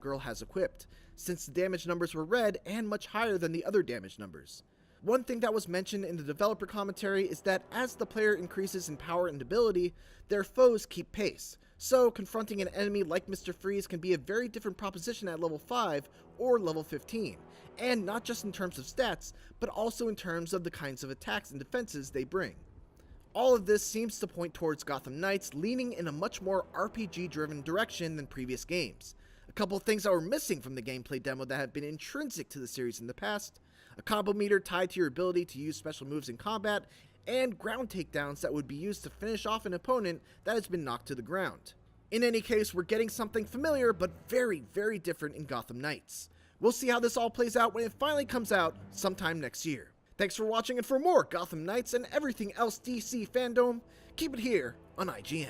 Girl has equipped, since the damage numbers were red and much higher than the other damage numbers. One thing that was mentioned in the developer commentary is that as the player increases in power and ability, their foes keep pace, so confronting an enemy like Mr. Freeze can be a very different proposition at level 5 or level 15, and not just in terms of stats, but also in terms of the kinds of attacks and defenses they bring. All of this seems to point towards Gotham Knights leaning in a much more RPG-driven direction than previous games. A couple of things that were missing from the gameplay demo that have been intrinsic to the series in the past: a combo meter tied to your ability to use special moves in combat, and ground takedowns that would be used to finish off an opponent that has been knocked to the ground. In any case, we're getting something familiar but very, very different in Gotham Knights. We'll see how this all plays out when it finally comes out sometime next year. Thanks for watching, and for more Gotham Knights and everything else DC fandom, keep it here on IGN.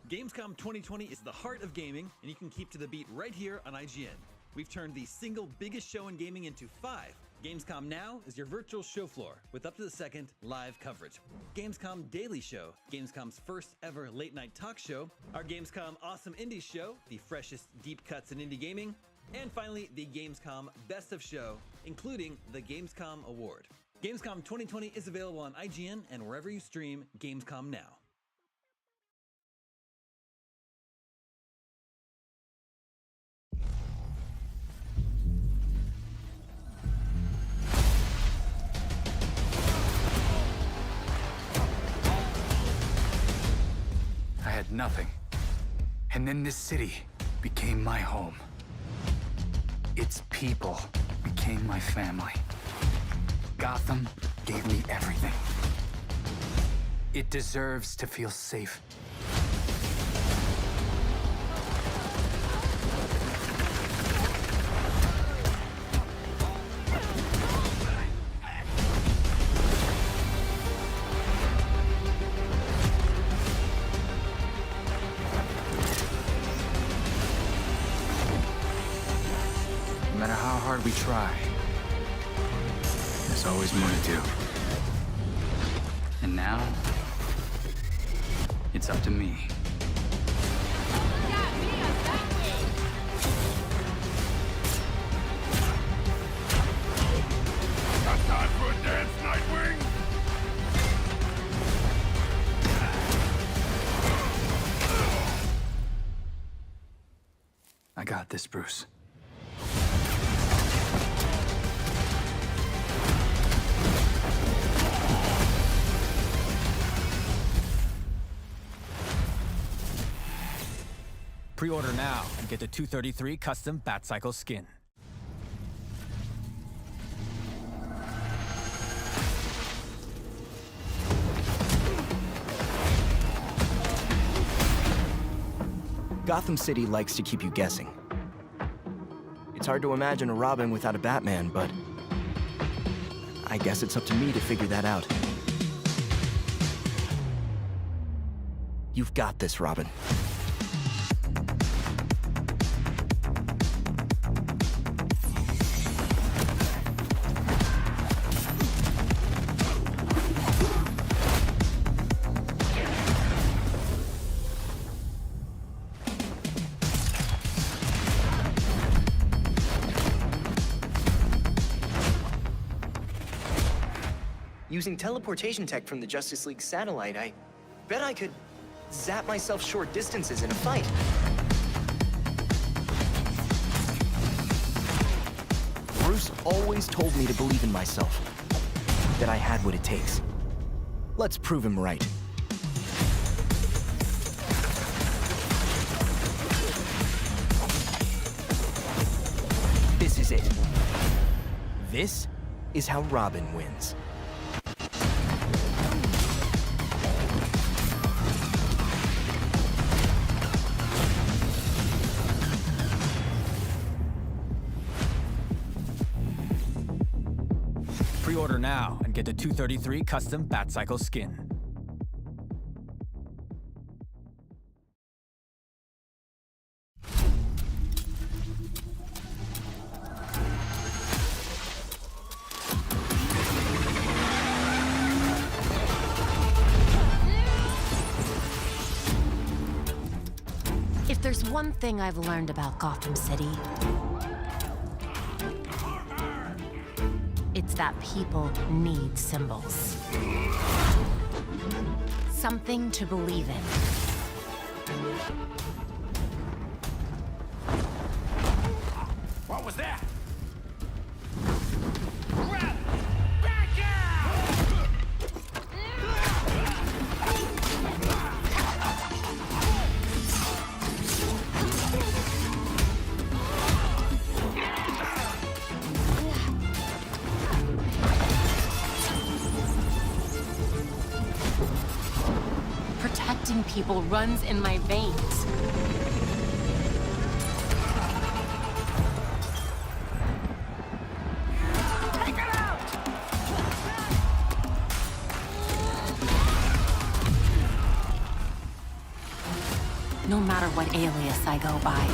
Gamescom 2020 is the heart of gaming, and you can keep to the beat right here on IGN. We've turned the single biggest show in gaming into 5. Gamescom Now is your virtual show floor with up to the second live coverage. Gamescom Daily Show, Gamescom's first ever late night talk show, our Gamescom Awesome Indies show, the freshest deep cuts in indie gaming, and finally the Gamescom Best of Show, including the Gamescom Award. Gamescom 2020 is available on IGN and wherever you stream Gamescom Now. I had nothing. And then this city became my home. Its people became my family. Gotham gave me everything. It deserves to feel safe. No matter how hard we try, there's always more to do. And now, it's up to me. Got time for a dance, Nightwing? I got this, Bruce. Pre-order now and get the 233 custom Batcycle skin. Gotham City likes to keep you guessing. It's hard to imagine a Robin without a Batman, but I guess it's up to me to figure that out. You've got this, Robin. Using teleportation tech from the Justice League satellite, I bet I could zap myself short distances in a fight. Bruce always told me to believe in myself, that I had what it takes. Let's prove him right. This is it. This is how Robin wins. Pre-order now and get the 233 custom Batcycle skin. there's one thing I've learned about Gotham City, it's that people need symbols. Something to believe in. What was that? Protecting people runs in my veins. No matter what alias I go by.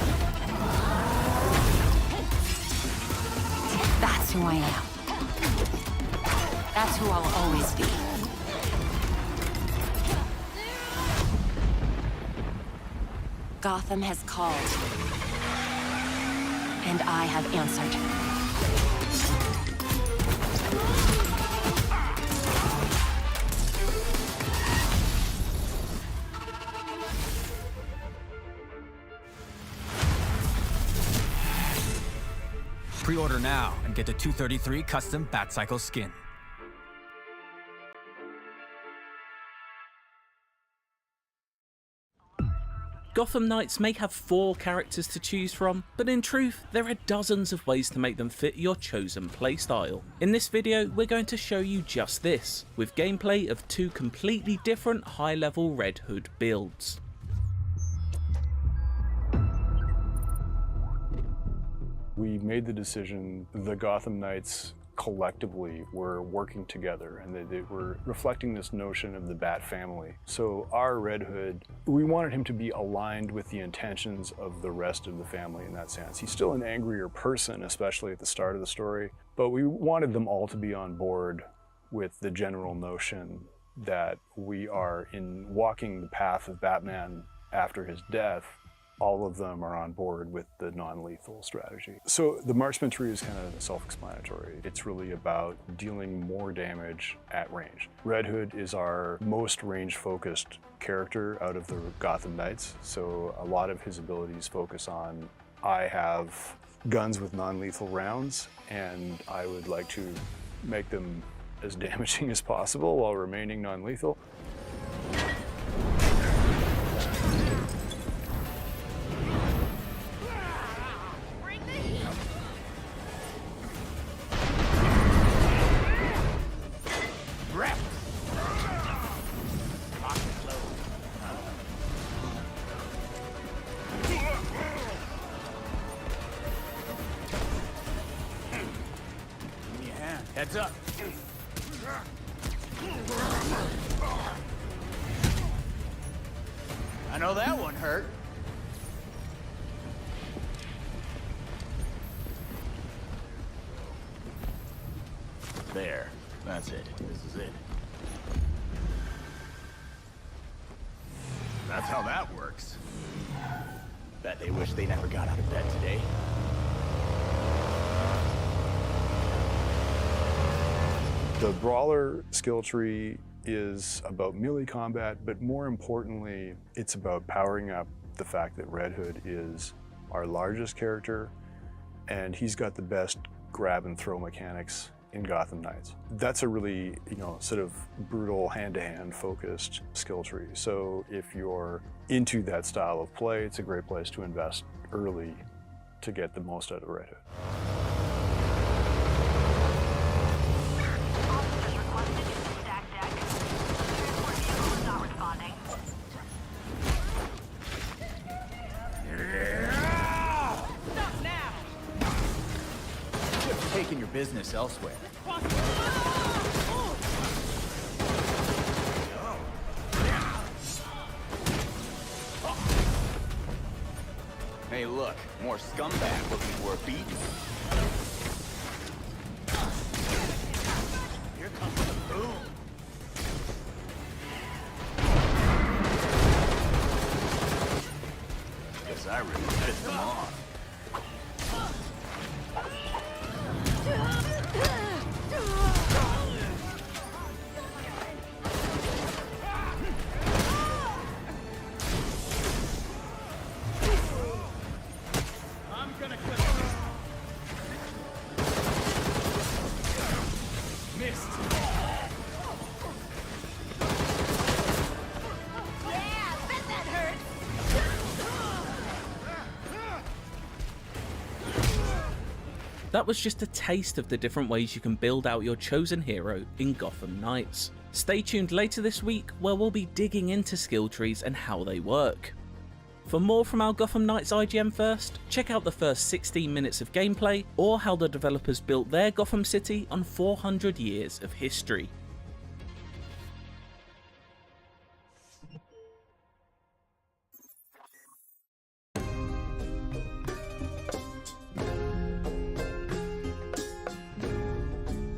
That's who I am. That's who I'll always be. Gotham has called, and I have answered. Pre-order now and get the 233 custom Batcycle skin. Gotham Knights may have 4 characters to choose from, but in truth, there are dozens of ways to make them fit your chosen playstyle. In this video, we're going to show you just this, with gameplay of 2 completely different high-level Red Hood builds. We made the decision, the Gotham Knights collectively were working together, and they were reflecting this notion of the Bat family. So our Red Hood, we wanted him to be aligned with the intentions of the rest of the family in that sense. He's still an angrier person, especially at the start of the story, but we wanted them all to be on board with the general notion that we are in walking the path of Batman after his death. All of them are on board with the non-lethal strategy. So the marksman tree is kind of self-explanatory. It's really about dealing more damage at range. Red Hood is our most range-focused character out of the Gotham Knights, so a lot of his abilities focus on, I have guns with non-lethal rounds, and I would like to make them as damaging as possible while remaining non-lethal. Heads up. I know that one hurt. There. That's it. This is it. That's how that works. Bet they wish they never got out of bed today. The Brawler skill tree is about melee combat, but more importantly, it's about powering up the fact that Red Hood is our largest character, and he's got the best grab and throw mechanics in Gotham Knights. That's a really, sort of brutal hand-to-hand focused skill tree. So if you're into that style of play, it's a great place to invest early to get the most out of Red Hood. Taking your business elsewhere. Hey, look, more scumbag looking for a beating. Here comes the boom. Guess I really pissed them off. That was just a taste of the different ways you can build out your chosen hero in Gotham Knights. Stay tuned later this week where we'll be digging into skill trees and how they work. For more from our Gotham Knights IGN first, check out the first 16 minutes of gameplay or how the developers built their Gotham City on 400 years of history.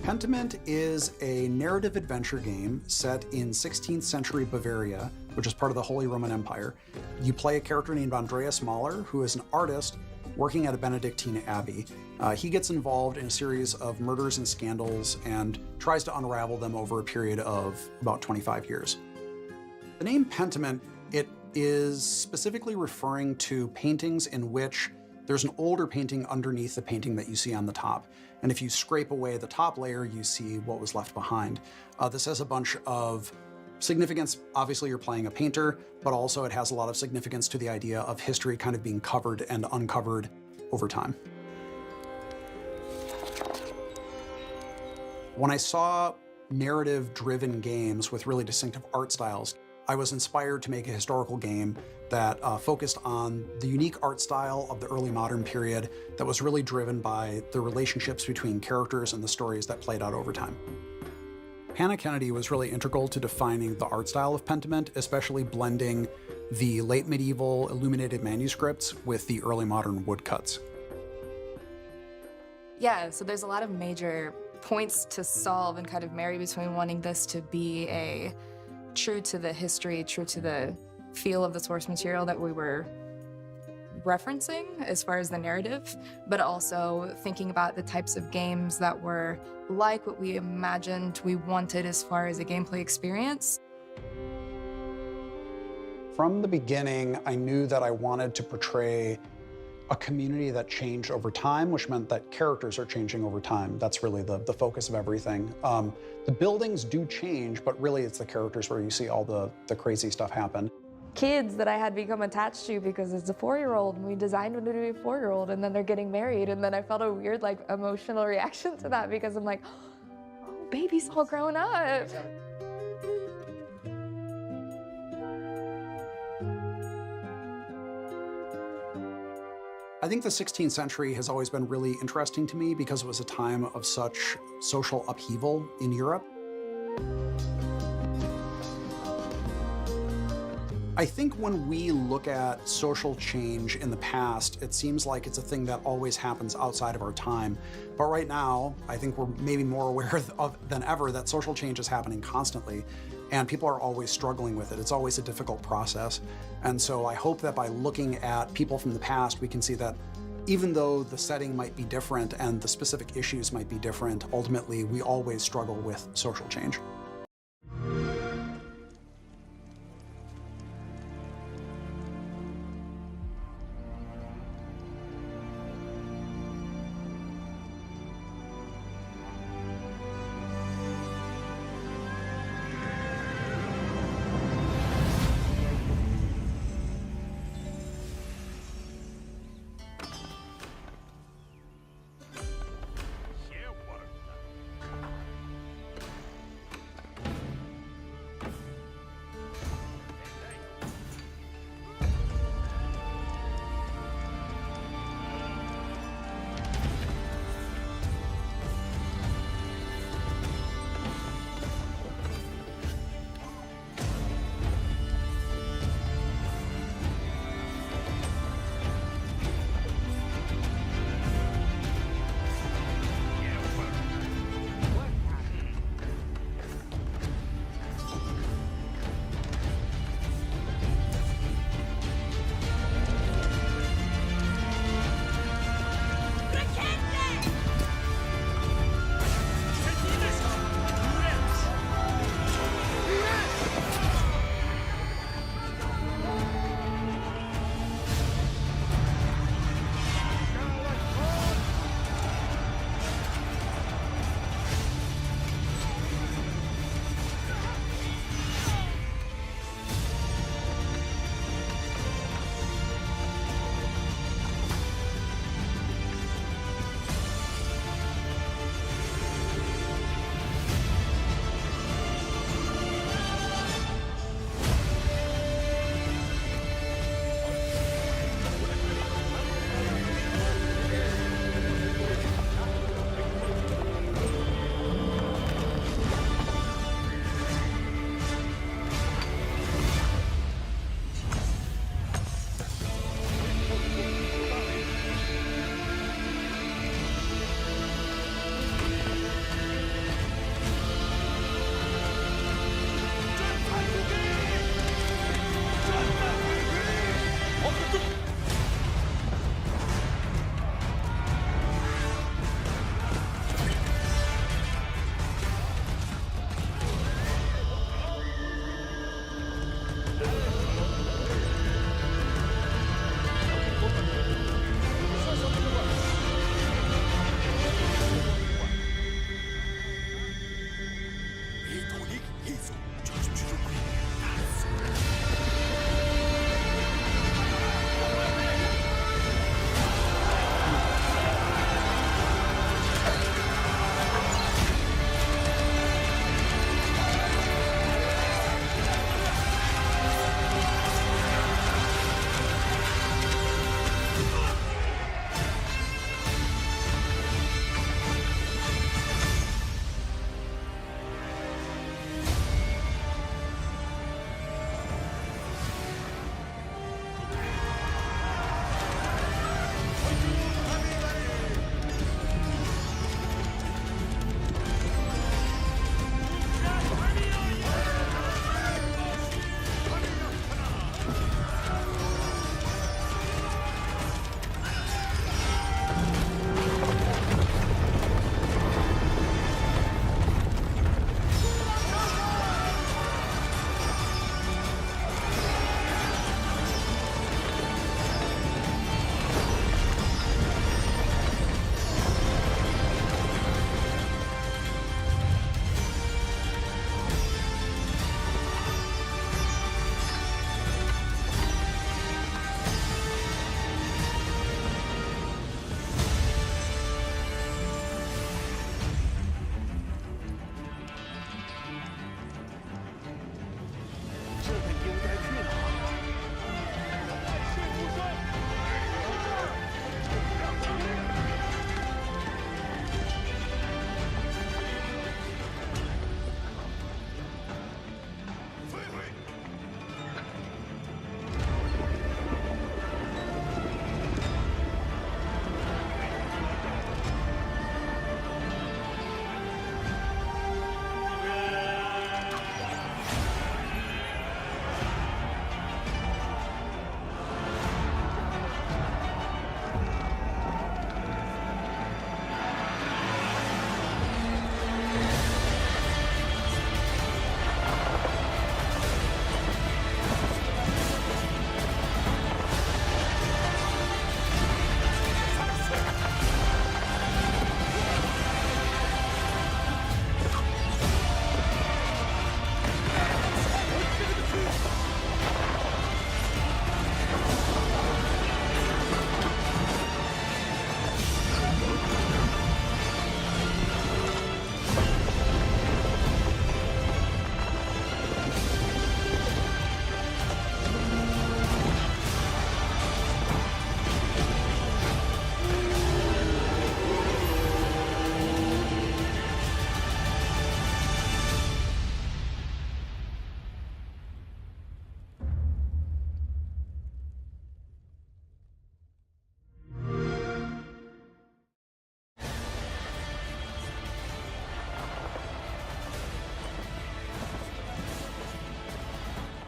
Pentiment is a narrative adventure game set in 16th century Bavaria, which is part of the Holy Roman Empire. You play a character named Andreas Mahler, who is an artist working at a Benedictine abbey. He gets involved in a series of murders and scandals and tries to unravel them over a period of about 25 years. The name Pentiment, it is specifically referring to paintings in which there's an older painting underneath the painting that you see on the top. And if you scrape away the top layer, you see what was left behind. This has a bunch of significance. Obviously, you're playing a painter, but also it has a lot of significance to the idea of history kind of being covered and uncovered over time. When I saw narrative-driven games with really distinctive art styles, I was inspired to make a historical game that focused on the unique art style of the early modern period that was really driven by the relationships between characters and the stories that played out over time. Hannah Kennedy was really integral to defining the art style of Pentiment, especially blending the late medieval illuminated manuscripts with the early modern woodcuts. Yeah, so there's a lot of major points to solve and kind of marry between wanting this to be a true to the history, true to the feel of the source material that we were referencing as far as the narrative, but also thinking about the types of games that were like what we imagined we wanted as far as a gameplay experience. From the beginning, I knew that I wanted to portray a community that changed over time, which meant that characters are changing over time. That's really the focus of everything. The buildings do change, but really it's the characters where you see all the crazy stuff happen. Kids that I had become attached to because it's a 4-year-old and we designed them to be a 4-year-old and then they're getting married and then I felt a weird like emotional reaction to that because I'm like, oh, baby's all grown up. I think the 16th century has always been really interesting to me because it was a time of such social upheaval in Europe. I think when we look at social change in the past, it seems like it's a thing that always happens outside of our time. But right now, I think we're maybe more aware than ever that social change is happening constantly, and people are always struggling with it. It's always a difficult process. And so I hope that by looking at people from the past, we can see that even though the setting might be different and the specific issues might be different, ultimately we always struggle with social change.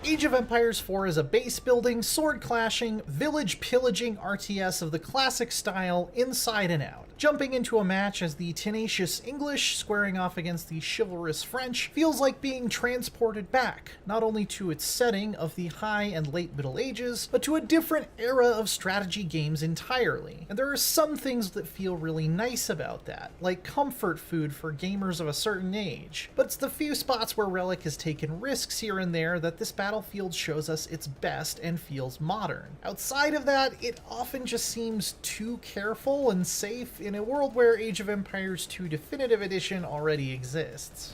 Age of Empires 4 is a base-building, sword-clashing, village-pillaging RTS of the classic style inside and out. Jumping into a match as the tenacious English squaring off against the chivalrous French feels like being transported back, not only to its setting of the high and late Middle Ages, but to a different era of strategy games entirely. And there are some things that feel really nice about that, like comfort food for gamers of a certain age. But it's the few spots where Relic has taken risks here and there that this Battlefield shows us its best and feels modern. Outside of that, it often just seems too careful and safe in a world where Age of Empires 2 Definitive Edition already exists.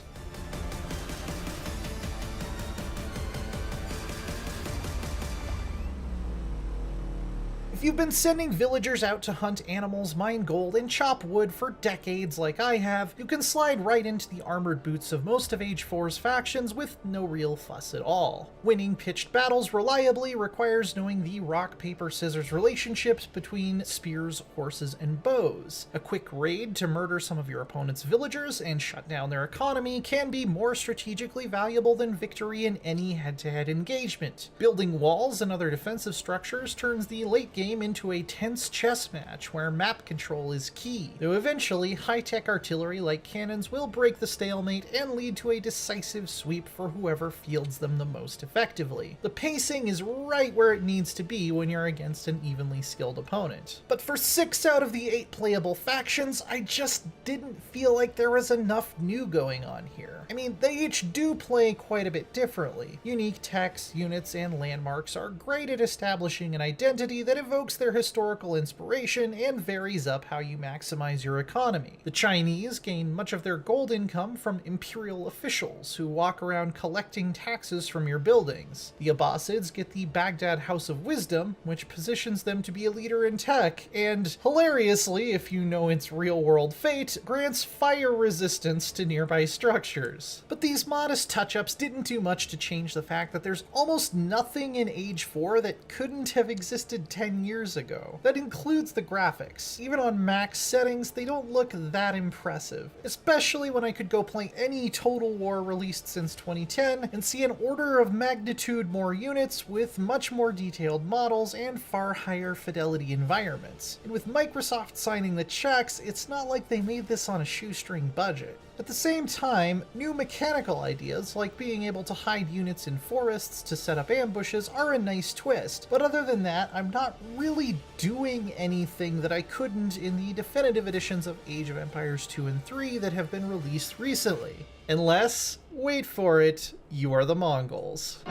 If you've been sending villagers out to hunt animals, mine gold, and chop wood for decades like I have, you can slide right into the armored boots of most of Age 4's factions with no real fuss at all. Winning pitched battles reliably requires knowing the rock, paper, scissors relationships between spears, horses, and bows. A quick raid to murder some of your opponent's villagers and shut down their economy can be more strategically valuable than victory in any head-to-head engagement. Building walls and other defensive structures turns the late game into a tense chess match where map control is key, though eventually high-tech artillery like cannons will break the stalemate and lead to a decisive sweep for whoever fields them the most effectively. The pacing is right where it needs to be when you're against an evenly skilled opponent. But for 6 out of the 8 playable factions, I just didn't feel like there was enough new going on here. I mean, they each do play quite a bit differently. Unique techs, units, and landmarks are great at establishing an identity that evokes their historical inspiration and varies up how you maximize your economy. The Chinese gain much of their gold income from imperial officials who walk around collecting taxes from your buildings. The Abbasids get the Baghdad House of Wisdom, which positions them to be a leader in tech, and hilariously, if you know its real-world fate, grants fire resistance to nearby structures. But these modest touch-ups didn't do much to change the fact that there's almost nothing in Age 4 that couldn't have existed 10 years ago. That includes the graphics. Even on max settings, they don't look that impressive, especially when I could go play any Total War released since 2010 and see an order of magnitude more units with much more detailed models and far higher fidelity environments. And with Microsoft signing the checks, it's not like they made this on a shoestring budget. At the same time, new mechanical ideas, like being able to hide units in forests to set up ambushes, are a nice twist, but other than that, I'm not really doing anything that I couldn't in the definitive editions of Age of Empires 2 and 3 that have been released recently. Unless, wait for it, you are the Mongols.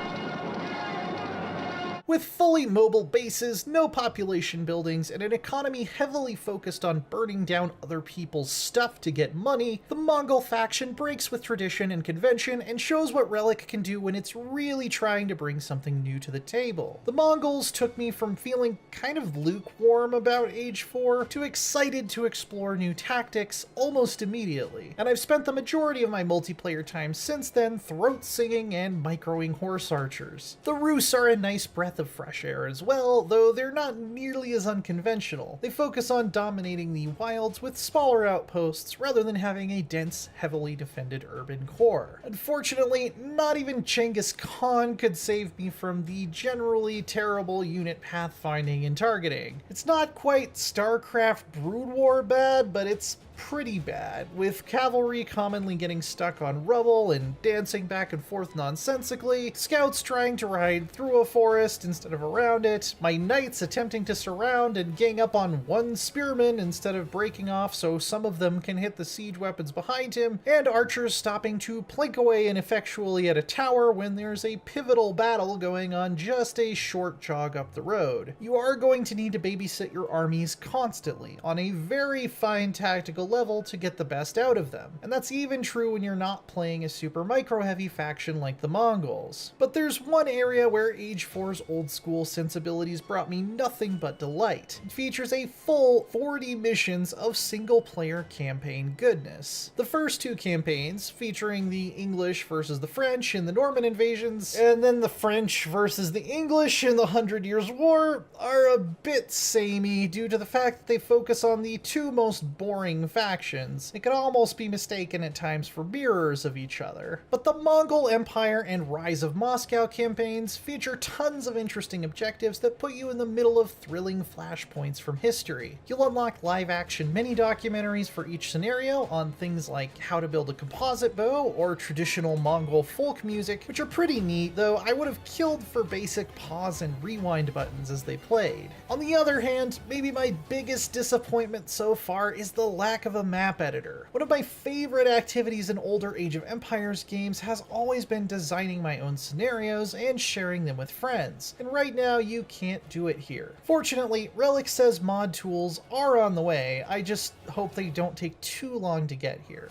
With fully mobile bases, no population buildings, and an economy heavily focused on burning down other people's stuff to get money, the Mongol faction breaks with tradition and convention and shows what Relic can do when it's really trying to bring something new to the table. The Mongols took me from feeling kind of lukewarm about Age 4 to excited to explore new tactics almost immediately, and I've spent the majority of my multiplayer time since then throat singing and microing horse archers. The Rus are a nice breath of fresh air as well, though they're not nearly as unconventional. They focus on dominating the wilds with smaller outposts rather than having a dense, heavily defended urban core. Unfortunately, not even Genghis Khan could save me from the generally terrible unit pathfinding and targeting. It's not quite StarCraft Brood War bad, but it's pretty bad, with cavalry commonly getting stuck on rubble and dancing back and forth nonsensically, scouts trying to ride through a forest instead of around it, my knights attempting to surround and gang up on one spearman instead of breaking off so some of them can hit the siege weapons behind him, and archers stopping to plink away ineffectually at a tower when there's a pivotal battle going on just a short jog up the road. You are going to need to babysit your armies constantly, on a very fine tactical level to get the best out of them, and that's even true when you're not playing a super micro-heavy faction like the Mongols. But there's one area where Age 4's old school sensibilities brought me nothing but delight. It features a full 40 missions of single-player campaign goodness. The first 2 campaigns, featuring the English versus the French in the Norman invasions, and then the French versus the English in the 100 Years' War, are a bit samey due to the fact that they focus on the 2 most boring factions. It could almost be mistaken at times for mirrors of each other. But the Mongol Empire and Rise of Moscow campaigns feature tons of interesting objectives that put you in the middle of thrilling flashpoints from history. You'll unlock live-action mini-documentaries for each scenario on things like how to build a composite bow or traditional Mongol folk music, which are pretty neat, though I would have killed for basic pause and rewind buttons as they played. On the other hand, maybe my biggest disappointment so far is the lack of a map editor. One of my favorite activities in older Age of Empires games has always been designing my own scenarios and sharing them with friends, and right now you can't do it here. Fortunately, Relic says mod tools are on the way, I just hope they don't take too long to get here.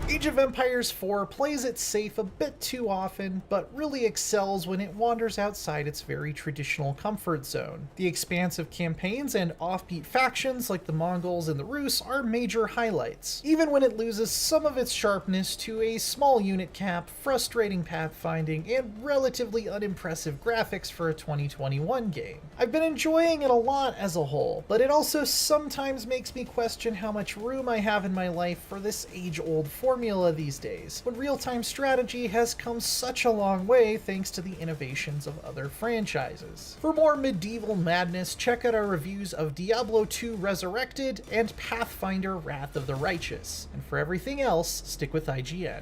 Age of Empires 4 plays it safe a bit too often, but really excels when it wanders outside its very traditional comfort zone. The expansive campaigns and offbeat factions like the Mongols and the Rus are major highlights, even when it loses some of its sharpness to a small unit cap, frustrating pathfinding, and relatively unimpressive graphics for a 2021 game. I've been enjoying it a lot as a whole, but it also sometimes makes me question how much room I have in my life for this age-old formula these days, when real-time strategy has come such a long way thanks to the innovations of other franchises. For more medieval madness, check out our reviews of Diablo 2 Resurrected and Pathfinder Wrath of the Righteous. And for everything else, stick with IGN.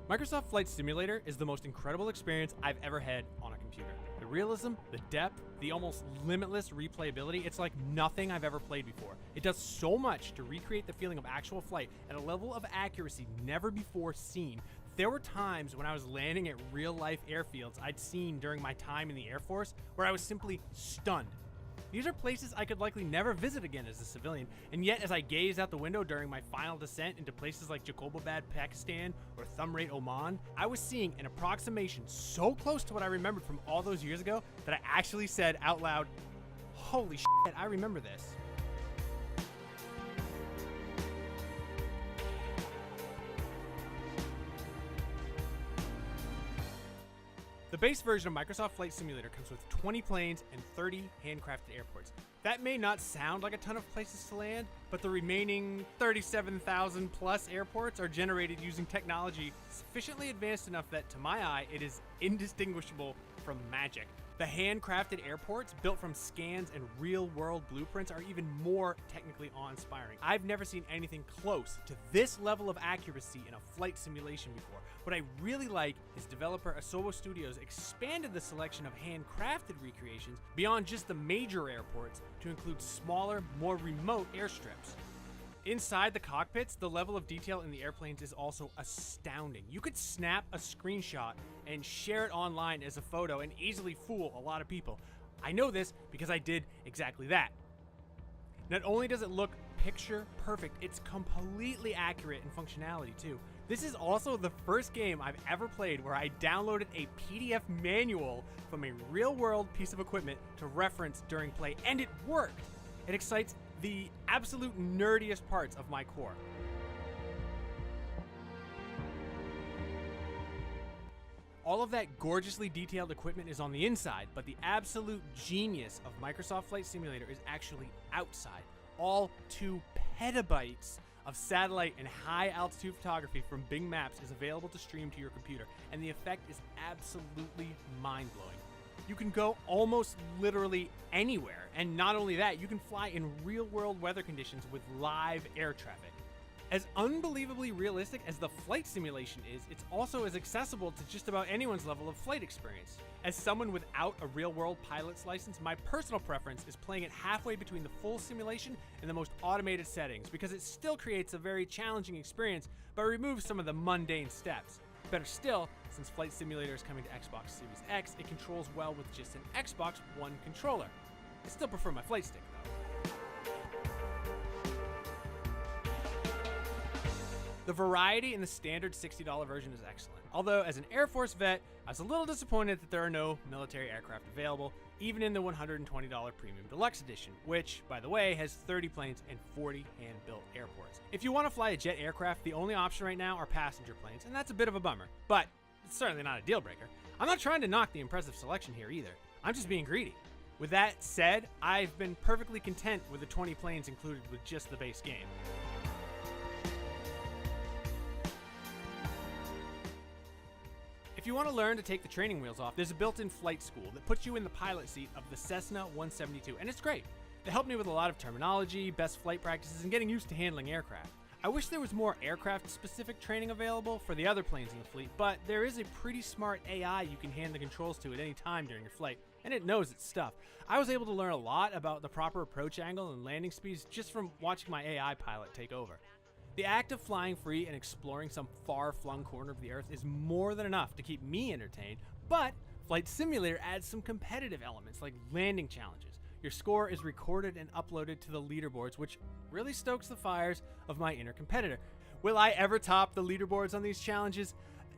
Microsoft Flight Simulator is the most incredible experience I've ever had on a computer. The realism, the depth, the almost limitless replayability, it's like nothing I've ever played before. It does so much to recreate the feeling of actual flight at a level of accuracy never before seen. There were times when I was landing at real-life airfields I'd seen during my time in the Air Force where I was simply stunned. These are places I could likely never visit again as a civilian, and yet as I gazed out the window during my final descent into places like Jacobabad, Pakistan, or Thumrait, Oman, I was seeing an approximation so close to what I remembered from all those years ago that I actually said out loud, holy shit, I remember this. The base version of Microsoft Flight Simulator comes with 20 planes and 30 handcrafted airports. That may not sound like a ton of places to land, but the remaining 37,000 plus airports are generated using technology sufficiently advanced enough that, to my eye, it is indistinguishable from magic. The handcrafted airports, built from scans and real-world blueprints, are even more technically awe-inspiring. I've never seen anything close to this level of accuracy in a flight simulation before. What I really like is developer Asobo Studios expanded the selection of handcrafted recreations beyond just the major airports to include smaller, more remote airstrips. Inside the cockpits, the level of detail in the airplanes is also astounding. You could snap a screenshot and share it online as a photo and easily fool a lot of people. I know this because I did exactly that. Not only does it look picture perfect, it's completely accurate in functionality too. This is also the first game I've ever played where I downloaded a PDF manual from a real-world piece of equipment to reference during play, and it worked. It excites the absolute nerdiest parts of my core. All of that gorgeously detailed equipment is on the inside, but the absolute genius of Microsoft Flight Simulator is actually outside. All 2 petabytes of satellite and high altitude photography from Bing Maps is available to stream to your computer, and the effect is absolutely mind-blowing. You can go almost literally anywhere, and not only that, you can fly in real-world weather conditions with live air traffic. As unbelievably realistic as the flight simulation is, it's also as accessible to just about anyone's level of flight experience. As someone without a real-world pilot's license, my personal preference is playing it halfway between the full simulation and the most automated settings, because it still creates a very challenging experience, but removes some of the mundane steps. Better still, since Flight Simulator is coming to Xbox Series X, it controls well with just an Xbox One controller. I still prefer my flight stick though. The variety in the standard $60 version is excellent. Although, as an Air Force vet, I was a little disappointed that there are no military aircraft available, even in the $120 Premium Deluxe Edition, which, by the way, has 30 planes and 40 hand-built airports. If you want to fly a jet aircraft, the only option right now are passenger planes, and that's a bit of a bummer. But it's certainly not a deal breaker. I'm not trying to knock the impressive selection here either. I'm just being greedy. With that said, I've been perfectly content with the 20 planes included with just the base game. If you want to learn to take the training wheels off, there's a built-in flight school that puts you in the pilot seat of the Cessna 172, and it's great. They helped me with a lot of terminology, best flight practices, and getting used to handling aircraft. I wish there was more aircraft-specific training available for the other planes in the fleet, but there is a pretty smart AI you can hand the controls to at any time during your flight, and it knows its stuff. I was able to learn a lot about the proper approach angle and landing speeds just from watching my AI pilot take over. The act of flying free and exploring some far-flung corner of the Earth is more than enough to keep me entertained, but Flight Simulator adds some competitive elements like landing challenges. Your score is recorded and uploaded to the leaderboards, which really stokes the fires of my inner competitor. Will I ever top the leaderboards on these challenges?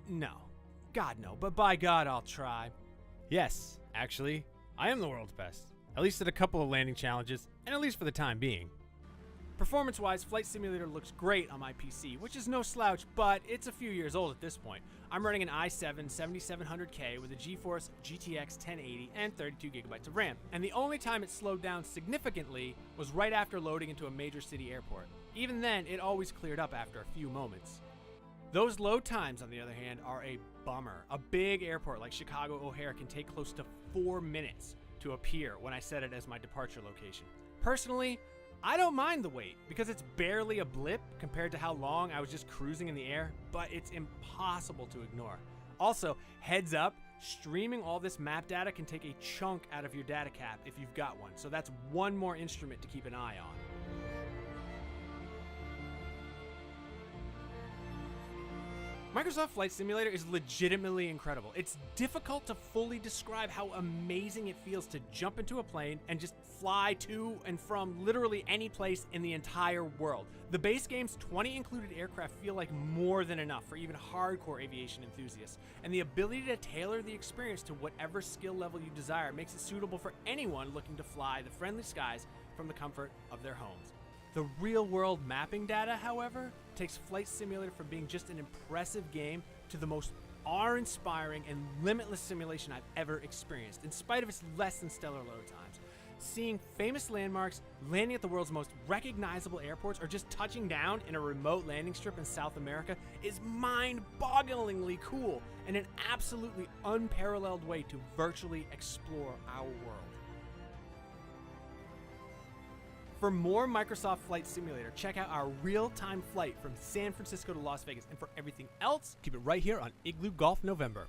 No. God, no, but by God, I'll try. Yes, actually, I am the world's best, at least at a couple of landing challenges, and at least for the time being. Performance-wise, Flight Simulator looks great on my PC, which is no slouch, but it's a few years old at this point. I'm running an i7 7700K with a GeForce GTX 1080 and 32GB of RAM, and the only time it slowed down significantly was right after loading into a major city airport. Even then, it always cleared up after a few moments. Those load times, on the other hand, are a bummer. A big airport like Chicago O'Hare can take close to 4 minutes to appear when I set it as my departure location. Personally, I don't mind the wait because it's barely a blip compared to how long I was just cruising in the air, but it's impossible to ignore. Also, heads up, streaming all this map data can take a chunk out of your data cap if you've got one, so that's one more instrument to keep an eye on. Microsoft Flight Simulator is legitimately incredible. It's difficult to fully describe how amazing it feels to jump into a plane and just fly to and from literally any place in the entire world. The base game's 20 included aircraft feel like more than enough for even hardcore aviation enthusiasts, and the ability to tailor the experience to whatever skill level you desire makes it suitable for anyone looking to fly the friendly skies from the comfort of their homes. The real-world mapping data, however, takes Flight Simulator from being just an impressive game to the most awe-inspiring and limitless simulation I've ever experienced, in spite of its less than stellar load times. Seeing famous landmarks, landing at the world's most recognizable airports, or just touching down in a remote landing strip in South America is mind-bogglingly cool and an absolutely unparalleled way to virtually explore our world. For more Microsoft Flight Simulator, check out our real-time flight from San Francisco to Las Vegas. And for everything else, keep it right here on Igloo Golf November.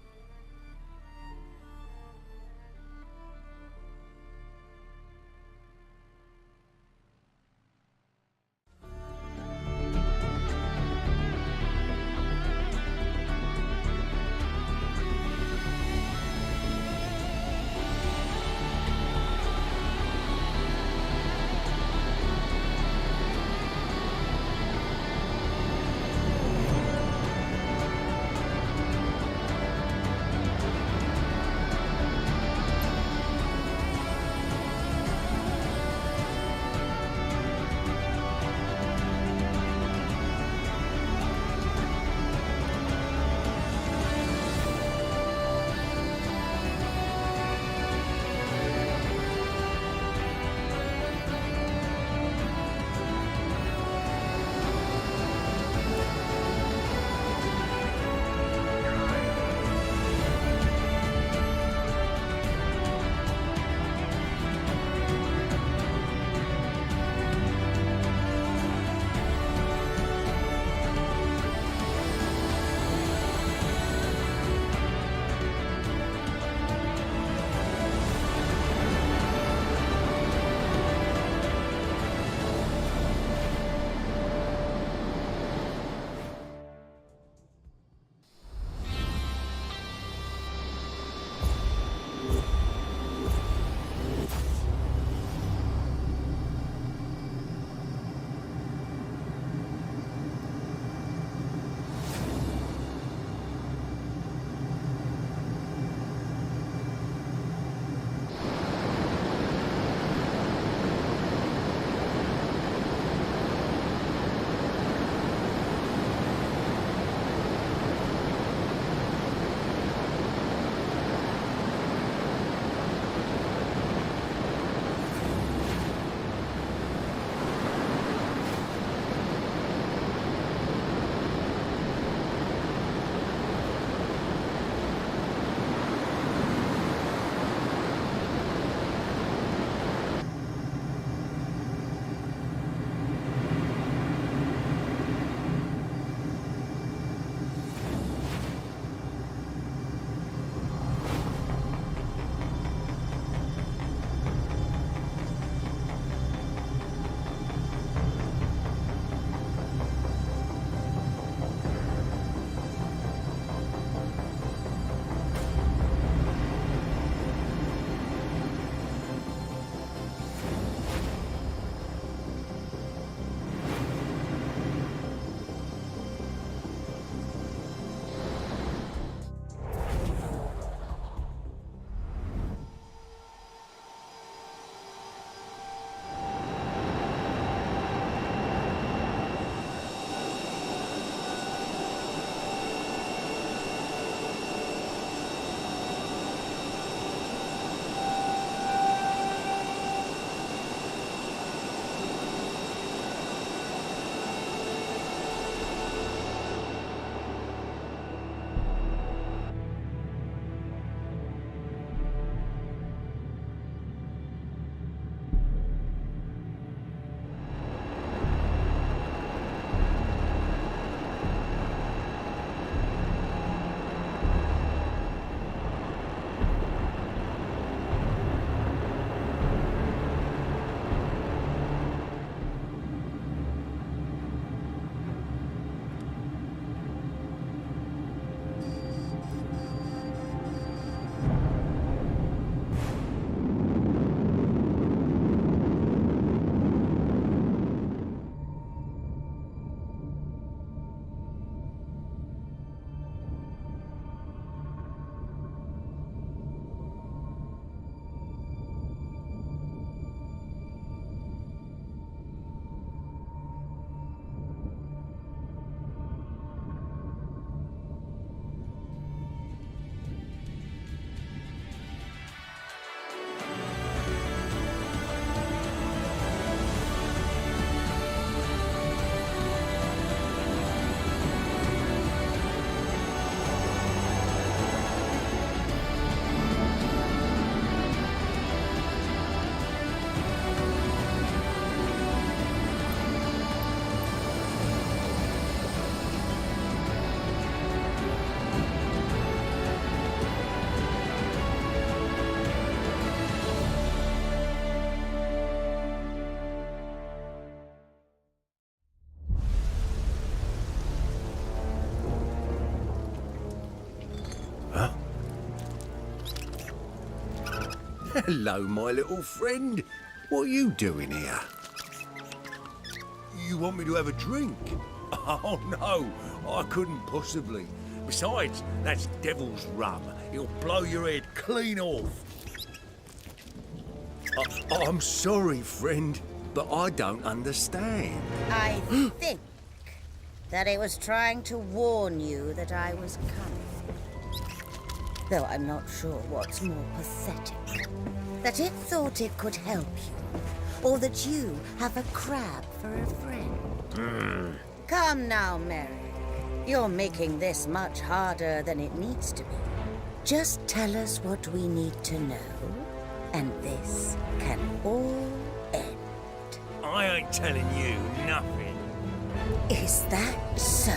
Hello, my little friend. What are you doing here? You want me to have a drink? Oh, no, I couldn't possibly. Besides, that's devil's rum. It'll blow your head clean off. I'm sorry, friend, but I don't understand. I think that it was trying to warn you that I was coming. Though I'm not sure what's more pathetic. That it thought it could help you, or that you have a crab for a friend. Come now, Merrick. You're making this much harder than it needs to be. Just tell us what we need to know, and this can all end. I ain't telling you nothing. Is that so?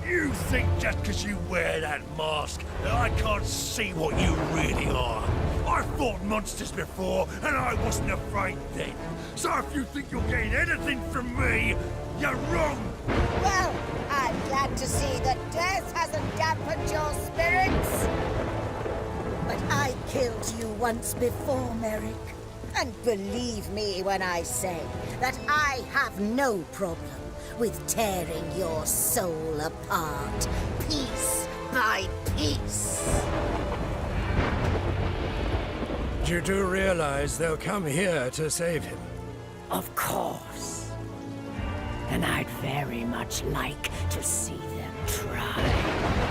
You think just because you wear that mask that I can't see what you really are? I've fought monsters before, and I wasn't afraid then. So if you think you're getting anything from me, you're wrong. Well, I'm glad to see that death hasn't dampened your spirits. But I killed you once before, Merrick. And believe me when I say that I have no problem with tearing your soul apart, piece by piece. You do realize they'll come here to save him? Of course. And I'd very much like to see them try.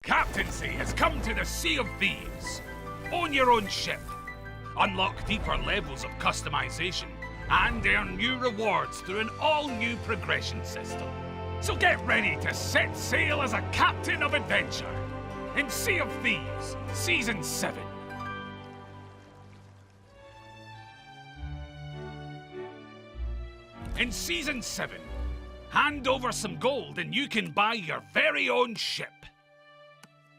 Captaincy has come to the Sea of Thieves. Own your own ship, unlock deeper levels of customization, and earn new rewards through an all-new progression system. So get ready to set sail as a captain of adventure in Sea of Thieves, Season 7. In Season 7, hand over some gold and you can buy your very own ship.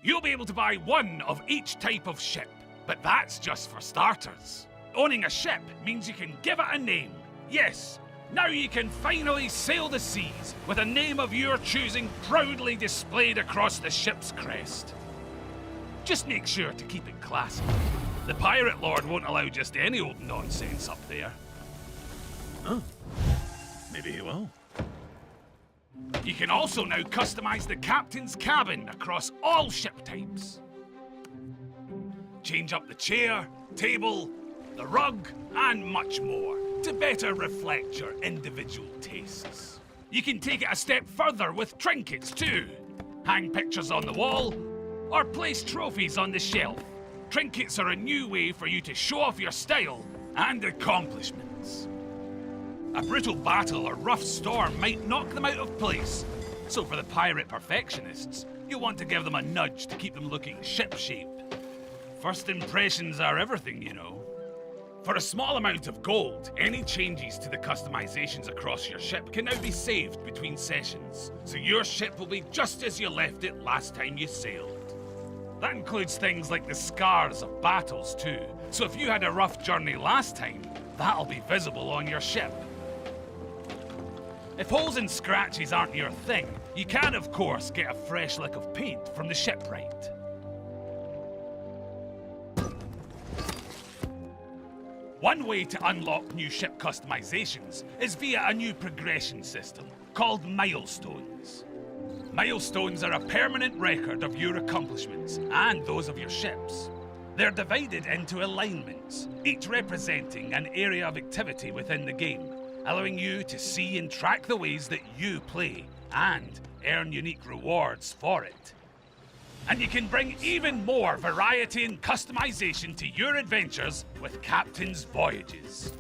You'll be able to buy one of each type of ship, but that's just for starters. Owning a ship means you can give it a name. Yes, now you can finally sail the seas with a name of your choosing proudly displayed across the ship's crest. Just make sure to keep it classy. The Pirate Lord won't allow just any old nonsense up there. Oh, maybe he will. You can also now customize the captain's cabin across all ship types. Change up the chair, table, the rug, and much more to better reflect your individual tastes. You can take it a step further with trinkets too. Hang pictures on the wall, or place trophies on the shelf. Trinkets are a new way for you to show off your style and accomplishments. A brutal battle or rough storm might knock them out of place, so for the pirate perfectionists, you'll want to give them a nudge to keep them looking ship-shape. First impressions are everything, you know. For a small amount of gold, any changes to the customizations across your ship can now be saved between sessions, so your ship will be just as you left it last time you sailed. That includes things like the scars of battles too, so if you had a rough journey last time, that'll be visible on your ship. If holes and scratches aren't your thing, you can of course get a fresh lick of paint from the shipwright. One way to unlock new ship customizations is via a new progression system called milestones. Milestones are a permanent record of your accomplishments and those of your ships. They're divided into alignments, each representing an area of activity within the game, allowing you to see and track the ways that you play and earn unique rewards for it. And you can bring even more variety and customization to your adventures with Captain's Voyages.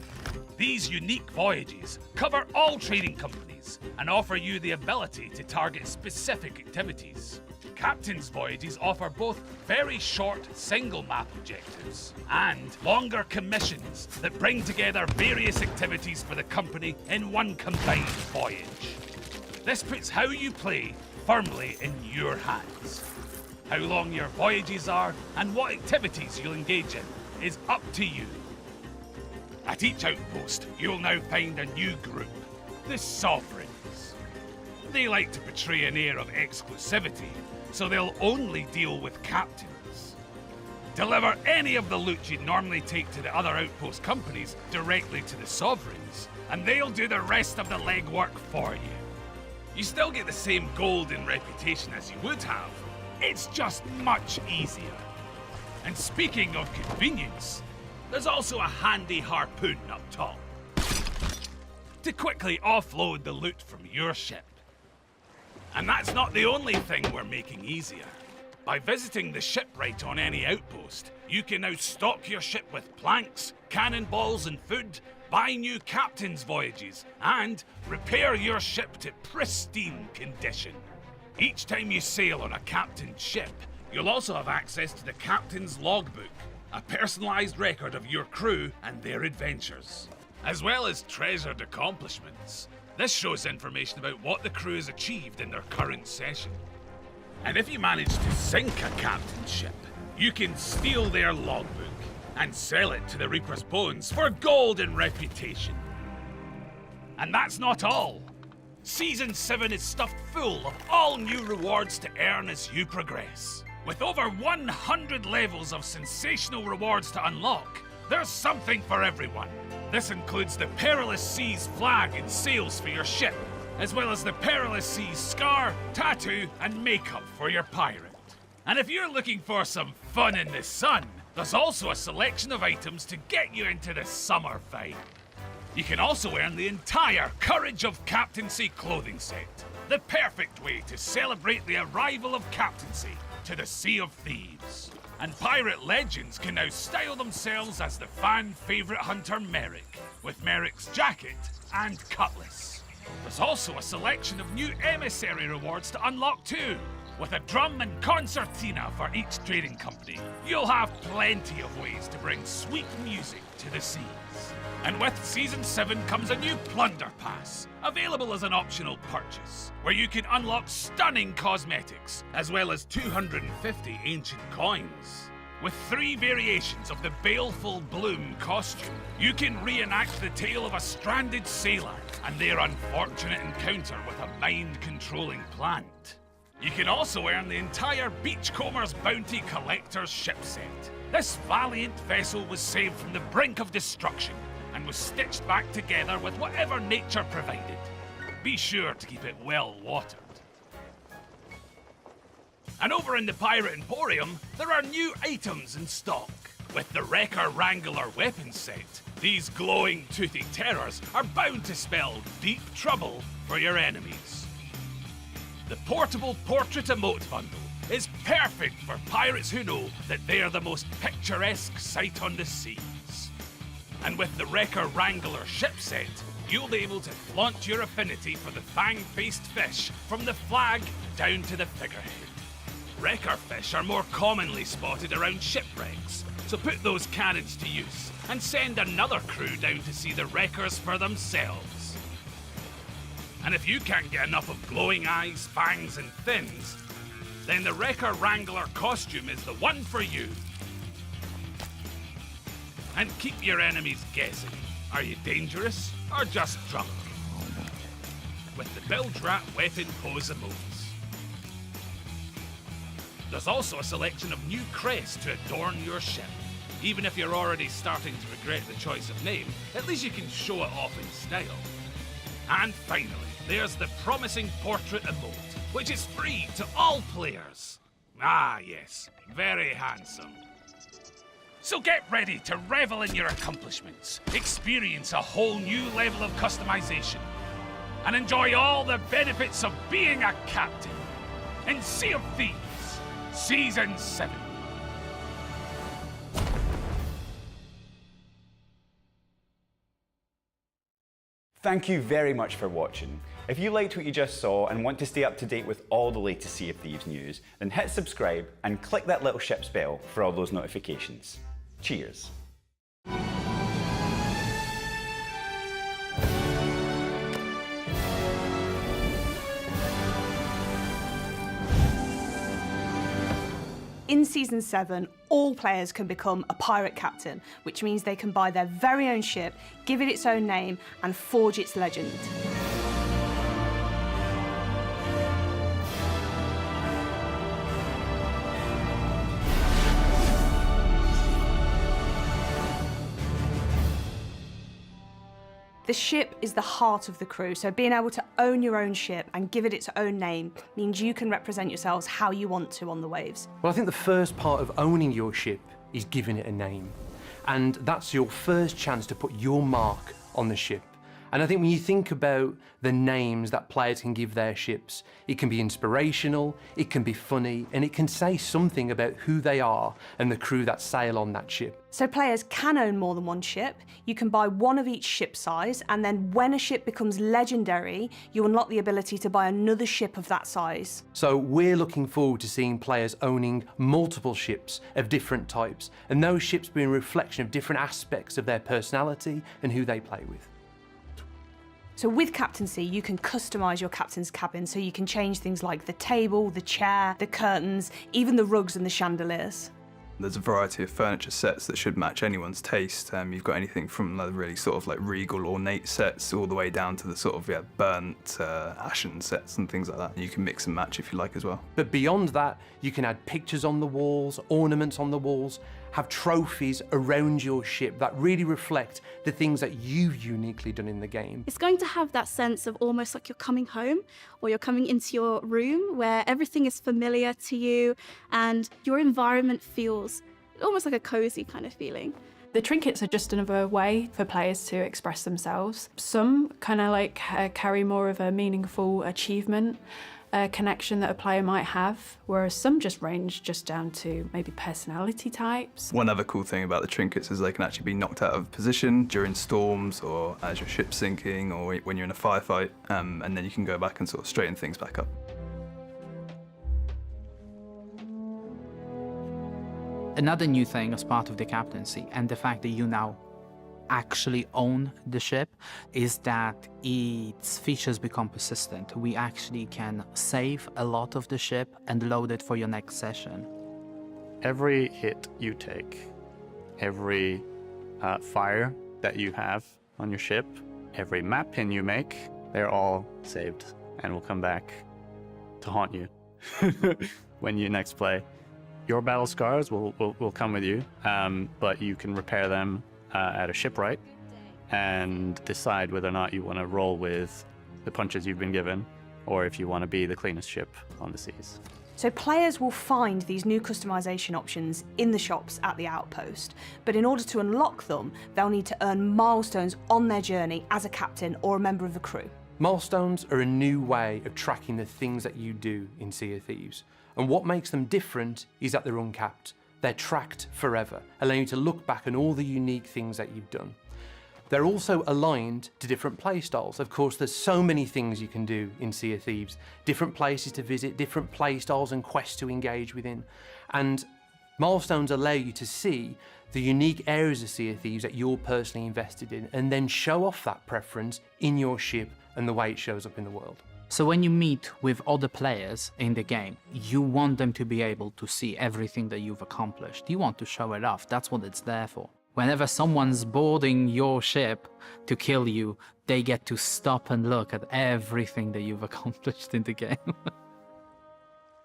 These unique voyages cover all trading companies and offer you the ability to target specific activities. Captain's Voyages offer both very short single map objectives and longer commissions that bring together various activities for the company in one combined voyage. This puts how you play firmly in your hands. How long your voyages are and what activities you'll engage in is up to you. At each outpost, you'll now find a new group, the Sovereigns. They like to portray an air of exclusivity, so they'll only deal with captains. Deliver any of the loot you'd normally take to the other outpost companies directly to the Sovereigns, and they'll do the rest of the legwork for you. You still get the same gold and reputation as you would have. It's just much easier. And speaking of convenience, there's also a handy harpoon up top to quickly offload the loot from your ship. And that's not the only thing we're making easier. By visiting the shipwright on any outpost, you can now stock your ship with planks, cannonballs and food, buy new captain's voyages, and repair your ship to pristine condition. Each time you sail on a captain's ship, you'll also have access to the captain's logbook, a personalized record of your crew and their adventures, as well as treasured accomplishments. This shows information about what the crew has achieved in their current session. And if you manage to sink a captain's ship, you can steal their logbook and sell it to the Reaper's Bones for gold and reputation. And that's not all. Season 7 is stuffed full of all new rewards to earn as you progress. With over 100 levels of sensational rewards to unlock, there's something for everyone. This includes the Perilous Seas flag and sails for your ship, as well as the Perilous Seas scar, tattoo, and makeup for your pirate. And if you're looking for some fun in the sun, there's also a selection of items to get you into the summer vibe. You can also earn the entire Courage of Captaincy clothing set, the perfect way to celebrate the arrival of captaincy to the Sea of Thieves. And pirate legends can now style themselves as the fan-favourite hunter Merrick, with Merrick's jacket and cutlass. There's also a selection of new emissary rewards to unlock too, with a drum and concertina for each trading company. You'll have plenty of ways to bring sweet music to the seas. And with Season 7 comes a new Plunder Pass, available as an optional purchase, where you can unlock stunning cosmetics, as well as 250 ancient coins. With 3 variations of the Baleful Bloom costume, you can reenact the tale of a stranded sailor and their unfortunate encounter with a mind-controlling plant. You can also earn the entire Beachcomber's Bounty Collector's ship set. This valiant vessel was saved from the brink of destruction and was stitched back together with whatever nature provided. Be sure to keep it well watered. And over in the Pirate Emporium, there are new items in stock. With the Wrecker Wrangler weapon set, these glowing toothy terrors are bound to spell deep trouble for your enemies. The Portable Portrait Emote Bundle is perfect for pirates who know that they're the most picturesque sight on the seas. And with the Wrecker Wrangler ship set, you'll be able to flaunt your affinity for the fang-faced fish from the flag down to the figurehead. Wrecker fish are more commonly spotted around shipwrecks, so put those cannons to use and send another crew down to see the wreckers for themselves. And if you can't get enough of glowing eyes, fangs and fins, then the Wrecker Wrangler costume is the one for you. And keep your enemies guessing. Are you dangerous or just drunk? With the Bilge Rat weapon pose emotes. There's also a selection of new crests to adorn your ship. Even if you're already starting to regret the choice of name, at least you can show it off in style. And finally, there's the Promising Portrait emote, which is free to all players. Ah yes, very handsome. So get ready to revel in your accomplishments, experience a whole new level of customization, and enjoy all the benefits of being a captain in Sea of Thieves, Season 7. Thank you very much for watching. If you liked what you just saw and want to stay up to date with all the latest Sea of Thieves news, then hit subscribe and click that little ship's bell for all those notifications. Cheers. In Season 7, all players can become a pirate captain, which means they can buy their very own ship, give it its own name, and forge its legend. The ship is the heart of the crew, so being able to own your own ship and give it its own name means you can represent yourselves how you want to on the waves. Well, I think the first part of owning your ship is giving it a name. And that's your first chance to put your mark on the ship. And I think when you think about the names that players can give their ships, it can be inspirational, it can be funny, and it can say something about who they are and the crew that sail on that ship. So players can own more than one ship. You can buy one of each ship size, and then when a ship becomes legendary, you unlock the ability to buy another ship of that size. So we're looking forward to seeing players owning multiple ships of different types, and those ships being a reflection of different aspects of their personality and who they play with. So with captaincy, you can customise your captain's cabin, so you can change things like the table, the chair, the curtains, even the rugs and the chandeliers. There's a variety of furniture sets that should match anyone's taste. You've got anything from really sort of like regal, ornate sets all the way down to the sort of burnt, ashen sets and things like that. You can mix and match if you like as well. But beyond that, you can add pictures on the walls, ornaments on the walls, have trophies around your ship that really reflect the things that you've uniquely done in the game. It's going to have that sense of almost like you're coming home, or you're coming into your room where everything is familiar to you and your environment feels almost like a cozy kind of feeling. The trinkets are just another way for players to express themselves. Some kind of like carry more of a meaningful achievement connection that a player might have, whereas some just range just down to maybe personality types. One other cool thing about the trinkets is they can actually be knocked out of position during storms or as your ship's sinking or when you're in a firefight, and then you can go back and sort of straighten things back up. Another new thing as part of the captaincy, and the fact that you now actually own the ship, is that its features become persistent. We actually can save a lot of the ship and load it for your next session. Every hit you take, every fire that you have on your ship, every map pin you make, they're all saved and will come back to haunt you when you next play. Your battle scars will come with you, but you can repair them at a shipwright and decide whether or not you want to roll with the punches you've been given or if you want to be the cleanest ship on the seas. So players will find these new customization options in the shops at the outpost, but in order to unlock them, they'll need to earn milestones on their journey as a captain or a member of the crew. Milestones are a new way of tracking the things that you do in Sea of Thieves, and what makes them different is that they're uncapped. They're tracked forever, allowing you to look back on all the unique things that you've done. They're also aligned to different playstyles. Of course, there's so many things you can do in Sea of Thieves, different places to visit, different playstyles and quests to engage within. And milestones allow you to see the unique areas of Sea of Thieves that you're personally invested in, and then show off that preference in your ship and the way it shows up in the world. So when you meet with other players in the game, you want them to be able to see everything that you've accomplished. You want to show it off. That's what it's there for. Whenever someone's boarding your ship to kill you, they get to stop and look at everything that you've accomplished in the game.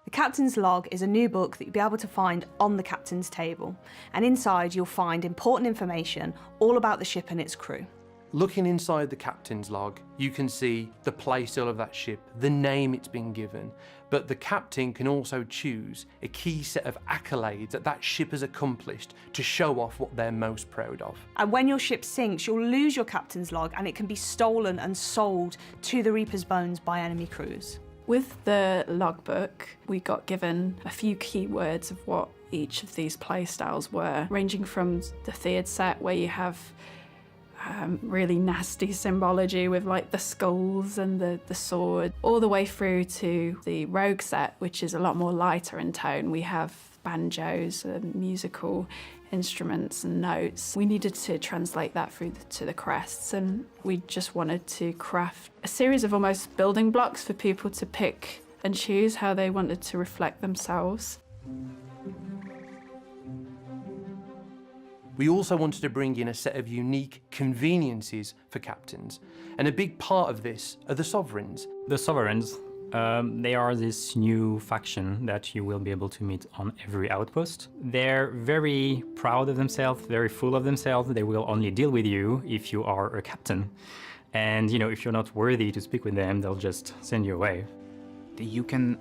The Captain's Log is a new book that you'll be able to find on the Captain's table, and inside you'll find important information all about the ship and its crew. Looking inside the captain's log, you can see the playstyle of that ship, the name it's been given, but the captain can also choose a key set of accolades that that ship has accomplished to show off what they're most proud of. And when your ship sinks, you'll lose your captain's log and it can be stolen and sold to the Reaper's Bones by enemy crews. With the logbook, we got given a few keywords of what each of these playstyles were, ranging from the Theod set, where you have really nasty symbology with like the skulls and the sword, all the way through to the rogue set, which is a lot more lighter in tone. We have banjos, musical instruments and notes. We needed to translate that through to the crests, and we just wanted to craft a series of almost building blocks for people to pick and choose how they wanted to reflect themselves. We also wanted to bring in a set of unique conveniences for captains, and a big part of this are the sovereigns. The sovereigns, they are this new faction that you will be able to meet on every outpost. They're very proud of themselves, very full of themselves. They will only deal with you if you are a captain. And, you know, if you're not worthy to speak with them, they'll just send you away. You can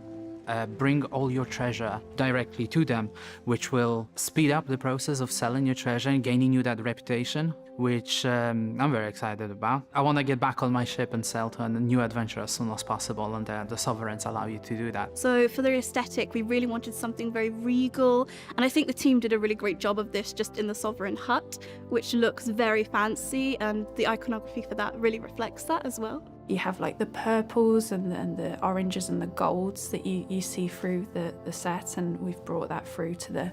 bring all your treasure directly to them, which will speed up the process of selling your treasure and gaining you that reputation, which I'm very excited about. I want to get back on my ship and sail to a new adventure as soon as possible, and the sovereigns allow you to do that. So for the aesthetic, we really wanted something very regal, and I think the team did a really great job of this just in the Sovereign Hut, which looks very fancy, and the iconography for that really reflects that as well. You have like the purples and the oranges and the golds that you see through the set, and we've brought that through to the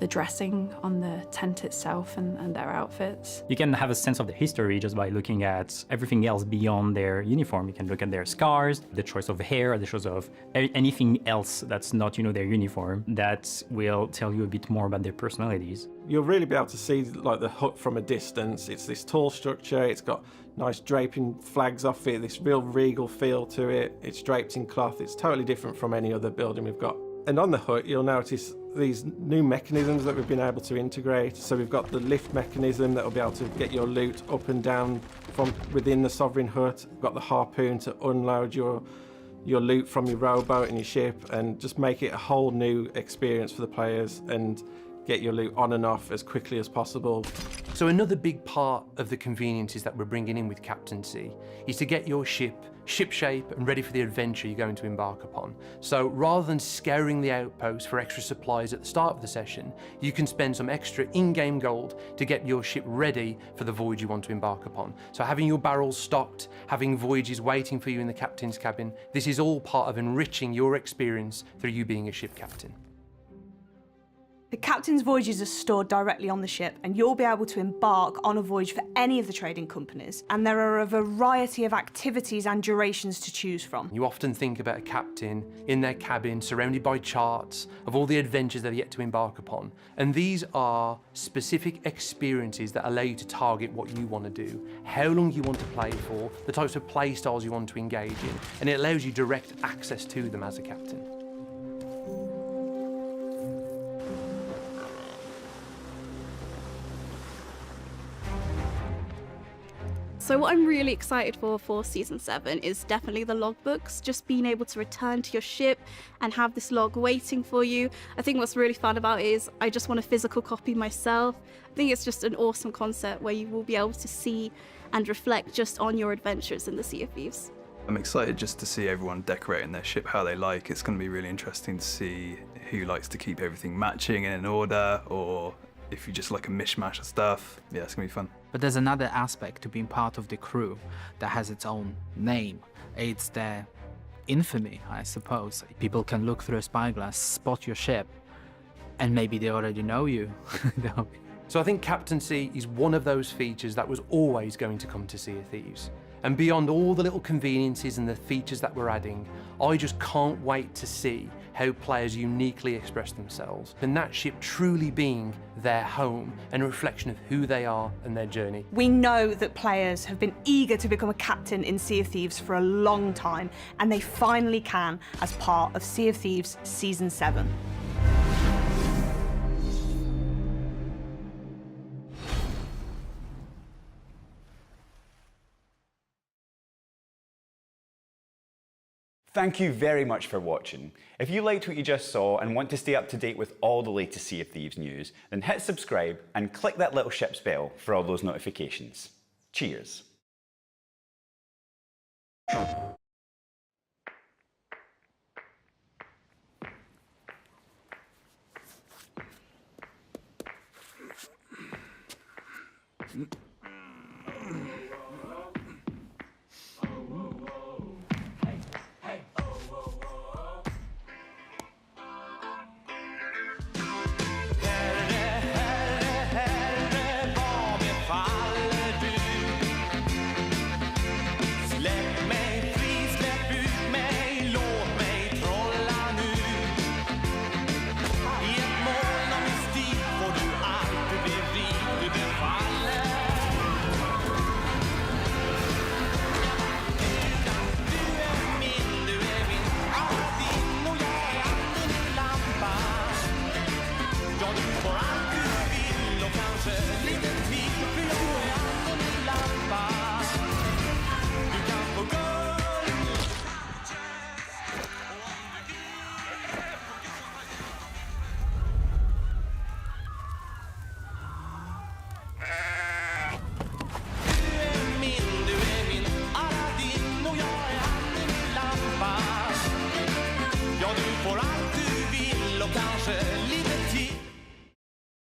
dressing on the tent itself and their outfits. You can have a sense of the history just by looking at everything else beyond their uniform. You can look at their scars, the choice of hair, the choice of anything else that's not, you know, their uniform, that will tell you a bit more about their personalities. You'll really be able to see like the hut from a distance. It's this tall structure, it's got nice draping flags off it, this real regal feel to it. It's draped in cloth, it's totally different from any other building we've got. And on the hut, you'll notice these new mechanisms that we've been able to integrate. So we've got the lift mechanism that will be able to get your loot up and down from within the Sovereign Hut. We've got the harpoon to unload your loot from your rowboat and your ship, and just make it a whole new experience for the players and get your loot on and off as quickly as possible. So another big part of the conveniences that we're bringing in with Captaincy is to get your ship shipshape and ready for the adventure you're going to embark upon. So rather than scouring the outpost for extra supplies at the start of the session, you can spend some extra in-game gold to get your ship ready for the voyage you want to embark upon. So having your barrels stocked, having voyages waiting for you in the captain's cabin, this is all part of enriching your experience through you being a ship captain. The captain's voyages are stored directly on the ship, and you'll be able to embark on a voyage for any of the trading companies, and there are a variety of activities and durations to choose from. You often think about a captain in their cabin, surrounded by charts of all the adventures they've yet to embark upon, and these are specific experiences that allow you to target what you want to do, how long you want to play for, the types of play styles you want to engage in, and it allows you direct access to them as a captain. So what I'm really excited for Season 7 is definitely the logbooks, just being able to return to your ship and have this log waiting for you. I think what's really fun about it is I just want a physical copy myself. I think it's just an awesome concept where you will be able to see and reflect just on your adventures in the Sea of Thieves. I'm excited just to see everyone decorating their ship how they like. It's going to be really interesting to see who likes to keep everything matching and in order, or if you just like a mishmash of stuff. Yeah, it's going to be fun. But there's another aspect to being part of the crew that has its own name. It's their infamy, I suppose. People can look through a spyglass, spot your ship, and maybe they already know you. So I think Captaincy is one of those features that was always going to come to Sea of Thieves. And beyond all the little conveniences and the features that we're adding, I just can't wait to see how players uniquely express themselves, and that ship truly being their home and a reflection of who they are and their journey. We know that players have been eager to become a captain in Sea of Thieves for a long time, and they finally can as part of Sea of Thieves Season 7. Thank you very much for watching. If you liked what you just saw and want to stay up to date with all the latest Sea of Thieves news, then hit subscribe and click that little ship's bell for all those notifications. Cheers.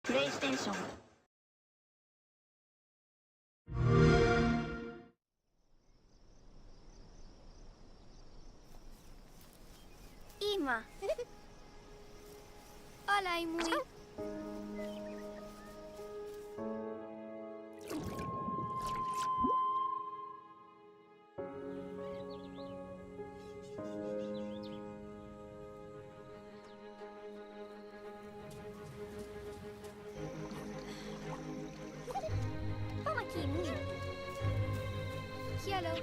PlayStation. Ima. Hola, Imui. Toma aqui, Imui. Hello.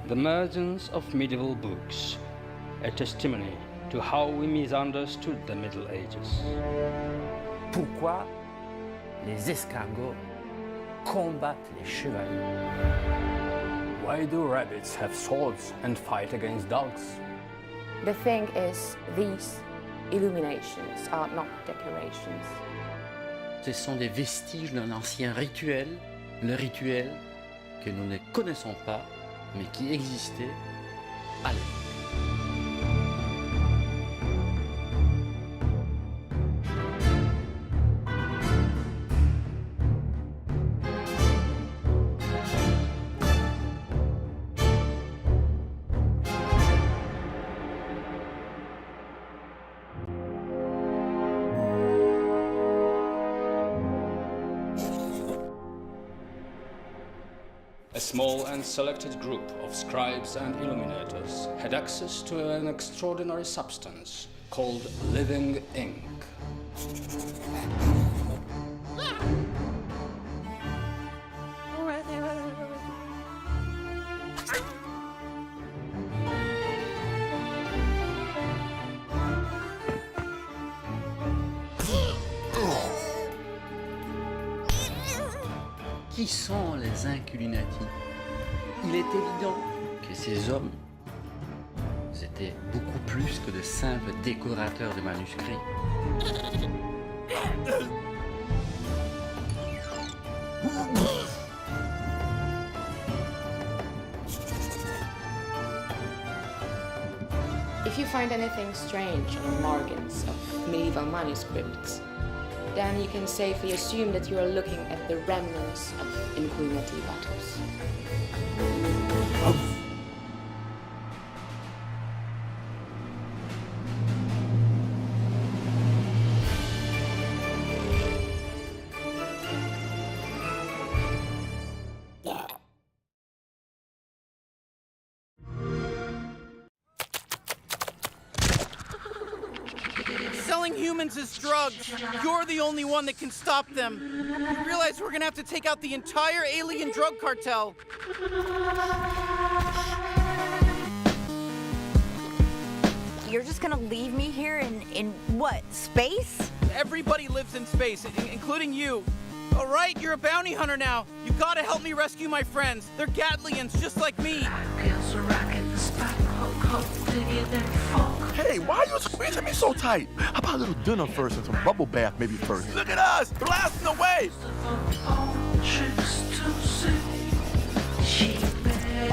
The emergence of medieval books, a testimony to how we misunderstood the Middle Ages. Pourquoi les escargots combattent les chevaliers? Why do rabbits have swords and fight against dogs? The thing is, these illuminations are not decorations. Ce sont des vestiges d'un ancien rituel, le rituel que nous ne connaissons pas, mais qui existait à l'époque. A small and selected group of scribes and illuminators had access to an extraordinary substance called living ink. Qui sont les Inculinati? Il est évident que ces hommes étaient beaucoup plus que de simples décorateurs de manuscrits. If you find anything strange on the margins of medieval manuscripts, then you can safely assume that you are looking at the remnants of Inquinati battles. Selling humans as drugs. You're the only one that can stop them. You realize we're gonna have to take out the entire alien drug cartel. You're just gonna leave me here in what, space? Everybody lives in space, including you. All right, you're a bounty hunter now. You gotta help me rescue my friends. They're Gatlians, just like me. Hey, why are you squeezing me so tight? How about a little dinner first and some bubble bath maybe first? Look at us, blasting away!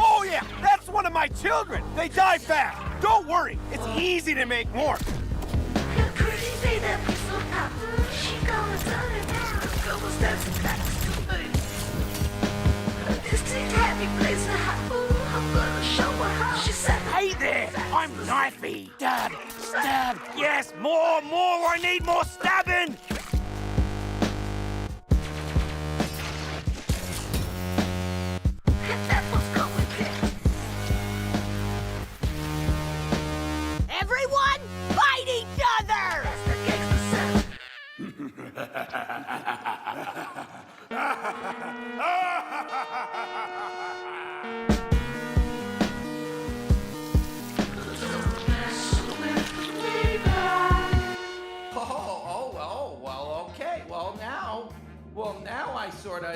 Oh yeah, that's one of my children. They die fast. Don't worry, it's easy to make more. Hey there, I'm knifey. Stab, stab. Yes, more. I need more stabbing. Everyone, fight each other! Okay.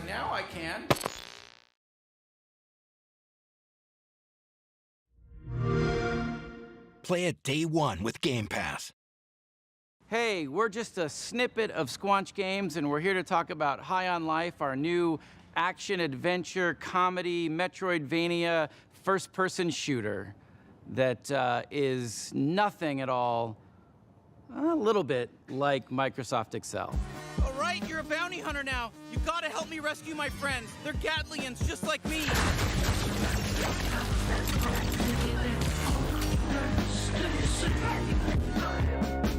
Now I can. Play it day one with Game Pass. Hey, we're just a snippet of Squanch Games, and we're here to talk about High on Life, our new action-adventure, comedy, Metroidvania, first-person shooter that is nothing at all, a little bit like Microsoft Excel. All right, you're a bounty hunter now. You gotta help me rescue my friends. They're Gatlians, just like me.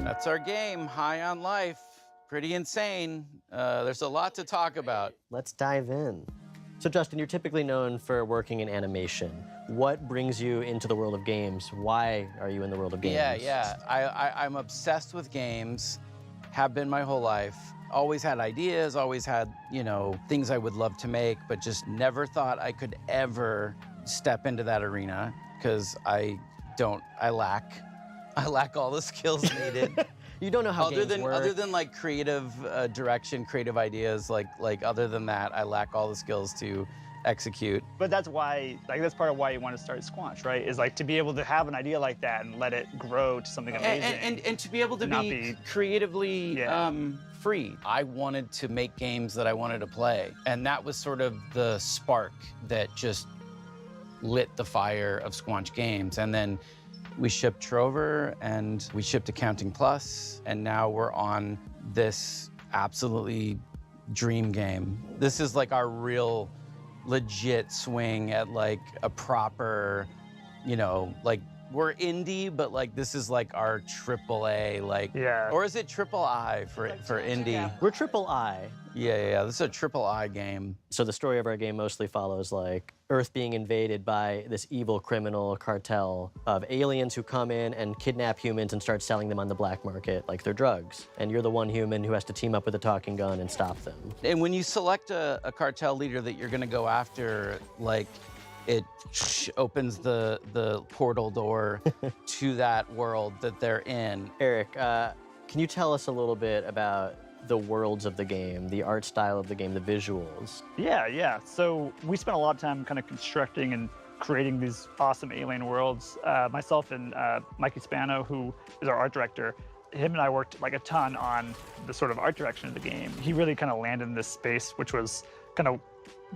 That's our game, High on Life. Pretty insane. There's a lot to talk about. Let's dive in. So Justin, you're typically known for working in animation. What brings you into the world of games? Why are you in the world of games? I'm obsessed with games, have been my whole life. Always had ideas, always had, things I would love to make, but just never thought I could ever step into that arena because I lack all the skills needed. You don't know how games work. Other than like creative direction, creative ideas, like other than that, I lack all the skills to execute. But that's why, like, that's part of why you want to start Squanch, right? Is like to be able to have an idea like that and let it grow to something amazing. And to be able to be creatively free. I wanted to make games that I wanted to play. And that was sort of the spark that just lit the fire of Squanch Games. And then we shipped Trover and we shipped Accounting Plus, and now we're on this absolutely dream game. This is like our real legit swing at like a proper, you know, like we're indie, but like this is like our AAA, like, or is it triple I for indie? Yeah. We're triple I. Yeah, this is a triple I game. So the story of our game mostly follows like Earth being invaded by this evil criminal cartel of aliens who come in and kidnap humans and start selling them on the black market like they're drugs. And you're the one human who has to team up with a talking gun and stop them. And when you select a cartel leader that you're gonna go after, like, it opens the portal door to that world that they're in. Eric, can you tell us a little bit about the worlds of the game, the art style of the game, the visuals? Yeah. So we spent a lot of time kind of constructing and creating these awesome alien worlds. Myself and Mikey Spano, who is our art director, him and I worked like a ton on the sort of art direction of the game. He really kind of landed in this space, which was kind of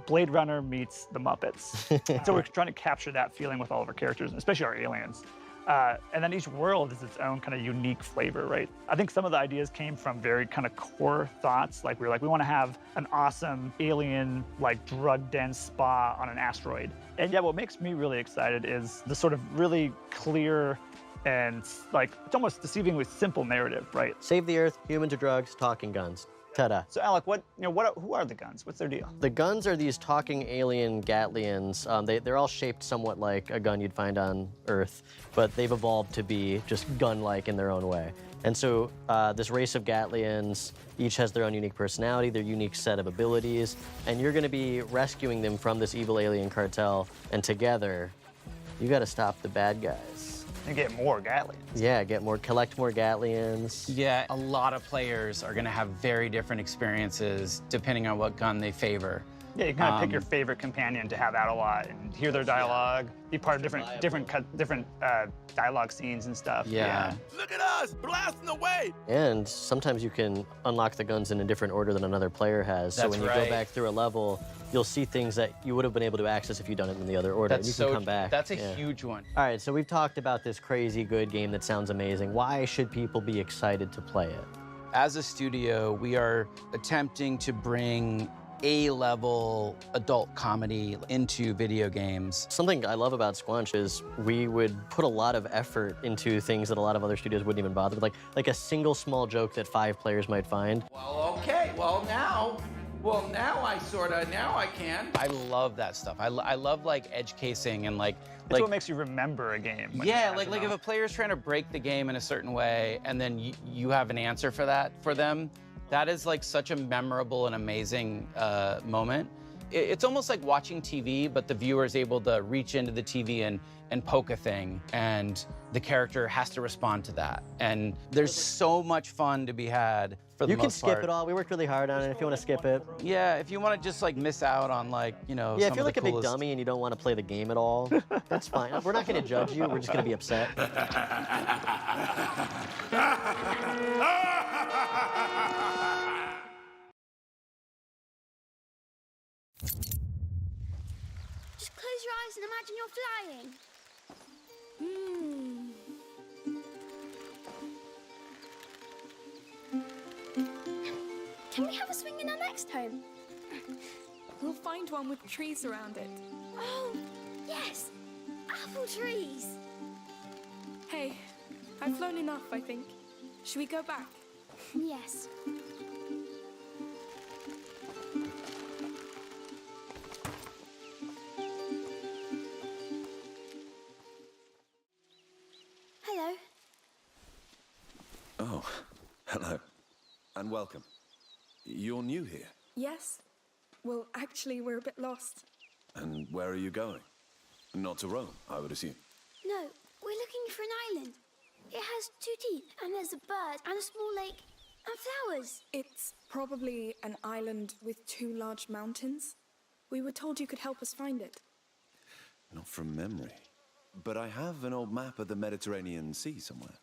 Blade Runner meets the Muppets. So we're trying to capture that feeling with all of our characters, especially our aliens. And then each world is its own kind of unique flavor, right? I think some of the ideas came from very kind of core thoughts. Like we want to have an awesome alien, like drug-dense spa on an asteroid. And yeah, what makes me really excited is the sort of really clear and like, it's almost deceivingly simple narrative, right? Save the Earth, human to drugs, talking guns. Ta-da. So Alec, who are the guns? What's their deal? The guns are these talking alien Gatlians. They're all shaped somewhat like a gun you'd find on Earth, but they've evolved to be just gun-like in their own way. And so this race of Gatlians each has their own unique personality, their unique set of abilities, and you're gonna be rescuing them from this evil alien cartel, and together, you gotta stop the bad guys. And get more Gatlians. Yeah, collect more Gatlians. Yeah, a lot of players are gonna have very different experiences depending on what gun they favor. Yeah, you kind of pick your favorite companion to have out a lot and hear their dialogue, be part of different dialogue scenes and stuff. Yeah. Look at us, blasting away! And sometimes you can unlock the guns in a different order than another player has. So when you go back through a level, you'll see things that you would have been able to access if you'd done it in the other order. That's and you can come back. That's a huge one. All right, so we've talked about this crazy good game that sounds amazing. Why should people be excited to play it? As a studio, we are attempting to bring A-level adult comedy into video games. Something I love about Squanch is we would put a lot of effort into things that a lot of other studios wouldn't even bother with, like a single small joke that 5 players might find. Well, okay, now I can. I love that stuff. I love like edge casing and like what makes you remember a game. Yeah, like if a player's trying to break the game in a certain way and then you have an answer for that for them, that is like such a memorable and amazing moment. It's almost like watching TV, but the viewer is able to reach into the TV and poke a thing, and the character has to respond to that. And there's so much fun to be had for the most part. You can skip it all. We worked really hard on it if you want to skip it. Yeah, if you want to just like miss out on like, you know, yeah, if you're like a big dummy and you don't want to play the game at all, that's fine. We're not going to judge you. We're just going to be upset. Just close your eyes and imagine you're flying. Can we have a swing in our next home? We'll find one with trees around it. Oh, yes! Apple trees! Hey, I've flown enough, I think. Should we go back? Yes. Hello. Oh, hello. And welcome. You're new here. Yes. Well, actually, we're a bit lost. And where are you going? Not to Rome, I would assume. No, we're looking for an island. It has 2 teeth, and there's a bird, and a small lake, and flowers. It's probably an island with 2 large mountains. We were told you could help us find it. Not from memory. But I have an old map of the Mediterranean Sea somewhere.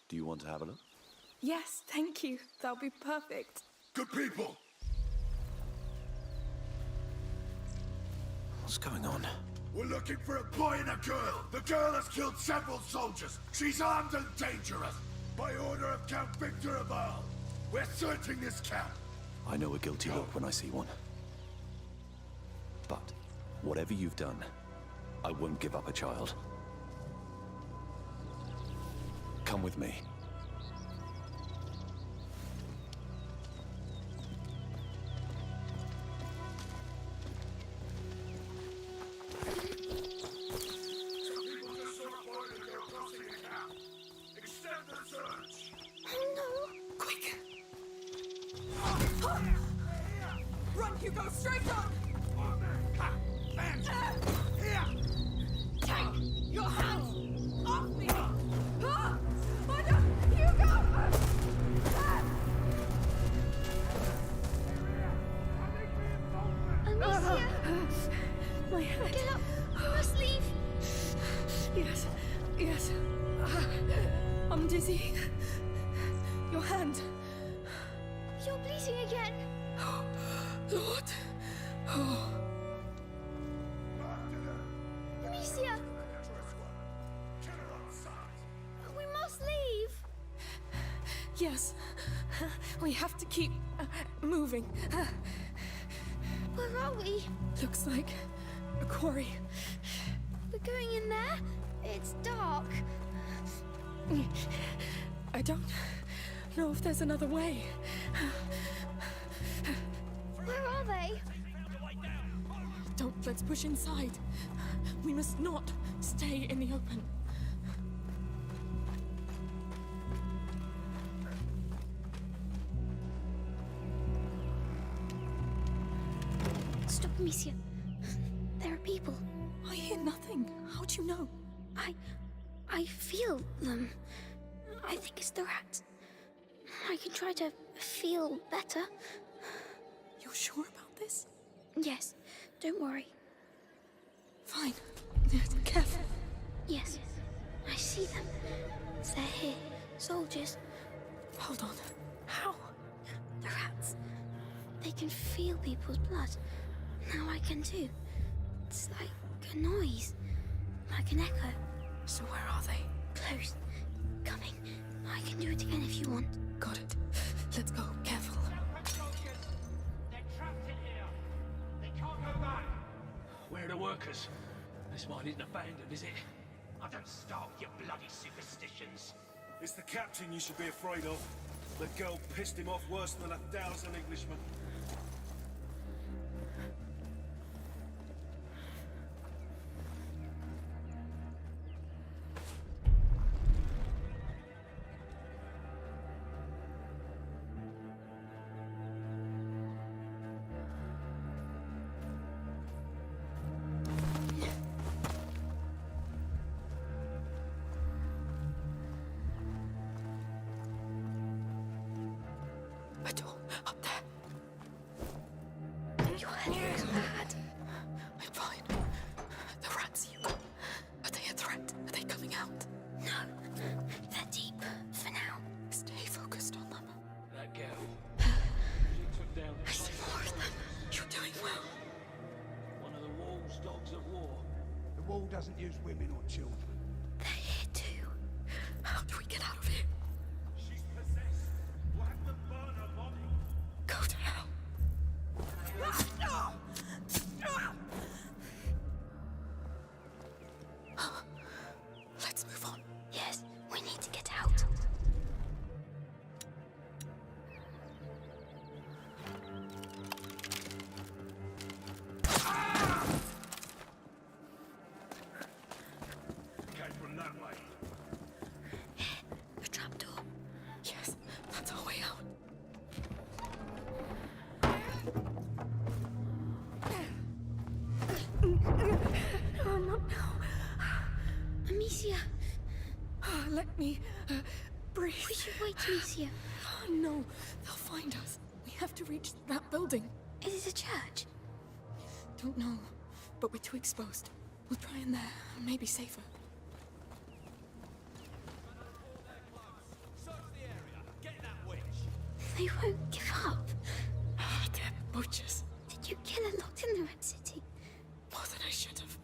Do you want to have a look? Yes, thank you. That'll be perfect. Good people! What's going on? We're looking for a boy and a girl. The girl has killed several soldiers. She's armed and dangerous. By order of Count Victor of Arles. We're searching this camp. I know a guilty look when I see one. But whatever you've done, I won't give up a child. Come with me. Run, Hugo, straight on! Take your hands off me! Oh no, Hugo! Amicia! My head. Get up! You must leave! Yes, yes. I'm dizzy. Your hand. You're bleeding again! Lord. Oh. Amicia! We must leave! Yes. We have to keep moving. Where are we? Looks like a quarry. We're going in there? It's dark. I don't know if there's another way. Where are they? Let's push inside. We must not stay in the open. Stop, Amicia. There are people. I hear nothing. How do you know? I feel them. I think it's the rats. I can try to feel better. You're sure about this? Yes. Don't worry. Fine. Careful. Yes. I see them. They're here. Soldiers. Hold on. How? The rats. They can feel people's blood. Now I can too. It's like a noise. Like an echo. So where are they? Close. Coming. I can do it again if you want. Got it. Let's go. Careful. They're trapped in here. They can't go back. Where are the workers? This mine isn't abandoned, is it? I don't start with your bloody superstitions. It's the captain you should be afraid of. The girl pissed him off worse than 1,000 Englishmen. A door up there. Your head looks bad. I'm fine. The rats, you. Are they a threat? Are they coming out? No. They're deep. For now. Stay focused on them. That girl. She took down I see more of them. You're doing well. one of the wall's dogs of war. The wall doesn't use women or children. They're here too. How do we get out of here? She's possessed. We'll have to burn her body. Go to hell. Let's move on. Yes, we need to get out. Came from that way. A trapdoor. Yes, that's our way out. Oh, not now. Amicia. Let me breathe. We should wait, Amicia. Oh, no, they'll find us. We have to reach that building. Is it a church? Don't know, but we're too exposed. We'll try in there, maybe safer. They won't give up. They're butchers. Did you kill a lot in the Red City? More than I should have.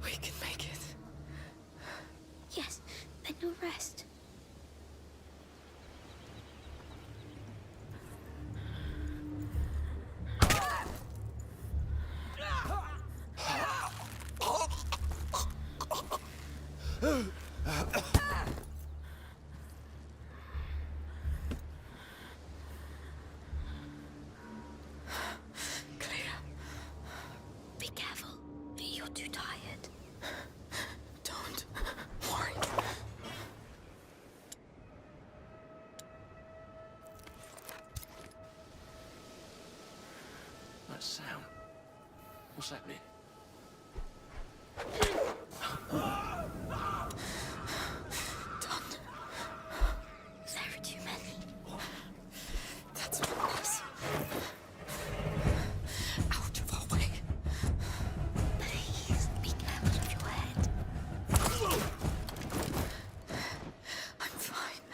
We can make it. Yes, then you'll rest. Be careful. You're too tired. Don't worry. That sound. What's happening? There are too many. That's what it was. Out of our way. Please, be careful of your head. I'm fine.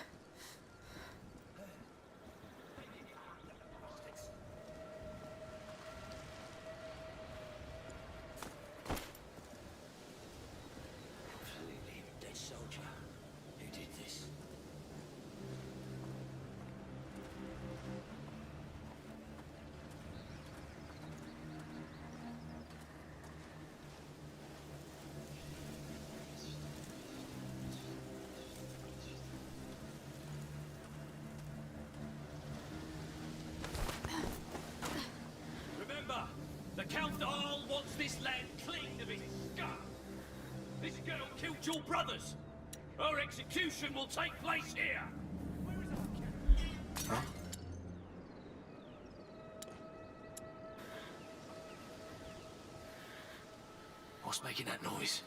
Absolutely dead soldier. Who did this? Remember, the Council wants this land clean of its scum. This girl killed your brothers. Her execution will take place here. Huh? What's making that noise?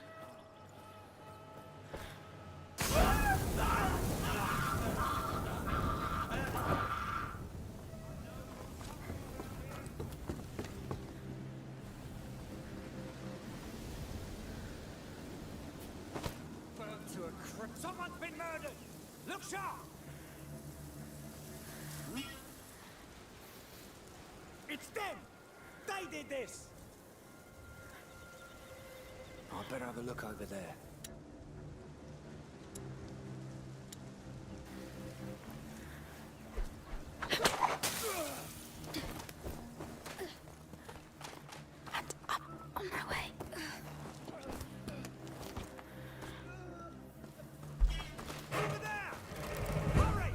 Someone's been murdered! Look sharp! It's them! They did this! I'd better have a look over there. On my way. Over there! Hurry!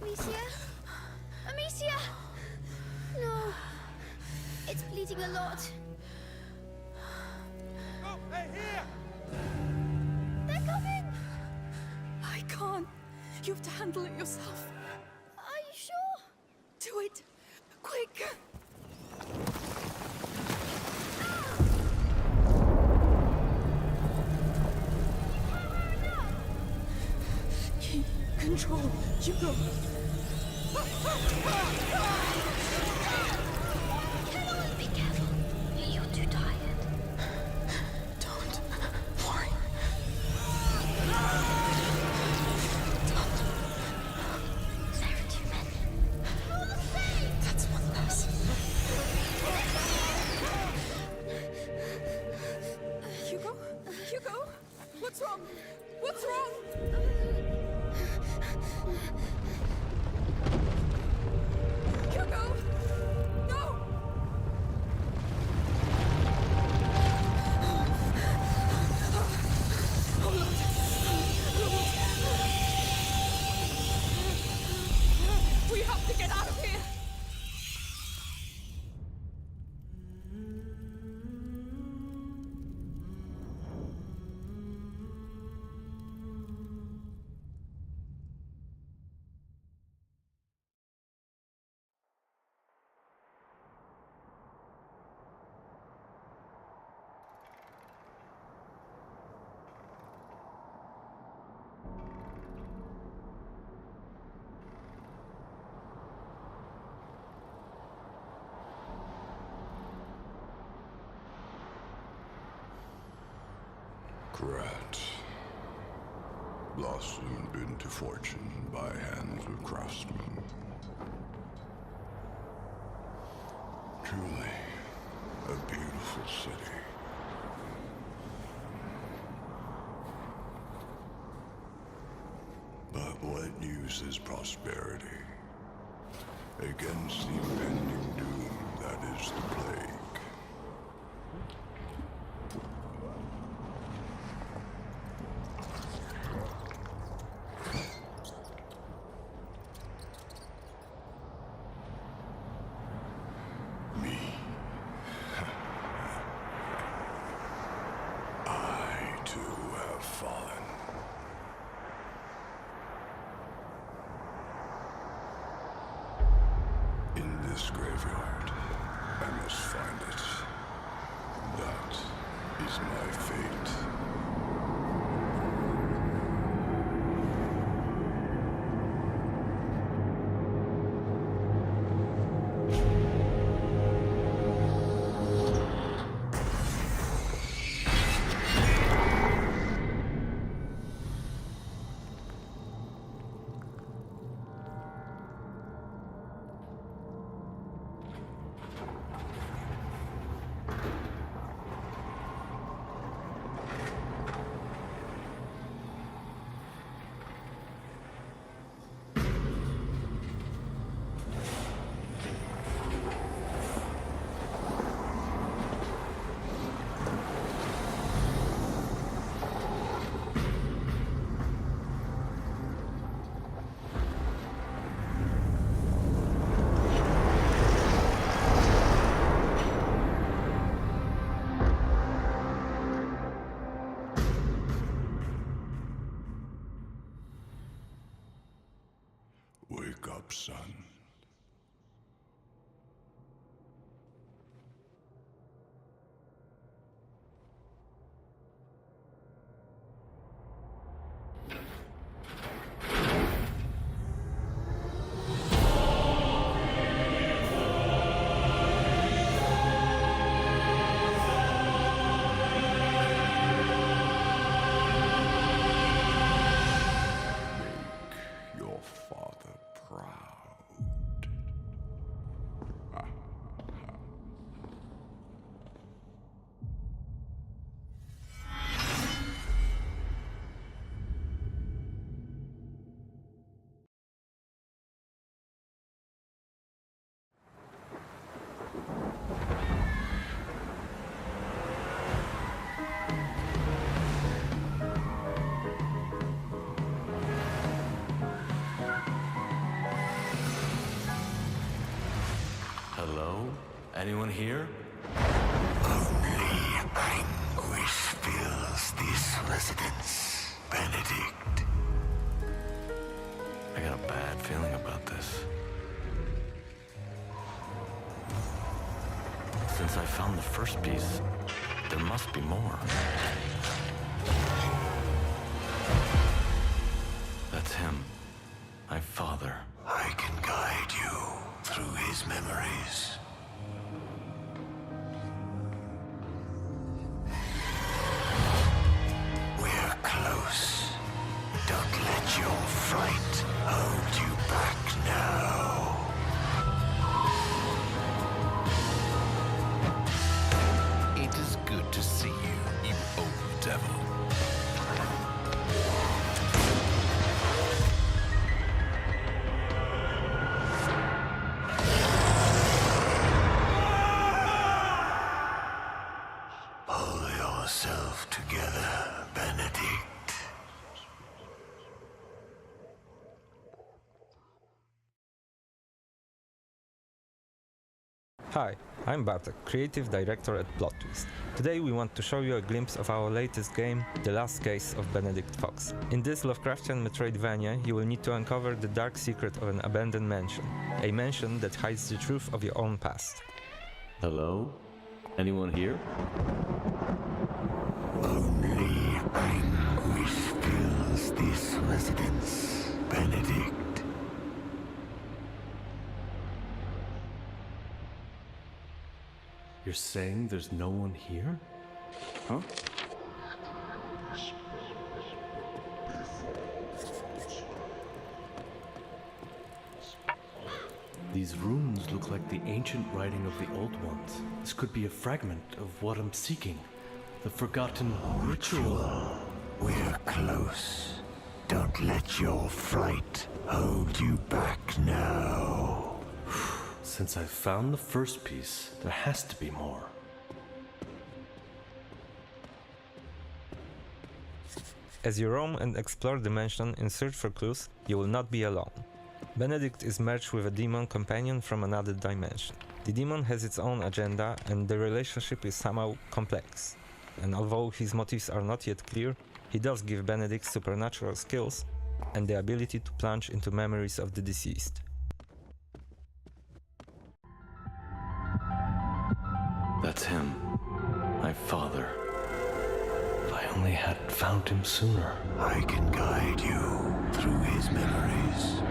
Amicia? Amicia! No. It's bleeding a lot. Oh, hey, here! They're coming! I can't. You have to handle it yourself. Are you sure? Do it. Quick. control. Hugo. Be careful. You're too tired. Don't worry. There are too many. That's one less. Hugo? Hugo? What's wrong? What's wrong? Hugo! No! Oh, Lord. We have to get out of here! Grat, blossomed into fortune by hands of craftsmen. Truly, a beautiful city. But what use is prosperity against the impending doom that is the plague? This graveyard, I must find it. That is my fate. Wake up, son. Your father proud. Hello? Anyone here? Only anguish fills this residence, Benedict. I got a bad feeling about this. Since I found the first piece, there must be more. That's him. together, Benedict. Hi, I'm Bartek, creative director at Plot Twist. Today we want to show you a glimpse of our latest game, The Last Case of Benedict Fox. In this Lovecraftian Metroidvania, you will need to uncover the dark secret of an abandoned mansion, a mansion that hides the truth of your own past. Hello? Anyone here? Only anguish fills this residence, Benedict. You're saying there's no one here? Huh? These runes look like the ancient writing of the Old Ones. This could be a fragment of what I'm seeking. The forgotten ritual. We're close. Don't let your fright hold you back now. Since I found the first piece, there has to be more. As you roam and explore the mansion in search for clues, you will not be alone. Benedict is merged with a demon companion from another dimension. The demon has its own agenda and the relationship is somehow complex. And although his motives are not yet clear, he does give Benedict supernatural skills and the ability to plunge into memories of the deceased. That's him. My father. If I only had found him sooner. I can guide you through his memories.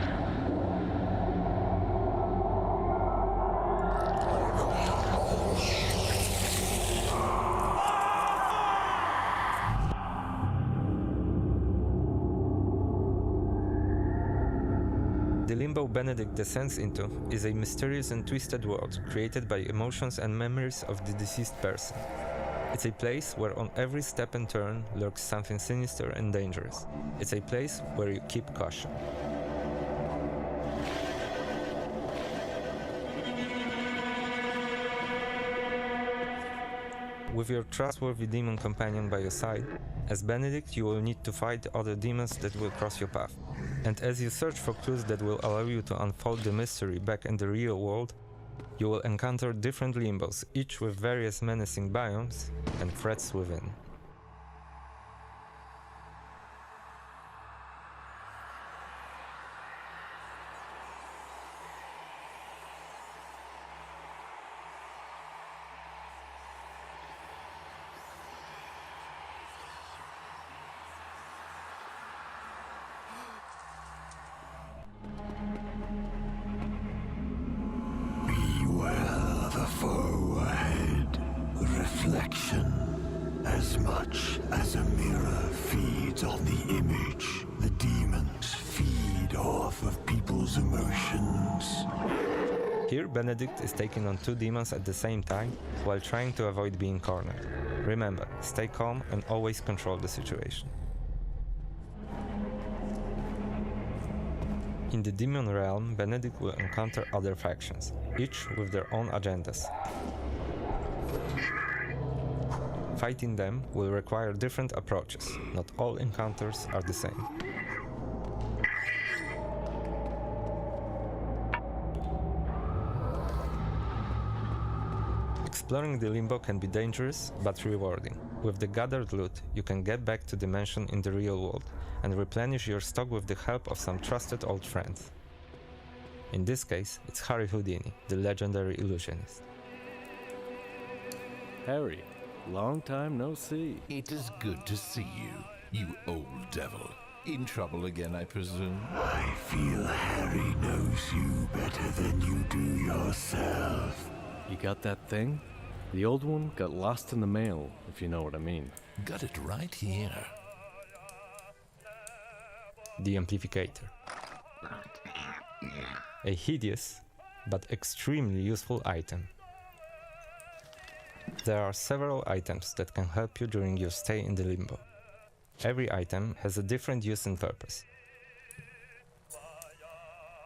The limbo Benedict descends into is a mysterious and twisted world created by emotions and memories of the deceased person. It's a place where on every step and turn lurks something sinister and dangerous. It's a place where you keep caution. With your trustworthy demon companion by your side, as Benedict you will need to fight other demons that will cross your path. And as you search for clues that will allow you to unfold the mystery back in the real world, you will encounter different limbos, each with various menacing biomes and threats within. Beware the foe ahead. Reflection. As much as a mirror feeds on the image, the demons feed off of people's emotions. Here Benedict is taking on two demons at the same time while trying to avoid being cornered. Remember, stay calm and always control the situation. In the demon realm, Benedict will encounter other factions, each with their own agendas. Fighting them will require different approaches. Not all encounters are the same. Exploring the limbo can be dangerous, but rewarding. With the gathered loot, you can get back to the mansion in the real world and replenish your stock with the help of some trusted old friends. In this case, it's Harry Houdini, the legendary illusionist. Harry, long time no see. It is good to see you, you old devil. In trouble again, I presume? I feel Harry knows you better than you do yourself. You got that thing? The old one got lost in the mail, if you know what I mean. Got it right here. The Amplificator. A hideous, but extremely useful item. There are several items that can help you during your stay in the limbo. Every item has a different use and purpose.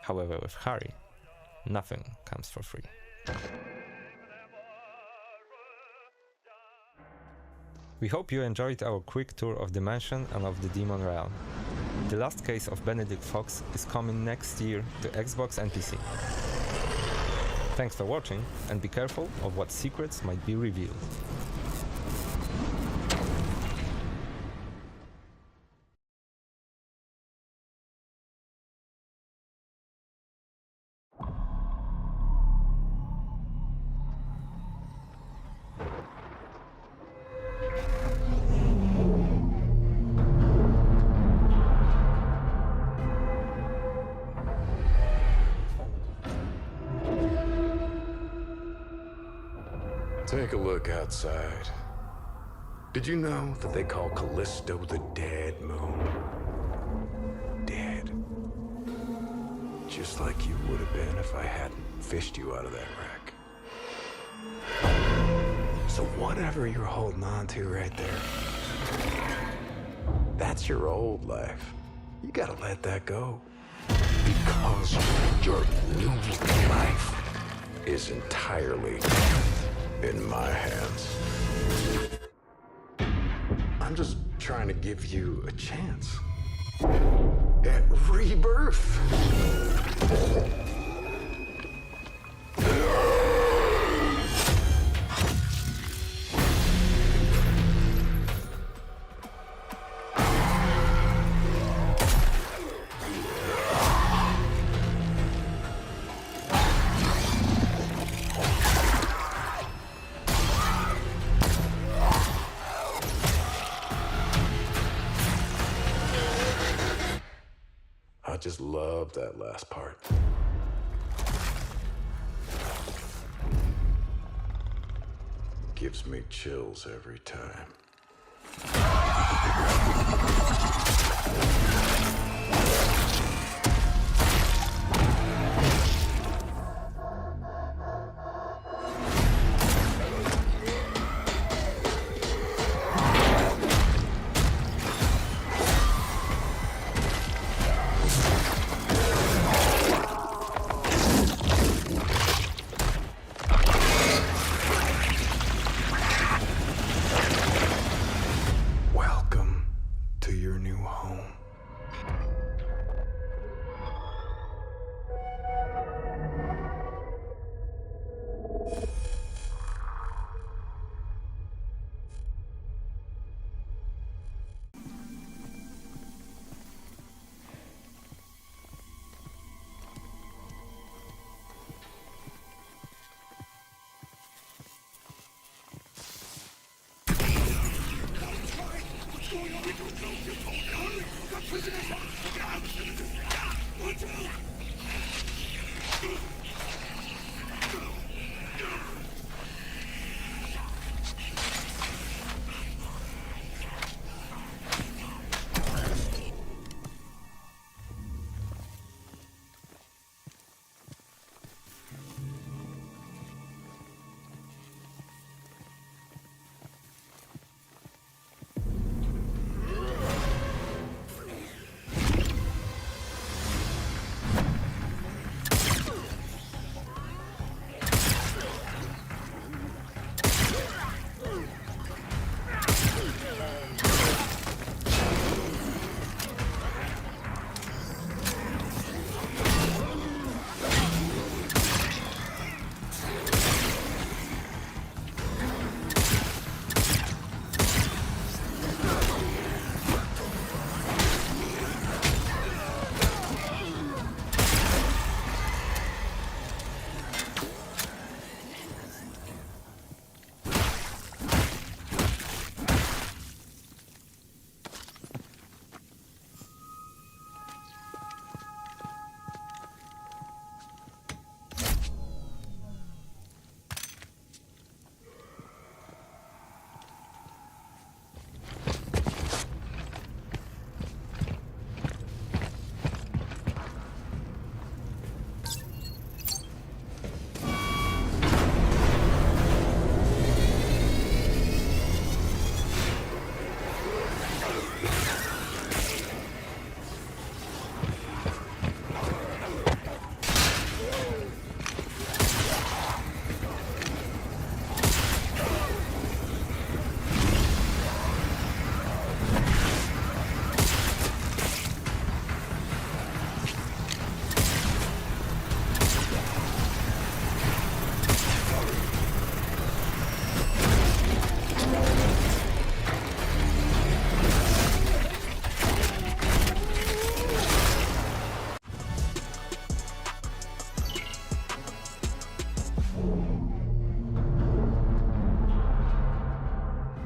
However, with Harry, nothing comes for free. We hope you enjoyed our quick tour of the mansion and of the demon realm. The last case of Benedict Fox is coming next year to Xbox and PC. Thanks for watching, and be careful of what secrets might be revealed. Take a look outside. Did you know that they call Callisto the Dead Moon? Dead. Just like you would have been if I hadn't fished you out of that wreck. So whatever you're holding on to right there, that's your old life. You gotta let that go. Because your new life is entirely in my hands. I'm just trying to give you a chance at rebirth. I just love that last part. Gives me chills every time. Welcome to your new home.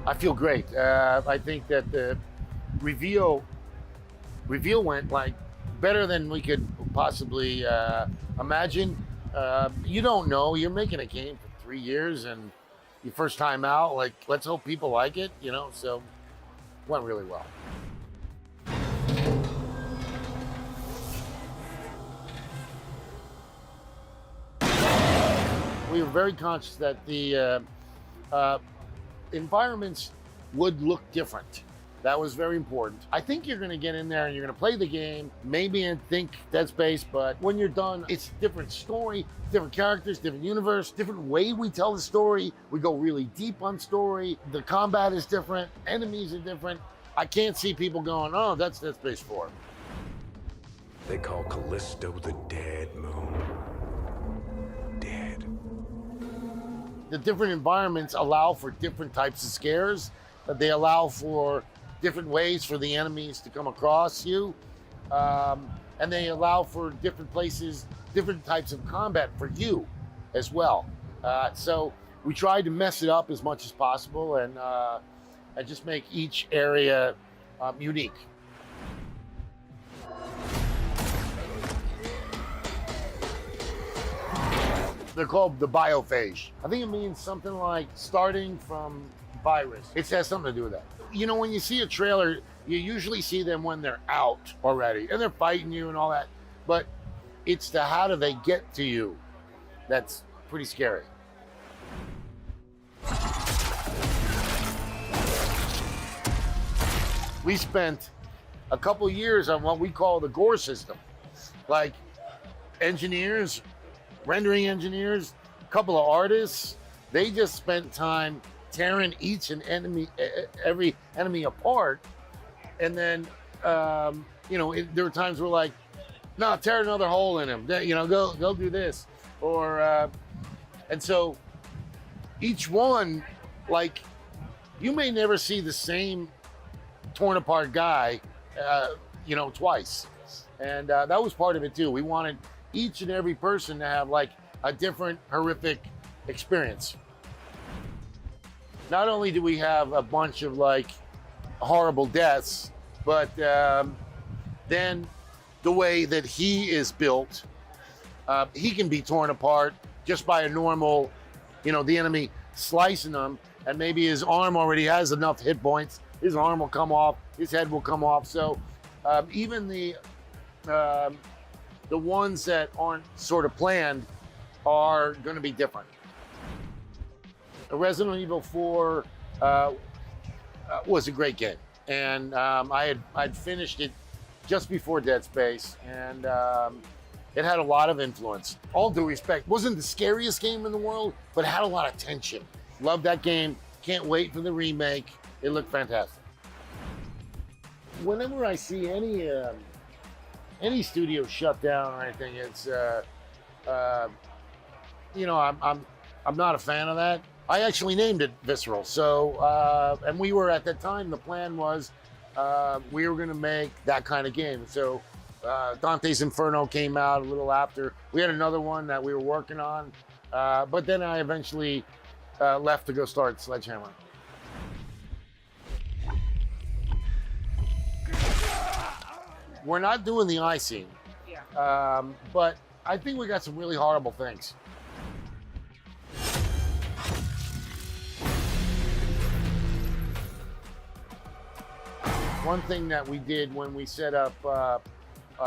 I feel great. I think that the reveal went like better than we could possibly imagine. You don't know. You're making a game for 3 years and your first time out. Like, let's hope people like it. You know, so went really well. We were very conscious that the environments would look different. That was very important. I think you're gonna get in there and you're gonna play the game, maybe and think Dead Space, but when you're done, it's a different story, different characters, different universe, different way we tell the story. We go really deep on story. The combat is different, enemies are different. I can't see people going, oh, that's Dead Space 4. They call Callisto the Dead Moon. Dead. The different environments allow for different types of scares. They allow for different ways for the enemies to come across you. And they allow for different places, different types of combat for you as well. So we tried to mess it up as much as possible and just make each area unique. They're called the biophage. I think it means something like starting from virus. It has something to do with that. You know, when you see a trailer, you usually see them when they're out already and they're fighting you and all that. But it's the how do they get to you that's pretty scary. We spent a couple years on what we call the gore system. Like engineers, rendering engineers, a couple of artists, they just spent time tearing each and every enemy apart. And then, you know, there were times where like, no, tear another hole in him. You know, go do this. Or, and so each one, like, you may never see the same torn apart guy, you know, twice. And that was part of it too. We wanted each and every person to have like a different horrific experience. Not only do we have a bunch of like horrible deaths, but then the way that he is built, he can be torn apart just by a normal, you know, the enemy slicing him, and maybe his arm already has enough hit points. His arm will come off, his head will come off. So even the ones that aren't sort of planned are going to be different. Resident Evil 4 was a great game, and I'd finished it just before Dead Space, and it had a lot of influence. All due respect, wasn't the scariest game in the world, but it had a lot of tension. Loved that game. Can't wait for the remake. It looked fantastic. Whenever I see any studio shut down or anything, it's you know, I'm not a fan of that. I actually named it Visceral. So and we were at that time, the plan was we were going to make that kind of game. So Dante's Inferno came out a little after. We had another one that we were working on, but then I eventually left to go start Sledgehammer. We're not doing the eye scene, but I think we got some really horrible things. One thing that we did when we set up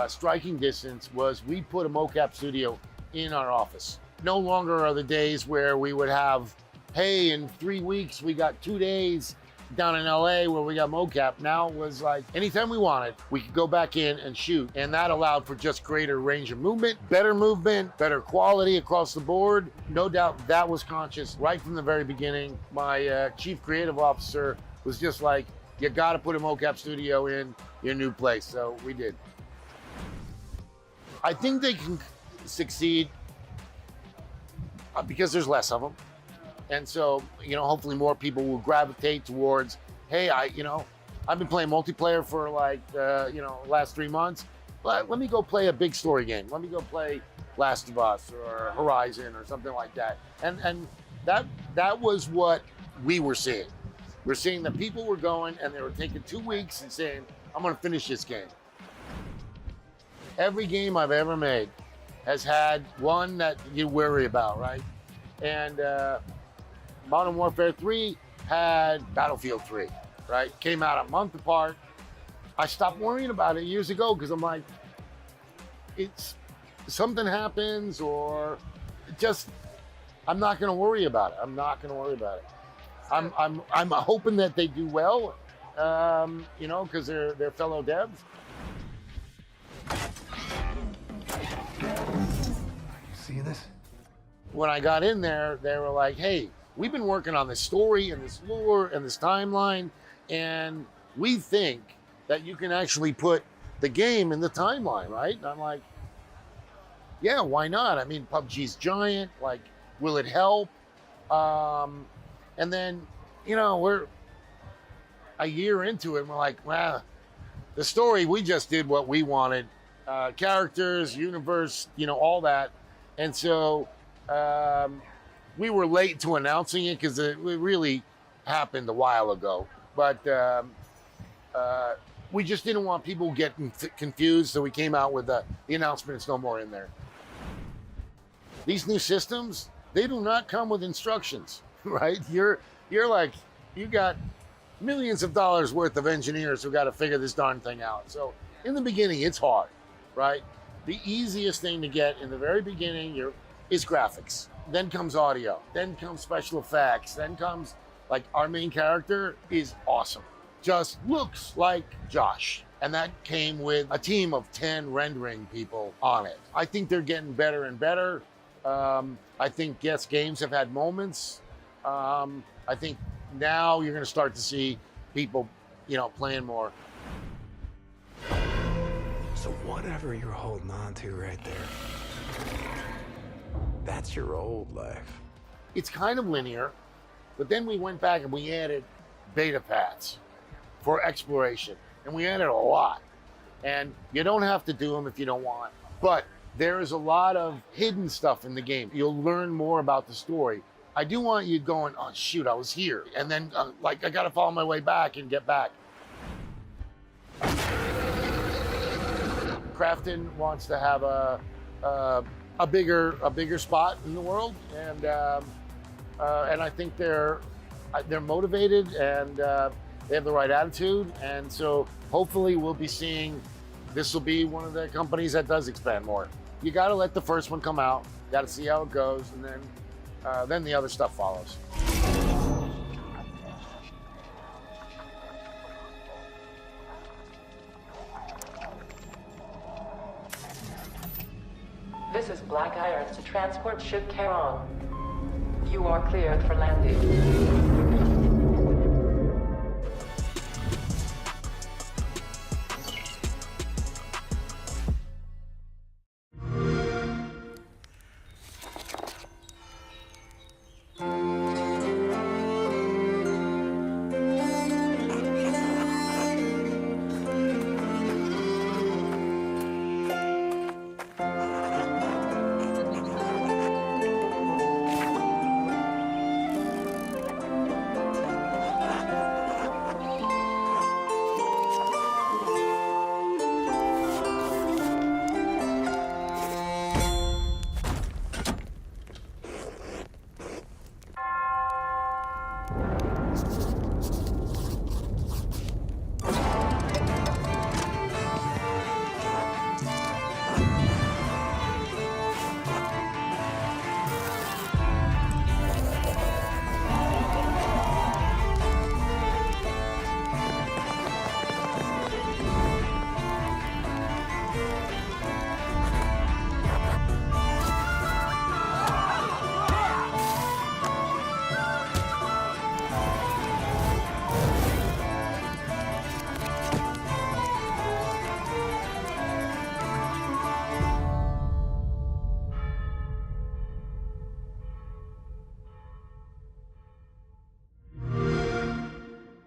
Striking Distance was we put a mocap studio in our office. No longer are the days where we would have, hey, in 3 weeks, we got 2 days down in LA where we got mocap. Now it was like, anytime we wanted, we could go back in and shoot. And that allowed for just greater range of movement, better quality across the board. No doubt that was conscious right from the very beginning. My chief creative officer was just like, you gotta put a mocap studio in your new place. So we did. I think they can succeed because there's less of them. And so, you know, hopefully more people will gravitate towards, hey, you know, I've been playing multiplayer for like, you know, last 3 months. But let me go play a big story game. Let me go play Last of Us or Horizon or something like that. And that was what we were seeing. We're seeing that people were going and they were taking 2 weeks and saying, I'm going to finish this game. Every game I've ever made has had one that you worry about, right? And Modern Warfare 3 had Battlefield 3, right? Came out a month apart. I stopped worrying about it years ago because I'm like, it's something happens or just, I'm not going to worry about it. I'm not going to worry about it. I'm hoping that they do well, you know, because they're fellow devs. See this? When I got in there, they were like, hey, we've been working on this story and this lore and this timeline, and we think that you can actually put the game in the timeline, right? And I'm like, yeah, why not? I mean, PUBG's giant, like, will it help? And then, you know, we're a year into it and we're like, well, the story, we just did what we wanted. Characters, universe, you know, all that. And so we were late to announcing it because it really happened a while ago. But we just didn't want people getting confused, so we came out with the announcement. It's no more in there. These new systems, they do not come with instructions, right? You're like, you got millions of dollars worth of engineers who got to figure this darn thing out. So in the beginning, it's hard, right? The easiest thing to get in the very beginning is graphics. Then comes audio. Then comes special effects. Then comes, like, our main character is awesome. Just looks like Josh. And that came with a team of 10 rendering people on it. I think they're getting better and better. I think, yes, games have had moments. I think now you're going to start to see people, you know, playing more. So whatever you're holding on to right there, that's your old life. It's kind of linear, but then we went back and we added beta paths for exploration, and we added a lot. And you don't have to do them if you don't want, but there is a lot of hidden stuff in the game. You'll learn more about the story. I do want you going, oh shoot, I was here. And then like, I gotta follow my way back and get back. Crafton wants to have a bigger spot in the world, and I think they're motivated and they have the right attitude, and so hopefully we'll be seeing, this will be one of the companies that does expand more. You got to let the first one come out, got to see how it goes, and then the other stuff follows. This is Black Iron to transport ship Charon. You are cleared for landing.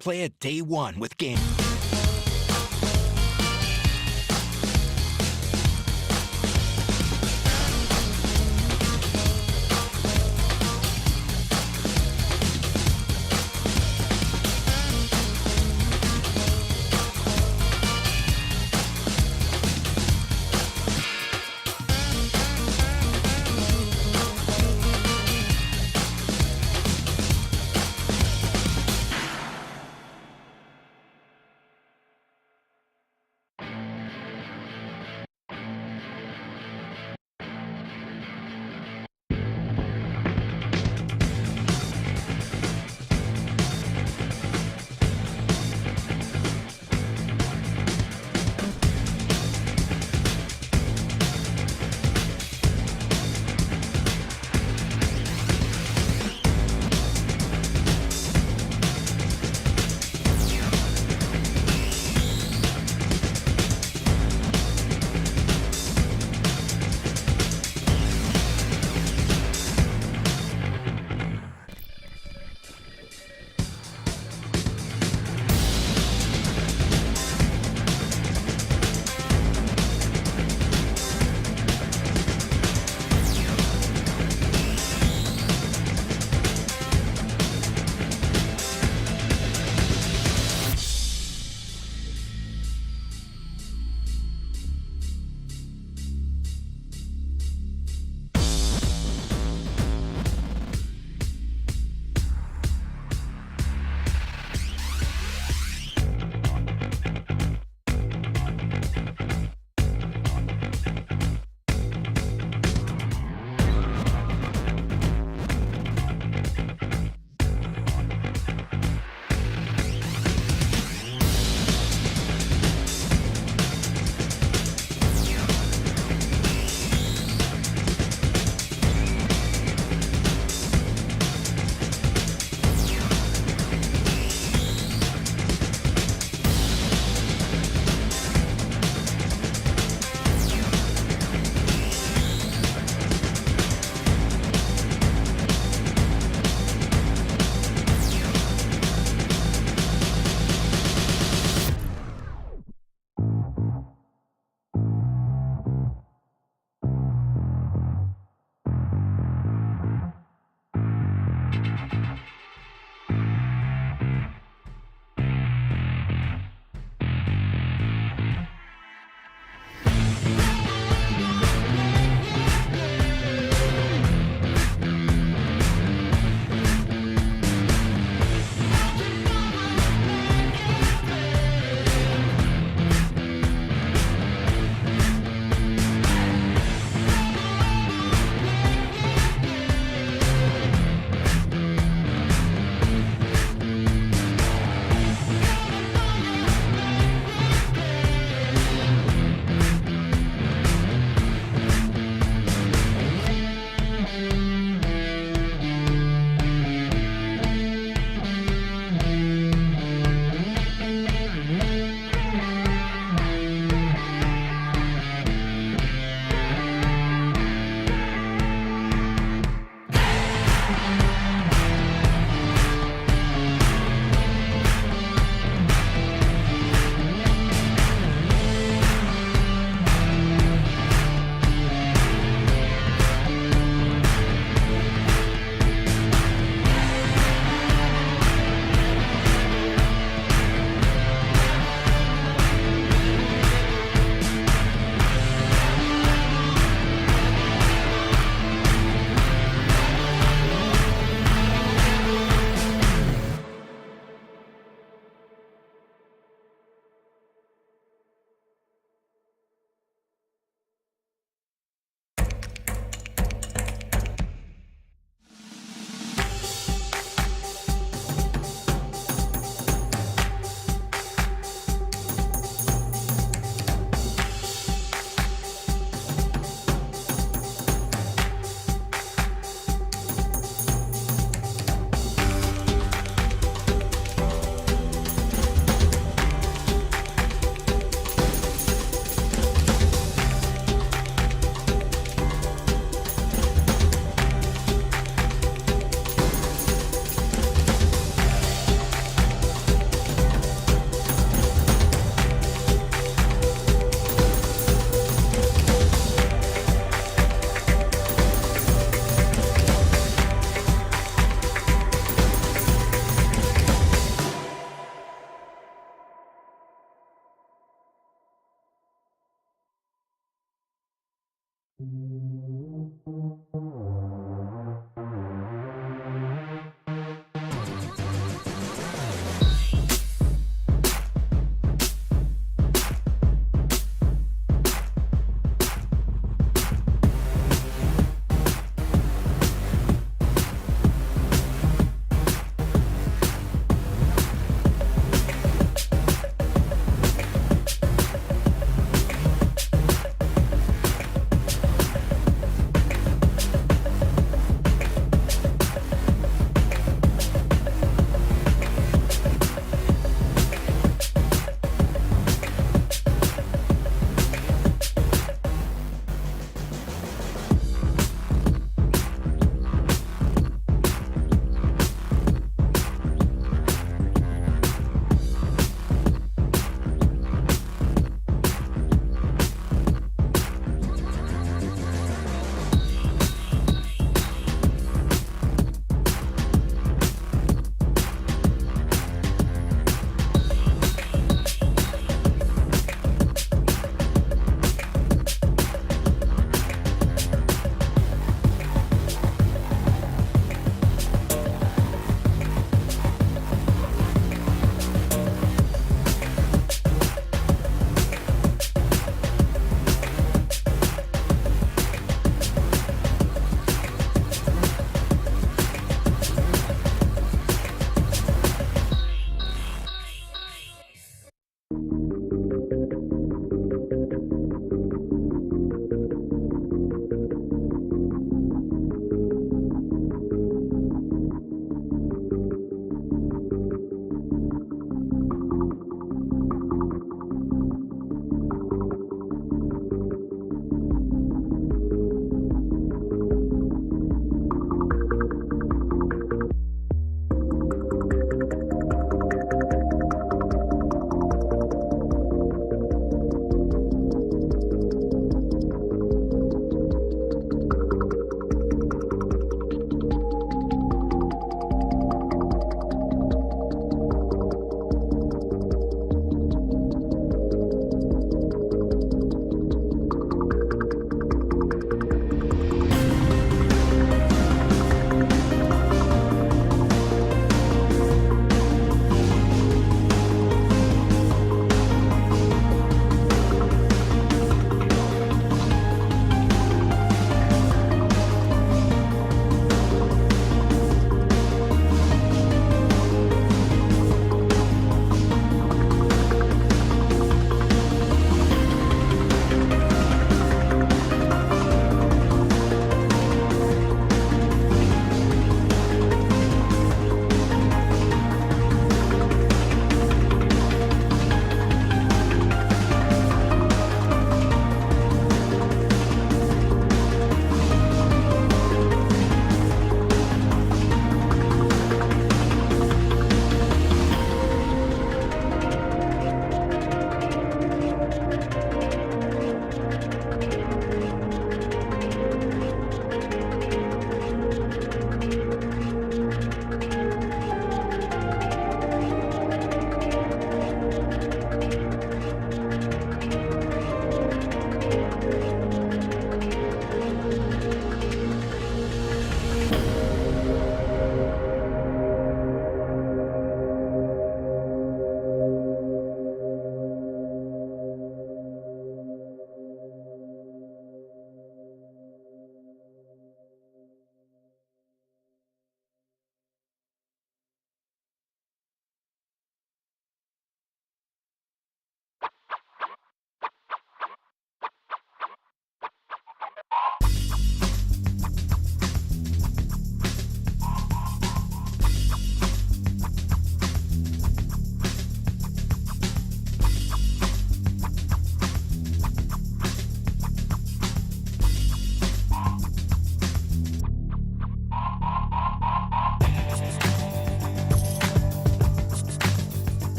Play it day one with Game.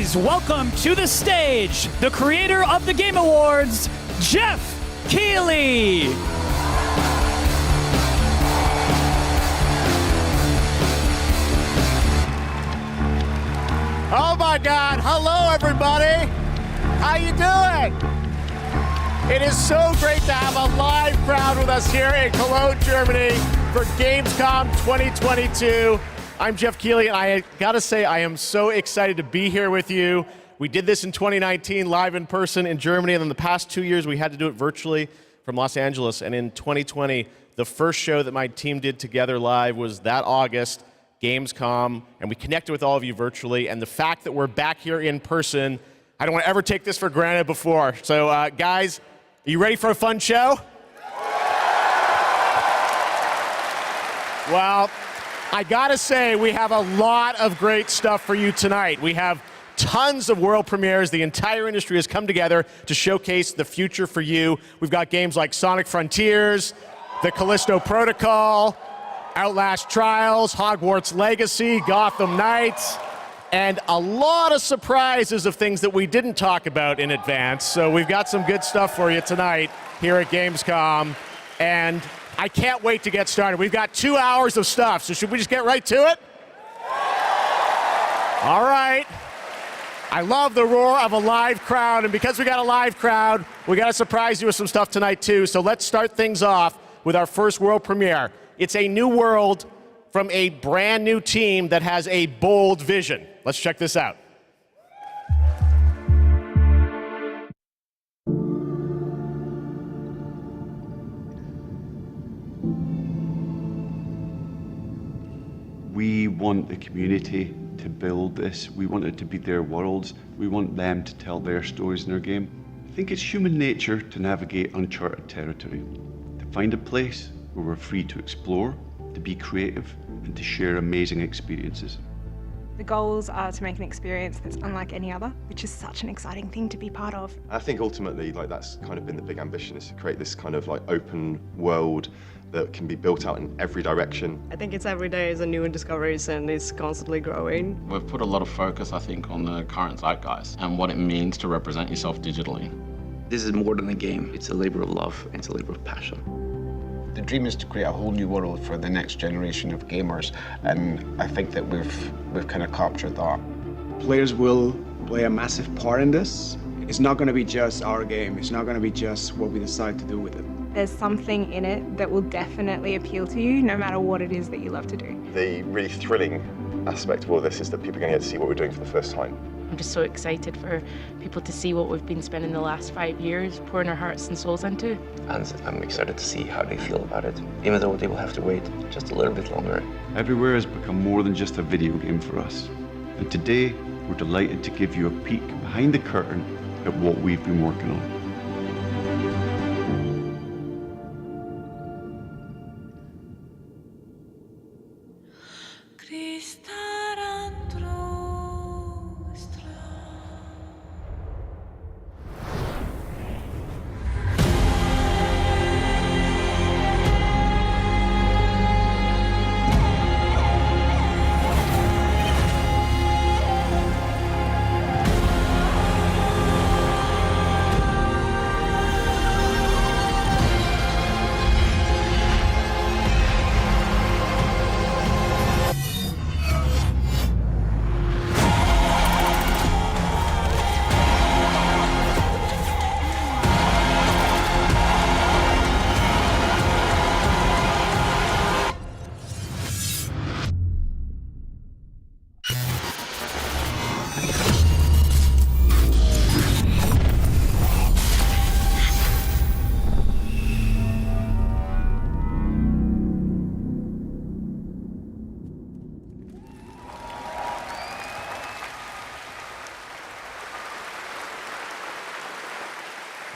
Please welcome to the stage the creator of the Game Awards, Jeff Keighley. Oh my God, hello everybody. How you doing? It is so great to have a live crowd with us here in Cologne, Germany for Gamescom 2022. I'm Jeff Keighley, and I gotta say, I am so excited to be here with you. We did this in 2019, live in person in Germany, and then the past 2 years, we had to do it virtually from Los Angeles. And in 2020, the first show that my team did together live was that August, Gamescom, and we connected with all of you virtually. And the fact that we're back here in person, I don't want to ever take this for granted before. So, guys, are you ready for a fun show? Well, I gotta say, we have a lot of great stuff for you tonight. We have tons of world premieres. The entire industry has come together to showcase the future for you. We've got games like Sonic Frontiers, The Callisto Protocol, Outlast Trials, Hogwarts Legacy, Gotham Knights, and a lot of surprises of things that we didn't talk about in advance. So we've got some good stuff for you tonight here at Gamescom, and I can't wait to get started. We've got 2 hours of stuff, so should we just get right to it? All right. I love the roar of a live crowd, and because we got a live crowd, we got to surprise you with some stuff tonight too. So let's start things off with our first world premiere. It's a new world from a brand new team that has a bold vision. Let's check this out. We want the community to build this. We want it to be their worlds. We want them to tell their stories in their game. I think it's human nature to navigate uncharted territory, to find a place where we're free to explore, to be creative, and to share amazing experiences. The goals are to make an experience that's unlike any other, which is such an exciting thing to be part of. I think ultimately, that's kind of been the big ambition, is to create this kind of open world that can be built out in every direction. I think it's every day is a new discoveries and it's constantly growing. We've put a lot of focus, I think, on the current zeitgeist and what it means to represent yourself digitally. This is more than a game. It's a labor of love and it's a labor of passion. The dream is to create a whole new world for the next generation of gamers, and I think that we've kind of captured that. Players will play a massive part in this. It's not going to be just our game. It's not going to be just what we decide to do with it. There's something in it that will definitely appeal to you, no matter what it is that you love to do. The really thrilling aspect of all this is that people are going to get to see what we're doing for the first time. I'm just so excited for people to see what we've been spending the last 5 years pouring our hearts and souls into. And I'm excited to see how they feel about it, even though they will have to wait just a little bit longer. Everywhere has become more than just a video game for us. And today, we're delighted to give you a peek behind the curtain at what we've been working on.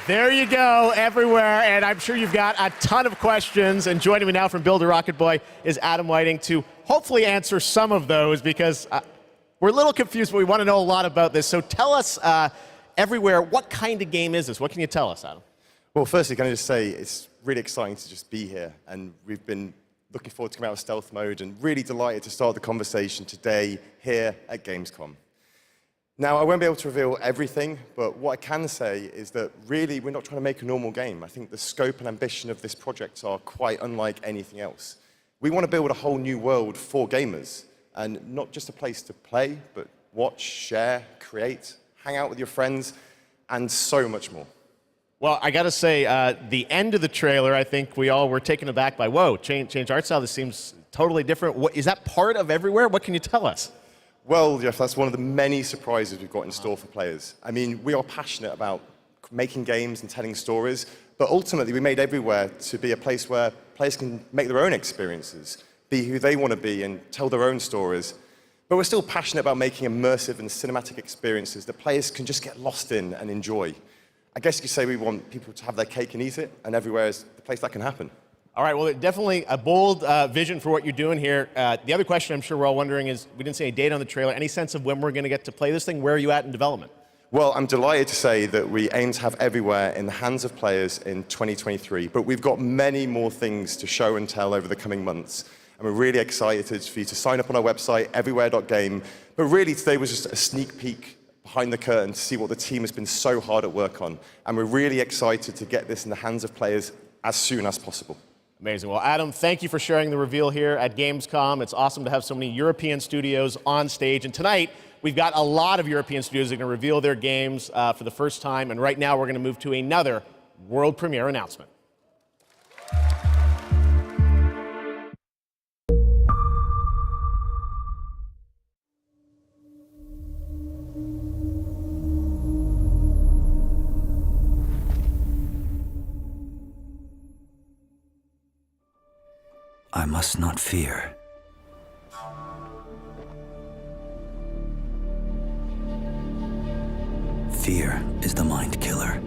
There you go, everywhere, and I'm sure you've got a ton of questions. And joining me now from Build a Rocket Boy is Adam Whiting to hopefully answer some of those, because we're a little confused, but we want to know a lot about this. So tell us, everywhere, what kind of game is this? What can you tell us, Adam? Well, firstly, can I just say it's really exciting to just be here, and we've been looking forward to coming out of stealth mode and really delighted to start the conversation today here at Gamescom. Now, I won't be able to reveal everything, but what I can say is that really we're not trying to make a normal game. I think the scope and ambition of this project are quite unlike anything else. We want to build a whole new world for gamers, and not just a place to play, but watch, share, create, hang out with your friends, and so much more. Well, I got to say, the end of the trailer, I think we all were taken aback by, whoa, change art style, this seems totally different. Is that part of Everywhere? What can you tell us? Well, Jeff, that's one of the many surprises we've got in store for players. I mean, we are passionate about making games and telling stories, but ultimately we made Everywhere to be a place where players can make their own experiences, be who they want to be and tell their own stories. But we're still passionate about making immersive and cinematic experiences that players can just get lost in and enjoy. I guess you could say we want people to have their cake and eat it, and Everywhere is the place that can happen. All right, well, definitely a bold vision for what you're doing here. The other question I'm sure we're all wondering is, we didn't say a date on the trailer. Any sense of when we're going to get to play this thing? Where are you at in development? Well, I'm delighted to say that we aim to have Everywhere in the hands of players in 2023, but we've got many more things to show and tell over the coming months. And we're really excited for you to sign up on our website, everywhere.game. But really, today was just a sneak peek behind the curtain to see what the team has been so hard at work on. And we're really excited to get this in the hands of players as soon as possible. Amazing. Well, Adam, thank you for sharing the reveal here at Gamescom. It's awesome to have so many European studios on stage. And tonight, we've got a lot of European studios that are going to reveal their games for the first time. And right now, we're going to move to another world premiere announcement. I must not fear. Fear is the mind killer.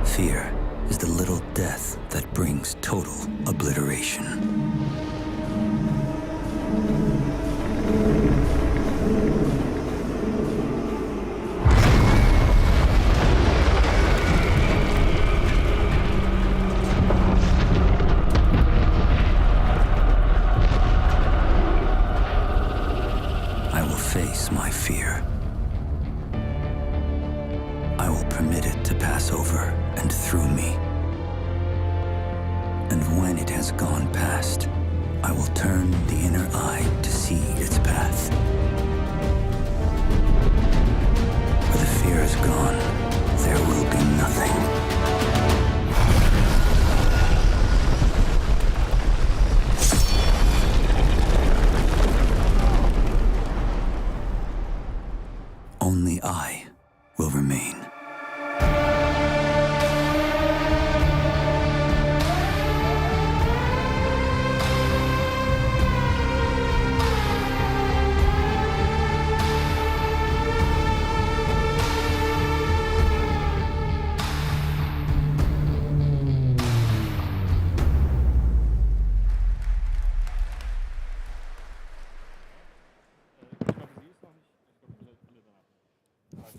Fear is the little death that brings total obliteration. Face my fear. I will permit it to pass over and through me. And when it has gone past, I will turn the inner eye to see its path. Where the fear is gone, there will be nothing. Only I will remain.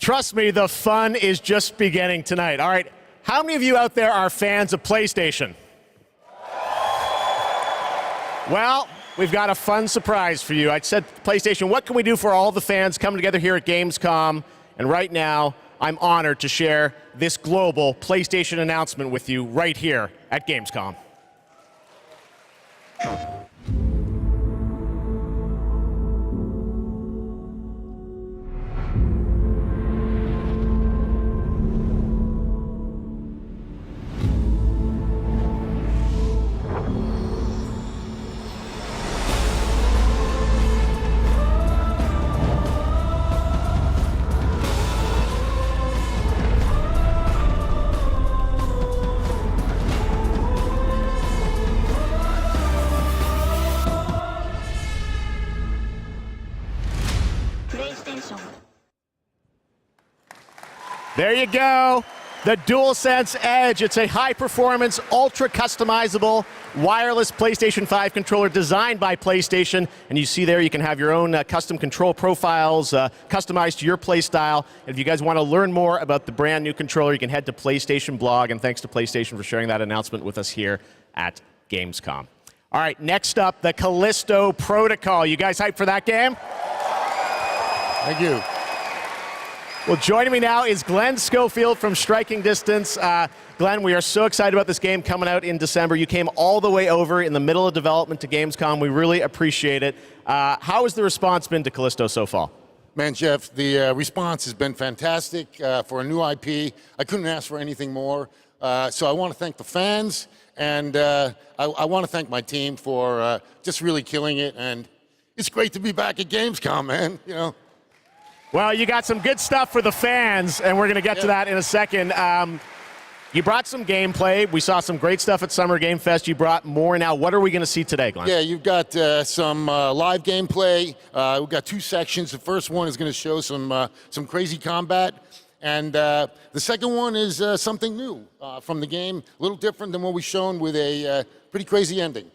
Trust me, the fun is just beginning tonight. All right, how many of you out there are fans of PlayStation? Well, we've got a fun surprise for you. I said, PlayStation, what can we do for all the fans coming together here at Gamescom? And right now, I'm honored to share this global PlayStation announcement with you right here at Gamescom. There you go. the DualSense Edge. It's a high-performance, ultra-customizable wireless PlayStation 5 controller designed by PlayStation. And you see there you can have your own custom control profiles customized to your play style. And if you guys want to learn more about the brand new controller, you can head to PlayStation blog. And thanks to PlayStation for sharing that announcement with us here at Gamescom. All right, next up, the Callisto Protocol. You guys hyped for that game? Thank you. Well, joining me now is Glenn Schofield from Striking Distance. Glenn, we are so excited about this game coming out in December. You came all the way over in the middle of development to Gamescom. We really appreciate it. How has the response been to Callisto so far? Man, Jeff, the response has been fantastic for a new IP. I couldn't ask for anything more. So I want to thank the fans, and I want to thank my team for just really killing it. And it's great to be back at Gamescom, man. You know. Well, you got some good stuff for the fans, and we're going to get to that in a second. You brought some gameplay. We saw some great stuff at Summer Game Fest. You brought more now. What are we going to see today, Glenn? Yeah, you've got some live gameplay. We've got 2 sections. The first one is going to show some crazy combat. And the second one is something new from the game, a little different than what we've shown, with a pretty crazy ending.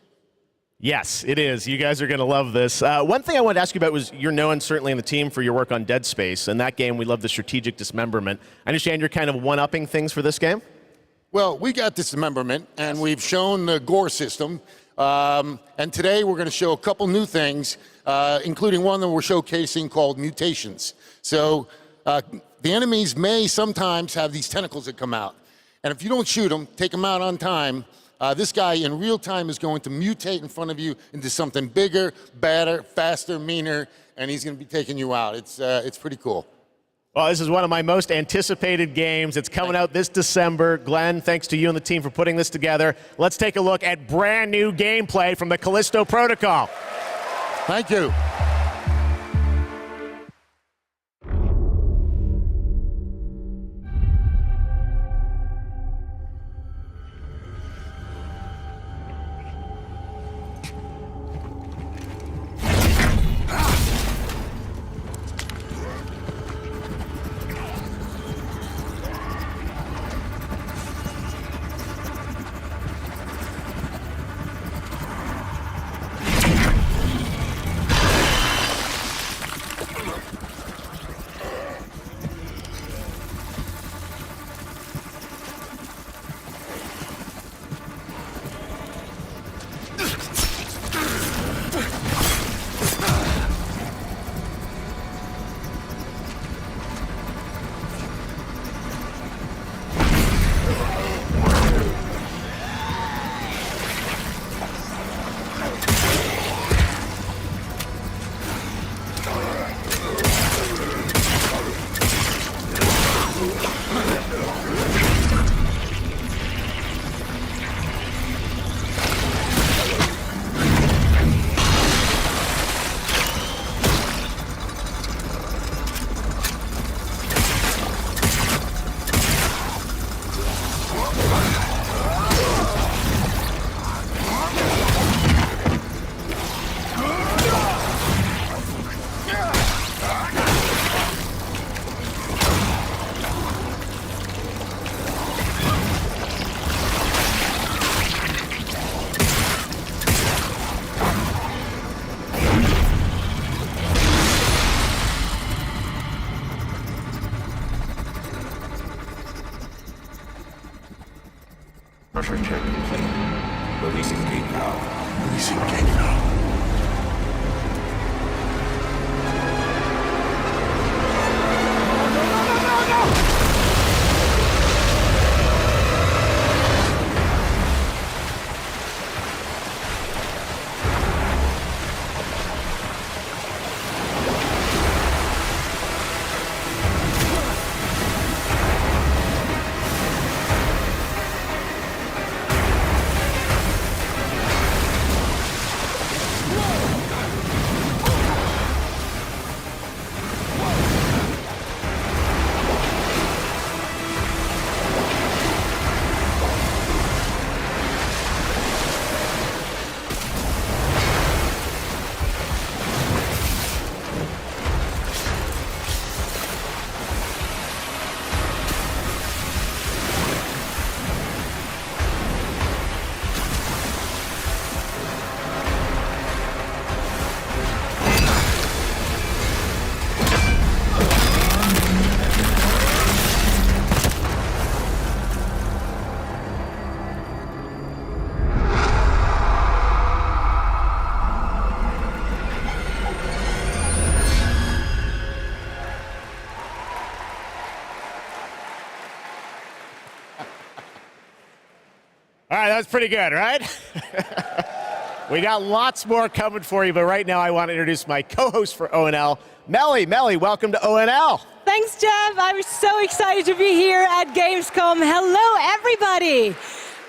Yes, it is. You guys are going to love this. One thing I wanted to ask you about was you're known certainly in the team for your work on Dead Space. And that game, we love the strategic dismemberment. I understand you're kind of one-upping things for this game? Well, we got dismemberment, and we've shown the gore system. And today we're going to show a couple new things, including one that we're showcasing called mutations. So the enemies may sometimes have these tentacles that come out. And if you don't shoot them, take them out on time, this guy in real time is going to mutate in front of you into something bigger, badder, faster, meaner, and he's going to be taking you out. It's pretty cool. Well, this is one of my most anticipated games. It's coming out this December. Glenn, thanks to you and the team for putting this together. Let's take a look at brand new gameplay from the Callisto Protocol. Thank you. Pressure check complete. Releasing gate valve. Releasing gate valve. All right, that was pretty good, right? We got lots more coming for you, but right now I want to introduce my co-host for ONL, Melly. Melly, welcome to ONL. Thanks, Jeff. I'm so excited to be here at Gamescom. Hello, everybody.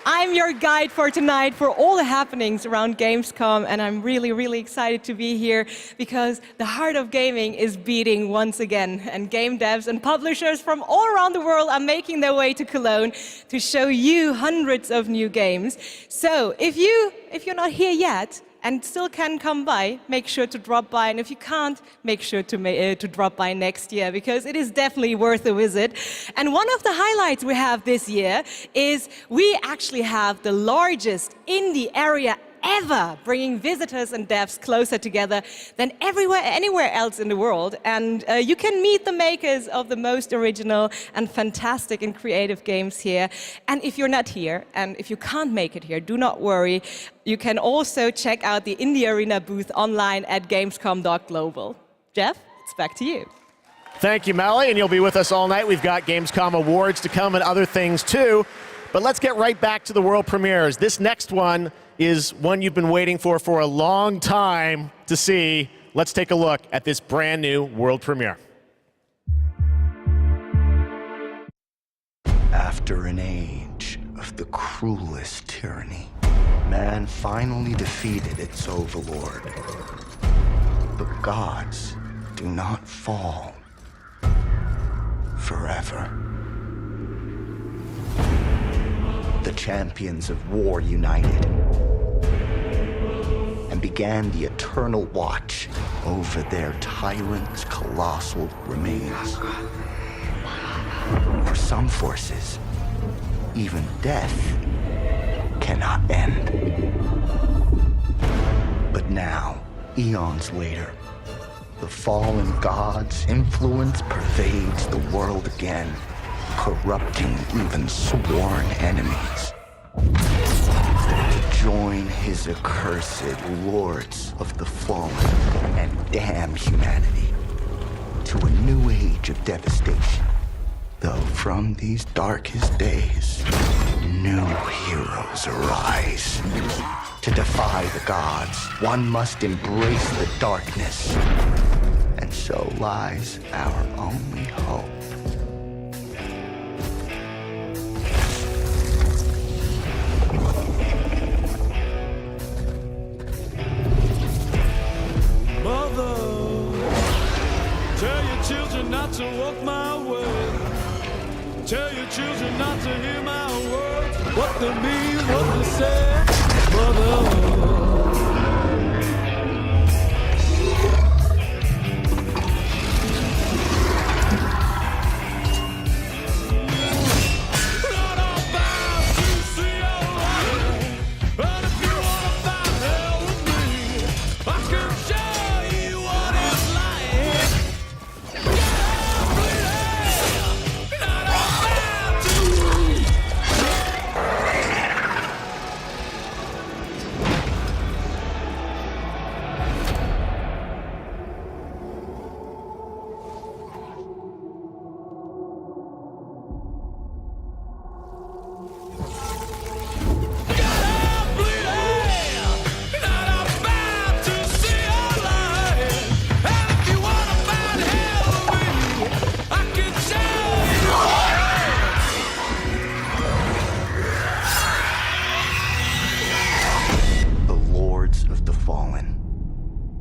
I'm your guide for tonight for all the happenings around Gamescom, and I'm really, really excited to be here because the heart of gaming is beating once again, and game devs and publishers from all around the world are making their way to Cologne to show you hundreds of new games. So if you're not here yet, and still can come by, make sure to drop by. And if you can't, make sure to drop by next year, because it is definitely worth a visit. And one of the highlights we have this year is we actually have the largest indie area ever, bringing visitors and devs closer together than anywhere else in the world. And you can meet the makers of the most original and fantastic and creative games here. And if you're not here, and if you can't make it here, do not worry. You can also check out the Indie Arena booth online at gamescom.global. Jeff, it's back to you. Thank you, Melly, and you'll be with us all night. We've got Gamescom awards to come and other things too. But let's get right back to the world premieres. This next one is one you've been waiting for a long time to see. Let's take a look at this brand new world premiere. After an age of the cruelest tyranny, man finally defeated its overlord. But gods do not fall forever. The champions of war united and began the eternal watch over their tyrant's colossal remains. For some forces, even death cannot end. But now, eons later, the fallen god's influence pervades the world again, corrupting even sworn enemies. To join his accursed lords of the fallen and damn humanity to a new age of devastation. Though from these darkest days, new heroes arise. To defy the gods, one must embrace the darkness. And so lies our only hope. Mother, tell your children not to walk my way. Tell your children not to hear my words. What they mean, what they say. Mother.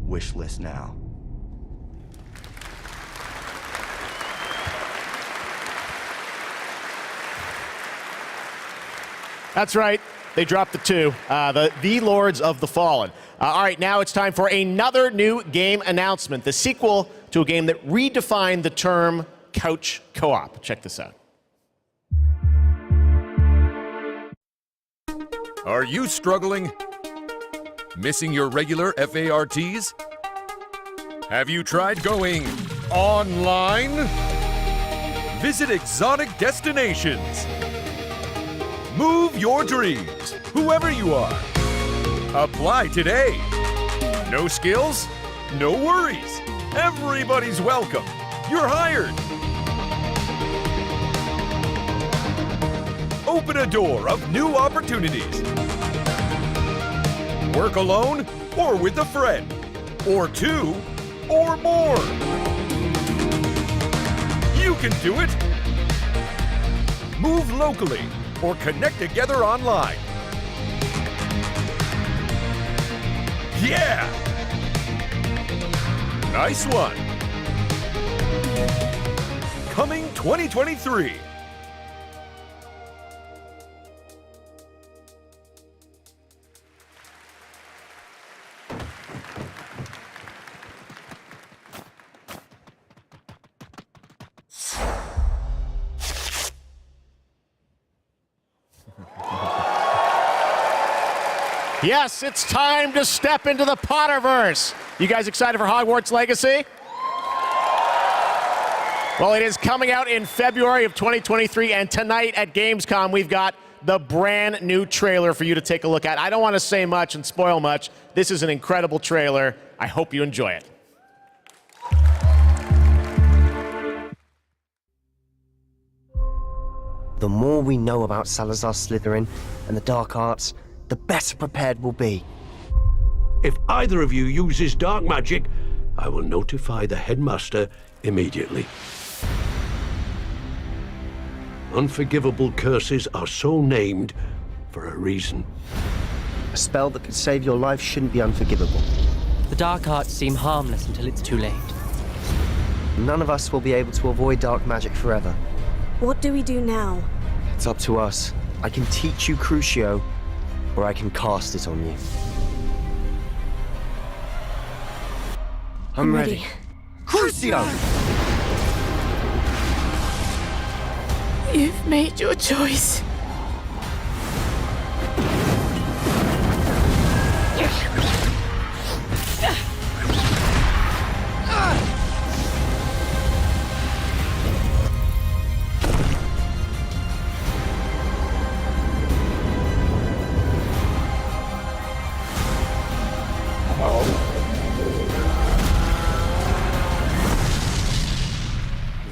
Wishlist now. That's right. They dropped the two. The Lords of the Fallen. All right, now it's time for another new game announcement. The sequel to a game that redefined the term couch co-op. Check this out. Are you struggling? Missing your regular FARTs? Have you tried going online? Visit exotic destinations. Move your dreams, whoever you are. Apply today. No skills? No worries. Everybody's welcome. You're hired. Open a door of new opportunities. Work alone or with a friend, or two, or more. You can do it. Move locally or connect together online. Yeah! Nice one. Coming 2023. Yes, it's time to step into the Potterverse. You guys excited for Hogwarts Legacy? Well, it is coming out in February of 2023, and tonight at Gamescom, we've got the brand new trailer for you to take a look at. I don't want to say much and spoil much. This is an incredible trailer. I hope you enjoy it. The more we know about Salazar Slytherin and the dark arts, the better prepared we'll be. If either of you uses dark magic, I will notify the headmaster immediately. Unforgivable curses are so named for a reason. A spell that could save your life shouldn't be unforgivable. The dark arts seem harmless until it's too late. None of us will be able to avoid dark magic forever. What do we do now? It's up to us. I can teach you Crucio, or I can cast it on you. I'm ready. Crucio! You've made your choice.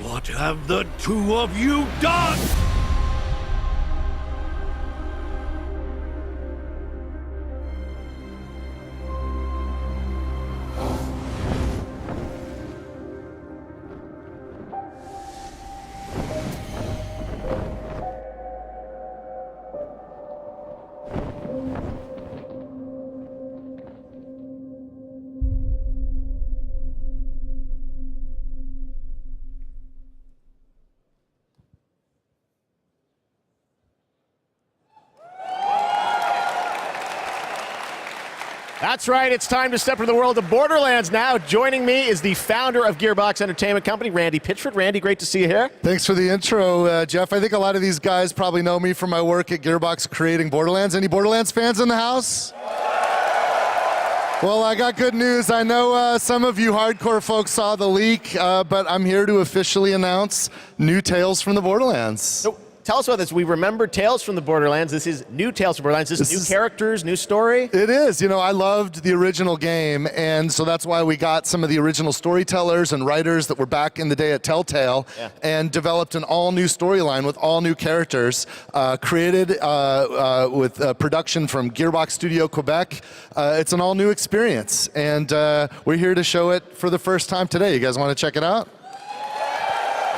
What have the two of you done? That's right, it's time to step into the world of Borderlands now. Joining me is the founder of Gearbox Entertainment Company, Randy Pitchford. Randy, great to see you here. Thanks for the intro, Jeff. I think a lot of these guys probably know me from my work at Gearbox creating Borderlands. Any Borderlands fans in the house? Well, I got good news. I know some of you hardcore folks saw the leak, but I'm here to officially announce new Tales from the Borderlands. So, tell us about this. We remember Tales from the Borderlands. This is new Tales from Borderlands. This is new characters, new story? It is. You know, I loved the original game, and so that's why we got some of the original storytellers and writers that were back in the day at Telltale and developed an all-new storyline with all new characters, created with production from Gearbox Studio Quebec. It's an all-new experience, and we're here to show it for the first time today. You guys want to check it out?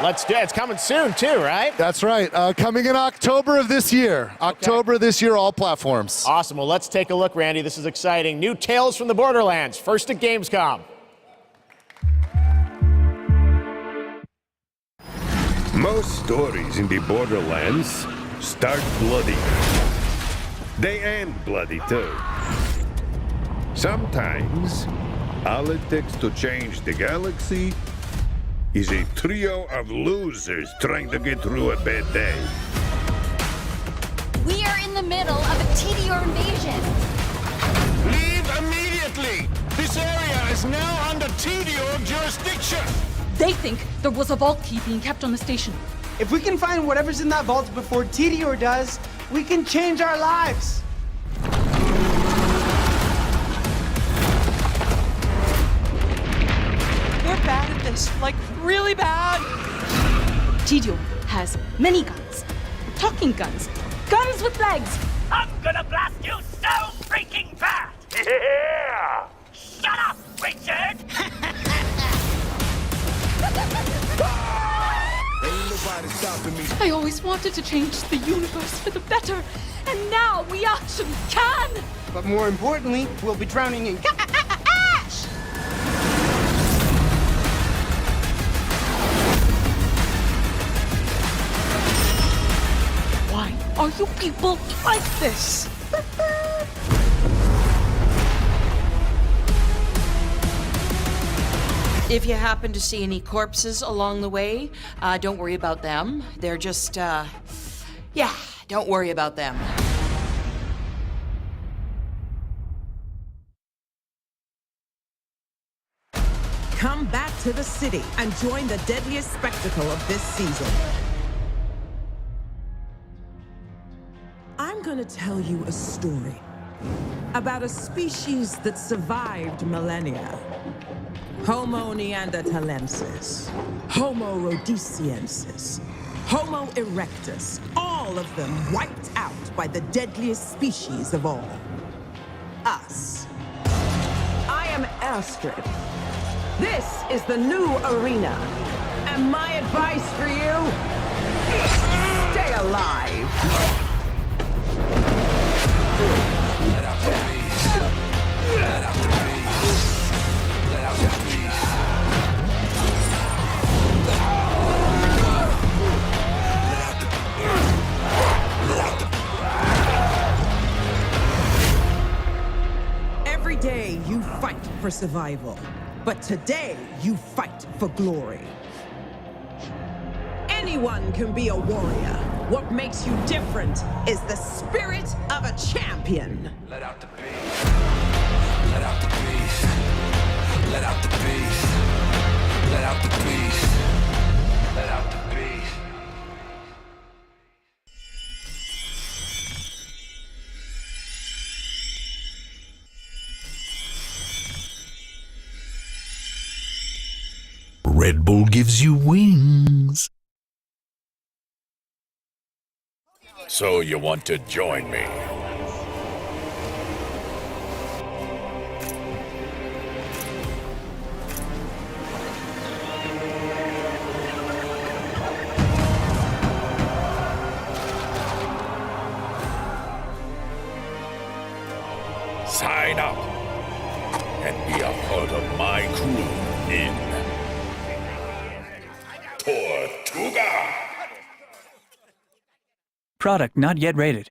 Let's do it. It's coming soon, too, right? That's right. Coming in October of this year. October this year, all platforms. Awesome. Well, let's take a look, Randy. This is exciting. New Tales from the Borderlands, first at Gamescom. Most stories in the Borderlands start bloody. They end bloody, too. Sometimes, all it takes to change the galaxy is a trio of losers trying to get through a bad day. We are in the middle of a TDR invasion. Leave immediately! This area is now under TDR jurisdiction! They think there was a vault key being kept on the station. If we can find whatever's in that vault before TDR does, we can change our lives. We're bad at this, like really bad. TDR has many guns, talking guns, Guns with legs! I'm gonna blast you so freaking bad! Yeah! Shut up, Richard! I always wanted to change the universe for the better, and now we actually can! But more importantly, we'll be drowning in ash! Why are you people like this? If you happen to see any corpses along the way, don't worry about them. They're just, yeah, don't worry about them. Come back to the city and join the deadliest spectacle of this season. I'm gonna tell you a story about a species that survived millennia. Homo neanderthalensis, Homo rhodesiensis, Homo erectus, all of them wiped out by the deadliest species of all. Us. I am Astrid. This is the new arena. And my advice for you, stay alive. Let out the beast. Let out the beast. Let out the beast. Every day you fight for survival, but today you fight for glory. Anyone can be a warrior. What makes you different is the spirit of a champion. Let out the beast. Let out the beast. Let out the beast. Let out the beast. Let out the beast. Red Bull gives you wings. So you want to join me? Sign up and be a part of my crew in Tortuga. Product not yet rated.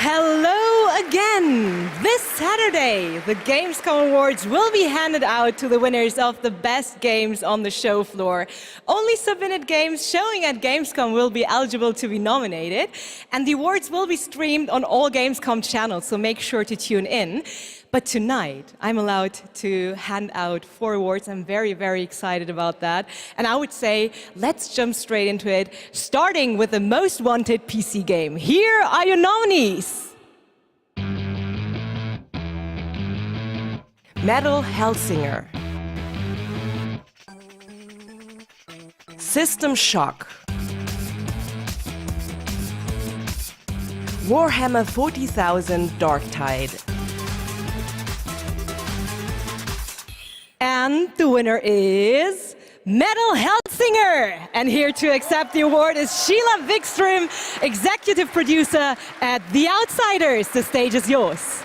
Hello again! This Saturday, the Gamescom Awards will be handed out to the winners of the best games on the show floor. Only submitted games showing at Gamescom will be eligible to be nominated, and the awards will be streamed on all Gamescom channels, so make sure to tune in. But tonight, I'm allowed to hand out 4 awards. I'm very, very excited about that. And I would say, let's jump straight into it, starting with the most wanted PC game. Here are your nominees. Metal Hellsinger, System Shock, Warhammer 40,000 Darktide, and the winner is Metal Hellsinger. And here to accept the award is Sheila Wikström, executive producer at The Outsiders. The stage is yours.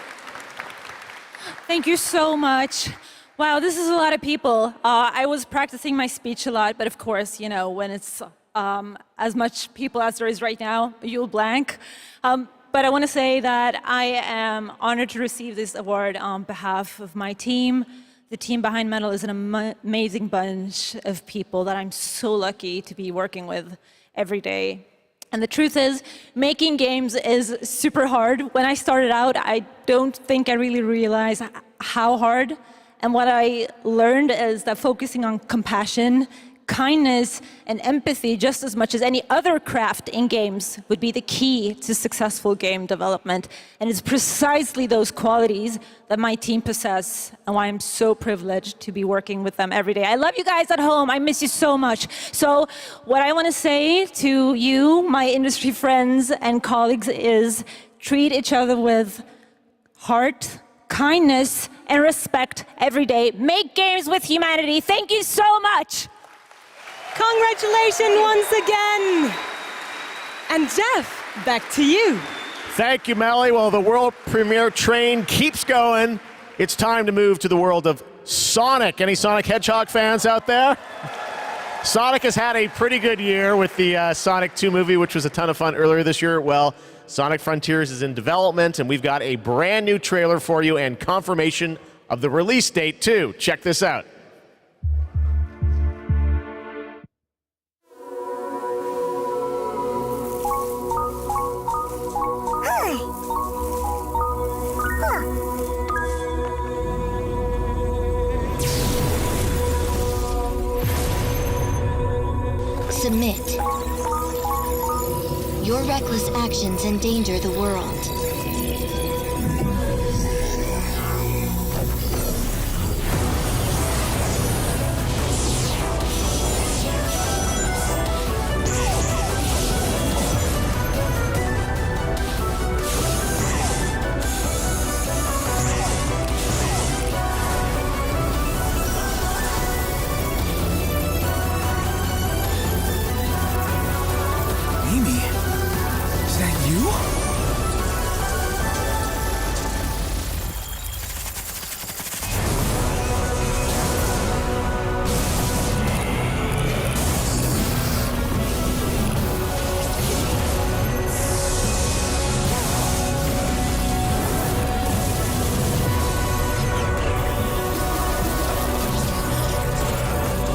Thank you so much. Wow, this is a lot of people. I was practicing my speech a lot, but of course, you know, when it's as much people as there is right now, you'll blank. But I want to say that I am honored to receive this award on behalf of my team. The team behind Metal is an amazing bunch of people that I'm so lucky to be working with every day. And the truth is, making games is super hard. When I started out, I don't think I really realized how hard. And what I learned is that focusing on compassion, kindness, and empathy just as much as any other craft in games would be the key to successful game development. And it's precisely those qualities that my team possess and why I'm so privileged to be working with them every day. I love you guys at home. I miss you so much. So what I want to say to you, my industry friends and colleagues, is treat each other with heart, kindness, and respect every day. Make games with humanity. Thank you so much. Congratulations once again. And Jeff, back to you. Thank you, Melly. Well, the world premiere train keeps going. It's time to move to the world of Sonic. Any Sonic Hedgehog fans out there? Sonic has had a pretty good year with the Sonic 2 movie, which was a ton of fun earlier this year. Well, Sonic Frontiers is in development, and we've got a brand new trailer for you and confirmation of the release date, too. Check this out. Submit. Your reckless actions endanger the world.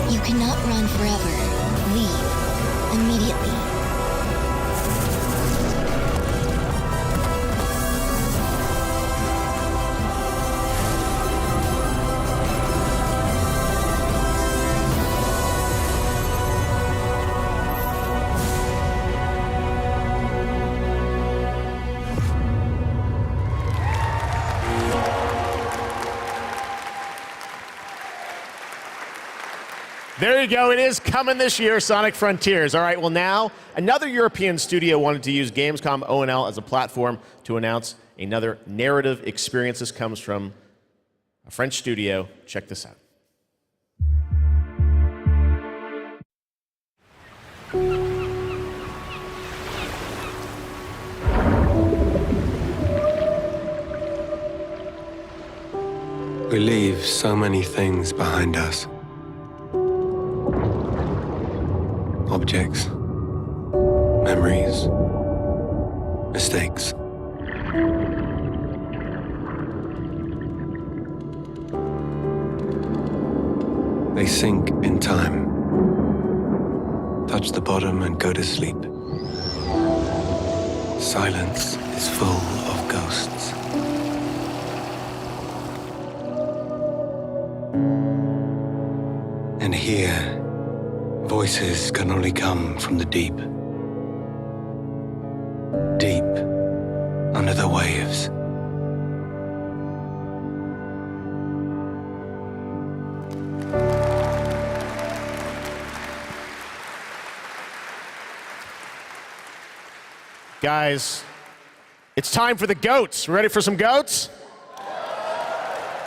You cannot run forever. Leave immediately. There you go. It is coming this year, Sonic Frontiers. All right, well now, another European studio wanted to use Gamescom O&L as a platform to announce another narrative experience. This comes from a French studio. Check this out. We leave so many things behind us. Objects, memories, mistakes. They sink in time, touch the bottom and go to sleep. Silence is full of ghosts. And here, voices can only come from the deep. Deep under the waves. Guys, it's time for the goats. Ready for some goats?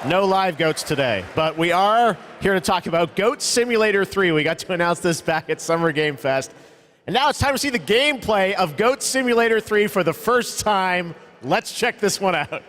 No live goats today, but we are here to talk about Goat Simulator 3. We got to announce this back at Summer Game Fest. And now it's time to see the gameplay of Goat Simulator 3 for the first time. Let's check this one out.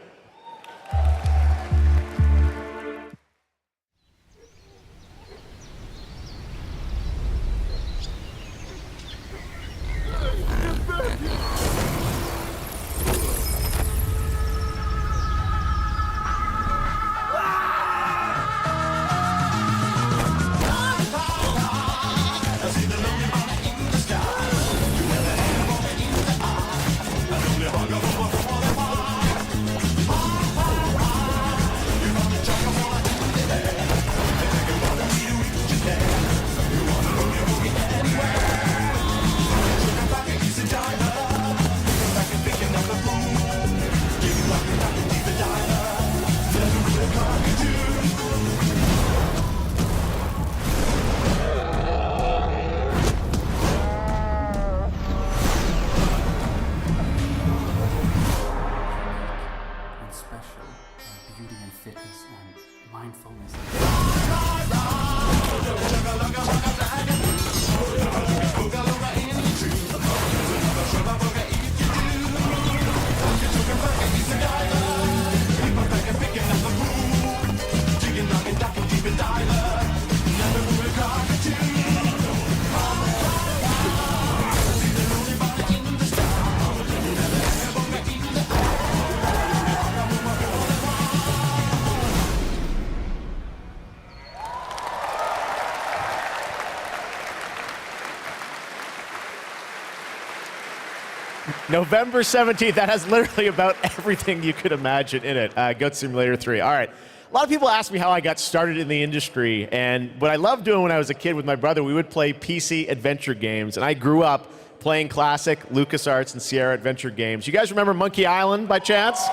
November 17th, that has literally about everything you could imagine in it. Goat Simulator 3. All right. A lot of people ask me how I got started in the industry, and what I loved doing when I was a kid with my brother, we would play PC adventure games, and I grew up playing classic LucasArts and Sierra adventure games. You guys remember Monkey Island by chance?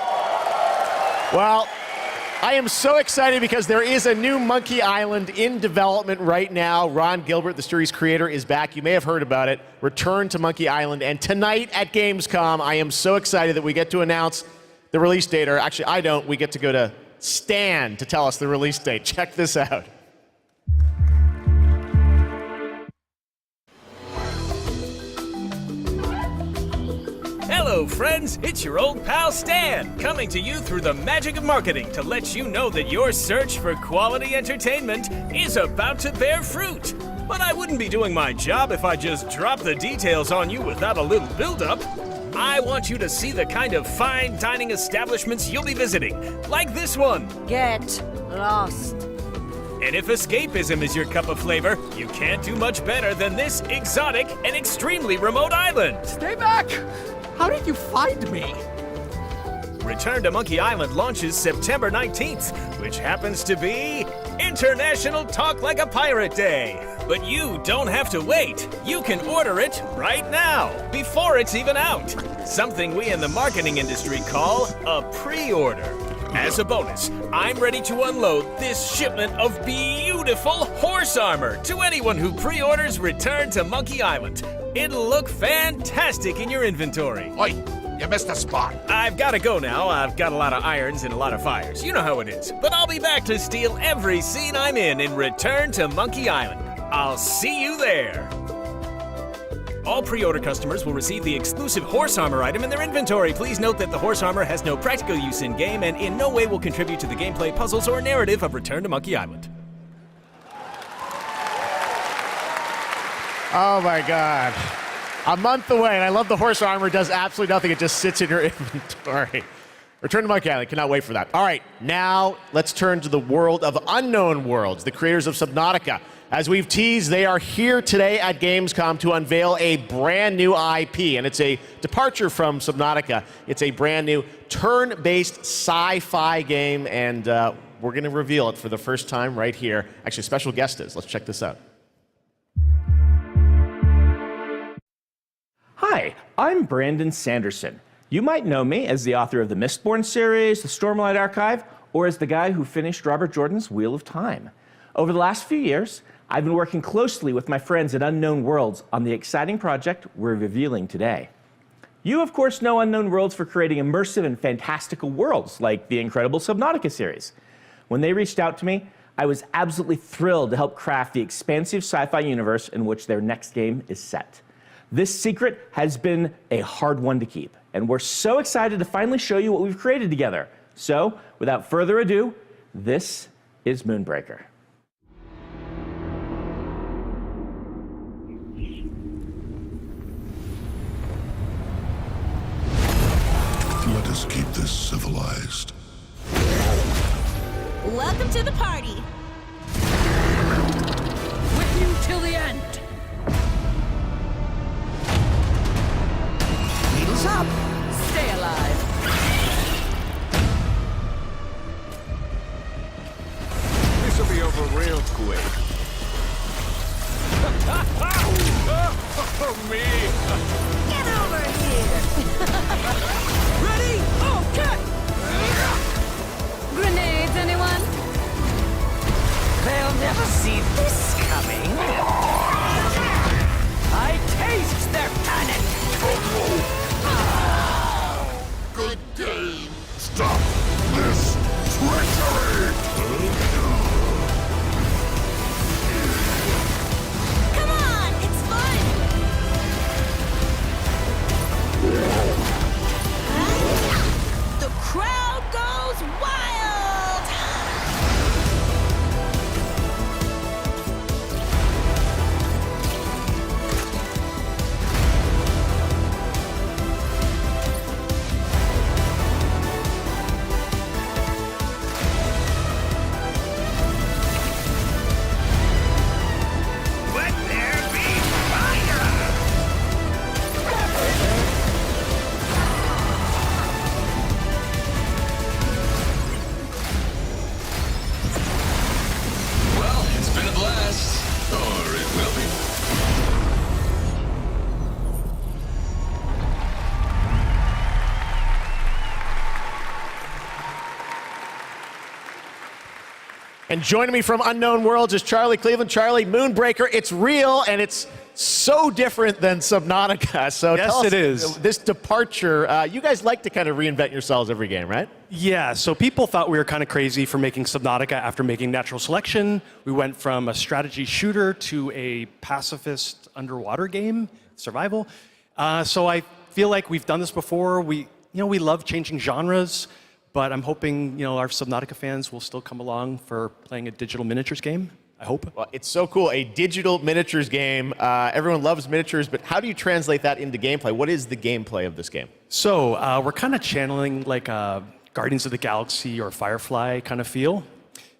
Well, I am so excited because there is a new Monkey Island in development right now. Ron Gilbert, the series creator, is back. You may have heard about it. Return to Monkey Island. And tonight at Gamescom, I am so excited that we get to announce the release date. Or actually, I don't. We get to go to Stan to tell us the release date. Check this out. Hello, friends. It's your old pal Stan, coming to you through the magic of marketing to let you know that your search for quality entertainment is about to bear fruit. But I wouldn't be doing my job if I just dropped the details on you without a little build-up. I want you to see the kind of fine dining establishments you'll be visiting, like this one. Get lost. And if escapism is your cup of flavor, you can't do much better than this exotic and extremely remote island. Stay back! How did you find me? Return to Monkey Island launches September 19th, which happens to be International Talk Like a Pirate Day. But you don't have to wait. You can order it right now, before it's even out. Something we in the marketing industry call a pre-order. As a bonus, I'm ready to unload this shipment of beautiful horse armor to anyone who pre-orders Return to Monkey Island. It'll look fantastic in your inventory. Oi, you missed a spot. I've got to go now. I've got a lot of irons and a lot of fires. You know how it is. But I'll be back to steal every scene I'm in Return to Monkey Island. I'll see you there. All pre-order customers will receive the exclusive horse armor item in their inventory. Please note that the horse armor has no practical use in-game and in no way will contribute to the gameplay, puzzles, or narrative of Return to Monkey Island. Oh my God. A month away, and I love the horse armor does absolutely nothing. It just sits in your inventory. Return to Monkey Island. Cannot wait for that. All right, now let's turn to the world of Unknown Worlds, the creators of Subnautica. As we've teased, they are here today at Gamescom to unveil a brand new IP, and it's a departure from Subnautica. It's a brand new turn-based sci-fi game, and we're going to reveal it for the first time right here. Actually, a special guest is. Let's check this out. Hi, I'm Brandon Sanderson. You might know me as the author of the Mistborn series, the Stormlight Archive, or as the guy who finished Robert Jordan's Wheel of Time. Over the last few years, I've been working closely with my friends at Unknown Worlds on the exciting project we're revealing today. You, of course, know Unknown Worlds for creating immersive and fantastical worlds like the incredible Subnautica series. When they reached out to me, I was absolutely thrilled to help craft the expansive sci-fi universe in which their next game is set. This secret has been a hard one to keep, and we're so excited to finally show you what we've created together. So, without further ado, this is Moonbreaker. Let us keep this civilized. Welcome to the party. With you till the end. Needles up. Stay alive. This will be over real quick. Me. Get over here. Ready? Okay. Grenades, anyone? They'll never see this coming. I taste their panic. Good game. Stop this treachery! Come on, it's fun. The crowd goes wild. Let there be fire! Well, it's been a blast. Or it will be. And joining me from Unknown Worlds is Charlie Cleveland. Charlie, Moonbreaker, it's real, and it's so different than Subnautica. So Yes, tell us, it is. This departure, you guys like to kind of reinvent yourselves every game, right? Yeah, so people thought we were kind of crazy for making Subnautica after making Natural Selection. We went from a strategy shooter to a pacifist underwater game, survival. So I feel like we've done this before. We love changing genres, but I'm hoping our Subnautica fans will still come along for playing a digital miniatures game. I hope. Well, it's so cool, a digital miniatures game. Everyone loves miniatures, but how do you translate that into gameplay? What is the gameplay of this game? So we're kind of channeling like a Guardians of the Galaxy or Firefly kind of feel.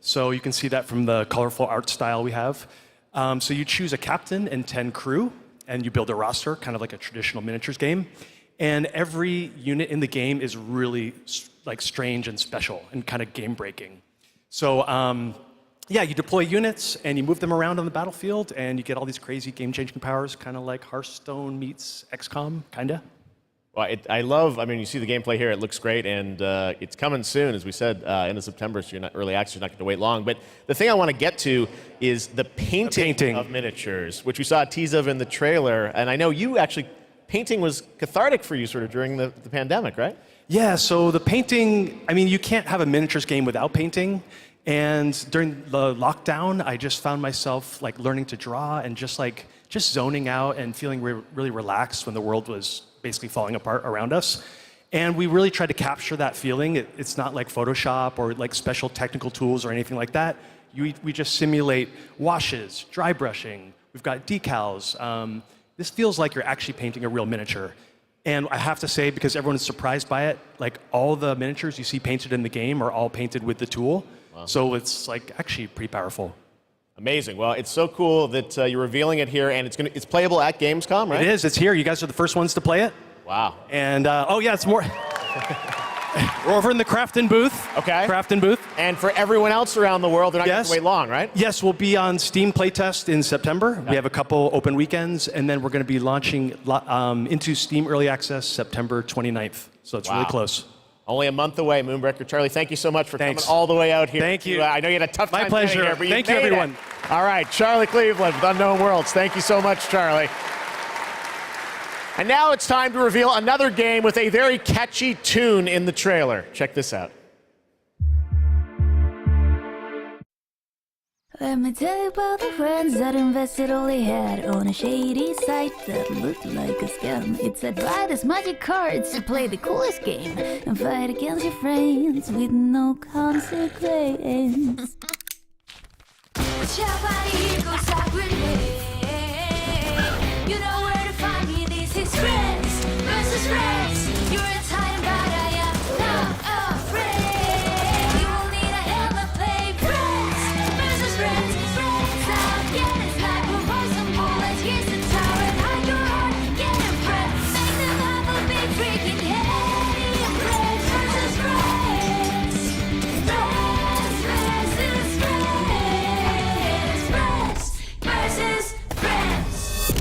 So you can see that from the colorful art style we have. So you choose a captain and 10 crew, and you build a roster, kind of like a traditional miniatures game. And every unit in the game is really like strange and special and kind of game-breaking. So yeah, you deploy units and you move them around on the battlefield, and you get all these crazy game-changing powers, kind of like Hearthstone meets XCOM, kinda. Well, I mean, you see the gameplay here, it looks great, and it's coming soon, as we said, end of September, so you're not early access, you're not going to wait long. But the thing I want to get to is the painting of miniatures, which we saw a tease of in the trailer, and I know you actually, painting was cathartic for you sort of during the pandemic, right? Yeah, so the painting, I mean, you can't have a miniatures game without painting. And during the lockdown, I just found myself like learning to draw and just zoning out and feeling really relaxed when the world was basically falling apart around us. And we really tried to capture that feeling. It's not like Photoshop or like special technical tools or anything like that. We just simulate washes, dry brushing. We've got decals. this feels like you're actually painting a real miniature. And I have to say, because everyone is surprised by it, like all the miniatures you see painted in the game are all painted with the tool. Wow. So it's like actually pretty powerful. Amazing. Well, it's so cool that you're revealing it here, and it's playable at Gamescom, right? It is. It's here. You guys are the first ones to play it. Wow. And oh yeah, it's more. We're over in the Crafton booth. Okay. Crafton booth. And for everyone else around the world, they're not going to wait long, right? Yes, we'll be on Steam playtest in September. Okay. We have a couple open weekends, and then we're going to be launching into Steam Early Access September 29th. So it's really close. Only a month away, Moonbreaker. Charlie, thank you so much for coming all the way out here. Thank you. I know you had a tough time. My pleasure. Here, but thank you, everyone. All right, Charlie Cleveland with Unknown Worlds. Thank you so much, Charlie. And now it's time to reveal another game with a very catchy tune in the trailer. Check this out. Let me tell you about the friends that invested all they had on a shady site that looked like a scam. It said buy this magic cards to play the coolest game and fight against your friends with no consequence. You know where to find me, this is friends versus friends. You're a time, but I am not afraid. You will need a hell of a play. Friends versus friends. Friends out, yeah, it's like we're poison bullets. Here's the tower and hide your heart. Get a friend, make them have a big freaking head. Friends versus friends. Friends versus friends. Friends versus friends.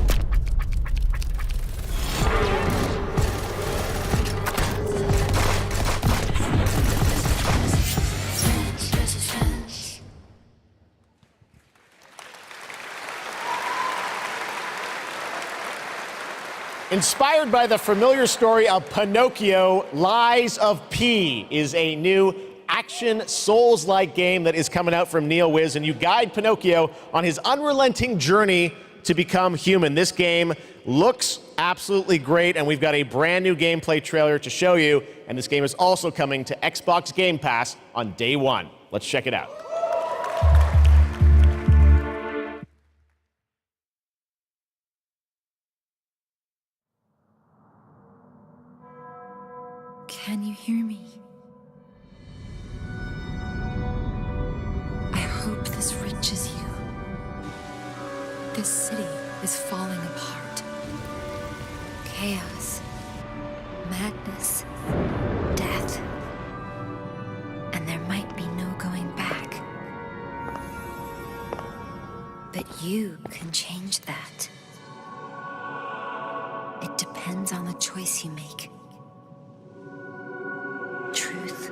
Inspired by the familiar story of Pinocchio, Lies of P is a new action Souls-like game that is coming out from NeoWiz, and you guide Pinocchio on his unrelenting journey to become human. This game looks absolutely great, and we've got a brand new gameplay trailer to show you, and this game is also coming to Xbox Game Pass on day one. Let's check it out. Can you hear me? I hope this reaches you. This city is falling apart. Chaos, madness, death. And there might be no going back. But you can change that. It depends on the choice you make. Truth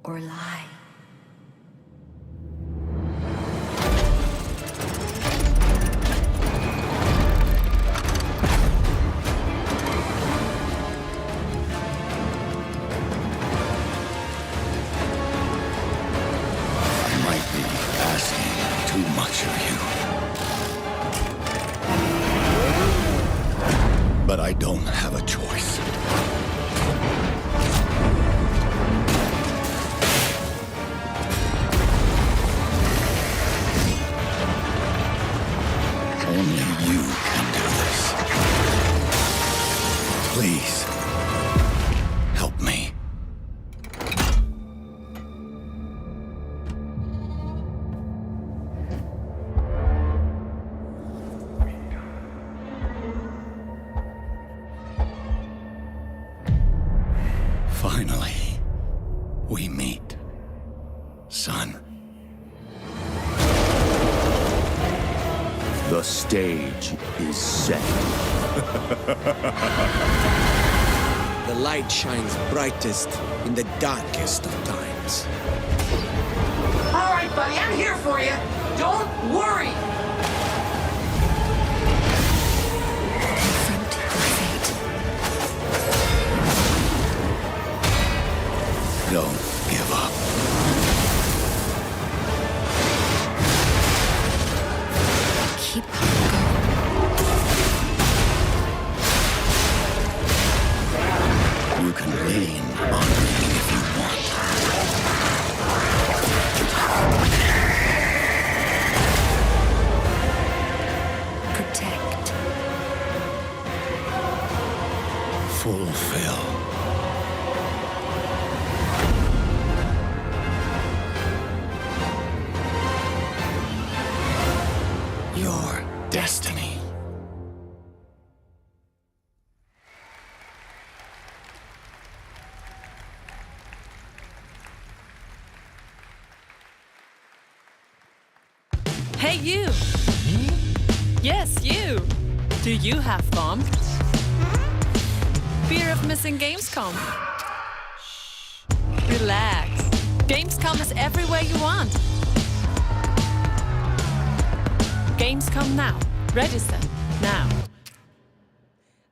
or lie. I might be asking too much of you. But I don't have a choice. Only you can do this. Please, help me. Finally, we meet, son. The stage is set. The light shines brightest in the darkest of times. All right, buddy, I'm here for you. Don't worry. Don't give up. Keep going. You can lean on me if you want. fulfill your destiny. Hey, you! Yes, you! Do you have fun? Fear of missing Gamescom? Relax. Gamescom is everywhere you want. Gamescom now. Register now.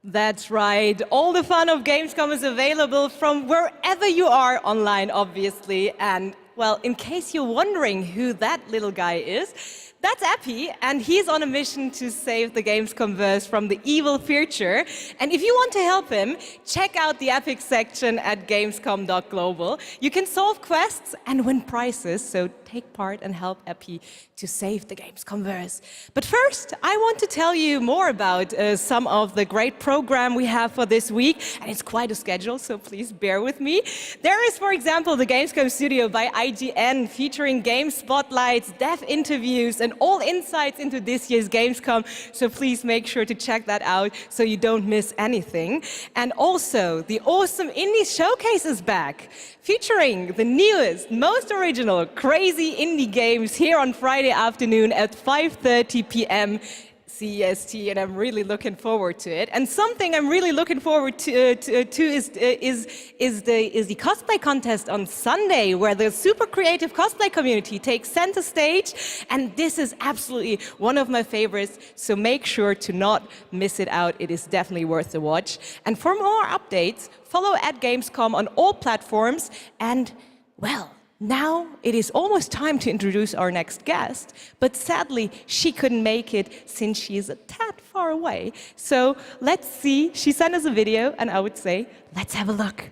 That's right. All the fun of Gamescom is available from wherever you are online, obviously. And, well, in case you're wondering who that little guy is, that's Epi, and he's on a mission to save the Gamescomverse from the evil future. And if you want to help him, check out the Epic section at gamescom.global. You can solve quests and win prizes, so take part and help Epi to save the Gamescomverse. But first, I want to tell you more about some of the great program we have for this week, and it's quite a schedule, so please bear with me. There is, for example, the Gamescom Studio by IGN, featuring game spotlights, dev interviews, and all insights into this year's Gamescom, so please make sure to check that out so you don't miss anything. And also, the awesome Indie Showcase is back, featuring the newest, most original, crazy indie games here on Friday afternoon at 5:30 p.m. CEST, and I'm really looking forward to it. And something I'm really looking forward to is the cosplay contest on Sunday, where the super creative cosplay community takes center stage. And this is absolutely one of my favorites, so make sure to not miss it out. It is definitely worth a watch. And for more updates, follow @Gamescom on all platforms. And, well, now it is almost time to introduce our next guest, but sadly she couldn't make it since she is a tad far away. So let's see, she sent us a video, and I would say, let's have a look.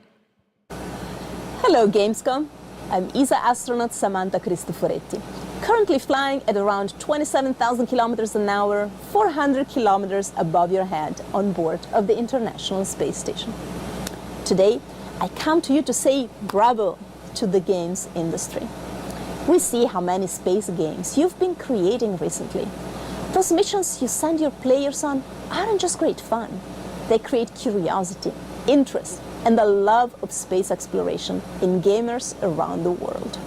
Hello Gamescom, I'm ESA astronaut Samantha Cristoforetti, currently flying at around 27,000 kilometers an hour, 400 kilometers above your head on board of the International Space Station. Today, I come to you to say bravo to the games industry. We see how many space games you've been creating recently. Those missions you send your players on aren't just great fun. They create curiosity, interest, and the love of space exploration in gamers around the world.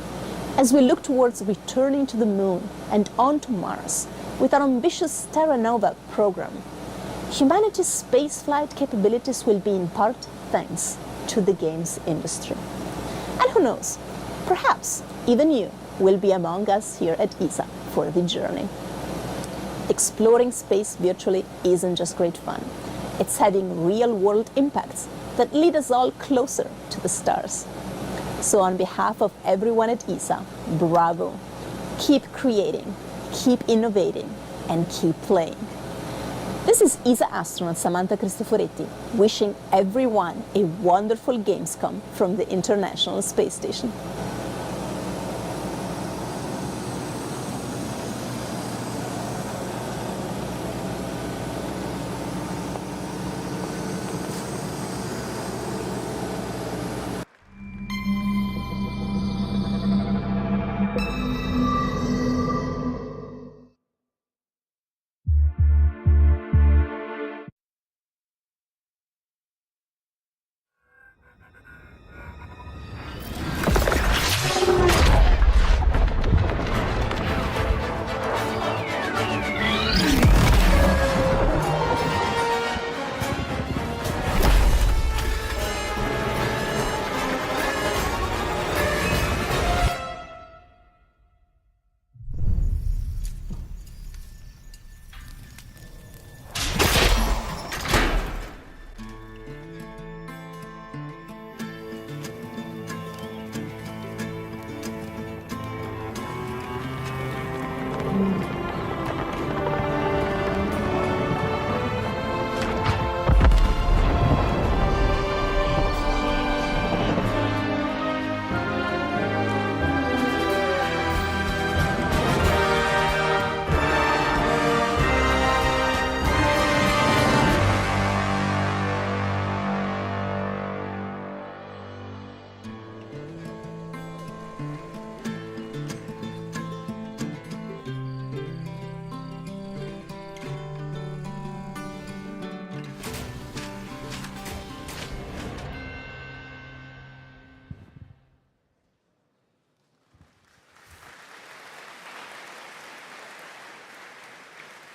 As we look towards returning to the moon and on to Mars with our ambitious Terra Nova program, humanity's spaceflight capabilities will be in part thanks to the games industry. And who knows, perhaps even you will be among us here at ESA for the journey. Exploring space virtually isn't just great fun. It's having real-world impacts that lead us all closer to the stars. So on behalf of everyone at ESA, bravo. Keep creating, keep innovating, and keep playing. This is ESA astronaut Samantha Cristoforetti, wishing everyone a wonderful Gamescom from the International Space Station.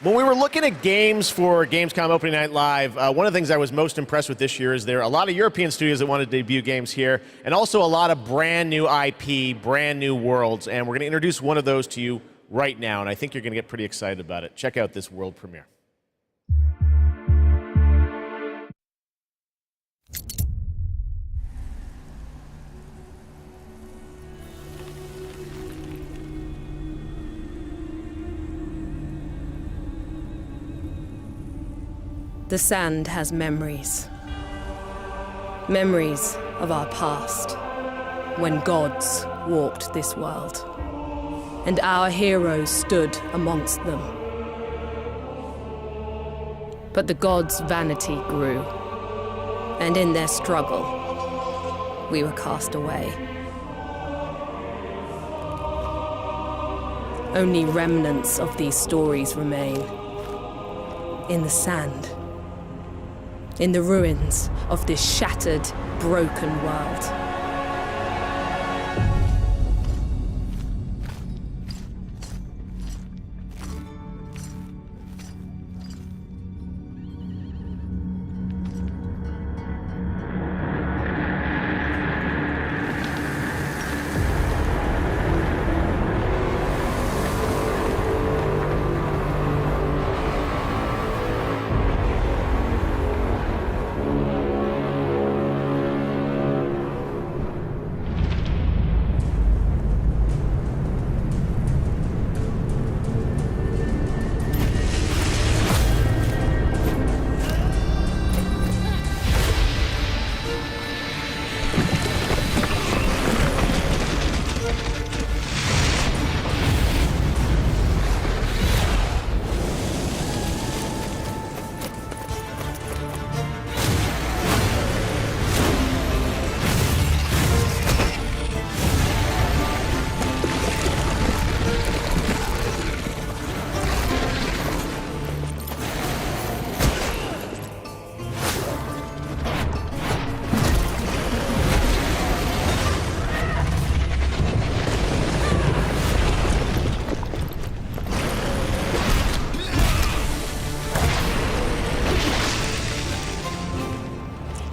When we were looking at games for Gamescom Opening Night Live, one of the things I was most impressed with this year is there are a lot of European studios that want to debut games here, and also a lot of brand new IP, brand new worlds, and we're going to introduce one of those to you right now, and I think you're going to get pretty excited about it. Check out this world premiere. The sand has memories. Memories of our past, when gods walked this world, and our heroes stood amongst them. But the gods' vanity grew, and in their struggle, we were cast away. Only remnants of these stories remain in the sand. In the ruins of this shattered, broken world.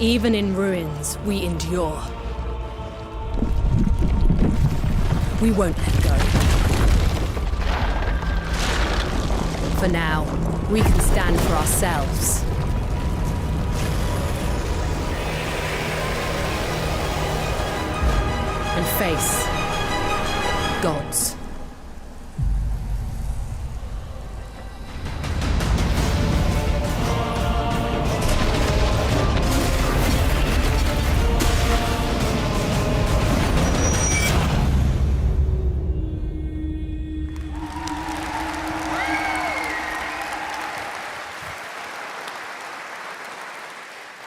Even in ruins, we endure. We won't let go. For now, we can stand for ourselves. And face gods.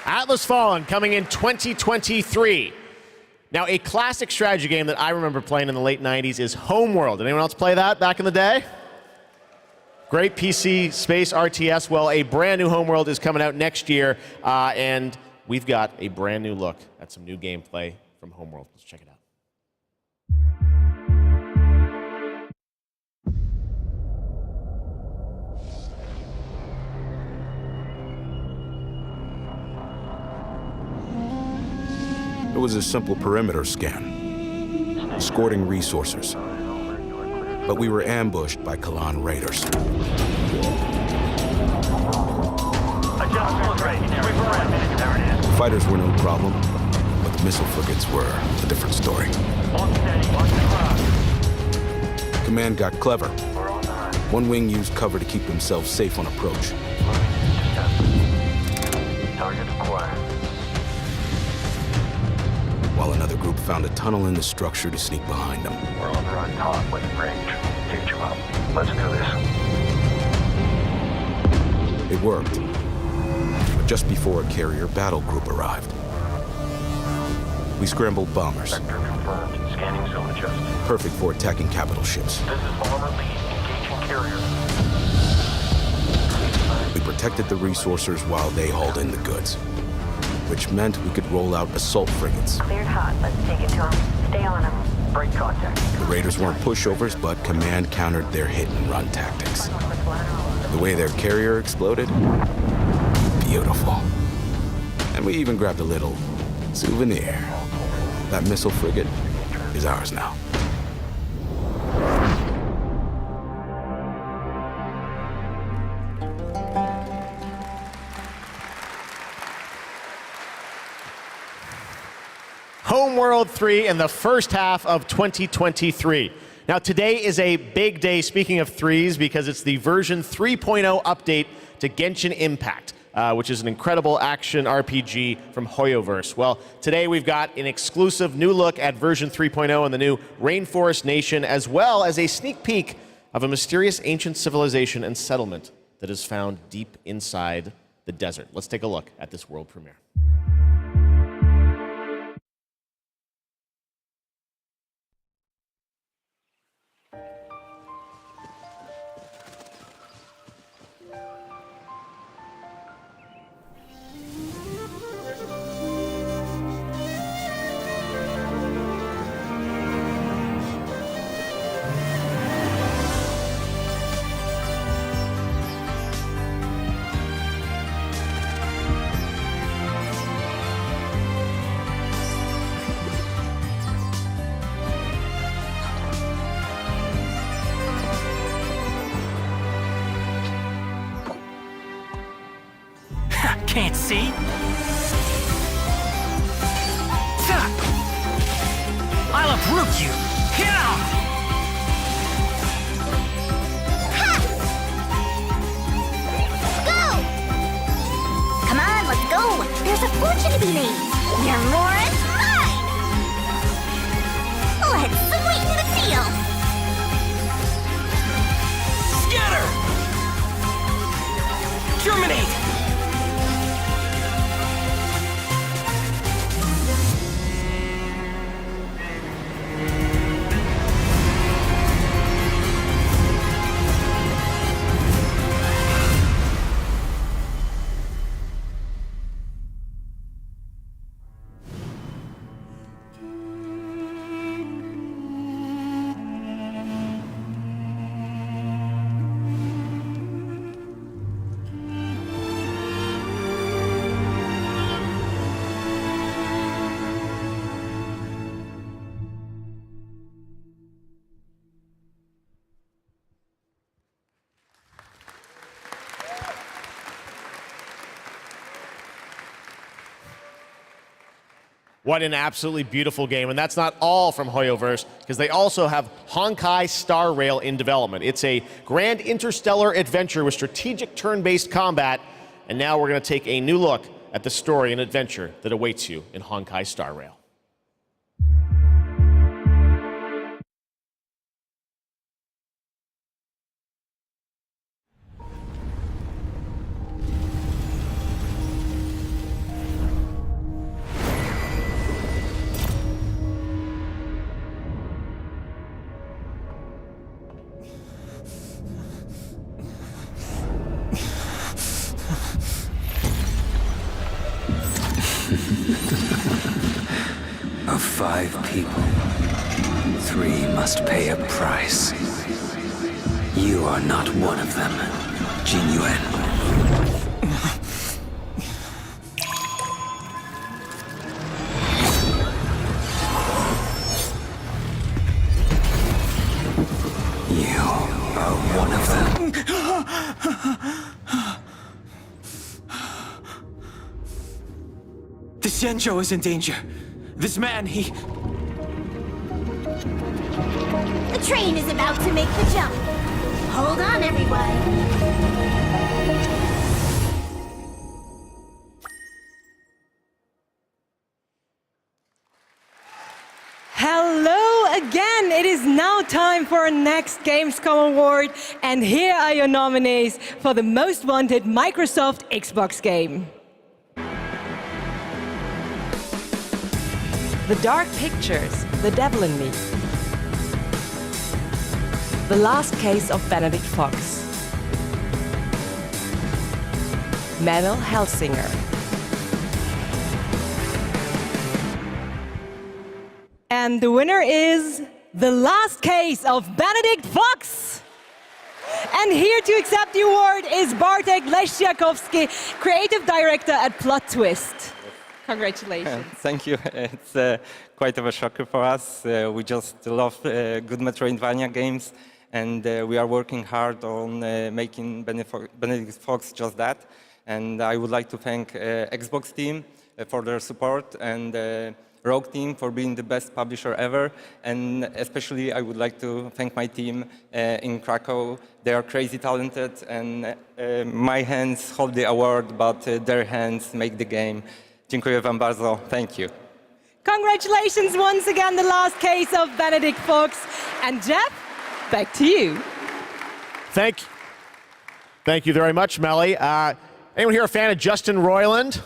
Atlas Fallen coming in 2023. Now, a classic strategy game that I remember playing in the late 90s is Homeworld. Did anyone else play that back in the day? Great PC space RTS. Well, a brand new Homeworld is coming out next year, and we've got a brand new look at some new gameplay from Homeworld. Let's check it out. It was a simple perimeter scan, escorting resources. But we were ambushed by Kalan raiders. Fighters were no problem, but the missile frigates were a different story. Command got clever. One wing used cover to keep themselves safe on approach. Target acquired. While another group found a tunnel in the structure to sneak behind them. We're on the run top with range. Teach them up. Let's do this. It worked. But just before a carrier battle group arrived. We scrambled bombers. Sector confirmed. Scanning zone adjusted. Perfect for attacking capital ships. This is bomber lead. Engaging carrier. We protected the resourcers while they hauled in the goods. Which meant we could roll out assault frigates. Cleared hot. Let's take it to them. Stay on them. Break contact. The raiders weren't pushovers, but command countered their hit-and-run tactics. The way their carrier exploded, beautiful. And we even grabbed a little souvenir. That missile frigate is ours now. Homeworld 3 in the first half of 2023. Now, today is a big day, speaking of threes, because it's the version 3.0 update to Genshin Impact, which is an incredible action RPG from Hoyoverse. Well, today we've got an exclusive new look at version 3.0 in the new Rainforest Nation, as well as a sneak peek of a mysterious ancient civilization and settlement that is found deep inside the desert. Let's take a look at this world premiere. Can't see? I'll uproot you! Go! Come on, let's go! There's a fortune to be made! Your more is mine! Let's sweeten the deal! Scatter! Germinate! What an absolutely beautiful game. And that's not all from Hoyoverse, because they also have Honkai Star Rail in development. It's a grand interstellar adventure with strategic turn-based combat. And now we're going to take a new look at the story and adventure that awaits you in Honkai Star Rail. Of 5 people, 3 must pay a price. You are not one of them, Jin Yuan. You are one of them. The Xianzhou is in danger. This man, he... The train is about to make the jump. Hold on, everyone. Hello again! It is now time for our next Gamescom award, and here are your nominees for the most wanted Microsoft Xbox game. The Dark Pictures, The Devil in Me. The Last Case of Benedict Fox. Manuel Helsinger. And the winner is The Last Case of Benedict Fox. And here to accept the award is Bartek Leszczakowski, Creative Director at Plot Twist. Congratulations. Thank you. It's quite of a shocker for us. We just love good Metroidvania games, and we are working hard on making Benedict Fox just that. And I would like to thank Xbox team for their support, and Rogue team for being the best publisher ever. And especially I would like to thank my team in Krakow. They are crazy talented, and my hands hold the award, but their hands make the game. Dziękuję wam bardzo. Thank you. Congratulations once again, the last case of Benedict Fox. And Jeff, back to you. Thank you very much, Melly. Anyone here a fan of Justin Roiland?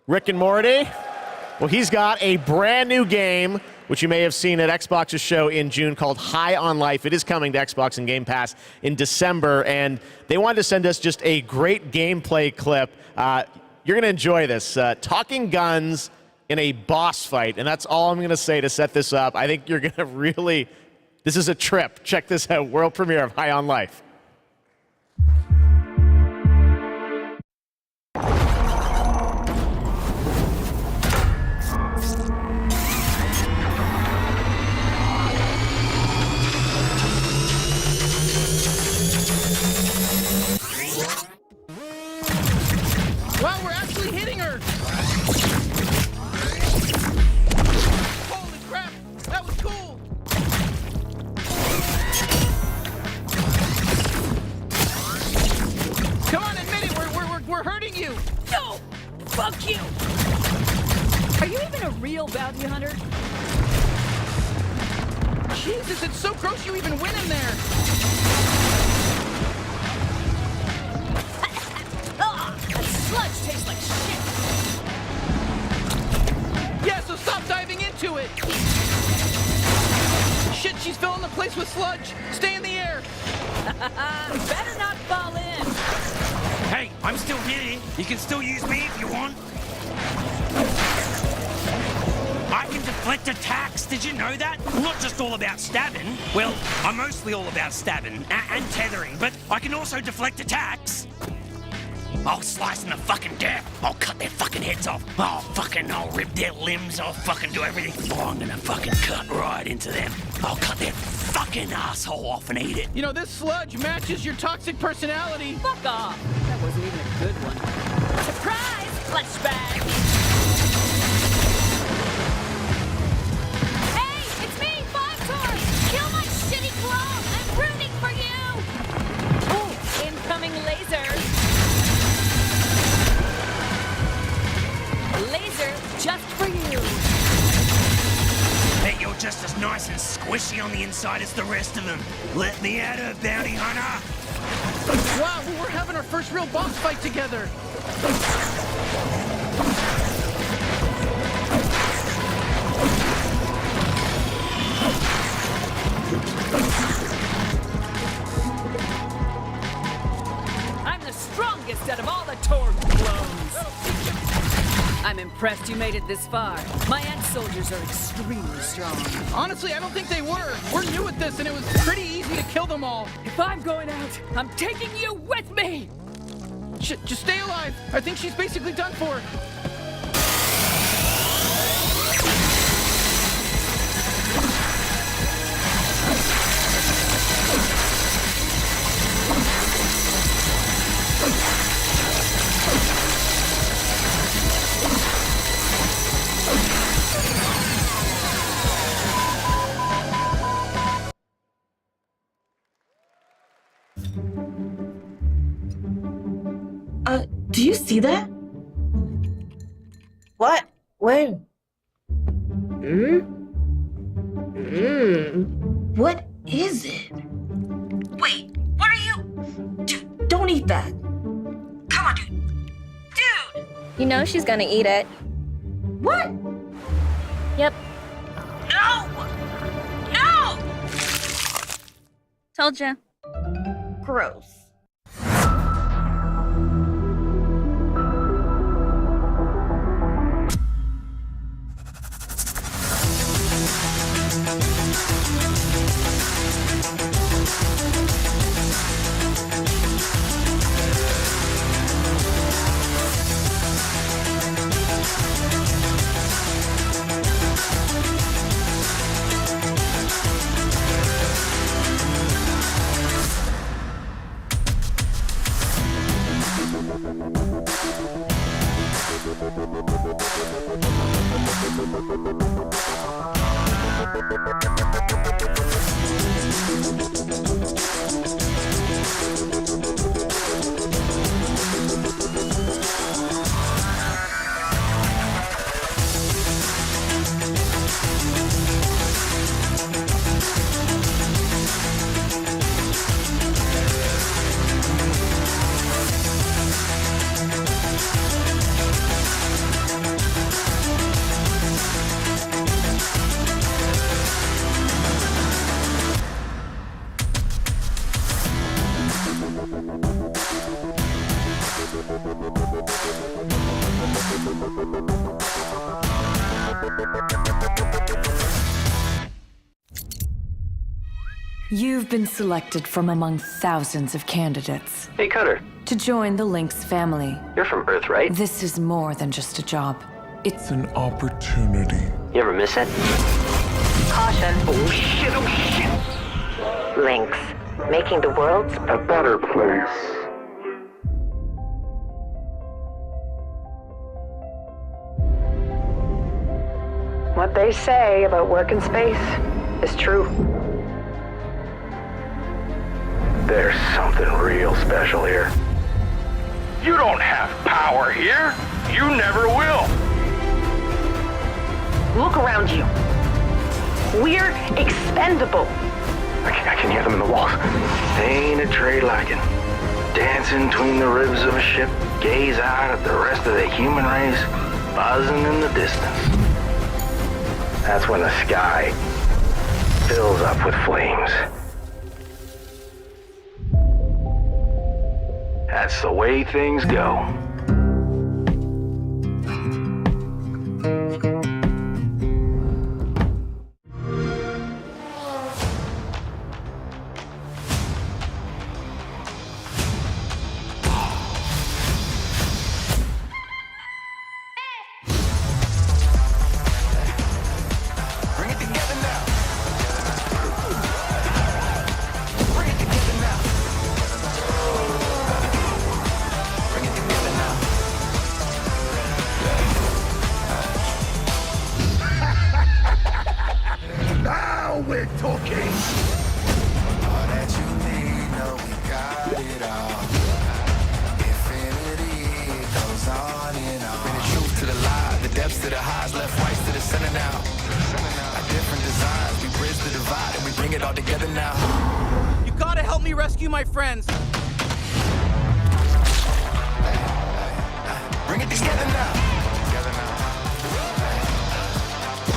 Rick and Morty? Well, he's got a brand new game, which you may have seen at Xbox's show in June, called High on Life. It is coming to Xbox and Game Pass in December, and they wanted to send us just a great gameplay clip. You're going to enjoy this. Talking guns in a boss fight, and that's all I'm going to say to set this up. I think you're going to really... This is a trip. Check this out. World premiere of High on Life. Wow, we're actually hitting her! Holy crap! That was cool! Come on, admit it! We're hurting you! No! Fuck you! Are you even a real bounty hunter? Jesus, it's so gross you even went in there! Sludge tastes like shit! Yeah, so stop diving into it! Shit, she's filling the place with sludge! Stay in the air! Better not fall in! Hey, I'm still here. You can still use me if you want. I can deflect attacks. Did you know that? I'm not just all about stabbing. Well, I'm mostly all about stabbing and tethering, but I can also deflect attacks. I'll slice them to fucking death. I'll cut their fucking heads off. I'll rip their limbs. I'll fucking do everything. Oh, I'm gonna fucking cut right into them. I'll cut their fucking asshole off and eat it. You know, this sludge matches your toxic personality. Fuck off! That wasn't even a good one. Surprise! Clutch bag! Hey, it's me, Five-Tor! Kill my shitty clone! I'm rooting for you! Ooh, incoming laser! Laser just for you. Bet you're just as nice and squishy on the inside as the rest of them. Let me at her, bounty hunter. Wow, we're having our first real boss fight together. I'm the strongest out of all the Torg clones. I'm impressed you made it this far. My ex-soldiers are extremely strong. Honestly, I don't think they were. We're new at this, and it was pretty easy to kill them all. If I'm going out, I'm taking you with me! Just stay alive. I think she's basically done for. Do you see that? What? Where? What is it? Wait, what are you? Dude, don't eat that. Come on, dude. Dude! You know she's gonna eat it. What? Yep. No! No! Told ya. Gross. You've been selected from among thousands of candidates Hey, Cutter. to join the Lynx family. You're from Earth, right? This is more than just a job. It's An opportunity. You ever miss it? Caution. Oh, shit. Lynx. Making the world A better place. What they say about work in space is true. There's something real special here. You don't have power here. You never will. Look around you. We're expendable. I can hear them in the walls. Ain't a trade like it. Dancing between the ribs of a ship, gaze out at the rest of the human race, buzzing in the distance. That's when the sky fills up with flames. That's the way things go. Now we're talking. All that you need, know we got it all. Infinity goes on and on. Bring the truth to the lie, the depths to the highs, left, right to the center now. Our different designs, we bridge the divide and we bring it all together now. You gotta help me rescue my friends. Bring it together now.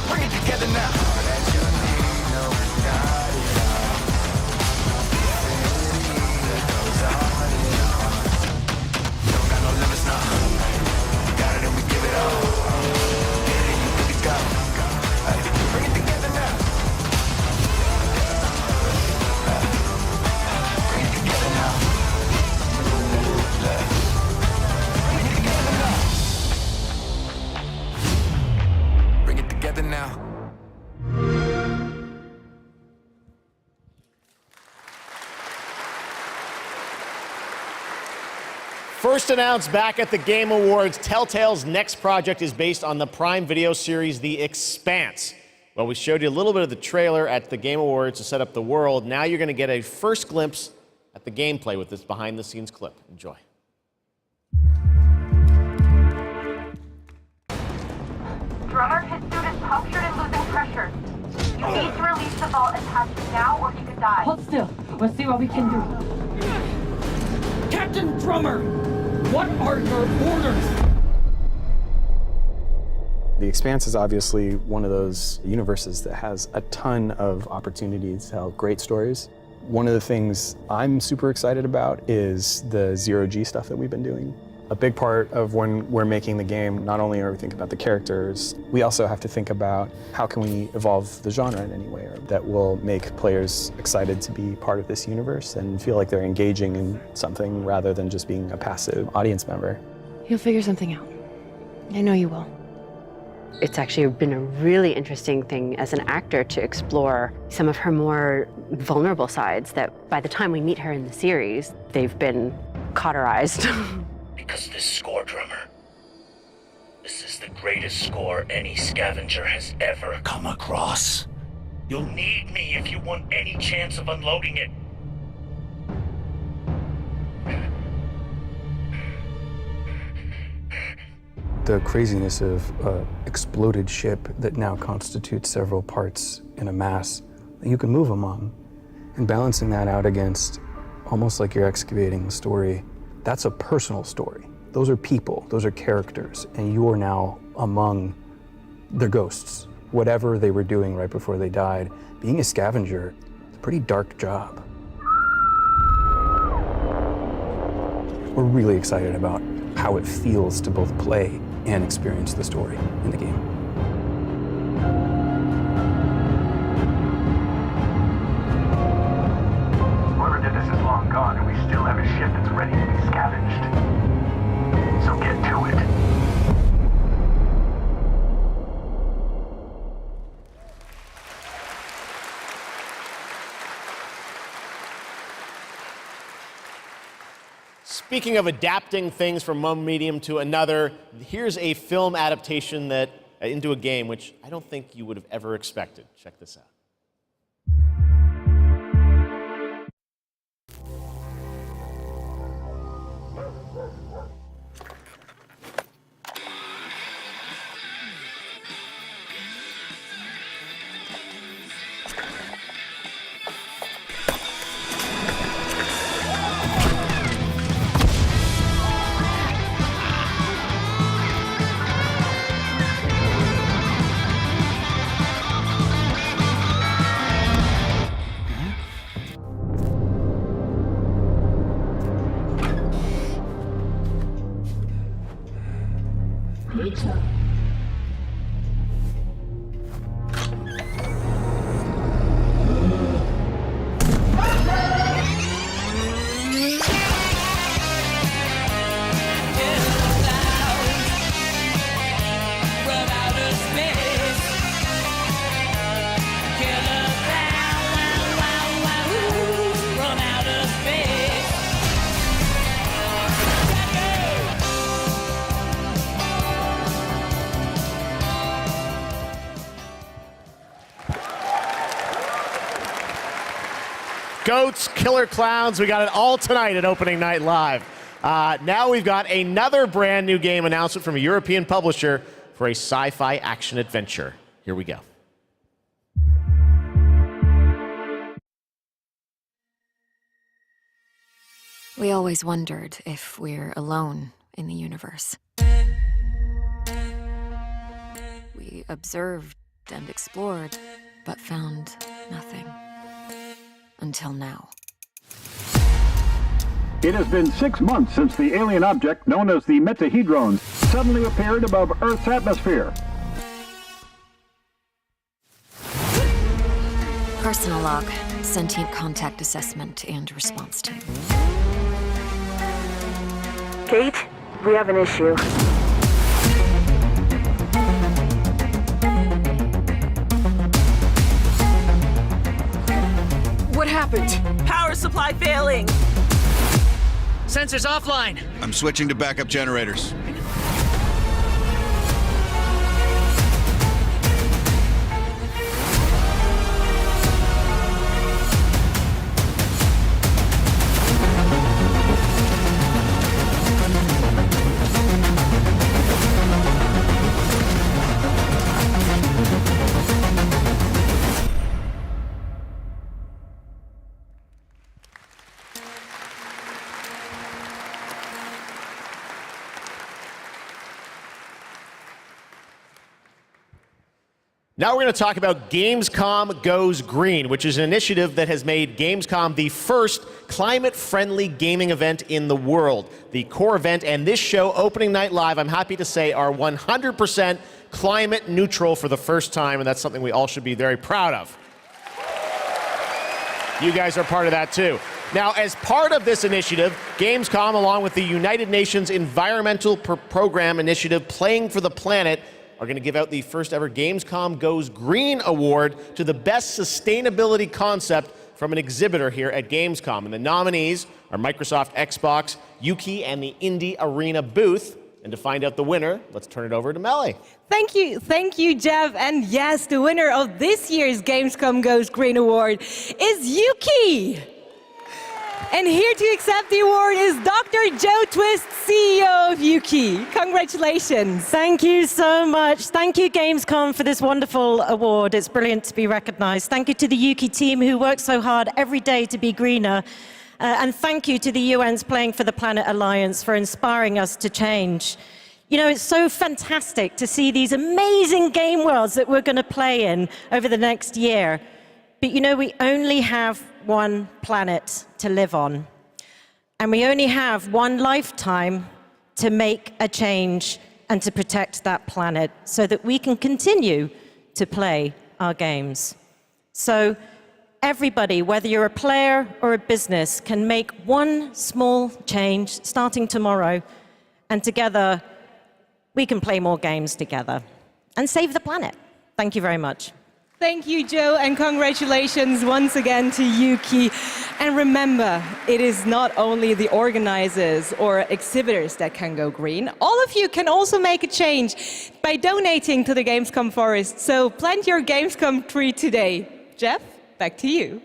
Bring it together now. All that you need, know we got it all. Infinity goes on and on. Don't got no limits now. We got it and we give it all. Get it and you good to go. Hey, bring it together now. Bring it together now. Bring it together now. Bring it together now. First announced back at the Game Awards, Telltale's next project is based on the Prime Video series The Expanse. Well, we showed you a little bit of the trailer at the Game Awards to set up the world. Now you're going to get a first glimpse at the gameplay with this behind-the-scenes clip. Enjoy. Drummer, his suit is punctured and losing pressure. You need to release the vault attached now or he could die. Hold still. We'll see what we can do. Captain Drummer, what are your orders? The Expanse is obviously one of those universes that has a ton of opportunities to tell great stories. One of the things I'm super excited about is the zero-G stuff that we've been doing. A big part of when we're making the game, not only are we thinking about the characters, we also have to think about how can we evolve the genre in any way that will make players excited to be part of this universe and feel like they're engaging in something rather than just being a passive audience member. You'll figure something out. I know you will. It's actually been a really interesting thing as an actor to explore some of her more vulnerable sides that by the time we meet her in the series, they've been cauterized. Because this score drummer This is the greatest score any scavenger has ever come across. You'll need me if you want any chance of unloading it. The craziness of an exploded ship that now constitutes several parts in a mass that you can move among, and balancing that out against almost like you're excavating the story. That's a personal story. Those are people, those are characters, and you are now among their ghosts. Whatever they were doing right before they died, being a scavenger, it's a pretty dark job. We're really excited about how it feels to both play and experience the story in the game. Whoever did this is long gone, and we still have a ship that's ready to be scavenged. So get to it. Speaking of adapting things from one medium to another, here's a film adaptation that into a game which I don't think you would have ever expected. Check this out. Goats, killer clowns, we got it all tonight at Opening Night Live. Now we've got another brand new game announcement from a European publisher for a sci-fi action adventure. Here we go. We always wondered if we're alone in the universe. We observed and explored, but found nothing. Until now. It has been 6 months since the alien object known as the Metahedron suddenly appeared above Earth's atmosphere. Personal log, sentient contact assessment and response team. Kate, we have an issue. What happened? Power supply failing. Sensors offline. I'm switching to backup generators. Now we're going to talk about Gamescom Goes Green, which is an initiative that has made Gamescom the first climate-friendly gaming event in the world. The core event and this show, Opening Night Live, I'm happy to say, are 100% climate neutral for the first time, and that's something we all should be very proud of. You guys are part of that too. Now, as part of this initiative, Gamescom, along with the United Nations Environmental Program Initiative Playing for the Planet, are going to give out the first ever Gamescom Goes Green Award to the best sustainability concept from an exhibitor here at Gamescom. And the nominees are Microsoft Xbox, Yuki, and the Indie Arena booth. And to find out the winner, let's turn it over to Melly. Thank you, Jeff. And yes, the winner of this year's Gamescom Goes Green Award is Yuki. And here to accept the award is Dr. Joe Twist, CEO of Yuki. Congratulations. Thank you so much. Thank you, Gamescom, for this wonderful award. It's brilliant to be recognized. Thank you to the Yuki team who works so hard every day to be greener. And thank you to the UN's Playing for the Planet Alliance for inspiring us to change. You know, it's so fantastic to see these amazing game worlds that we're going to play in over the next year. But you know, we only have one planet to live on. And we only have one lifetime to make a change and to protect that planet so that we can continue to play our games. So everybody, whether you're a player or a business, can make one small change starting tomorrow, and together we can play more games together and save the planet. Thank you very much. Thank you, Joe, and congratulations once again to Yuki. And remember, it is not only the organizers or exhibitors that can go green. All of you can also make a change by donating to the Gamescom Forest. So plant your Gamescom tree today. Jeff, back to you.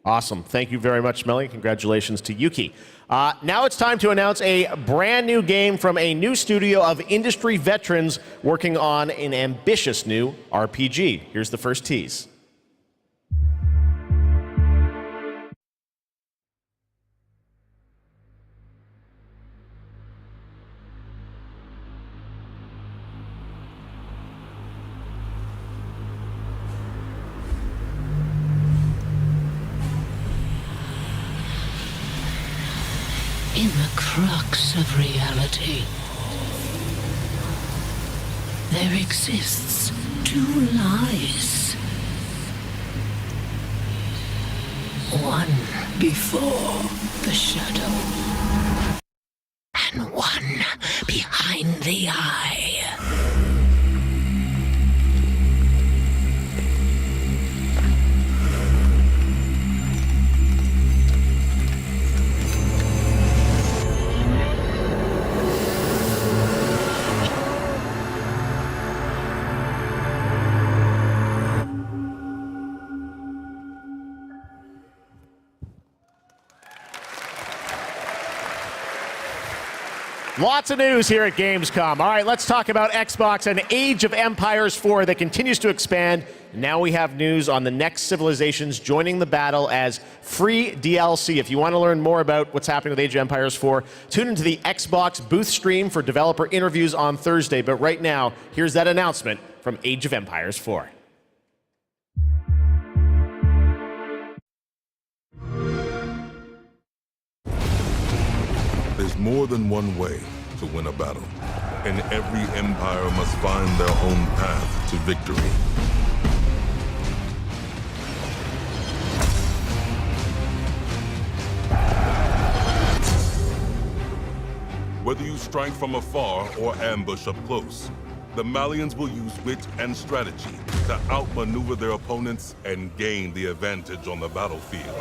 Awesome. Thank you very much, Melly. Congratulations to Yuki. Now it's time to announce a brand new game from a new studio of industry veterans working on an ambitious new RPG. Here's the first tease. In the crux of reality, there exists two lies. One before the shadow, and one behind the eye. Lots of news here at Gamescom. All right, let's talk about Xbox and Age of Empires 4 that continues to expand. Now we have news on the next civilizations joining the battle as free DLC. If you want to learn more about what's happening with Age of Empires 4, tune into the Xbox booth stream for developer interviews on Thursday. But right now, here's that announcement from Age of Empires 4. There's more than one way to win a battle, and every empire must find their own path to victory. Whether you strike from afar or ambush up close, the Malians will use wit and strategy to outmaneuver their opponents and gain the advantage on the battlefield.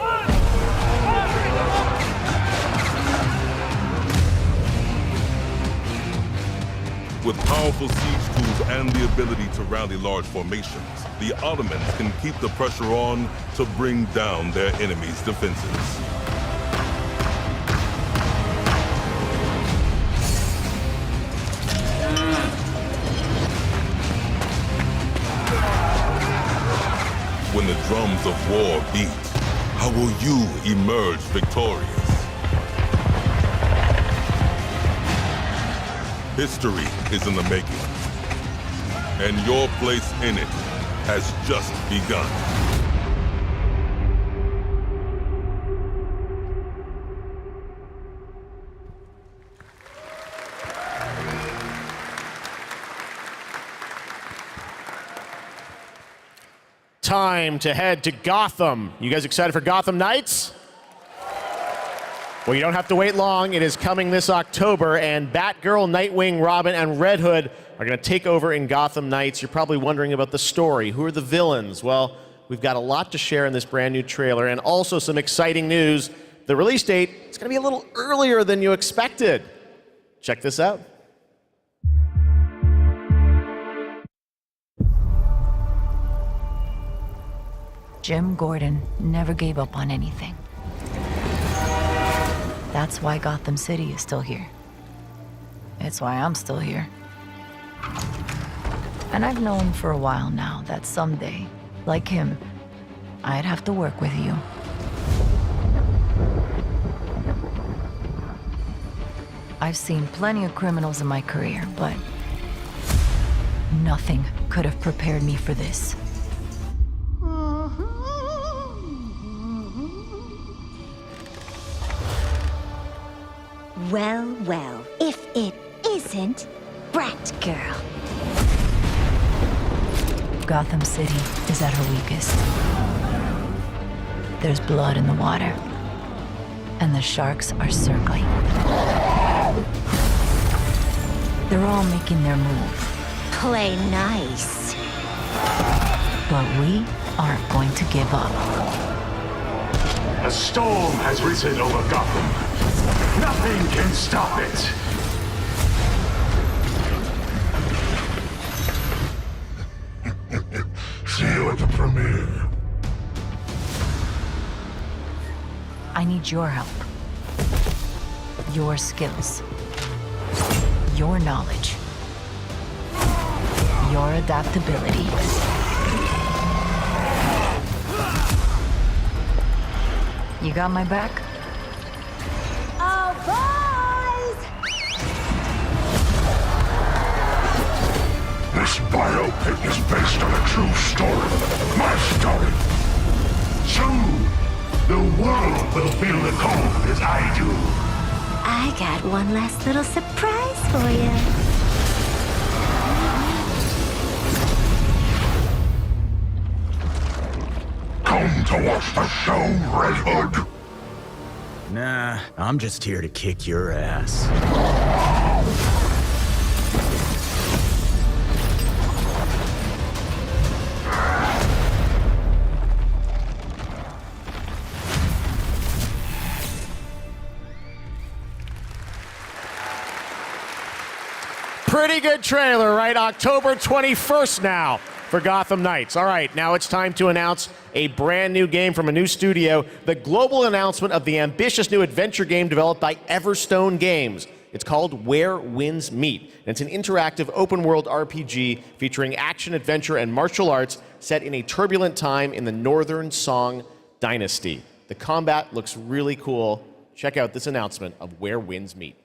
With powerful siege tools and the ability to rally large formations, the Ottomans can keep the pressure on to bring down their enemies' defenses. When the drums of war beat, how will you emerge victorious? History is in the making, and your place in it has just begun. Time to head to Gotham. You guys excited for Gotham Knights? Well, you don't have to wait long. It is coming this October, and Batgirl, Nightwing, Robin, and Red Hood are going to take over in Gotham Knights. You're probably wondering about the story. Who are the villains? Well, we've got a lot to share in this brand new trailer, and also some exciting news. The release date is going to be a little earlier than you expected. Check this out. Jim Gordon never gave up on anything. That's why Gotham City is still here. It's why I'm still here. And I've known for a while now that someday, like him, I'd have to work with you. I've seen plenty of criminals in my career, but nothing could have prepared me for this. Well, well, if it isn't Brat Girl. Gotham City is at her weakest. There's blood in the water, and the sharks are circling. They're all making their move. Play nice. But we aren't going to give up. A storm has risen over Gotham. Nothing can stop it. See you at the premiere. I need your help. Your skills. Your knowledge. Your adaptability. You got my back? Oh, boys! This biopic is based on a true story. My story. Soon, the world will feel the cold as I do. I got one last little surprise for you. Come to watch the show, Red Hood. Nah, I'm just here to kick your ass. Pretty good trailer, right? October 21st now for Gotham Knights. All right, now it's time to announce a brand new game from a new studio, the global announcement of the ambitious new adventure game developed by Everstone Games. It's called Where Winds Meet, and it's an interactive open-world RPG featuring action, adventure, and martial arts set in a turbulent time in the Northern Song Dynasty. The combat looks really cool. Check out this announcement of Where Winds Meet.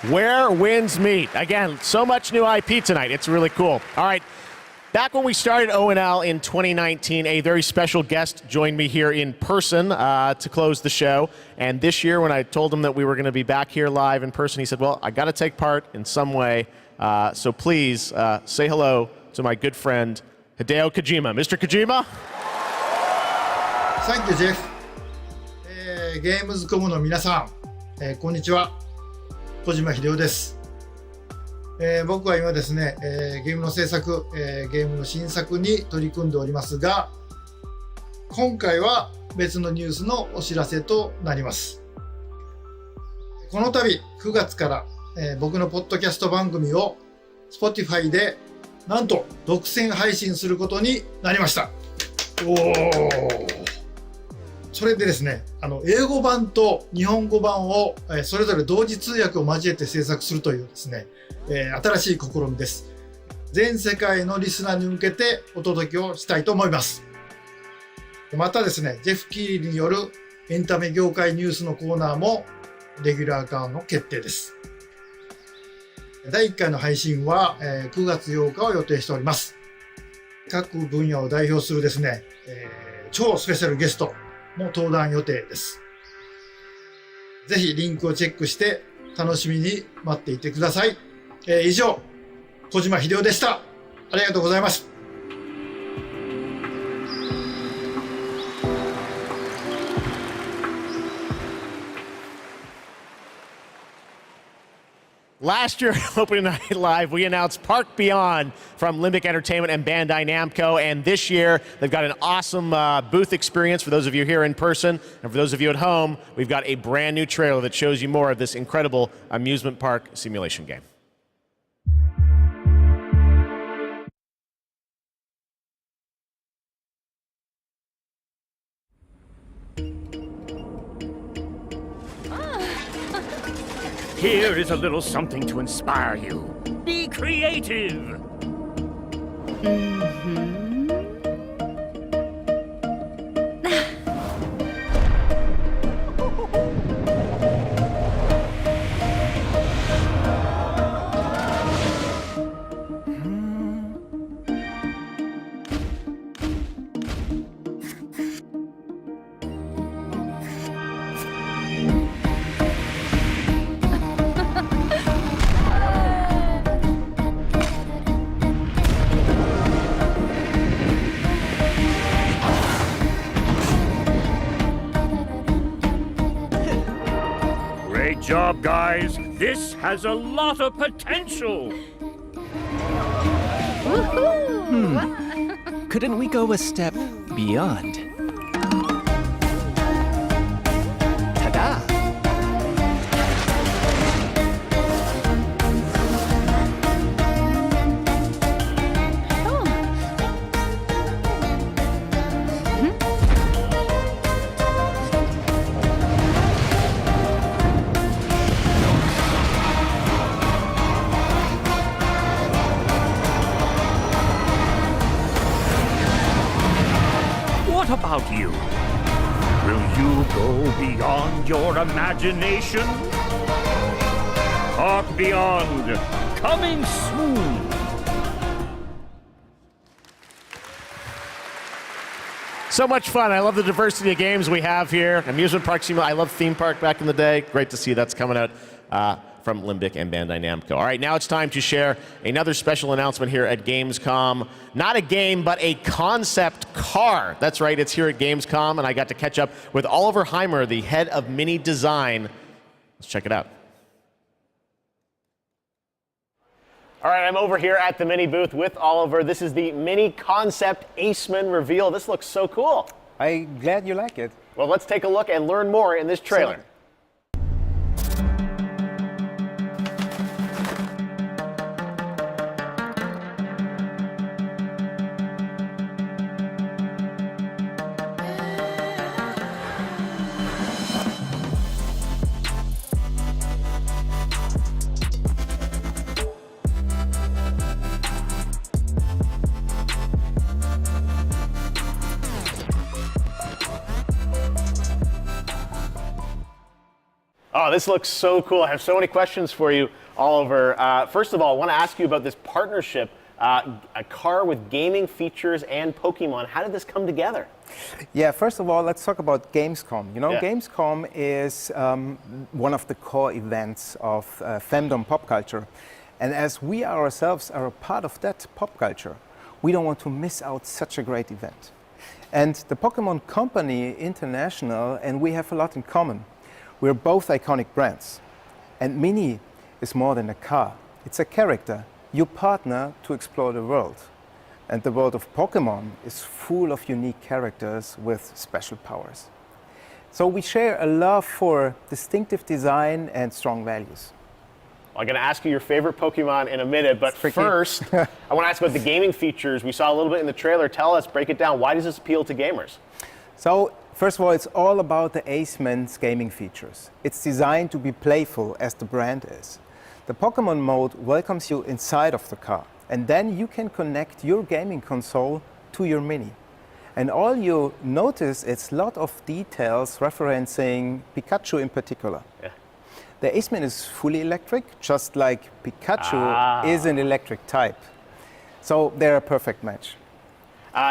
Where winds meet. Again, so much new IP tonight. It's really cool. All right. Back when we started ONL in 2019, a very special guest joined me here in person to close the show. And this year, when I told him that we were going to be back here live in person, he said, well, I got to take part in some way. So please say hello to my good friend, Hideo Kojima. Mr. Kojima? Thank you, Jeff. ゲームズコムの皆さん、こんにちは。小島秀夫です。僕は今ですね、ゲームの制作、ゲームの新作に取り組んでおりますが、今回は別のニュースのお知らせとなります。この度9月から、僕のポッドキャスト番組を Spotify でなんと独占配信することになりました。おー。それでですね、英語版と日本語版をそれぞれ同時通訳を交えて制作するというですね、新しい試みです。全世界のリスナーに向けてお届けをしたいと思います。またですね、ジェフ・キーリによるエンタメ業界ニュースのコーナーもレギュラー化の決定です。第1回の配信は9月8日を予定しております。各分野を代表するですね、超スペシャルゲストも登壇予定です。ぜひリンクをチェックして楽しみに待っていてください。以上、小島秀夫でした。ありがとうございます。Last year, opening night live, we announced Park Beyond from Limbic Entertainment and Bandai Namco. And this year, they've got an awesome booth experience for those of you here in person. And for those of you at home, we've got a brand new trailer that shows you more of this incredible amusement park simulation game. Here is a little something to inspire you. Be creative! Great job, guys. This has a lot of potential. Couldn't we go a step beyond? Ta-da! What go beyond your imagination? Talk Beyond, coming soon. So much fun. I love the diversity of games we have here. Amusement Park Simulator. I love Theme Park back in the day. Great to see that's coming out from Limbic and Bandai Namco. All right, now it's time to share another special announcement here at Gamescom. Not a game, but a concept car. That's right, it's here at Gamescom, and I got to catch up with Oliver Heimer, the head of Mini Design. Let's check it out. All right, I'm over here at the Mini booth with Oliver. This is the Mini Concept Aceman reveal. This looks so cool. I'm glad you like it. Well, let's take a look and learn more in this trailer. Oh, this looks so cool. I have so many questions for you, Oliver. First of all, I want to ask you about this partnership, a car with gaming features and Pokemon. How did this come together? Yeah, first of all, let's talk about Gamescom. You know, Gamescom is one of the core events of fandom pop culture. And as we ourselves are a part of that pop culture, we don't want to miss out such a great event. And the Pokemon Company International and we have a lot in common. We're both iconic brands. And Mini is more than a car. It's a character. You partner to explore the world. And the world of Pokemon is full of unique characters with special powers. So we share a love for distinctive design and strong values. I'm going to ask you your favorite Pokemon in a minute, but first, I want to ask about the gaming features. We saw a little bit in the trailer. Tell us, break it down. Why does this appeal to gamers? So, first of all, it's all about the Aceman's gaming features. It's designed to be playful, as the brand is. The Pokemon mode welcomes you inside of the car, and then you can connect your gaming console to your Mini. And all you notice is a lot of details referencing Pikachu in particular. Yeah. The Aceman is fully electric, just like Pikachu is an electric type. So they're a perfect match.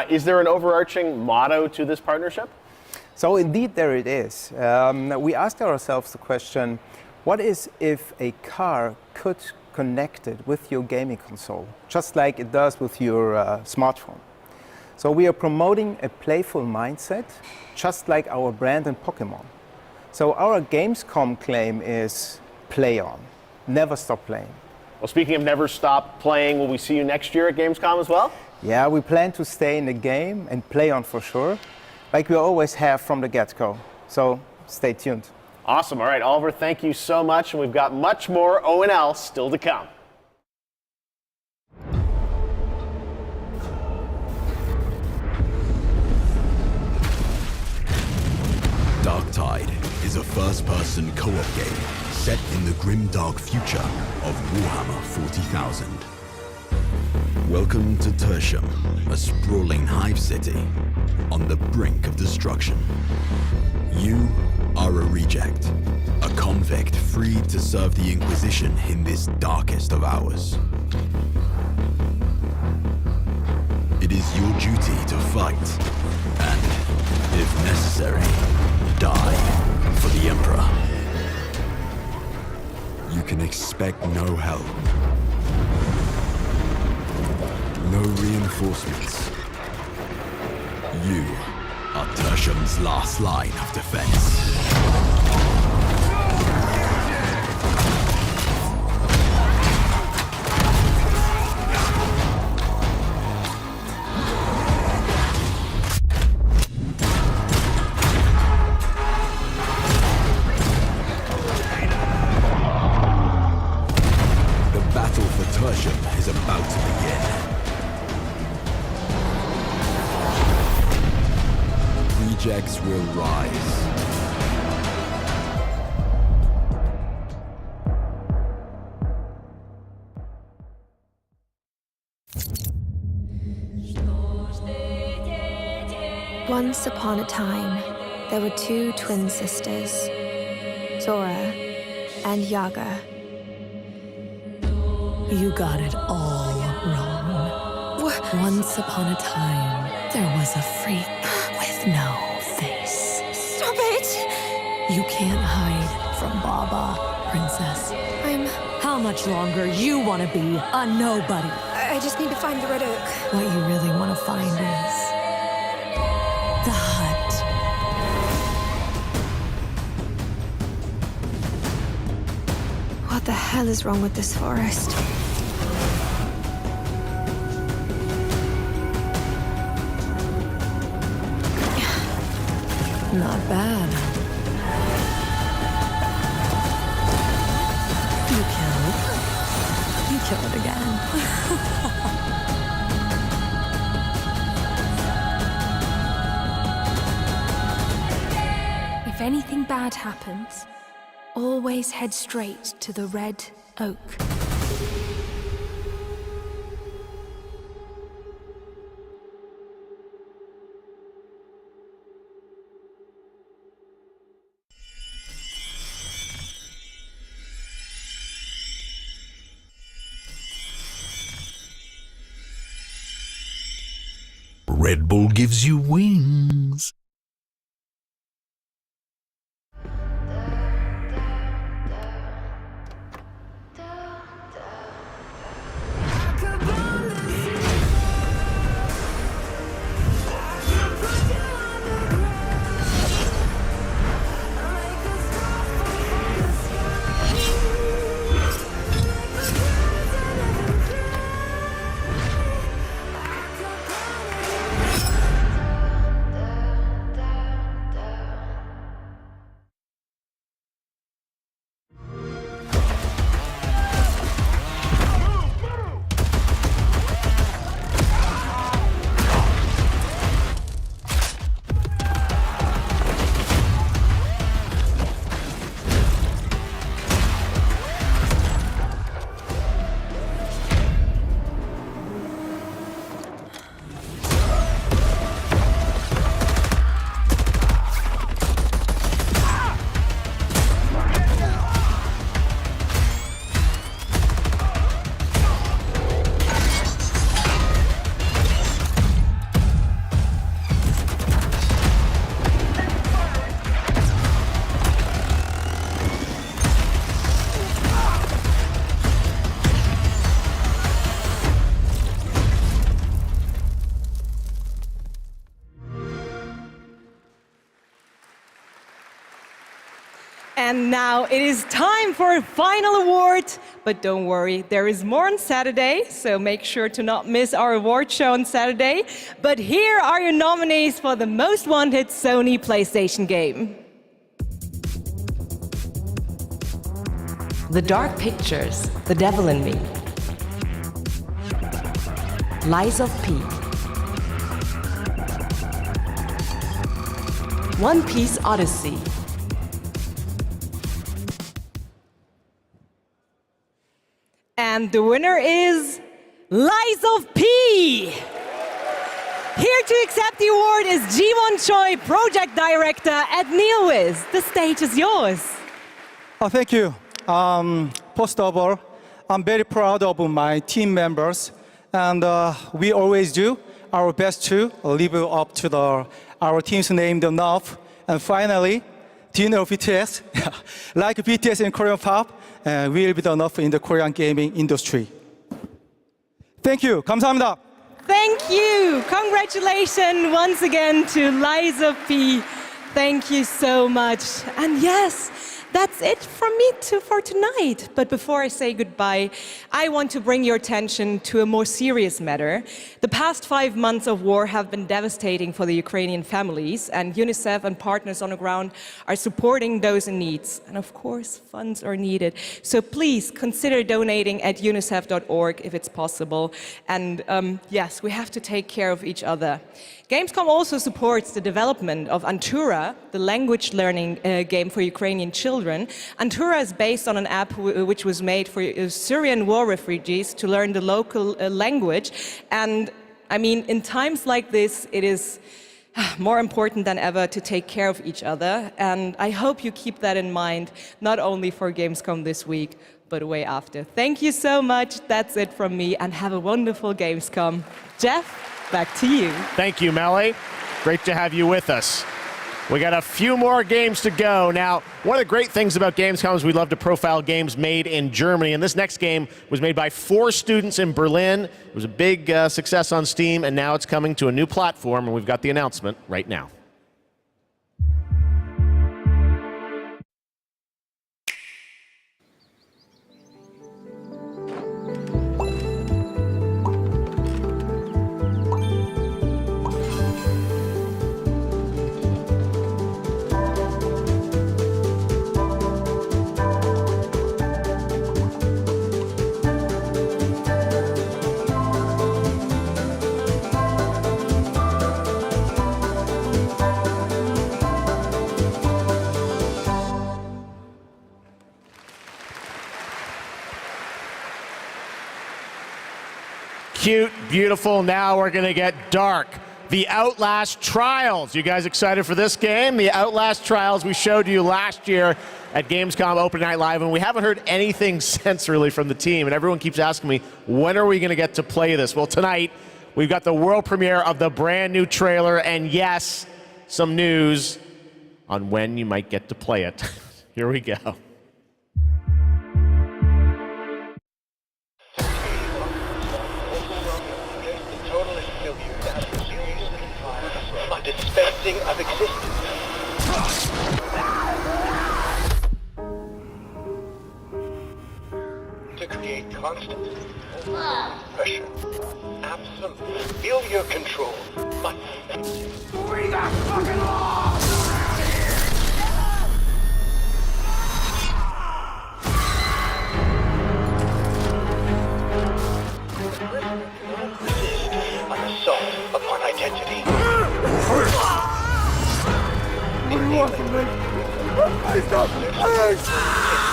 Is there an overarching motto to this partnership? So indeed there it is. We asked ourselves the question, what is if a car could connect it with your gaming console, just like it does with your smartphone? So we are promoting a playful mindset, just like our brand in Pokemon. So our Gamescom claim is play on, never stop playing. Well, speaking of never stop playing, will we see you next year at Gamescom as well? Yeah, we plan to stay in the game and play on for sure, like we always have from the get-go. So stay tuned. Awesome. All right, Oliver, thank you so much. And we've got much more O&L still to come. Darktide is a first-person co-op game set in the grim dark future of Warhammer 40,000. Welcome to Tertium, a sprawling hive city on the brink of destruction. You are a reject, a convict freed to serve the Inquisition in this darkest of hours. It is your duty to fight, and, if necessary, die for the Emperor. You can expect no help. No reinforcements. You are Tertium's last line of defense. The battle for Tertium is about to begin. Rejects will rise. Once upon a time, there were two twin sisters, Zora and Yaga. You got it all wrong. Once upon a time, there was a freak with no face. Stop it! You can't hide from Baba, Princess. How much longer you want to be a nobody? I just need to find the Red Oak. What you really want to find is the hut. What the hell is wrong with this forest? Not bad. You killed. You killed it again. If anything bad happens, always head straight to the Red Oak. Red Bull gives you wings. And now it is time for a final award. But don't worry, there is more on Saturday, so make sure to not miss our award show on Saturday. But here are your nominees for the most wanted Sony PlayStation game. The Dark Pictures, The Devil in Me. Lies of P. One Piece Odyssey. And the winner is Lies of P. Here to accept the award is Ji-won Choi, Project Director at NeoWiz. The stage is yours. Thank you. First of all, I'm very proud of my team members, and we always do our best to live up to our team's name enough. And finally, do you know BTS? Like BTS in Korean pop, will be enough in the Korean gaming industry. Thank you. 감사합니다. Thank you. Congratulations once again to Lies of P. Thank you so much. And yes, that's it from me for tonight. But before I say goodbye, I want to bring your attention to a more serious matter. The past 5 months of war have been devastating for the Ukrainian families, and UNICEF and partners on the ground are supporting those in need. And of course, funds are needed. So please consider donating at unicef.org if it's possible. And yes, we have to take care of each other. Gamescom also supports the development of Antura, the language learning game for Ukrainian children. Antura is based on an app which was made for Syrian war refugees to learn the local language. And I mean, in times like this, it is more important than ever to take care of each other. And I hope you keep that in mind, not only for Gamescom this week, but way after. Thank you so much. That's it from me, and have a wonderful Gamescom. Jeff, back to you. Thank you, Melly. Great to have you with us. We got a few more games to go. Now, one of the great things about Gamescom is we love to profile games made in Germany, and this next game was made by 4 students in Berlin. It was a big success on Steam, and now it's coming to a new platform, and we've got the announcement right now. Cute, beautiful, now we're gonna get dark. The Outlast Trials. You guys excited for this game? The Outlast Trials we showed you last year at Gamescom Open Night Live, and we haven't heard anything since really from the team, and everyone keeps asking me, when are we gonna get to play this? Well, tonight, we've got the world premiere of the brand new trailer, and yes, some news on when you might get to play it. Here we go. Dispensing of existence. To create constant pressure. Absolute failure control. But we got fucking lost! An assault upon identity.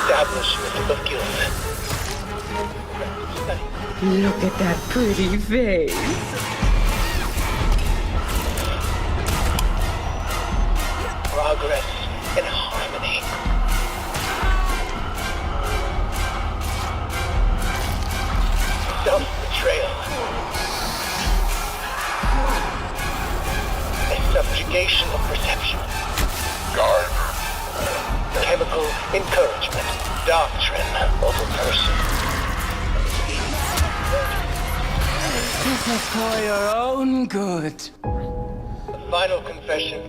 Establishment of guilt. Look at that pretty face. Progress and harmony. Self-betrayal. A subjugation of perception. Guard. Chemical encouragement. Doctrine over person. This is for your own good. The final confession.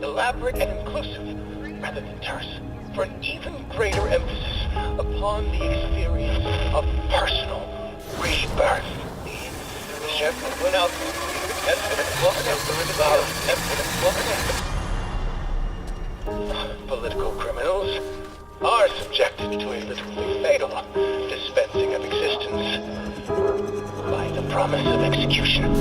Elaborate and inclusive, rather than terse, for an even greater emphasis upon the experience of personal rebirth. Political criminals are subjected to a literally fatal dispensing of existence by the promise of execution.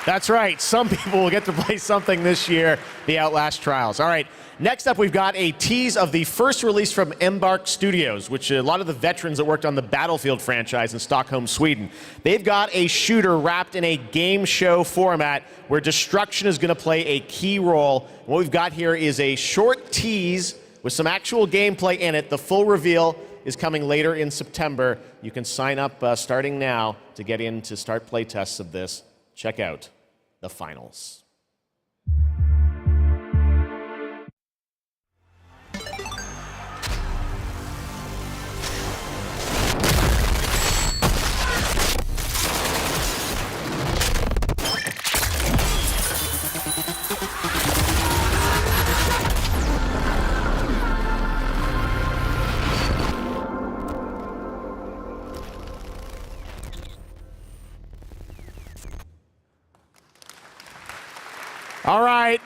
That's right. Some people will get to play something this year, the Outlast Trials. All right. Next up, we've got a tease of the first release from Embark Studios, which a lot of the veterans that worked on the Battlefield franchise in Stockholm, Sweden. They've got a shooter wrapped in a game show format where destruction is going to play a key role. What we've got here is a short tease with some actual gameplay in it. The full reveal is coming later in September. You can sign up starting now to get in to start playtests of this. Check out the finals. All right,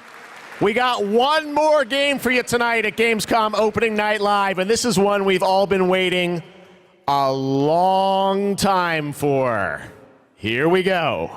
we got one more game for you tonight at Gamescom Opening Night Live, and this is one we've all been waiting a long time for. Here we go.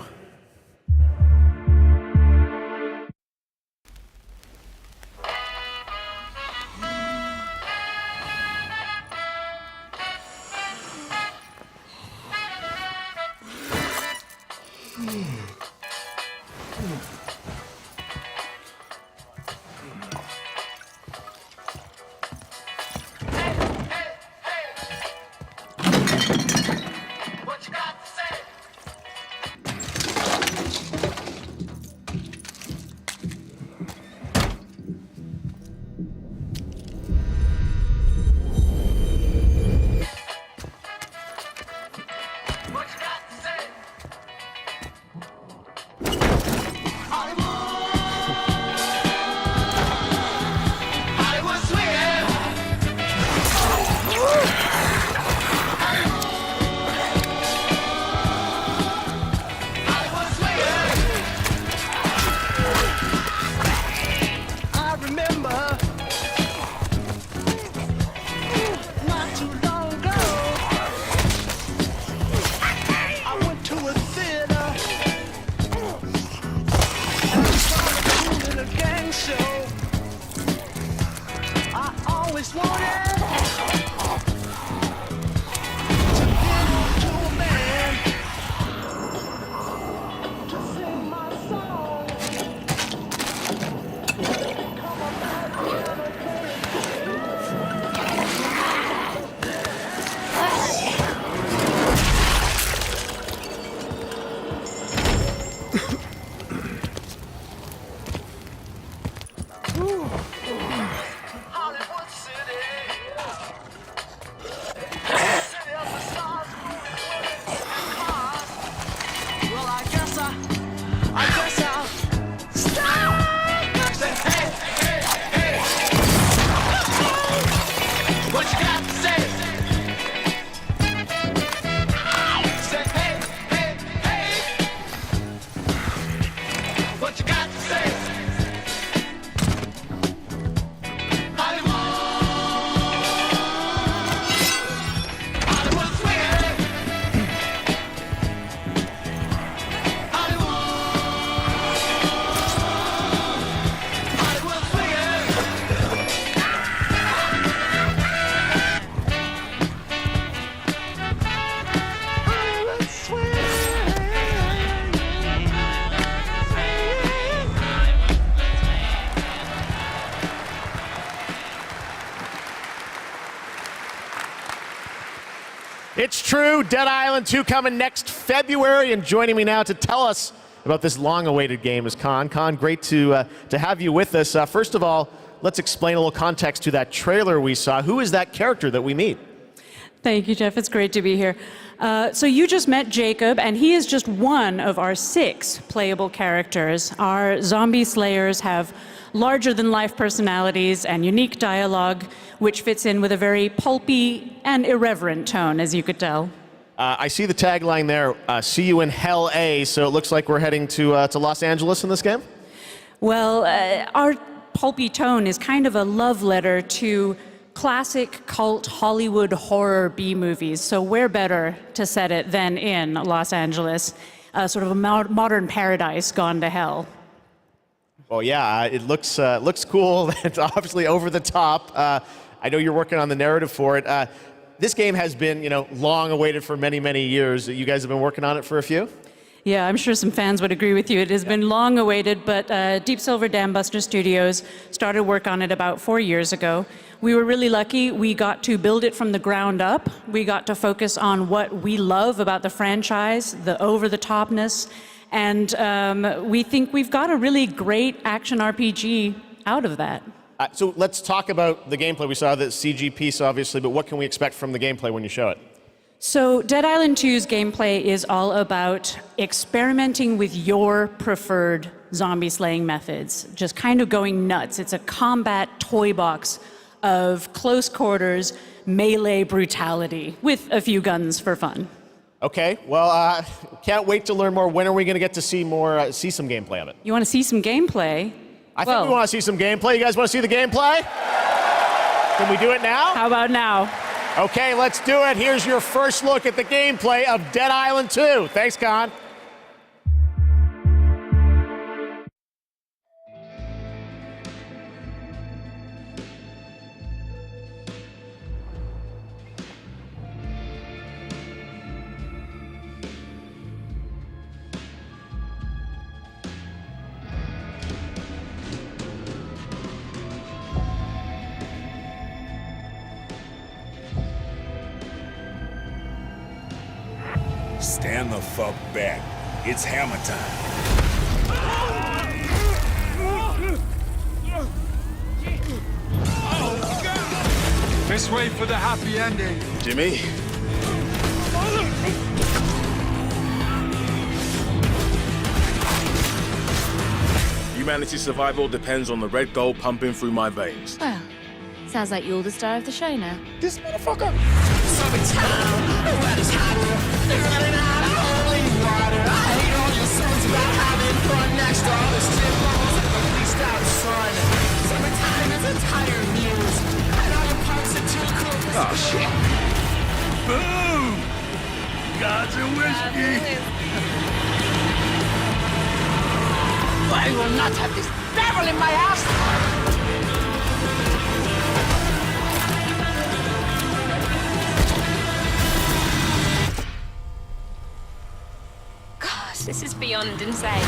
It's true, Dead Island 2 coming next February, and joining me now to tell us about this long-awaited game is Khan. Khan, great to have you with us. First of all, let's explain a little context to that trailer we saw. Who is that character that we meet? Thank you, Jeff. It's great to be here. So you just met Jacob, and he is just one of our 6 playable characters. Our zombie slayers have larger-than-life personalities and unique dialogue, which fits in with a very pulpy and irreverent tone, as you could tell. I see the tagline there, see you in Hell A, so it looks like we're heading to Los Angeles in this game? Well, our pulpy tone is kind of a love letter to classic cult Hollywood horror B-movies, so where better to set it than in Los Angeles, sort of a modern paradise gone to hell. Well, yeah, it looks cool. It's obviously over the top. I know you're working on the narrative for it. This game has been, long awaited for many, many years. You guys have been working on it for a few? Yeah, I'm sure some fans would agree with you. It has been long awaited, but Deep Silver Dambuster Studios started work on it about 4 years ago. We were really lucky. We got to build it from the ground up. We got to focus on what we love about the franchise, the over-the-topness, and we think we've got a really great action RPG out of that. So let's talk about the gameplay. We saw the CG piece, obviously, but what can we expect from the gameplay when you show it? So Dead Island 2's gameplay is all about experimenting with your preferred zombie slaying methods, just kind of going nuts. It's a combat toy box of close quarters melee brutality with a few guns for fun. Okay, well, can't wait to learn more. When are we going to get to see more, see some gameplay of it? You want to see some gameplay? I think we want to see some gameplay. You guys want to see the gameplay? Can we do it now? How about now? Okay, let's do it. Here's your first look at the gameplay of Dead Island 2. Thanks, Con. Stand the fuck back. It's hammer time. Let's wait for the happy ending. Jimmy? Humanity's survival depends on the red gold pumping through my veins. Well, sounds like you're the star of the show now. This motherfucker! Oh, shit. Boom! Gods and whiskey! I will not have this devil in my house! Gosh, this is beyond insane.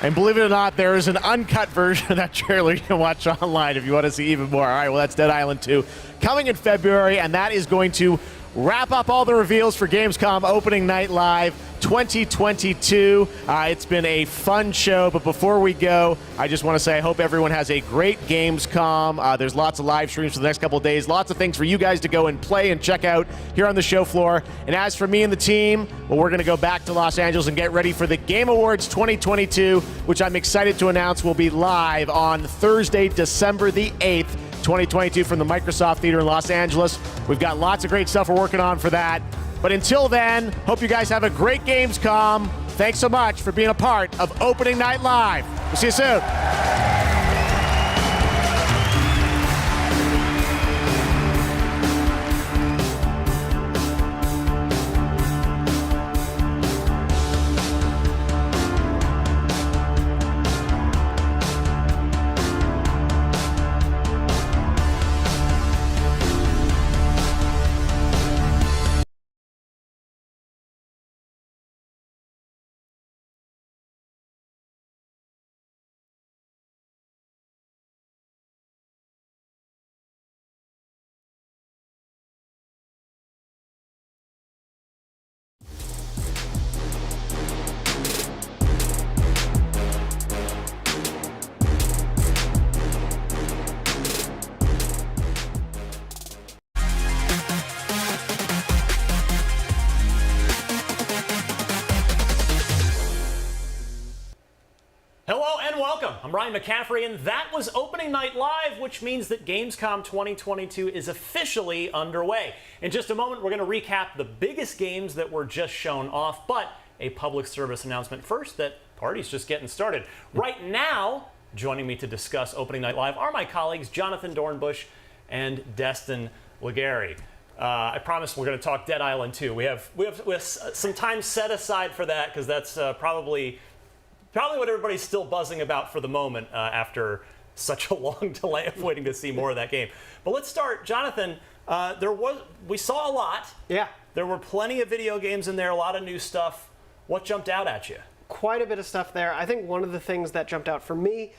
And believe it or not, there is an uncut version of that trailer you can watch online if you want to see even more. All right, well, that's Dead Island 2 coming in February, and that is going to wrap up all the reveals for Gamescom Opening Night Live 2022. It's been a fun show, but before we go, I just want to say I hope everyone has a great Gamescom. There's lots of live streams for the next couple of days, lots of things for you guys to go and play and check out here on the show floor. And as for me and the team, well, we're going to go back to Los Angeles and get ready for the Game Awards 2022, which I'm excited to announce will be live on Thursday, December the 8th, 2022 from the Microsoft Theater in Los Angeles. We've got lots of great stuff we're working on for that. But until then, hope you guys have a great Gamescom. Thanks so much for being a part of Opening Night Live. We'll see you soon. Hello and welcome. I'm Ryan McCaffrey, and that was Opening Night Live, which means that Gamescom 2022 is officially underway. In just a moment, we're going to recap the biggest games that were just shown off, but a public service announcement first that party's just getting started. Right now, joining me to discuss Opening Night Live are my colleagues Jonathan Dornbush and Destin Legary. I promise we're going to talk Dead Island 2. We have some time set aside for that because that's probably what everybody's still buzzing about for the moment after such a long delay of waiting to see more of that game. But let's start, Jonathan. We saw a lot. Yeah. There were plenty of video games in there, a lot of new stuff. What jumped out at you? Quite a bit of stuff there. I think one of the things that jumped out for me,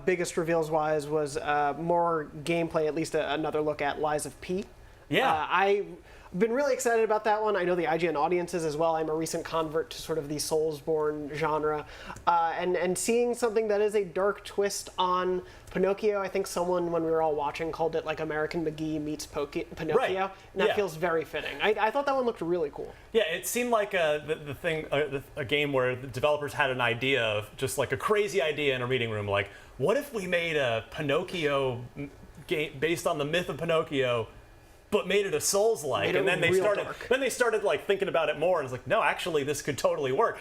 biggest reveals wise, was more gameplay, at least another look at Lies of P. Yeah. I've been really excited about that one. I know the IGN audiences as well. I'm a recent convert to sort of the Soulsborne genre. And seeing something that is a dark twist on Pinocchio, I think someone, when we were all watching, called it like American McGee meets Pinocchio. Right. And that Yeah. feels very fitting. I thought that one looked really cool. Yeah, it seemed like a game where the developers had an idea of just like a crazy idea in a meeting room, like, what if we made a Pinocchio game based on the myth of Pinocchio, but made it a Souls-like? And then they started like thinking about it more, and it's like, no, actually, this could totally work.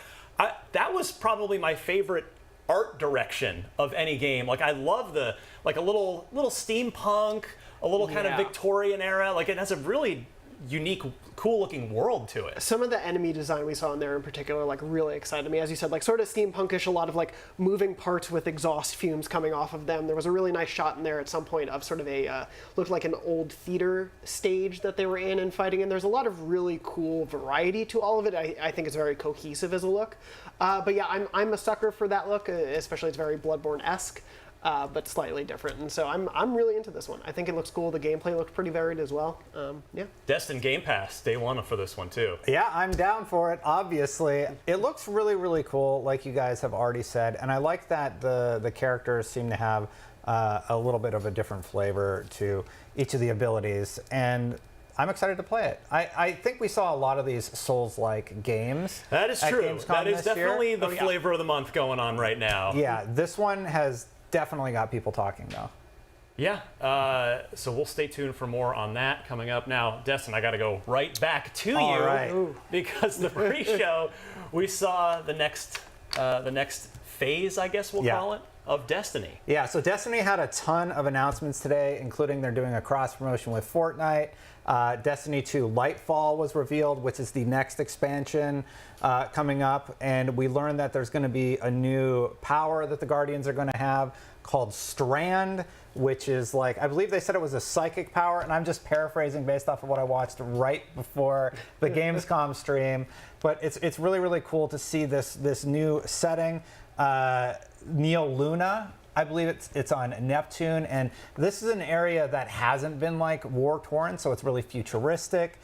That was probably my favorite art direction of any game. Like, I love the like a little steampunk, a little kind of Victorian era. Like, it has a really unique, cool-looking world to it. Some of the enemy design we saw in there in particular, like, really excited me. As you said, like, sort of steampunkish, a lot of, like, moving parts with exhaust fumes coming off of them. There was a really nice shot in there at some point of sort of a, looked like an old theater stage that they were in and fighting in. There's a lot of really cool variety to all of it. I think it's very cohesive as a look. But yeah, I'm a sucker for that look, especially it's very Bloodborne-esque. But slightly different, and so I'm really into this one. I think it looks cool. The gameplay looked pretty varied as well. Yeah. Destin Game Pass, day one for this one too. Yeah, I'm down for it. Obviously, it looks really, really cool, like you guys have already said, and I like that the characters seem to have a little bit of a different flavor to each of the abilities, and I'm excited to play it. I think we saw a lot of these Souls-like games. That is true. Gamescom That is this definitely year. the flavor of the month going on right now. Yeah, this one has definitely got people talking though. Yeah, so we'll stay tuned for more on that coming up. Now, Destin, I got to go right back to you right. because the pre-show we saw the next phase, I guess we'll call it, of Destiny. Yeah, so Destiny had a ton of announcements today, including they're doing a cross promotion with Fortnite. Destiny 2 Lightfall was revealed, which is the next expansion coming up, and we learned that there's going to be a new power that the Guardians are going to have called Strand, which is like, I believe they said it was a psychic power, and I'm just paraphrasing based off of what I watched right before the Gamescom stream, but it's really, really cool to see this new setting. Neo Luna, I believe it's on Neptune, and this is an area that hasn't been like war-torn, so it's really futuristic.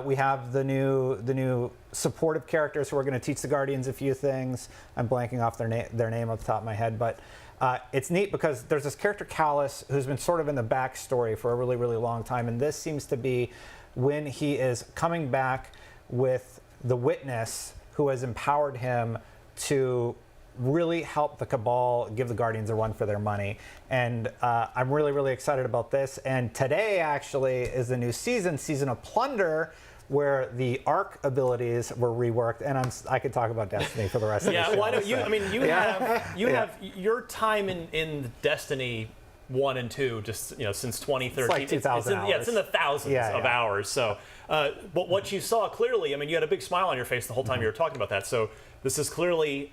We have the new supportive characters who are going to teach the Guardians a few things. I'm blanking off their name off the top of my head, but it's neat because there's this character Callus who's been sort of in the backstory for a really, really long time, and this seems to be when he is coming back with the Witness who has empowered him to really help the Cabal give the Guardians a run for their money. And I'm really, really excited about this. And today actually is the new Season of Plunder, where the Arc abilities were reworked. And I could talk about Destiny for the rest of the show. Yeah, why don't you? I mean, you have your time in Destiny 1 and 2 just since 2013. It's like 2,000 hours. Yeah, it's in the thousands of hours. So, but what you saw clearly, I mean, you had a big smile on your face the whole time you were talking about that. So this is clearly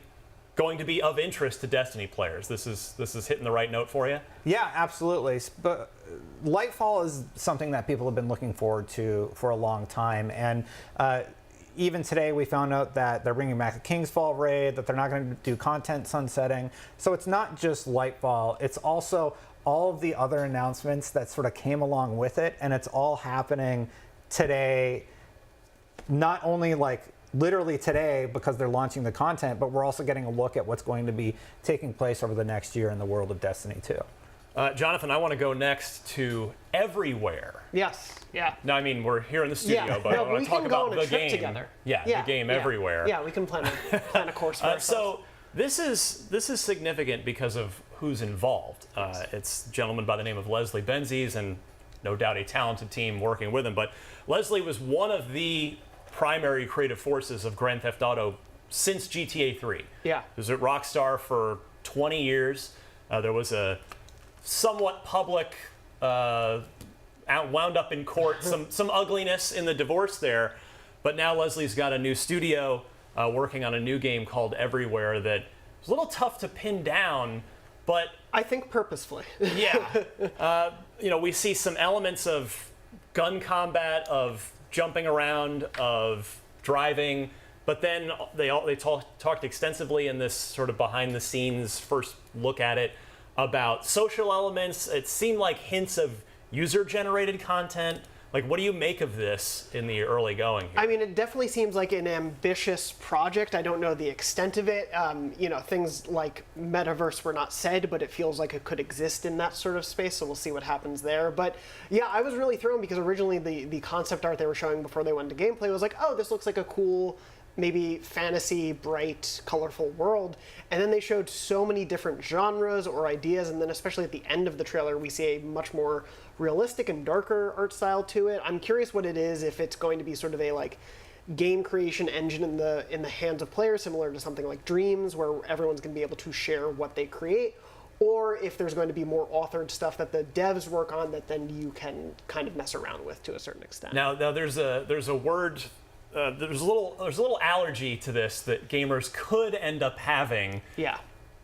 going to be of interest to Destiny players. This is hitting the right note for you? Yeah, absolutely. But Lightfall is something that people have been looking forward to for a long time. And even today we found out that they're bringing back the Kingsfall raid, that they're not going to do content sunsetting. So it's not just Lightfall, it's also all of the other announcements that sort of came along with it. And it's all happening today, not only like literally today because they're launching the content, but we're also getting a look at what's going to be taking place over the next year in the world of Destiny 2. Jonathan, I want to go next to Everywhere. Yes, yeah. No, I mean, we're here in the studio, but I want to talk about the game. Together. Yeah, the game Everywhere. Yeah, we can plan a course for ourselves. So this is significant because of who's involved. It's a gentleman by the name of Leslie Benzies, and no doubt a talented team working with him. But Leslie was one of the primary creative forces of Grand Theft Auto since GTA 3. Yeah. He was at Rockstar for 20 years. There was a somewhat public, wound up in court, some ugliness in the divorce there. But now Leslie's got a new studio working on a new game called Everywhere that was a little tough to pin down, but I think purposefully. Yeah. We see some elements of gun combat, of jumping around, of driving, but then they talked extensively in this sort of behind the scenes first look at it about social elements. It seemed like hints of user generated content. Like, what do you make of this in the early going here? I mean, it definitely seems like an ambitious project. I don't know the extent of it. Things like metaverse were not said, but it feels like it could exist in that sort of space, so we'll see what happens there. But yeah, I was really thrown because originally the concept art they were showing before they went to gameplay was like, oh, this looks like a cool, maybe fantasy, bright, colorful world. And then they showed so many different genres or ideas, and then especially at the end of the trailer, we see a much more realistic and darker art style to it. I'm curious what it is, if it's going to be sort of a like game creation engine in the hands of players, similar to something like Dreams, where everyone's going to be able to share what they create, or if there's going to be more authored stuff that the devs work on that then you can kind of mess around with to a certain extent. Now there's a word, there's a little allergy to this that gamers could end up having. Yeah.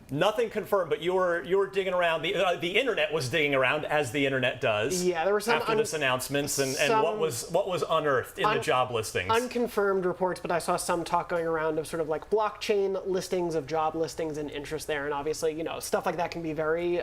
Nothing confirmed, but you were digging around. The internet was digging around, as the internet does. Yeah, there were some after this announcements and what was unearthed in the job listings. Unconfirmed reports, but I saw some talk going around of sort of like blockchain listings of job listings and interest there, and obviously, you know, stuff like that can be very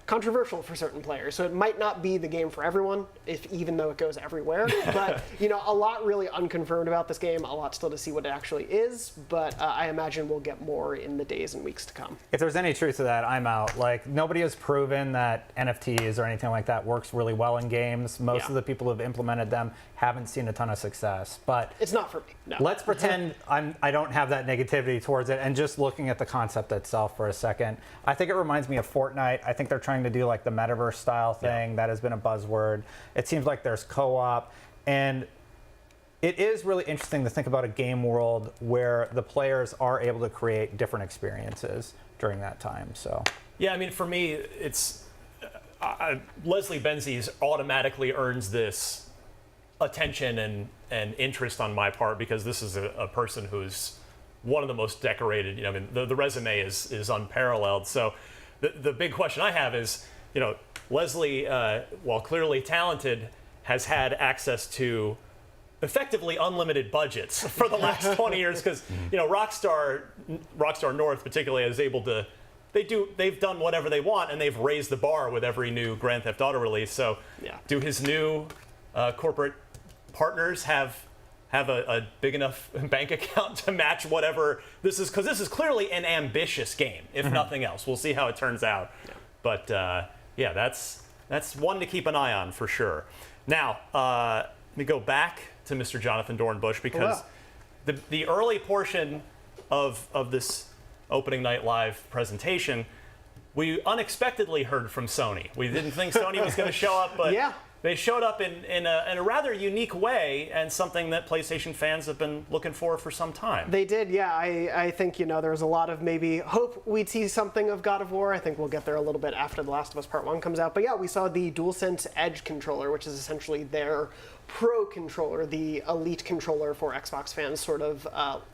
controversial for certain players. So it might not be the game for everyone, even though it goes everywhere. But, you know, a lot really unconfirmed about this game, a lot still to see what it actually is, but I imagine we'll get more in the days and weeks to come. If there's any truth to that, I'm out. Like, nobody has proven that NFTs or anything like that works really well in games. Most of the people who have implemented them haven't seen a ton of success. But it's not for me, no. Let's pretend I don't have that negativity towards it, and just looking at the concept itself for a second, I think it reminds me of Fortnite. I think they're trying to do like the metaverse style thing. That has been a buzzword. It seems like there's co-op, and it is really interesting to think about a game world where the players are able to create different experiences during that time. So yeah, I mean, for me, it's Leslie Benzies automatically earns this attention and interest on my part, because this is a person who's one of the most decorated. You know, I mean, the resume is unparalleled. So the big question I have is, you know, Leslie, while clearly talented, has had access to effectively unlimited budgets for the last 20 years, because, you know, Rockstar North particularly is able to, they've done whatever they want, and they've raised the bar with every new Grand Theft Auto release. So do his new corporate partners have a big enough bank account to match whatever this is? Because this is clearly an ambitious game, if nothing else. We'll see how it turns out. But yeah, that's one to keep an eye on for sure. Now, let me go back to Mr. Jonathan Dornbush, because the early portion of this opening night live presentation, we unexpectedly heard from Sony. We didn't think Sony was going to show up, but they showed up in a rather unique way, and something that PlayStation fans have been looking for some time. They did, yeah. I think, you know, there's a lot of maybe hope we'd see something of God of War. I think we'll get there a little bit after The Last of Us Part 1 comes out. But yeah, we saw the DualSense Edge controller, which is essentially their Pro controller, the elite controller for Xbox fans, sort of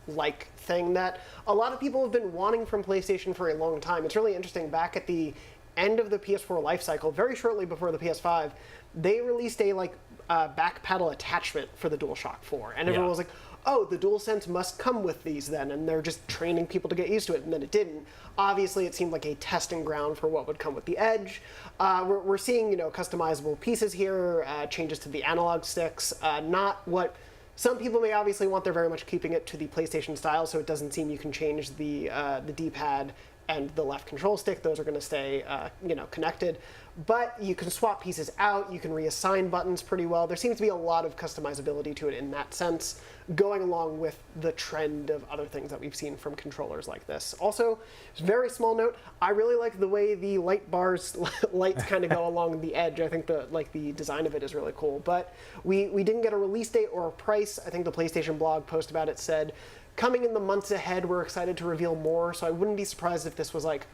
like thing that a lot of people have been wanting from PlayStation for a long time. It's really interesting. Back at the end of the PS4 life cycle, very shortly before the PS5, they released a back paddle attachment for the DualShock 4, and everyone was like, oh, the DualSense must come with these then, and they're just training people to get used to it, and then it didn't. Obviously, it seemed like a testing ground for what would come with the Edge. We're seeing, you know, customizable pieces here, changes to the analog sticks, not what some people may obviously want. They're very much keeping it to the PlayStation style, so it doesn't seem you can change the D-pad and the left control stick. Those are going to stay, you know, connected. But you can swap pieces out. You can reassign buttons pretty well. There seems to be a lot of customizability to it in that sense, going along with the trend of other things that we've seen from controllers like this. Also, very small note, I really like the way the light bars, lights kind of go along the edge. I think the design of it is really cool. But we didn't get a release date or a price. I think the PlayStation blog post about it said, coming in the months ahead, we're excited to reveal more. So I wouldn't be surprised if this was like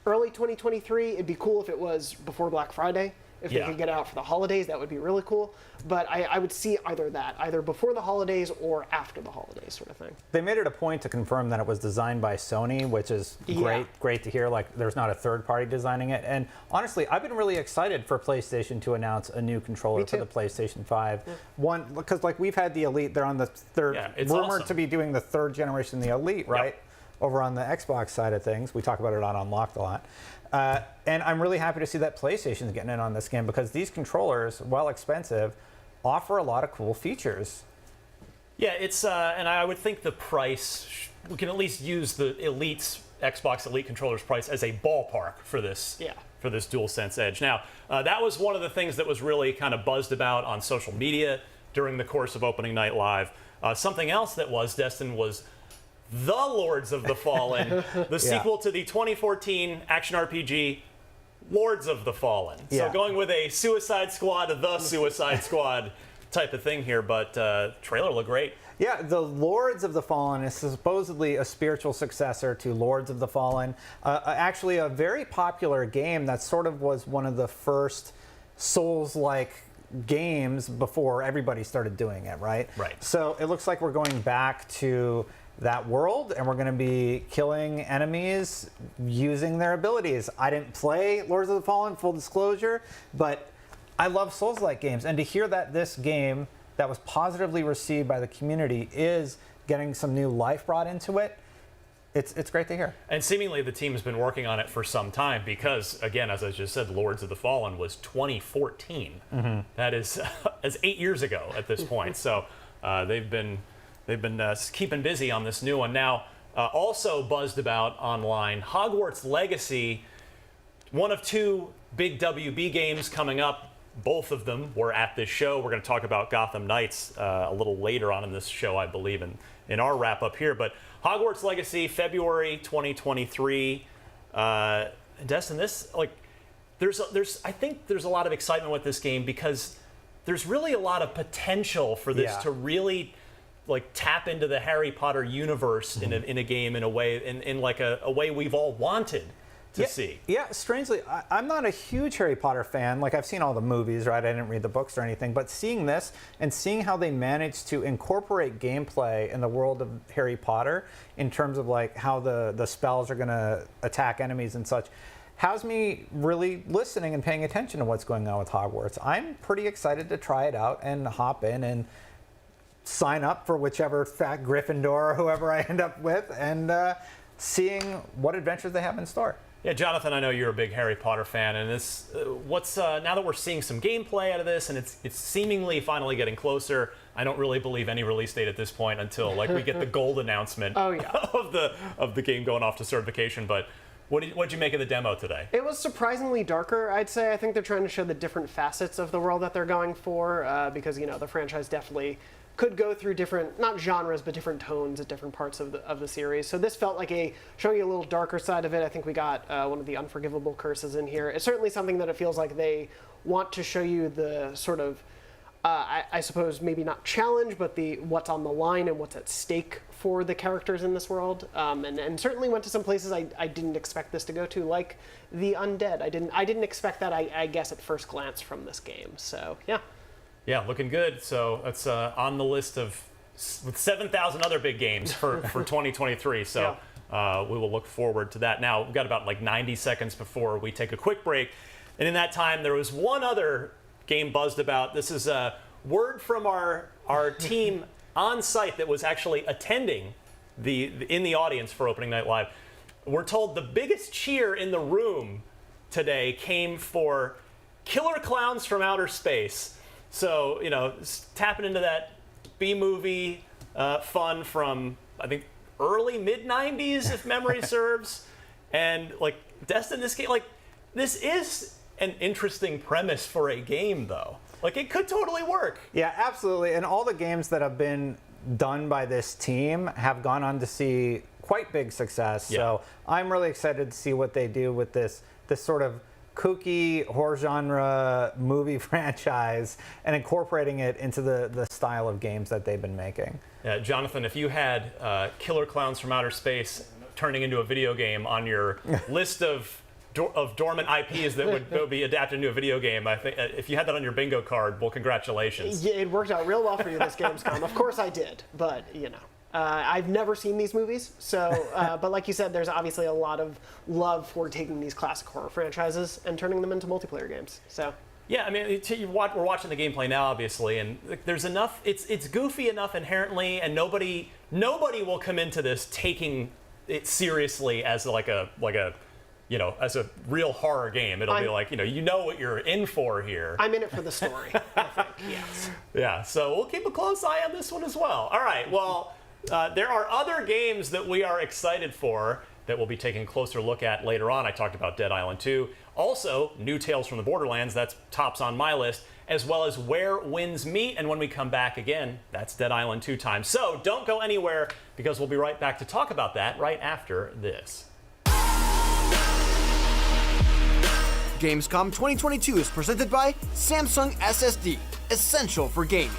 early 2023. It'd be cool if it was before Black Friday. If they could get it out for the holidays, that would be really cool. But I would see either before the holidays or after the holidays, sort of thing. They made it a point to confirm that it was designed by Sony, which is great to hear. Like, there's not a third party designing it. And honestly, I've been really excited for PlayStation to announce a new controller for the PlayStation 5. One, because like we've had the Elite, they're on the third, rumored to be doing the third generation of the Elite, right? Over on the Xbox side of things. We talk about it on Unlocked a lot. And I'm really happy to see that PlayStation's getting in on this game, because these controllers, while expensive, offer a lot of cool features. Yeah, it's and I would think the price, we can at least use the Xbox Elite controller's price as a ballpark for this. For this DualSense Edge. Now, that was one of the things that was really kind of buzzed about on social media during the course of opening night live. Something else that was, Destin, was The Lords of the Fallen, the sequel to the 2014 action RPG Lords of the Fallen. So going with a Suicide Squad, the Suicide Squad type of thing here, but trailer looked great. Yeah, the Lords of the Fallen is supposedly a spiritual successor to Lords of the Fallen. Actually, a very popular game that sort of was one of the first Souls-like games before everybody started doing it, right? Right. So it looks like we're going back to that world, and we're going to be killing enemies using their abilities. I didn't play Lords of the Fallen, full disclosure, but I love Souls-like games, and to hear that this game that was positively received by the community is getting some new life brought into it, it's great to hear. And seemingly the team has been working on it for some time because, again, as I just said, Lords of the Fallen was 2014. Mm-hmm. That is 8 years ago at this point. So they've been keeping busy on this new one. Now, also buzzed about online, Hogwarts Legacy, one of two big WB games coming up. Both of them were at this show. We're going to talk about Gotham Knights a little later on in this show, I believe, in our wrap up here. But Hogwarts Legacy, February 2023. Destin, this I think there's a lot of excitement with this game because there's really a lot of potential for this to really tap into the Harry Potter universe in a game in a way in a way we've all wanted to see. Yeah, strangely, I'm not a huge Harry Potter fan. I've seen all the movies, right? I didn't read the books or anything, but seeing this and seeing how they managed to incorporate gameplay in the world of Harry Potter in terms of how the spells are going to attack enemies and such has me really listening and paying attention to what's going on with Hogwarts. I'm pretty excited to try it out and hop in and sign up for whichever fat Gryffindor or whoever I end up with and seeing what adventures they have in store. Yeah, Jonathan, I know you're a big Harry Potter fan, and this, now that we're seeing some gameplay out of this, and it's seemingly finally getting closer. I don't really believe any release date at this point until we get the gold announcement of the game going off to certification. But what'd you make of the demo today? It was surprisingly darker, I'd say. I think they're trying to show the different facets of the world that they're going for, because the franchise definitely could go through different, not genres, but different tones at different parts of the series. So this felt like showing you a little darker side of it. I think we got one of the unforgivable curses in here. It's certainly something that it feels like they want to show you the sort of, I suppose maybe not challenge, but what's on the line and what's at stake for the characters in this world. And certainly went to some places I didn't expect this to go to, like the undead. I didn't expect that, I guess, at first glance from this game. So, yeah. Yeah, looking good. So that's on the list with 7,000 other big games for 2023. So we will look forward to that. Now, we've got about 90 seconds before we take a quick break. And in that time, there was one other game buzzed about. This is a word from our team on site that was actually attending in the audience for Opening Night Live. We're told the biggest cheer in the room today came for Killer Clowns from Outer Space. So, tapping into that B-movie fun from, I think, early, mid-90s, if memory serves. And, Destin, this game, this is an interesting premise for a game, though. It could totally work. Yeah, absolutely. And all the games that have been done by this team have gone on to see quite big success. Yeah. So I'm really excited to see what they do with this sort of kooky horror genre movie franchise and incorporating it into the style of games that they've been making. Yeah, Jonathan, if you had Killer Clowns from Outer Space turning into a video game on your list of dormant IPs that would be adapted into a video game, I think if you had that on your bingo card, well, congratulations. Yeah, it worked out real well for you this Gamescom. Of course I did, but I've never seen these movies, so but like you said, there's obviously a lot of love for taking these classic horror franchises and turning them into multiplayer games. So yeah, I mean, we're watching the gameplay now, obviously, and there's enough. It's goofy enough inherently, and nobody will come into this taking it seriously as a as a real horror game. It'll be what you're in for here. I'm in it for the story, I think. Yes. Yeah, so we'll keep a close eye on this one as well. All right, well. There are other games that we are excited for that we'll be taking a closer look at later on. I talked about Dead Island 2. Also, new Tales from the Borderlands, that's tops on my list, as well as Where Winds Meet. And when we come back again, that's Dead Island 2 time. So don't go anywhere because we'll be right back to talk about that right after this. Gamescom 2022 is presented by Samsung SSD, essential for gaming.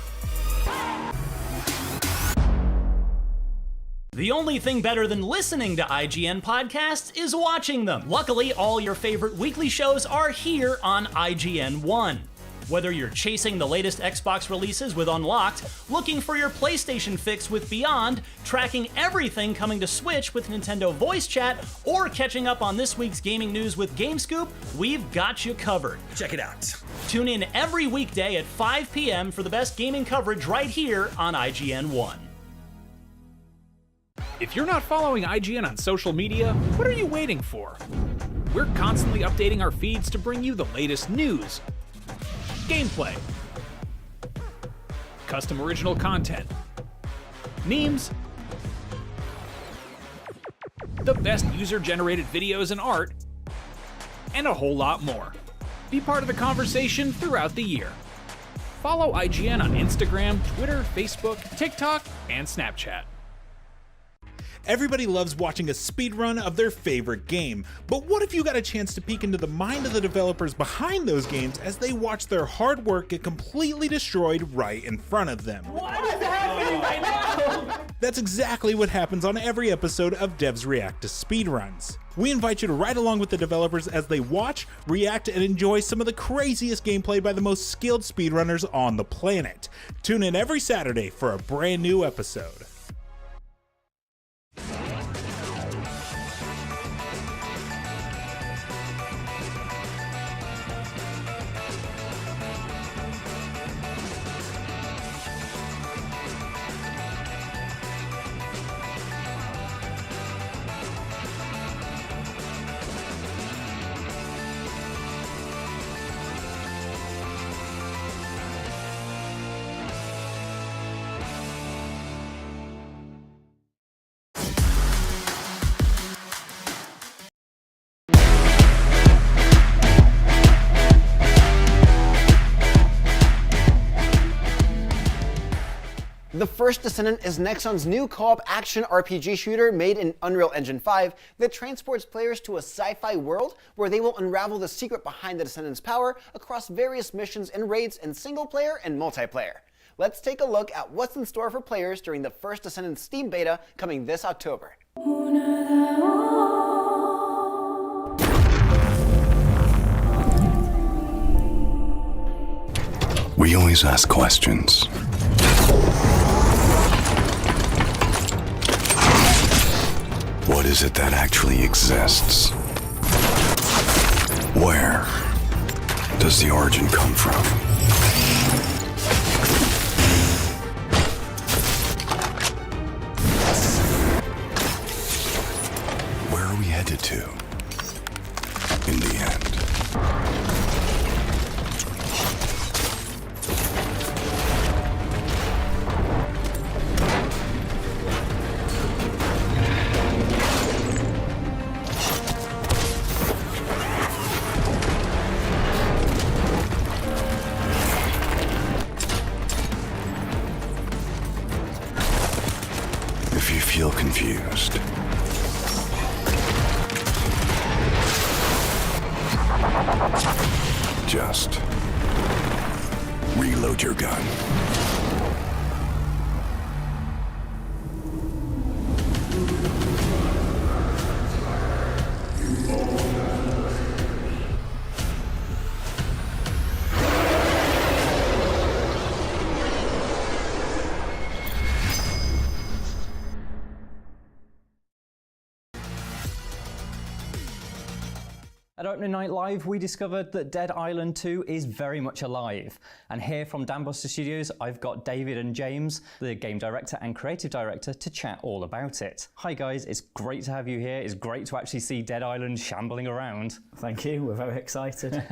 The only thing better than listening to IGN podcasts is watching them. Luckily, all your favorite weekly shows are here on IGN One. Whether you're chasing the latest Xbox releases with Unlocked, looking for your PlayStation fix with Beyond, tracking everything coming to Switch with Nintendo Voice Chat, or catching up on this week's gaming news with GameScoop, we've got you covered. Check it out. Tune in every weekday at 5 p.m. for the best gaming coverage right here on IGN One. If you're not following IGN on social media, what are you waiting for? We're constantly updating our feeds to bring you the latest news, gameplay, custom original content, memes, the best user-generated videos and art, and a whole lot more. Be part of the conversation throughout the year. Follow IGN on Instagram, Twitter, Facebook, TikTok, and Snapchat. Everybody loves watching a speedrun of their favorite game, but what if you got a chance to peek into the mind of the developers behind those games as they watch their hard work get completely destroyed right in front of them? What is happening right now? That's exactly what happens on every episode of Devs React to Speedruns. We invite you to ride along with the developers as they watch, react, and enjoy some of the craziest gameplay by the most skilled speedrunners on the planet. Tune in every Saturday for a brand new episode. The First Descendant is Nexon's new co-op action RPG shooter made in Unreal Engine 5 that transports players to a sci-fi world where they will unravel the secret behind the Descendant's power across various missions and raids in single-player and multiplayer. Let's take a look at what's in store for players during the First Descendant Steam beta coming this October. We always ask questions. What is it that actually exists? Where does the origin come from? Where are we headed to in the end? If you feel confused, just reload your gun. At Opening Night Live, we discovered that Dead Island 2 is very much alive. And here from Dambuster Studios, I've got David and James, the game director and creative director, to chat all about it. Hi guys, it's great to have you here. It's great to actually see Dead Island shambling around. Thank you, we're very excited.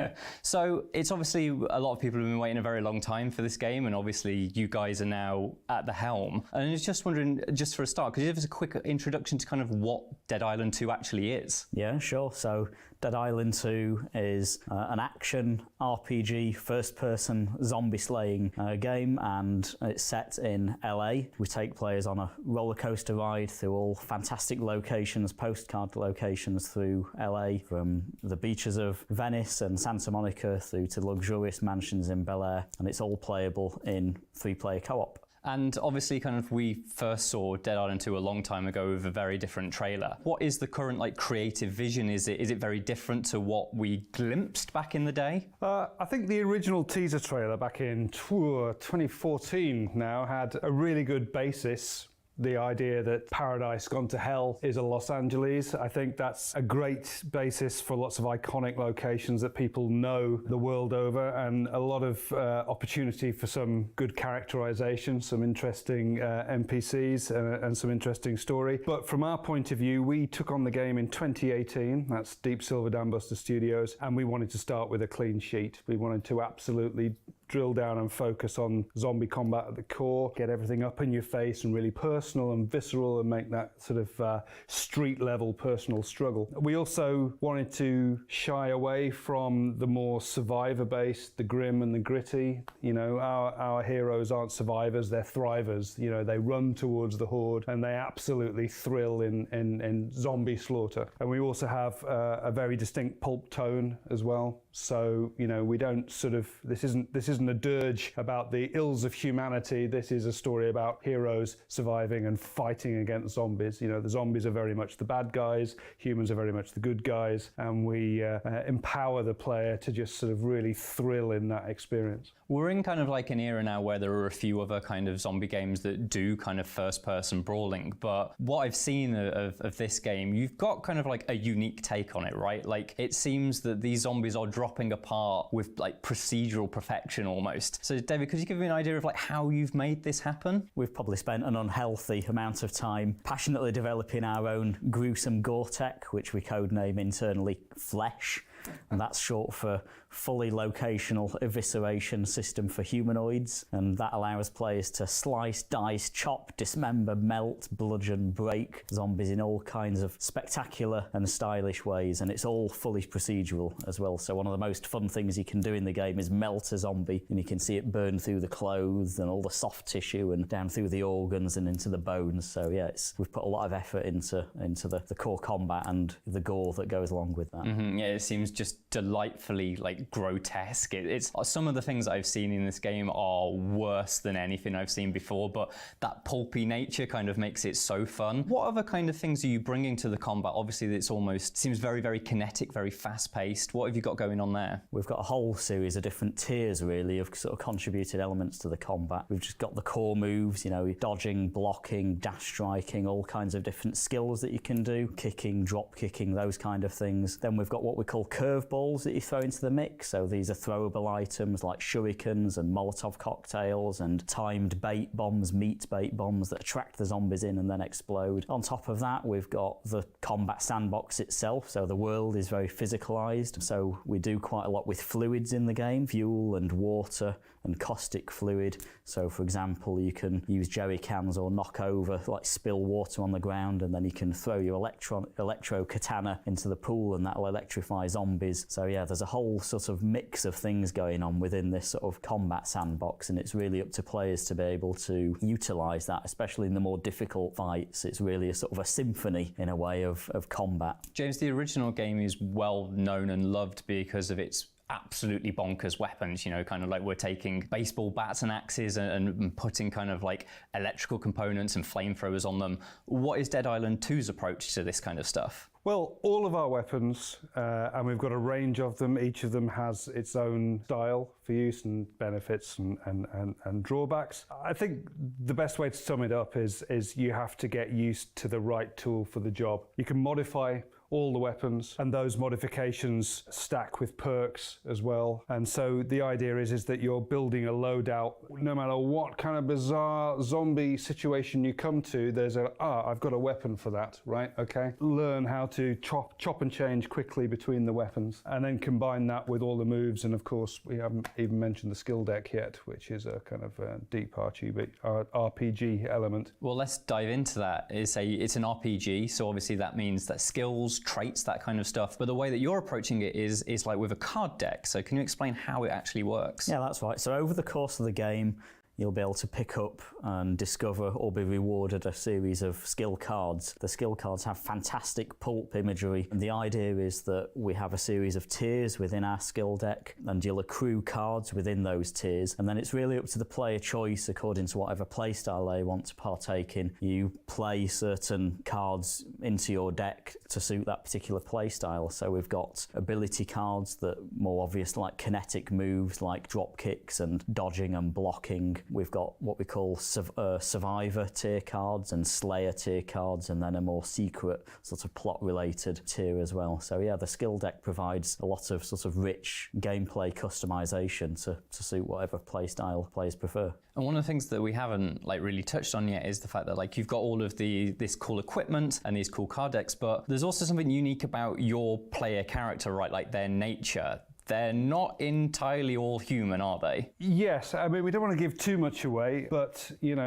So it's obviously a lot of people have been waiting a very long time for this game, and obviously you guys are now at the helm. And I was just wondering, just for a start, could you give us a quick introduction to kind of what Dead Island 2 actually is? Yeah, sure. So Dead Island 2 is an action RPG first-person zombie slaying game, and it's set in LA. We take players on a roller coaster ride through all fantastic locations, postcard locations through LA, from the beaches of Venice and Santa Monica through to luxurious mansions in Bel Air, and it's all playable in 3-player co-op. And obviously kind of we first saw Dead Island 2 a long time ago with a very different trailer. What is the current like creative vision? Is it very different to what we glimpsed back in the day? I think the original teaser trailer back in 2014 now had a really good basis. The idea that Paradise Gone to Hell is a Los Angeles. I think that's a great basis for lots of iconic locations that people know the world over, and a lot of opportunity for some good characterization, some interesting NPCs and some interesting story. But from our point of view, we took on the game in 2018, that's Deep Silver Dam Buster Studios, and we wanted to start with a clean sheet. We wanted to absolutely drill down and focus on zombie combat at the core, get everything up in your face and really personal and visceral, and make that sort of street level personal struggle. We also wanted to shy away from the more survivor based, the grim and the gritty. You know, our heroes aren't survivors, they're thrivers. You know, they run towards the horde and they absolutely thrill in zombie slaughter. And we also have a very distinct pulp tone as well. So, you know, we don't sort of, this isn't a dirge about the ills of humanity. This is a story about heroes surviving and fighting against zombies. You know, the zombies are very much the bad guys, humans are very much the good guys, and we empower the player to just sort of really thrill in that experience. We're in kind of like an era now where there are a few other kind of zombie games that do kind of first-person brawling, but what I've seen of this game, you've got kind of like a unique take on it, right? Like, it seems that these zombies are dropping apart with like procedural perfection almost. So David, could you give me an idea of like how you've made this happen? We've probably spent an unhealthy amount of time passionately developing our own gruesome gore tech, which we codename internally Flesh. And that's short for fully locational evisceration system for humanoids, and that allows players to slice, dice, chop, dismember, melt, bludgeon, break zombies in all kinds of spectacular and stylish ways, and it's all fully procedural as well. So one of the most fun things you can do in the game is melt a zombie, and you can see it burn through the clothes and all the soft tissue and down through the organs and into the bones. So yeah, we've put a lot of effort into the core combat and the gore that goes along with that. Mm-hmm. Yeah, it seems just delightfully like grotesque. It's some of the things I've seen in this game are worse than anything I've seen before, but that pulpy nature kind of makes it so fun. What other kind of things are you bringing to the combat? Obviously, it's almost seems very, very kinetic, very fast-paced. What have you got going on there? We've got a whole series of different tiers, really, of sort of contributed elements to the combat. We've just got the core moves, you know, dodging, blocking, dash striking, all kinds of different skills that you can do, kicking, drop kicking, those kind of things. Then we've got what we call curveballs that you throw into the mix. So these are throwable items like shurikens and Molotov cocktails and timed bait bombs, meat bait bombs that attract the zombies in and then explode. On top of that, we've got the combat sandbox itself. So the world is very physicalized. So we do quite a lot with fluids in the game, fuel and water and caustic fluid. So for example, you can use jerry cans or knock over, like spill water on the ground, and then you can throw your electro katana into the pool and that'll electrify zombies. So yeah, there's a whole sort of mix of things going on within this sort of combat sandbox, and it's really up to players to be able to utilize that, especially in the more difficult fights. It's really a sort of a symphony in a way of combat. James, the original game is well known and loved because of its absolutely bonkers weapons, you know, kind of like we're taking baseball bats and axes and putting kind of like electrical components and flamethrowers on them. What is Dead Island 2's approach to this kind of stuff? Well, all of our weapons, and we've got a range of them, each of them has its own style for use and benefits and drawbacks. I think the best way to sum it up is you have to get used to the right tool for the job. You can modify all the weapons, and those modifications stack with perks as well. And so the idea is that you're building a loadout. No matter what kind of bizarre zombie situation you come to, there's I've got a weapon for that, right? Okay. Learn how to chop and change quickly between the weapons, and then combine that with all the moves. And of course, we haven't even mentioned the skill deck yet, which is a kind of deep RPG element. Well, let's dive into that. It's an RPG, so obviously that means that skills, traits, that kind of stuff. But the way that you're approaching it is like with a card deck. So can you explain how it actually works? Yeah, that's right. So over the course of the game, you'll be able to pick up and discover or be rewarded a series of skill cards. The skill cards have fantastic pulp imagery, and the idea is that we have a series of tiers within our skill deck, and you'll accrue cards within those tiers, and then it's really up to the player choice according to whatever playstyle they want to partake in. You play certain cards into your deck to suit that particular playstyle. So we've got ability cards that more obvious, like kinetic moves like drop kicks and dodging and blocking. We've got what we call survivor tier cards and slayer tier cards, and then a more secret sort of plot related tier as well. So yeah, the skill deck provides a lot of sort of rich gameplay customization to suit whatever playstyle players prefer. And one of the things that we haven't really touched on yet is the fact that you've got all of this cool equipment and these cool card decks, but there's also something unique about your player character, right? Like their nature. They're not entirely all human, are they? Yes, I mean, we don't want to give too much away, but you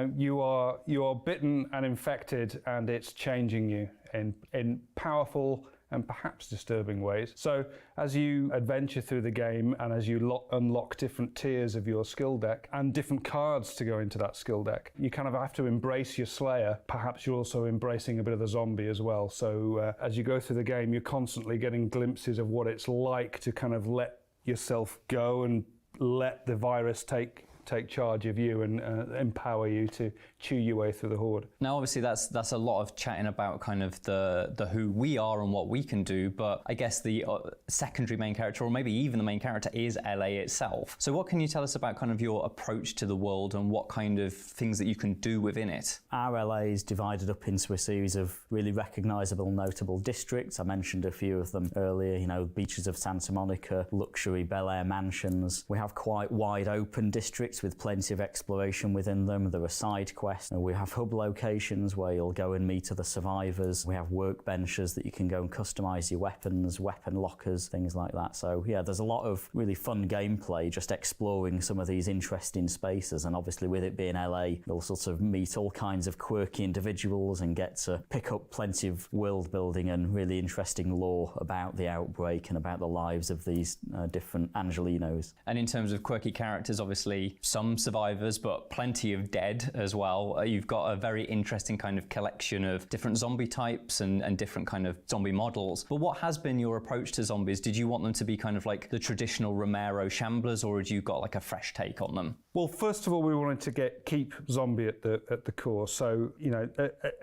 are bitten and infected, and it's changing you in powerful and perhaps disturbing ways. So as you adventure through the game and as you unlock different tiers of your skill deck and different cards to go into that skill deck, you kind of have to embrace your slayer. Perhaps you're also embracing a bit of the zombie as well. So as you go through the game, you're constantly getting glimpses of what it's like to kind of let yourself go and let the virus take charge of you and empower you to chew your way through the horde. Now, obviously, that's a lot of chatting about kind of the who we are and what we can do, but I guess the secondary main character, or maybe even the main character, is LA itself. So what can you tell us about kind of your approach to the world and what kind of things that you can do within it? Our LA is divided up into a series of really recognisable, notable districts. I mentioned a few of them earlier, beaches of Santa Monica, luxury Bel Air mansions. We have quite wide open districts with plenty of exploration within them. There are side quests. We have hub locations where you'll go and meet other survivors. We have workbenches that you can go and customise your weapons, weapon lockers, things like that. So yeah, there's a lot of really fun gameplay just exploring some of these interesting spaces, and obviously with it being LA, you'll sort of meet all kinds of quirky individuals and get to pick up plenty of world building and really interesting lore about the outbreak and about the lives of these different Angelinos. And in terms of quirky characters, obviously some survivors, but plenty of dead as well. You've got a very interesting kind of collection of different zombie types and different kind of zombie models. But what has been your approach to zombies? Did you want them to be kind of like the traditional Romero Shamblers, or had you got like a fresh take on them? Well, first of all, we wanted to keep zombie at the core. So,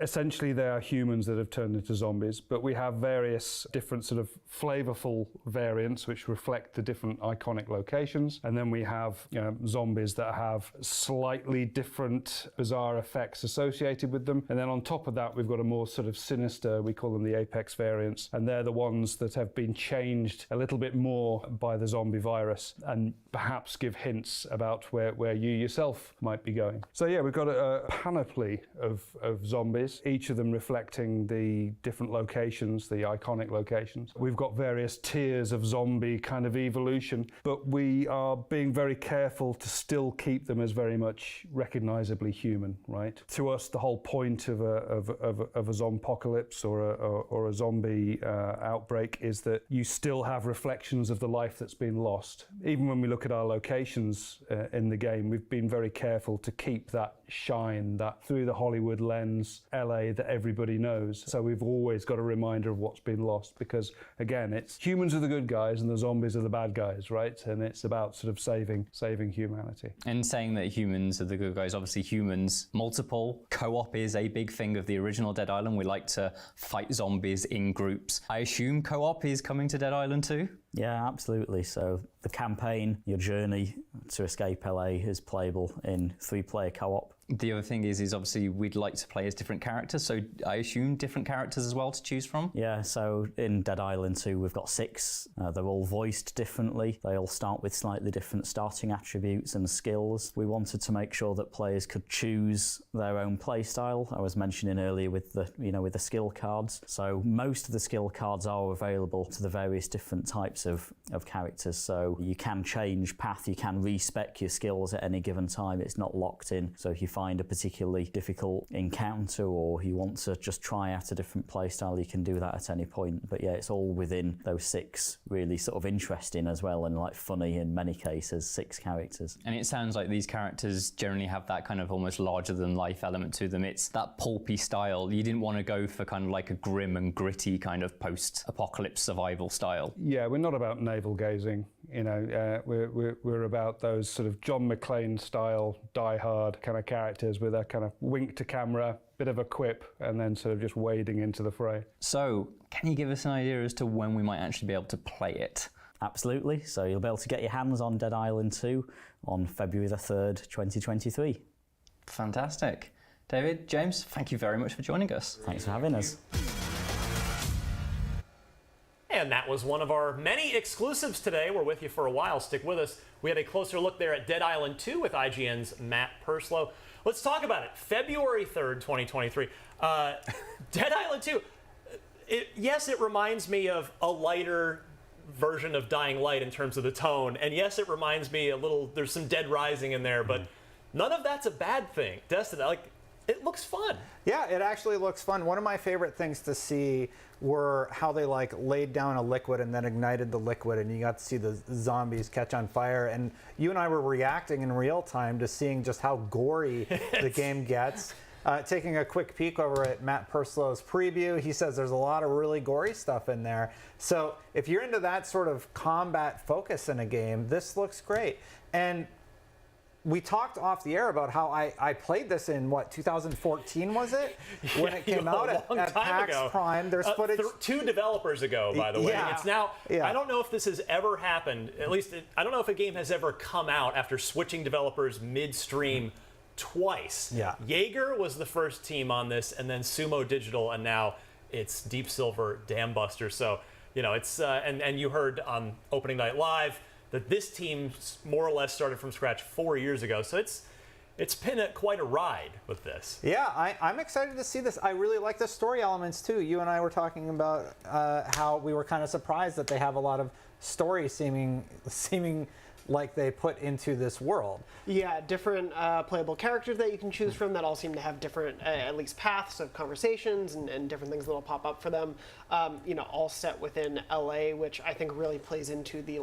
essentially they are humans that have turned into zombies, but we have various different sort of flavorful variants which reflect the different iconic locations. And then we have zombies that have slightly different bizarre effects associated with them. And then on top of that, we've got a more sort of sinister, we call them the Apex variants, and they're the ones that have been changed a little bit more by the zombie virus and perhaps give hints about where you yourself might be going. So yeah, we've got a panoply of zombies, each of them reflecting the different locations, the iconic locations. We've got various tiers of zombie kind of evolution, but we are being very careful to still keep them as very much recognizably human, right? To us, the whole point of a zompocalypse or a zombie outbreak is that you still have reflections of the life that's been lost. Even when we look at our locations in the game, we've been very careful to keep that shine, that through the Hollywood lens, LA that everybody knows. So we've always got a reminder of what's been lost, because again, it's humans are the good guys and the zombies are the bad guys, right? And it's about sort of saving humanity. And saying that humans are the good guys, obviously humans, multiple. Co-op is a big thing of the original Dead Island. We like to fight zombies in groups. I assume co-op is coming to Dead Island too? Yeah, absolutely. So the campaign, your journey to escape LA is playable in 3-player co-op. The other thing is obviously we'd like to play as different characters, so I assume different characters as well to choose from? Yeah, so in Dead Island 2 we've got 6. They're all voiced differently. They all start with slightly different starting attributes and skills. We wanted to make sure that players could choose their own play style. I was mentioning earlier with the skill cards. So most of the skill cards are available to the various different types of characters. So you can change path, you can respec your skills at any given time. It's not locked in. So if you find a particularly difficult encounter or you want to just try out a different playstyle, you can do that at any point. But yeah, it's all within those 6 really sort of interesting as well and like funny in many cases 6 characters. And it sounds like these characters generally have that kind of almost larger than life element to them. It's that pulpy style. You didn't want to go for kind of like a grim and gritty kind of post-apocalypse survival style. Yeah, we're not about navel gazing. You know, we're about those sort of John McClane style, die-hard kind of characters with a kind of wink to camera, bit of a quip, and then sort of just wading into the fray. So, can you give us an idea as to when we might actually be able to play it? Absolutely. So you'll be able to get your hands on Dead Island 2 on February the 3rd, 2023. Fantastic. David, James, thank you very much for joining us. Thanks for having us. And that was one of our many exclusives today. We're with you for a while. Stick with us. We had a closer look there at Dead Island 2 with IGN's Matt Purslow. Let's talk about it. February 3rd, 2023. Dead Island 2. Yes, it reminds me of a lighter version of Dying Light in terms of the tone. And yes, it reminds me a little, there's some Dead Rising in there, but none of that's a bad thing. Destiny, it looks fun. Yeah, it actually looks fun. One of my favorite things to see were how they laid down a liquid and then ignited the liquid, and you got to see the zombies catch on fire. And you and I were reacting in real time to seeing just how gory the game gets. Taking a quick peek over at Matt Purslow's preview, he says there's a lot of really gory stuff in there. So if you're into that sort of combat focus in a game, this looks great. And we talked off the air about how I played this in, 2014 was it? When it came out at PAX Prime. There's footage. 2 developers ago, by the way. Yeah. It's now, Yeah. I don't know if this has ever happened, at least, I don't know if a game has ever come out after switching developers midstream twice. Yeah. Jaeger was the first team on this, and then Sumo Digital, and now it's Deep Silver Dam Buster. So, you know, it's, and you heard on Opening Night Live, that this team more or less started from scratch 4 years ago. So it's been quite a ride with this. Yeah, I'm excited to see this. I really like the story elements too. You and I were talking about how we were kind of surprised that they have a lot of story seeming like they put into this world. Yeah, different playable characters that you can choose from that all seem to have different, at least paths of conversations and different things that will pop up for them. You know, all set within LA, which I think really plays into the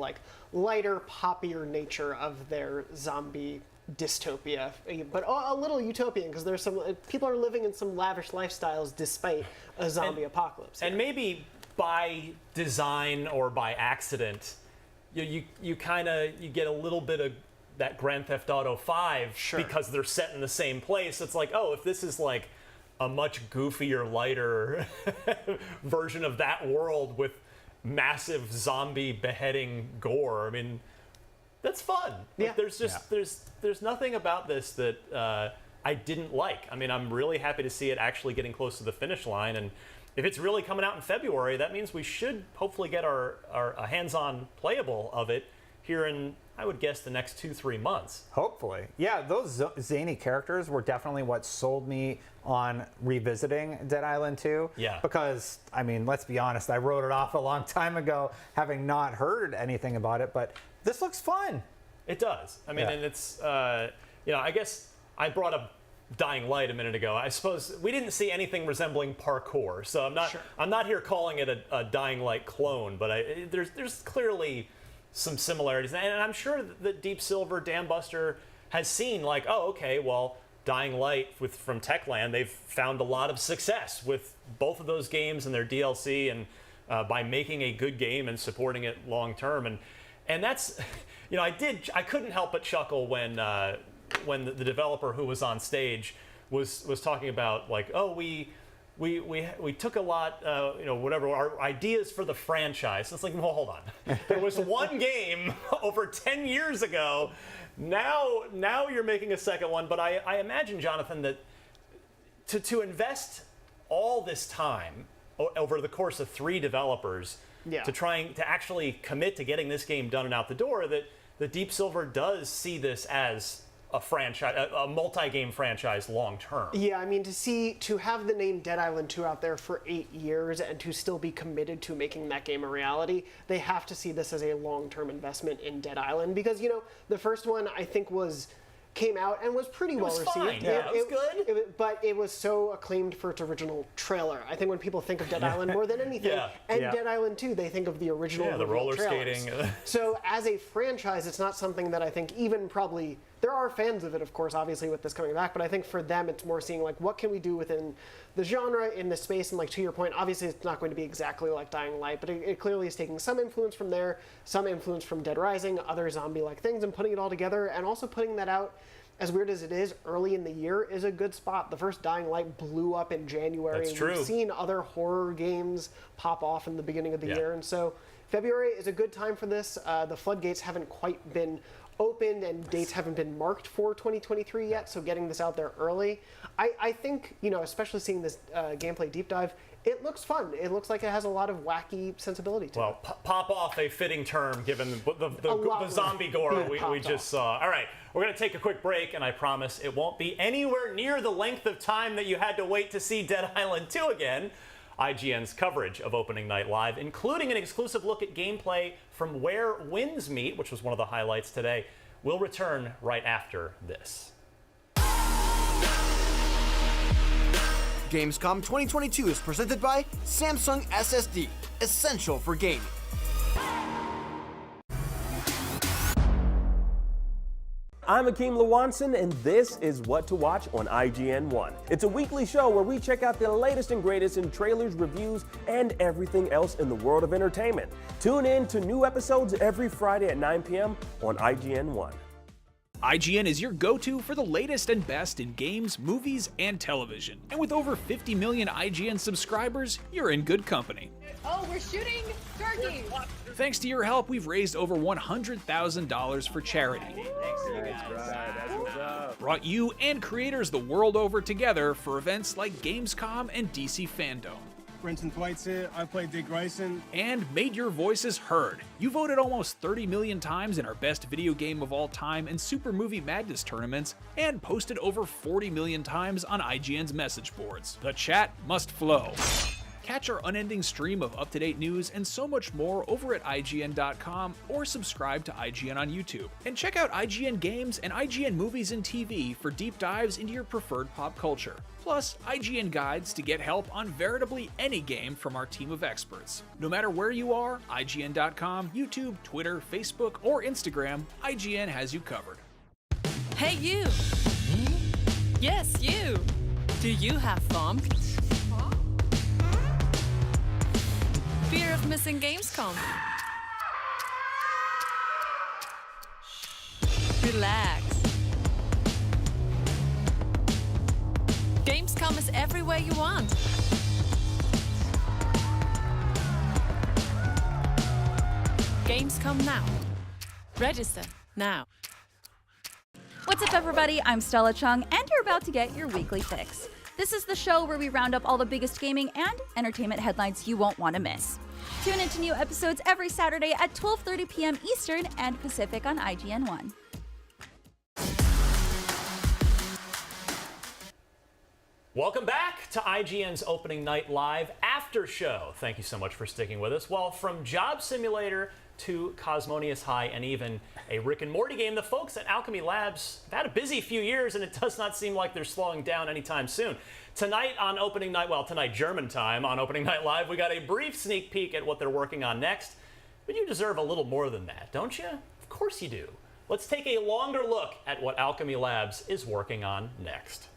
lighter, poppier nature of their zombie dystopia, but a little utopian because there's some people are living in some lavish lifestyles despite a zombie apocalypse. And maybe by design or by accident, you get a little bit of that Grand Theft Auto 5 because they're set in the same place. It's like, oh, if this is like a much goofier, lighter version of that world with massive zombie beheading gore, I mean, that's fun. Yeah. There's just there's nothing about this that I didn't like. I mean, I'm really happy to see it actually getting close to the finish line, and if it's really coming out in February, that means we should hopefully get our hands-on playable of it here in, I would guess, the next 2-3 months. Hopefully. Yeah, those zany characters were definitely what sold me on revisiting Dead Island 2. Yeah. Because, I mean, let's be honest, I wrote it off a long time ago, having not heard anything about it, but this looks fun. It does. I mean, and it's, you know, I guess I brought up Dying Light a minute ago. I suppose we didn't see anything resembling parkour, so I'm not here calling it a Dying Light clone, but there's clearly some similarities, and I'm sure that Deep Silver Dam Buster has seen oh, okay, well, Dying Light from Techland, they've found a lot of success with both of those games and their DLC, and by making a good game and supporting it long term, and that's, you know, I couldn't help but chuckle when the developer who was on stage was talking about oh, we took a lot, you know, whatever, our ideas for the franchise. It's like, well, hold on. There was one game over 10 years ago. Now you're making a second one. But I imagine, Jonathan, that to invest all this time over the course of 3 developers to actually commit to getting this game done and out the door, that the Deep Silver does see this as a franchise, a multi-game franchise long term. Yeah, I mean, to have the name Dead Island 2 out there for 8 years and to still be committed to making that game a reality, they have to see this as a long-term investment in Dead Island because, you know, the first one I think was came out and was pretty well received. Fine. Yeah, it was good. But it was so acclaimed for its original trailer. I think when people think of Dead Island more than anything, Dead Island 2, they think of the original. Yeah, the roller trailers. skating. So as a franchise, it's not something that I think even probably, there are fans of it, of course, obviously with this coming back, but I think for them it's more seeing like what can we do within the genre in the space, and like to your point, obviously it's not going to be exactly like Dying Light, but it clearly is taking some influence from there, some influence from Dead Rising, other zombie-like things, and putting it all together, and also putting that out, as weird as it is, early in the year is a good spot. The first Dying Light blew up in January. That's true. We've seen other horror games pop off in the beginning of the year, and so February is a good time for this. The floodgates haven't quite been opened and dates haven't been marked for 2023 yet, so getting this out there early, I think, you know, especially seeing this gameplay deep dive, it looks fun. It looks like it has a lot of wacky sensibility to it. Well, pop off, a fitting term given the zombie gore we just saw. All right, we're going to take a quick break, and I promise it won't be anywhere near the length of time that you had to wait to see Dead Island 2 again. IGN's coverage of Opening Night Live, including an exclusive look at gameplay from Where Winds Meet, which was one of the highlights today, will return right after this. Gamescom 2022 is presented by Samsung SSD, essential for gaming. I'm Akeem Lawanson, and this is What to Watch on IGN1. It's a weekly show where we check out the latest and greatest in trailers, reviews, and everything else in the world of entertainment. Tune in to new episodes every Friday at 9 p.m. on IGN1. IGN is your go-to for the latest and best in games, movies, and television. And with over 50 million IGN subscribers, you're in good company. Oh, we're shooting turkeys! Thanks to your help, we've raised over $100,000 for charity. Brought you and creators the world over together for events like Gamescom and DC Fandom. Brenton Thwaites here, I play Dick Grayson. And made your voices heard. You voted almost 30 million times in our best video game of all time and Super Movie Madness tournaments, and posted over 40 million times on IGN's message boards. The chat must flow. Catch our unending stream of up-to-date news and so much more over at IGN.com or subscribe to IGN on YouTube. And check out IGN Games and IGN Movies and TV for deep dives into your preferred pop culture. Plus, IGN guides to get help on veritably any game from our team of experts. No matter where you are, IGN.com, YouTube, Twitter, Facebook, or Instagram, IGN has you covered. Hey you! Yes, you! Do you have FOMO? Fear of missing Gamescom? Relax. Gamescom is everywhere you want. Gamescom now. Register now. What's up, everybody? I'm Stella Chung, and you're about to get your weekly fix. This is the show where we round up all the biggest gaming and entertainment headlines you won't want to miss. Tune into new episodes every Saturday at 12:30 p.m. Eastern and Pacific on IGN1. Welcome back to IGN's Opening Night Live after show. Thank you so much for sticking with us. Well, from Job Simulator to Cosmonious High and even a Rick and Morty game, the folks at Alchemy Labs have had a busy few years, and it does not seem like they're slowing down anytime soon. Tonight on Opening Night, well, tonight German time on Opening Night Live, we got a brief sneak peek at what they're working on next. But you deserve a little more than that, don't you? Of course you do. Let's take a longer look at what Alchemy Labs is working on next.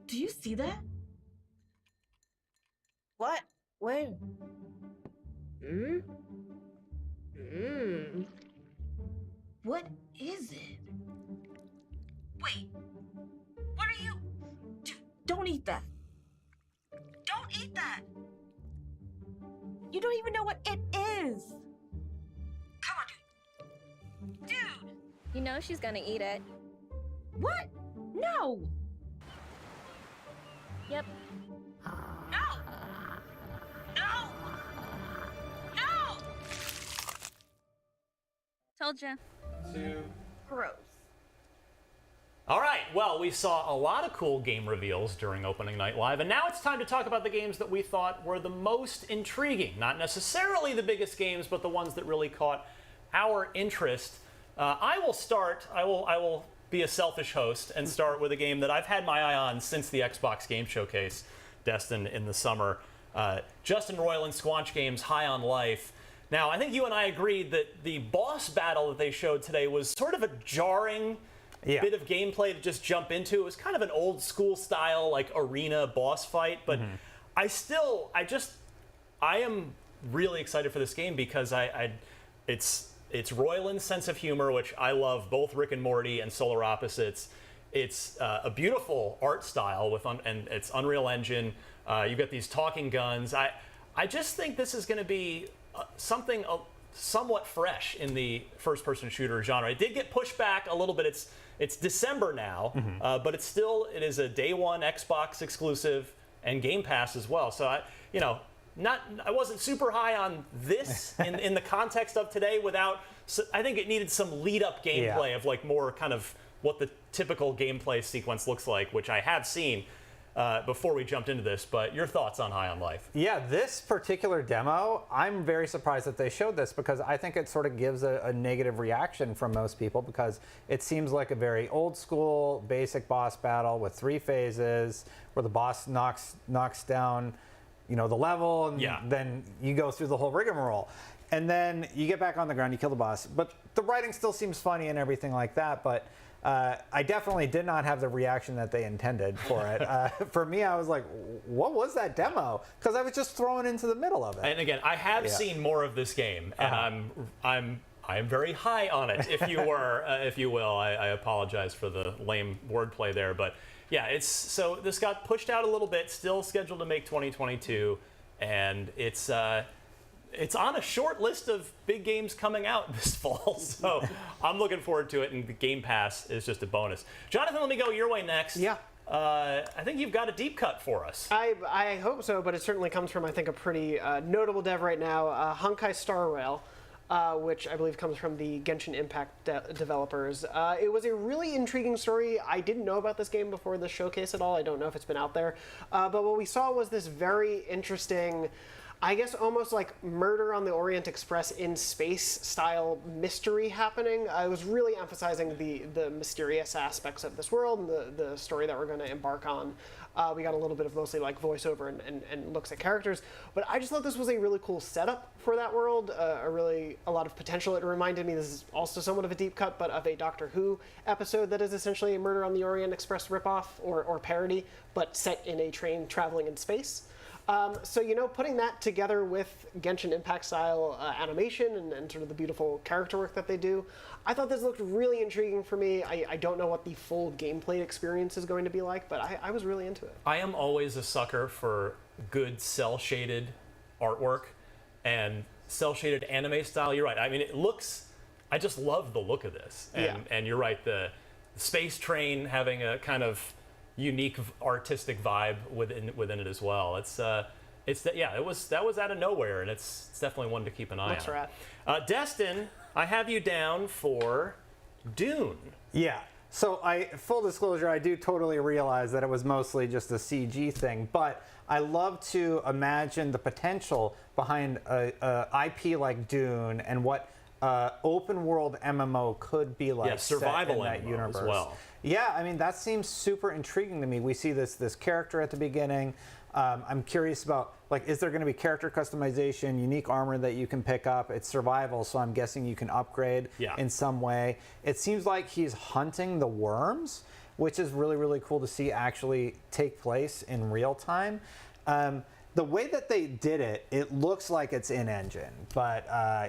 Do you see that? What? When? What is it? Wait. What are you? Don't eat that. Don't eat that. You don't even know what it is. Come on, dude. Dude. You know she's gonna eat it. What? No. Yep. No! No! No! Told ya. Gross. All right, well, we saw a lot of cool game reveals during opening night live, and now it's time to talk about the games that we thought were the most intriguing. Not necessarily the biggest games, but the ones that really caught our interest. I will start. I will be a selfish host and start with a game that I've had my eye on since the Xbox Game Showcase, Destin, in the summer. Justin Roiland, Squanch Games, High on Life. Now, I think you and I agreed that the boss battle that they showed today was sort of a jarring bit of gameplay to just jump into. It was kind of an old school style, like arena boss fight, but I am really excited for this game because it's Roiland's sense of humor, which I love, both Rick and Morty and Solar Opposites. It's a beautiful art style and it's Unreal Engine. You've got these talking guns. I just think this is going to be something somewhat fresh in the first-person shooter genre. It did get pushed back a little bit. It's December now, but it is a day one Xbox exclusive and Game Pass as well. So I wasn't super high on this in the context of today. I think it needed some lead-up gameplay of like more kind of what the typical gameplay sequence looks like, which I have seen before we jumped into this. But your thoughts on High on Life? Yeah, this particular demo, I'm very surprised that they showed this because I think it sort of gives a negative reaction from most people because it seems like a very old school basic boss battle with 3 phases where the boss knocks down the level and then you go through the whole rigmarole. And then you get back on the ground, you kill the boss. But the writing still seems funny and everything like that, but I definitely did not have the reaction that they intended for it. For me, I was like, what was that demo? Because I was just thrown into the middle of it. And again, I have seen more of this game, and I am very high on it, if you will. I apologize for the lame wordplay there, but yeah, so this got pushed out a little bit, still scheduled to make 2022, and it's on a short list of big games coming out this fall, so I'm looking forward to it, and the Game Pass is just a bonus. Jonathan, let me go your way next. Yeah. I think you've got a deep cut for us. I hope so, but it certainly comes from, I think, a pretty notable dev right now, Honkai Star Rail, which I believe comes from the Genshin Impact developers. It was a really intriguing story. I didn't know about this game before the showcase at all. I don't know if it's been out there. But what we saw was this very interesting, I guess almost like Murder on the Orient Express in space style mystery happening. I was really emphasizing the mysterious aspects of this world and the story that we're going to embark on. We got a little bit of mostly like voiceover and looks at characters, but I just thought this was a really cool setup for that world, a lot of potential. It reminded me, this is also somewhat of a deep cut, but of a Doctor Who episode that is essentially a Murder on the Orient Express ripoff or parody, but set in a train traveling in space. So, putting that together with Genshin Impact style animation and sort of the beautiful character work that they do, I thought this looked really intriguing for me. I don't know what the full gameplay experience is going to be like, but I was really into it. I am always a sucker for good cel-shaded artwork and cel-shaded anime style. You're right. I mean, I just love the look of this. And you're right, the space train having a kind of unique artistic vibe within it as well. That was out of nowhere, and it's definitely one to keep an eye Looks on. rad. Destin, I have you down for Dune. Yeah. So full disclosure, I do totally realize that it was mostly just a CG thing, but I love to imagine the potential behind a IP like Dune and what open world MMO could be like. Yeah, survival set in that MMO universe as well. Yeah, I mean, that seems super intriguing to me. We see this character at the beginning. I'm curious about, like, is there going to be character customization, unique armor that you can pick up? It's survival, so I'm guessing you can upgrade in some way. It seems like he's hunting the worms, which is really, really cool to see actually take place in real time. The way that they did it, it looks like it's in-engine. But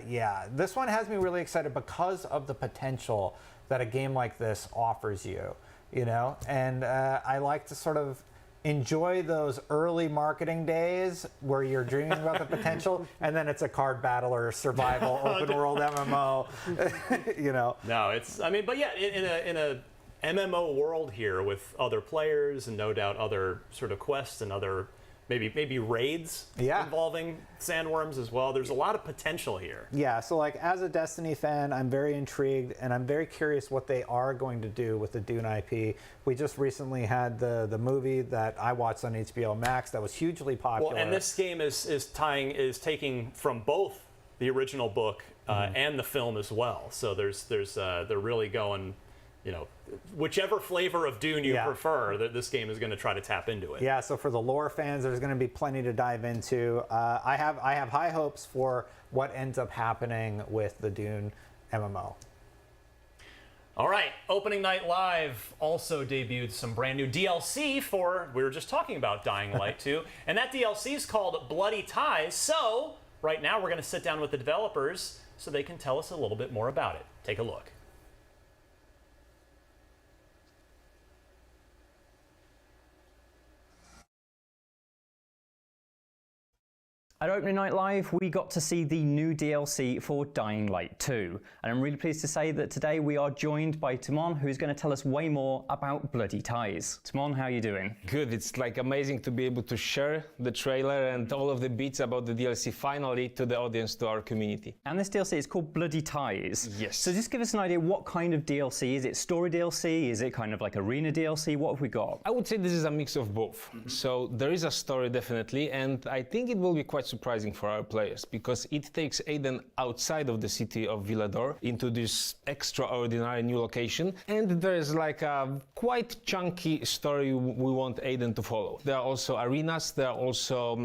yeah, this one has me really excited because of the potential that a game like this offers you, And I like to sort of enjoy those early marketing days where you're dreaming about the potential, and then it's a card battle or survival open world MMO, No, but yeah, in a MMO world here with other players and no doubt other sort of quests and other maybe raids involving sandworms as well. There's a lot of potential here. Yeah, so like as a Destiny fan, I'm very intrigued and I'm very curious what they are going to do with the Dune IP. We just recently had the movie that I watched on HBO Max that was hugely popular. Well, and this game is taking from both the original book and the film as well. So they're really going, you know, whichever flavor of Dune you prefer, this game is going to try to tap into it. Yeah, so for the lore fans, there's going to be plenty to dive into. I have high hopes for what ends up happening with the Dune MMO. All right, Opening Night Live also debuted some brand new DLC for, we were just talking about Dying Light 2, and that DLC is called Bloody Ties. So right now we're going to sit down with the developers so they can tell us a little bit more about it. Take a look. At Opening Night Live, we got to see the new DLC for Dying Light 2. And I'm really pleased to say that today we are joined by Timon, who's going to tell us way more about Bloody Ties. Timon, how are you doing? Good. It's like amazing to be able to share the trailer and all of the bits about the DLC finally to the audience, to our community. And this DLC is called Bloody Ties. Yes. So just give us an idea, what kind of DLC? Is it story DLC? Is it kind of like arena DLC? What have we got? I would say this is a mix of both. So there is a story definitely, and I think it will be quite surprising for our players because it takes Aiden outside of the city of Villador into this extraordinary new location, and there is like a quite chunky story we want Aiden to follow. There are also arenas, there are also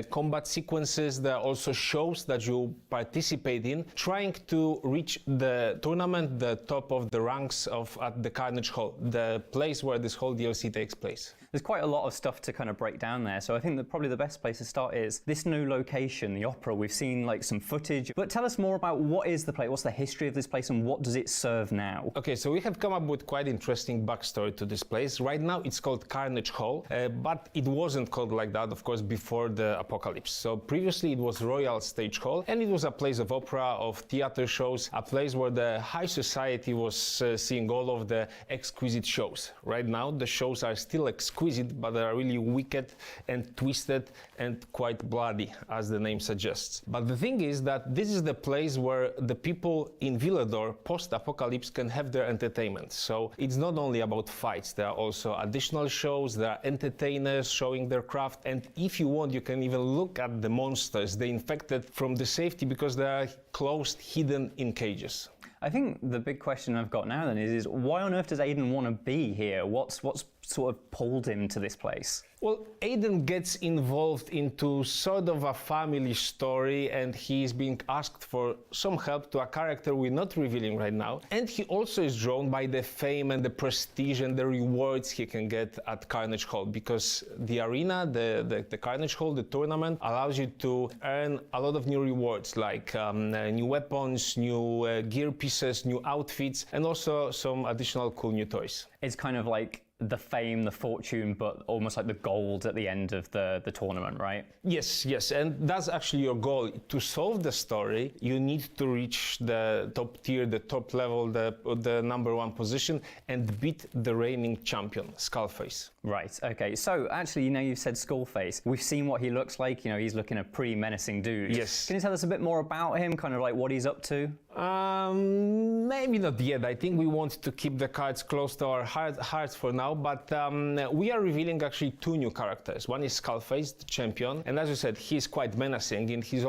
combat sequences, there are also shows that you participate in, trying to reach the tournament, the top of the ranks at the Carnage Hall, the place where this whole DLC takes place. There's quite a lot of stuff to kind of break down there, so I think that probably the best place to start is this new location, the Opera. We've seen like some footage, but tell us more about what is the place, what's the history of this place, and what does it serve now? Okay, so we have come up with quite interesting backstory to this place. Right now it's called Carnage Hall, but it wasn't called like that, of course, before the apocalypse. So previously it was Royal Stage Hall, and it was a place of opera, of theater shows, a place where the high society was seeing all of the exquisite shows. Right now the shows are still exquisite, but they are really wicked and twisted and quite bloody, as the name suggests. But the thing is that this is the place where the people in Villador post-apocalypse can have their entertainment. So it's not only about fights, there are also additional shows, there are entertainers showing their craft, and if you want, you can even look at the monsters, the infected, from the safety because they are closed, hidden in cages. I think the big question I've got now then is why on earth does Aiden want to be here? What's sort of pulled him to this place? Well, Aiden gets involved into sort of a family story, and he's being asked for some help to a character we're not revealing right now. And he also is drawn by the fame and the prestige and the rewards he can get at Carnage Hall, because the arena, the Carnage Hall, the tournament, allows you to earn a lot of new rewards, like new weapons, new gear pieces, new outfits, and also some additional cool new toys. It's kind of like the fame, the fortune, but almost like the gold at the end of the tournament, right? Yes, and that's actually your goal. To solve the story, you need to reach the top tier, the top level, the #1 position, and beat the reigning champion, Skullface. Right, okay. So actually, you've said Skullface. We've seen what he looks like. He's looking a pretty menacing dude. Yes. Can you tell us a bit more about him, kind of like what he's up to? Maybe not yet. I think we want to keep the cards close to our hearts for now, but we are revealing actually 2 new characters. One is Skullface, the champion, and as you said, he's quite menacing, and he's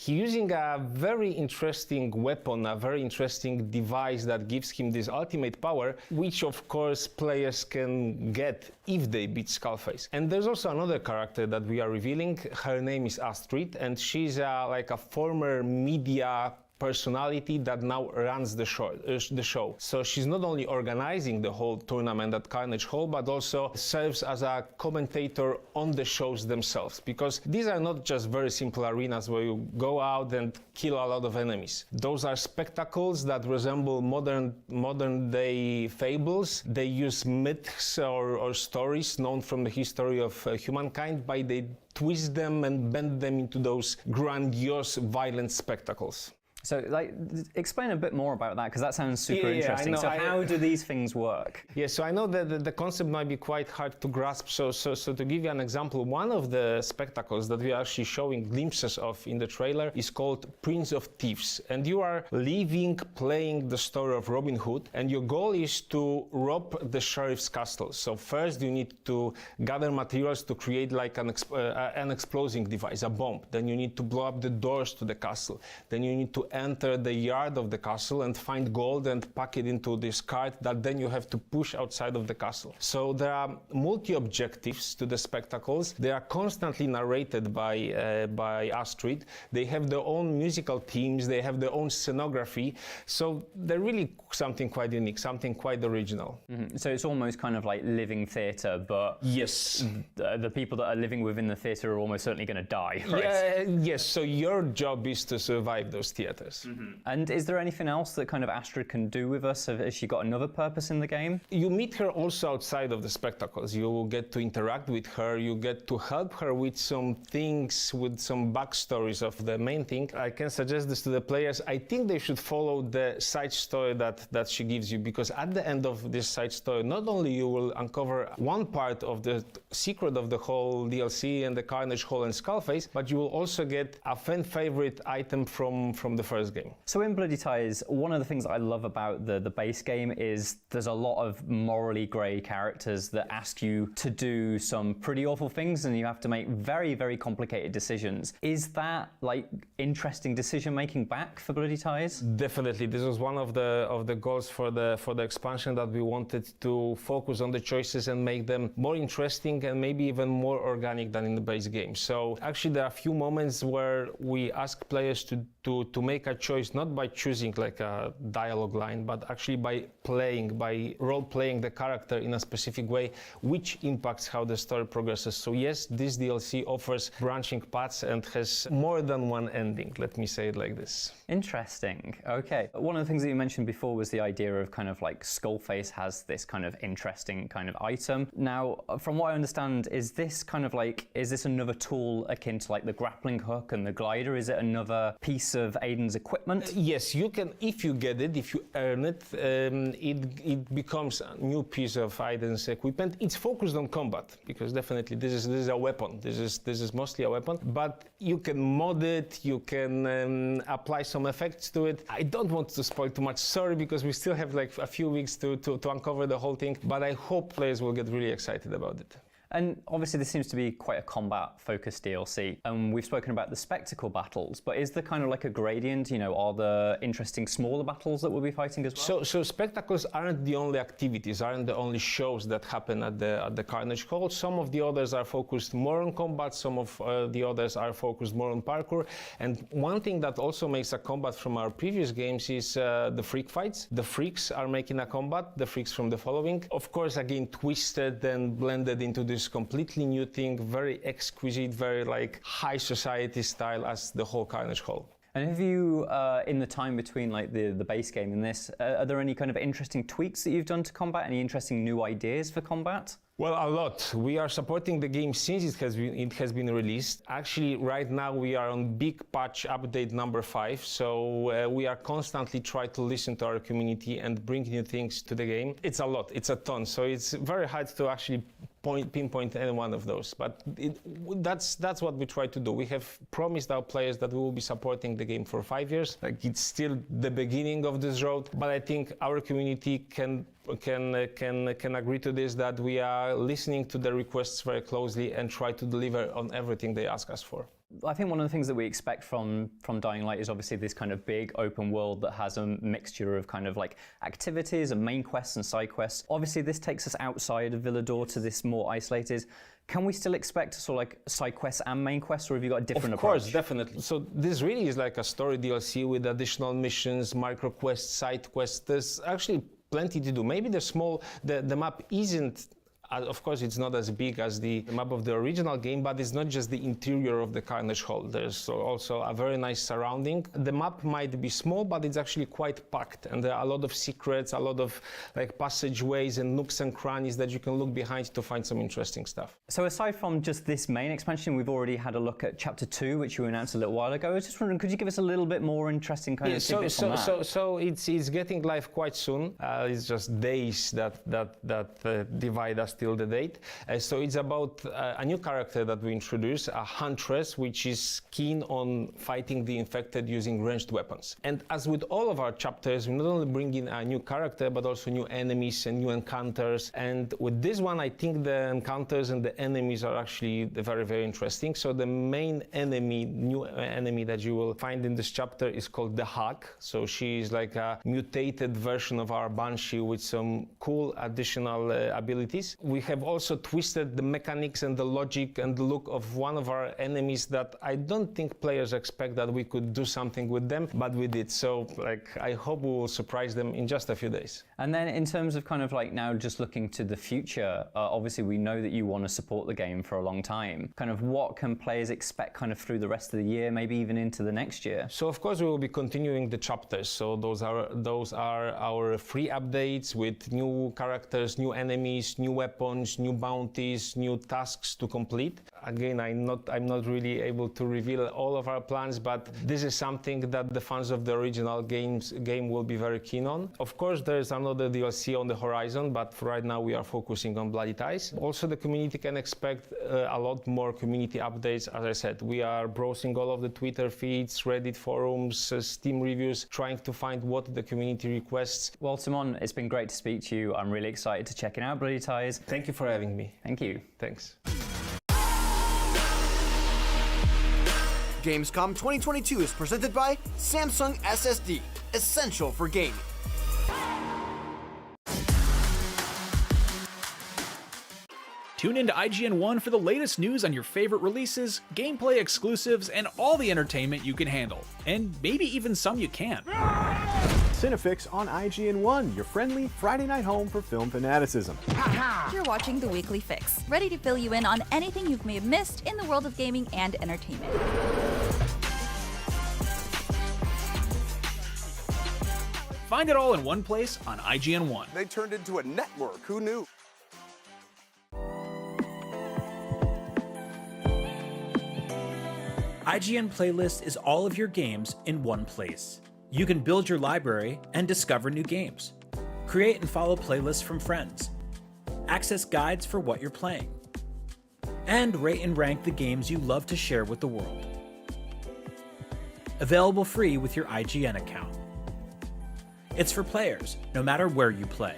using a very interesting weapon, a very interesting device that gives him this ultimate power, which of course players can get if they beat Skullface. And there's also another character that we are revealing. Her name is Astrid, and she's like a former media personality that now runs the show. So she's not only organizing the whole tournament at Carnage Hall, but also serves as a commentator on the shows themselves, because these are not just very simple arenas where you go out and kill a lot of enemies. Those are spectacles that resemble modern day fables. They use myths or stories known from the history of humankind, but they twist them and bend them into those grandiose, violent spectacles. So, like, explain a bit more about that, because that sounds super interesting. So how do these things work? Yeah, so I know that the concept might be quite hard to grasp. So to give you an example, one of the spectacles that we are actually showing glimpses of in the trailer is called Prince of Thieves. And you are playing the story of Robin Hood, and your goal is to rob the sheriff's castle. So first you need to gather materials to create like an exploding device, a bomb. Then you need to blow up the doors to the castle. Then you need to enter the yard of the castle and find gold and pack it into this cart that then you have to push outside of the castle. So there are multi-objectives to the spectacles. They are constantly narrated by Astrid. They have their own musical themes. They have their own scenography. So they're really something quite unique, something quite original. Mm-hmm. So it's almost kind of like living theatre, but yes, the people that are living within the theatre are almost certainly going to die, right? Yes, so your job is to survive those theatres. Mm-hmm. And is there anything else that kind of Astrid can do with us? Has she got another purpose in the game? You meet her also outside of the spectacles. You get to interact with her. You get to help her with some things, with some backstories of the main thing. I can suggest this to the players. I think they should follow the side story that she gives you, because at the end of this side story, not only you will uncover one part of the secret of the whole DLC and the Carnage Hall and Skullface, but you will also get a fan favorite item from the first game. So in Bloody Ties, one of the things I love about the base game is there's a lot of morally grey characters that ask you to do some pretty awful things, and you have to make very, very complicated decisions. Is that like interesting decision making back for Bloody Ties? Definitely, this was one of the goals for the expansion, that we wanted to focus on the choices and make them more interesting and maybe even more organic than in the base game. So actually there are a few moments where we ask players to make a choice, not by choosing like a dialogue line, but actually by role-playing the character in a specific way, which impacts how the story progresses. So yes, this DLC offers branching paths and has more than one ending, let me say it like this. Interesting. Okay. One of the things that you mentioned before was the idea of kind of like Skullface has this kind of interesting kind of item. Now, from what I understand, is this another tool akin to like the grappling hook and the glider? Is it another piece of Aiden's equipment? Yes, you can, if you get it, if you earn it, it becomes a new piece of Aiden's equipment. It's focused on combat, because definitely this is a weapon. This is mostly a weapon, but you can mod it, you can apply some effects to it. I don't want to spoil too much, sorry, because we still have like a few weeks to uncover the whole thing, but I hope players will get really excited about it. And obviously this seems to be quite a combat-focused DLC. And we've spoken about the spectacle battles, but is there kind of like a gradient? You know, are there interesting smaller battles that we'll be fighting as well? So spectacles aren't the only activities, aren't the only shows that happen at the Carnage Hall. Some of the others are focused more on combat, some of the others are focused more on parkour. And one thing that also makes a combat from our previous games is the freak fights. The freaks are making a combat, the freaks from the following. Of course, again, twisted and blended into this completely new thing, very exquisite, very like high society style as the whole Carnage Hall. And have you, in the time between like the base game and this, are there any kind of interesting tweaks that you've done to combat? Any interesting new ideas for combat? Well, a lot. We are supporting the game since it has been released. Actually, right now we are on big patch update number 5, so we are constantly trying to listen to our community and bring new things to the game. It's a lot, it's a ton, so it's very hard to actually pinpoint any one of those, but that's what we try to do. We have promised our players that we will be supporting the game for 5 years. Like, it's still the beginning of this road, but I think our community can agree to this, that we are listening to the requests very closely and try to deliver on everything they ask us for. I think one of the things that we expect from Dying Light is obviously this kind of big open world that has a mixture of kind of like activities and main quests and side quests. Obviously this takes us outside of Villador to this more isolated. Can we still expect sort of like side quests and main quests, or have you got a different approach? Of course, definitely. So this really is like a story DLC with additional missions, micro quests, side quests. There's actually plenty to do. Maybe the map isn't Of course, it's not as big as the map of the original game, but it's not just the interior of the Carnage Hall. There's also a very nice surrounding. The map might be small, but it's actually quite packed, and there are a lot of secrets, a lot of like passageways and nooks and crannies that you can look behind to find some interesting stuff. So aside from just this main expansion, we've already had a look at Chapter 2, which you announced a little while ago. I was just wondering, could you give us a little bit more interesting kind of tidbits on that? So it's getting live quite soon. It's just days that divide us till the date. So it's about a new character that we introduce, a huntress, which is keen on fighting the infected using ranged weapons. And as with all of our chapters, we not only bring in a new character, but also new enemies and new encounters. And with this one, I think the encounters and the enemies are actually very, very interesting. So the main enemy, new enemy that you will find in this chapter is called the Hawk. So she is like a mutated version of our Banshee with some cool additional abilities. We have also twisted the mechanics and the logic and the look of one of our enemies that I don't think players expect that we could do something with them, but we did. So I hope we will surprise them in just a few days. And then in terms of kind of like now just looking to the future, obviously we know that you want to support the game for a long time. Kind of what can players expect kind of through the rest of the year, maybe even into the next year? So of course we will be continuing the chapters. So those are our free updates with new characters, new enemies, new weapons, new bounties, new tasks to complete. Again, I'm not really able to reveal all of our plans, but this is something that the fans of the original game will be very keen on. Of course, there's another DLC on the horizon, but for right now we are focusing on Bloody Ties. Also, the community can expect a lot more community updates. As I said, we are browsing all of the Twitter feeds, Reddit forums, Steam reviews, trying to find what the community requests. Well, Simon, it's been great to speak to you. I'm really excited to check it out, Bloody Ties. Thank you for having me. Thank you. Thanks. Gamescom 2022 is presented by Samsung SSD, essential for gaming. Tune into IGN 1 for the latest news on your favorite releases, gameplay exclusives, and all the entertainment you can handle. And maybe even some you can't. Cinefix on IGN 1, your friendly Friday night home for film fanaticism. You're watching The Weekly Fix, ready to fill you in on anything you may have missed in the world of gaming and entertainment. Find it all in one place on IGN 1. They turned into a network, who knew? IGN Playlist is all of your games in one place. You can build your library and discover new games. Create and follow playlists from friends. Access guides for what you're playing. And rate and rank the games you love to share with the world. Available free with your IGN account. It's for players, no matter where you play.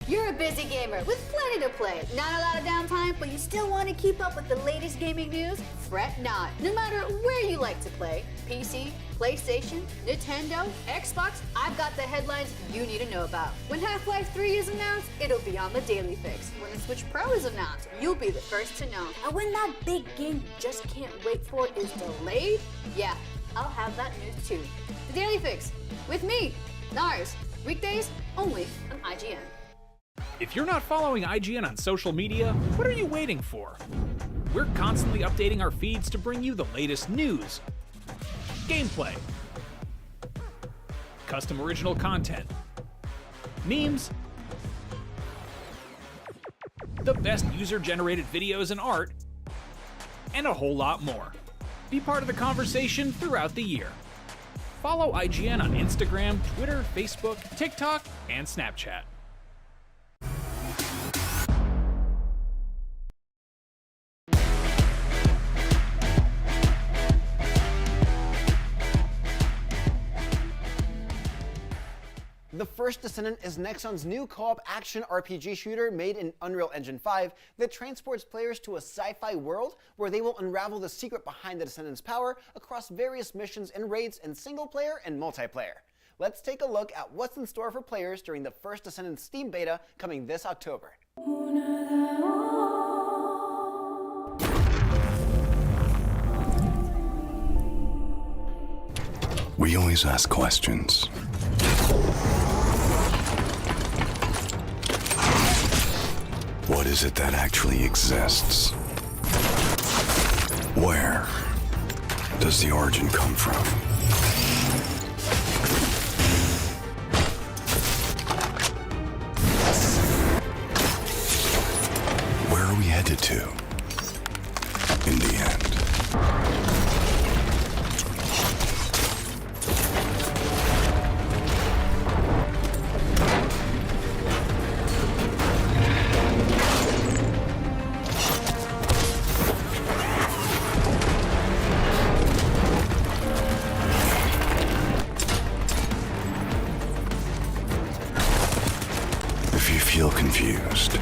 You're a busy gamer with plenty to play. Not a lot of downtime, but you still want to keep up with the latest gaming news? Fret not. No matter where you like to play, PC, PlayStation, Nintendo, Xbox, I've got the headlines you need to know about. When Half-Life 3 is announced, it'll be on the Daily Fix. When the Switch Pro is announced, you'll be the first to know. And when that big game you just can't wait for is delayed, yeah, I'll have that news too. The Daily Fix, with me, Nars, weekdays only on IGN. If you're not following IGN on social media, what are you waiting for? We're constantly updating our feeds to bring you the latest news, gameplay, custom original content, memes, the best user-generated videos and art, and a whole lot more. Be part of the conversation throughout the year. Follow IGN on Instagram, Twitter, Facebook, TikTok, and Snapchat. The First Descendant is Nexon's new co-op action RPG shooter made in Unreal Engine 5 that transports players to a sci-fi world where they will unravel the secret behind the Descendant's power across various missions and raids in single-player and multiplayer. Let's take a look at what's in store for players during the First Descendant Steam beta coming this October. We always ask questions. What is it that actually exists? Where does the origin come from? Where are we headed to in the end? If you feel confused,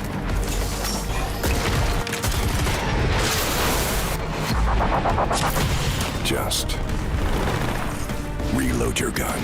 just reload your gun.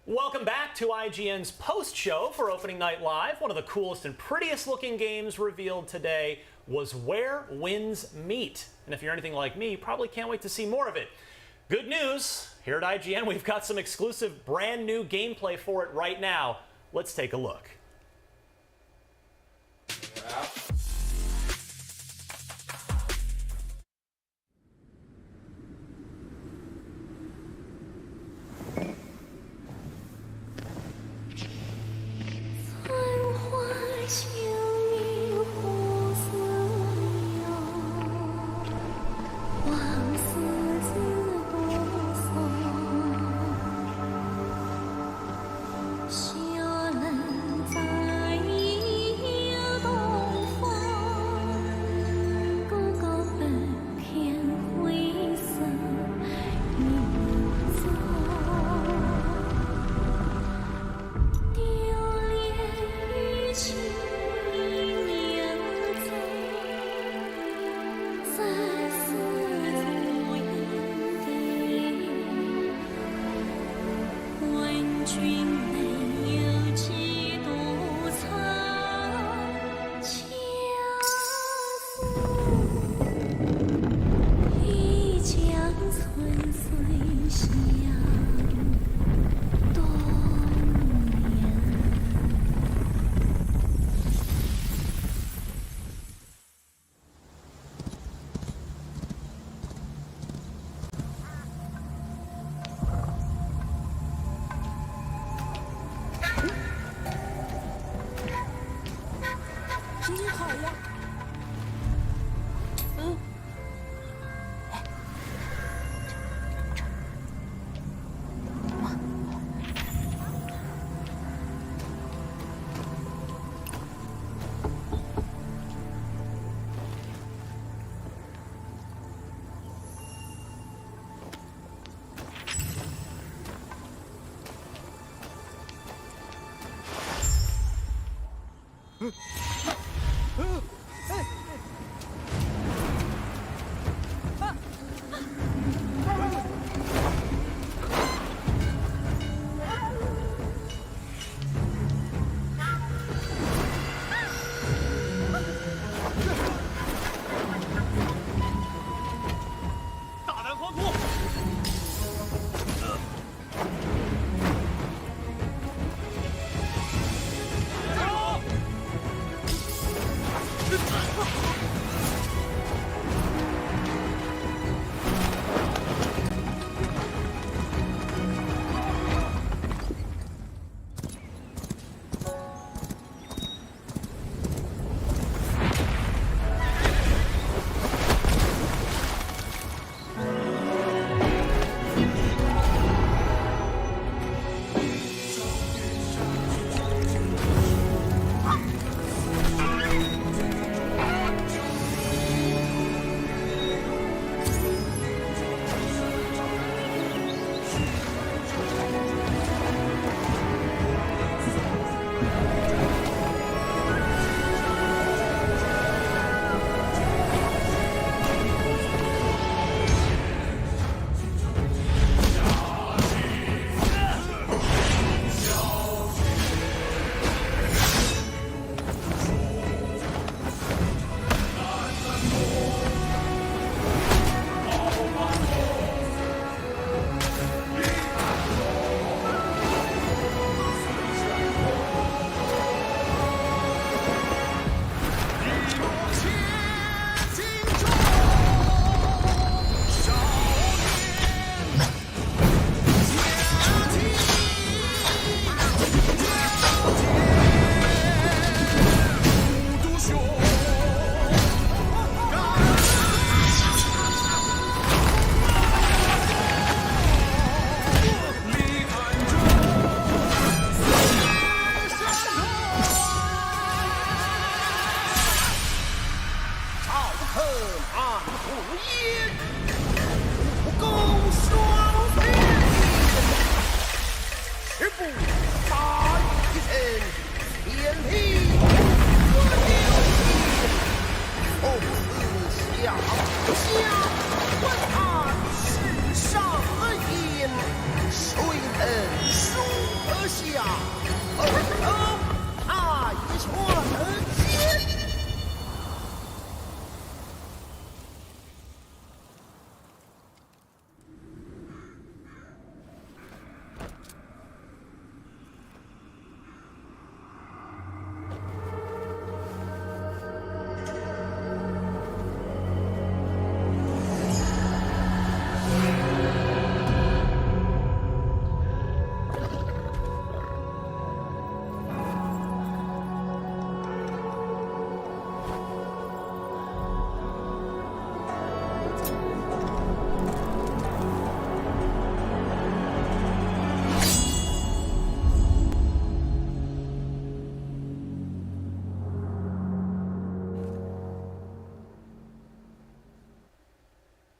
Welcome back to IGN's post-show for Opening Night Live. One of the coolest and prettiest looking games revealed today was Where Winds Meet. And if you're anything like me, you probably can't wait to see more of it. Good news, here at IGN we've got some exclusive brand new gameplay for it right now. Let's take a look.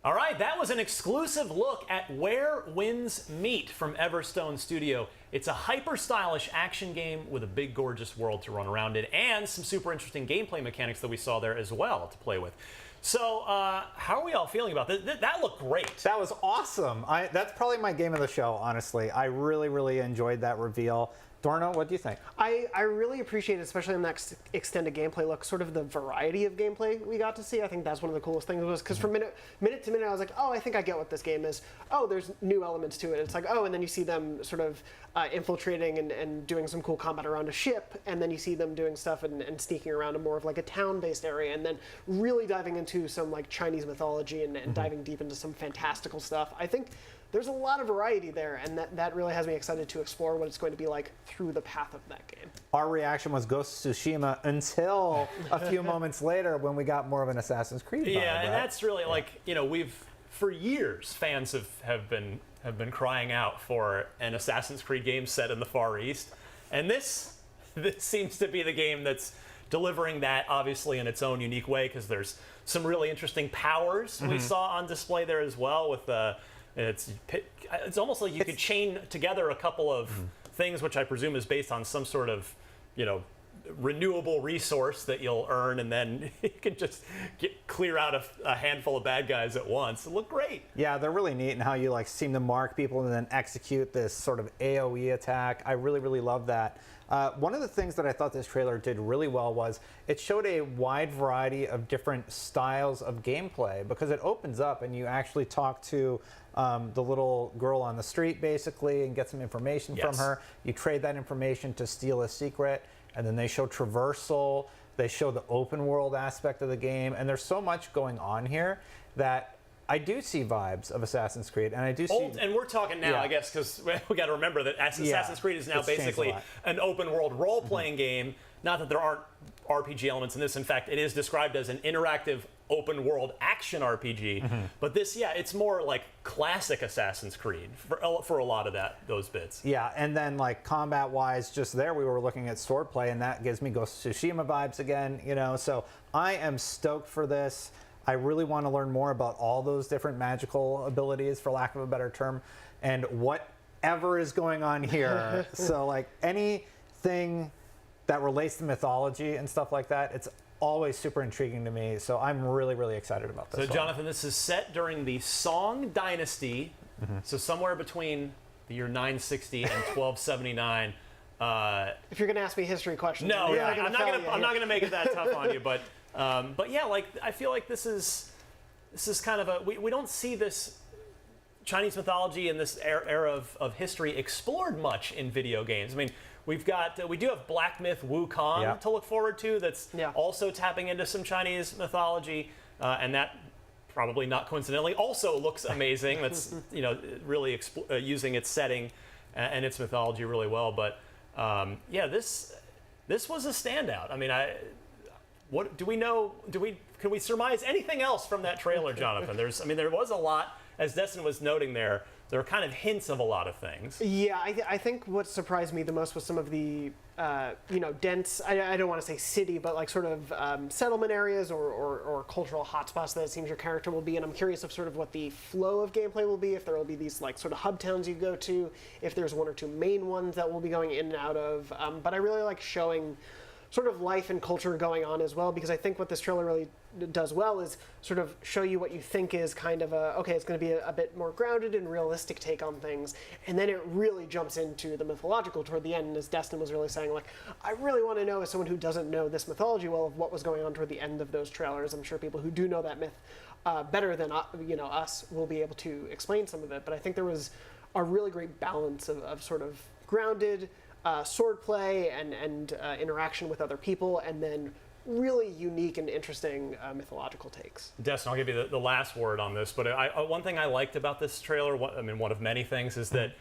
All right, that was an exclusive look at Where Winds Meet from Everstone Studio. It's a hyper-stylish action game with a big, gorgeous world to run around in, and some super interesting gameplay mechanics that we saw there as well to play with. So, how are we all feeling about this? That looked great. That was awesome. That's probably my game of the show, honestly. I really, really enjoyed that reveal. Dorno, what do you think? I really appreciate, especially in that extended gameplay look, sort of the variety of gameplay we got to see. I think that's one of the coolest things was because from minute to minute, I was like, oh, I think I get what this game is. Oh, there's new elements to it. It's like, oh, and then you see them sort of infiltrating and doing some cool combat around a ship, and then you see them doing stuff and sneaking around a more of like a town-based area, and then really diving into some like Chinese mythology and diving deep into some fantastical stuff. I think there's a lot of variety there, and that really has me excited to explore what it's going to be like through the path of that game. Our reaction was Ghost of Tsushima until a few moments later when we got more of an Assassin's Creed vibe, Yeah, and right? that's really like, you know, for years, fans have been crying out for an Assassin's Creed game set in the Far East, and this seems to be the game that's delivering that, obviously in its own unique way, because there's some really interesting powers we saw on display there as well with it's almost like you could chain together a couple of things, which I presume is based on some sort of, you know, renewable resource that you'll earn, and then you can just clear out a handful of bad guys at once. It looked great. Yeah, they're really neat in how you like seem to mark people and then execute this sort of AoE attack. I really, really love that. One of the things that I thought this trailer did really well was it showed a wide variety of different styles of gameplay, because it opens up and you actually talk to the little girl on the street basically and get some information from her. You trade that information to steal a secret, and then they show traversal, they show the open world aspect of the game, and there's so much going on here that I do see vibes of Assassin's Creed, and I do see... And we're talking now, I guess, because we got to remember that Assassin's Creed is now basically an open world role-playing game. Not that there aren't RPG elements in this. In fact, it is described as an interactive open world action RPG. But this, it's more like classic Assassin's Creed for a lot of those bits. Yeah, and then like combat-wise, just there we were looking at swordplay, and that gives me Ghost of Tsushima vibes again, you know. So I am stoked for this. I really want to learn more about all those different magical abilities, for lack of a better term, and whatever is going on here. So like anything that relates to mythology and stuff like that, it's always super intriguing to me. So I'm really, really excited about this. So Jonathan, this is set during the Song Dynasty, so somewhere between the year 960 and 1279. If you're going to ask me history questions, no, I'm not going to make it that tough on you, but yeah, like I feel like this is kind of we don't see this Chinese mythology and this era of history explored much in video games. I mean, we do have Black Myth Wukong to look forward to. That's also tapping into some Chinese mythology, and that probably not coincidentally also looks amazing. That's really using its setting and its mythology really well. But this was a standout. I mean, what do we know? Can we surmise anything else from that trailer, Jonathan? There was a lot, as Destin was noting there. There are kind of hints of a lot of things. Yeah, I think what surprised me the most was some of the, dense, I don't want to say city, but like sort of settlement areas or cultural hotspots that it seems your character will be in. I'm curious of sort of what the flow of gameplay will be, if there will be these like sort of hub towns you go to, if there's one or two main ones that we'll be going in and out of. But I really like showing sort of life and culture going on as well, because I think what this trailer really does well is sort of show you what you think is kind of it's going to be a bit more grounded and realistic take on things, and then it really jumps into the mythological toward the end, as Destin was really saying, like, I really want to know, as someone who doesn't know this mythology well, of what was going on toward the end of those trailers. I'm sure people who do know that myth better than us will be able to explain some of it, but I think there was a really great balance of sort of grounded swordplay and interaction with other people, and then really unique and interesting mythological takes. Destin, I'll give you the last word on this, but one thing I liked about this trailer, one of many things, is that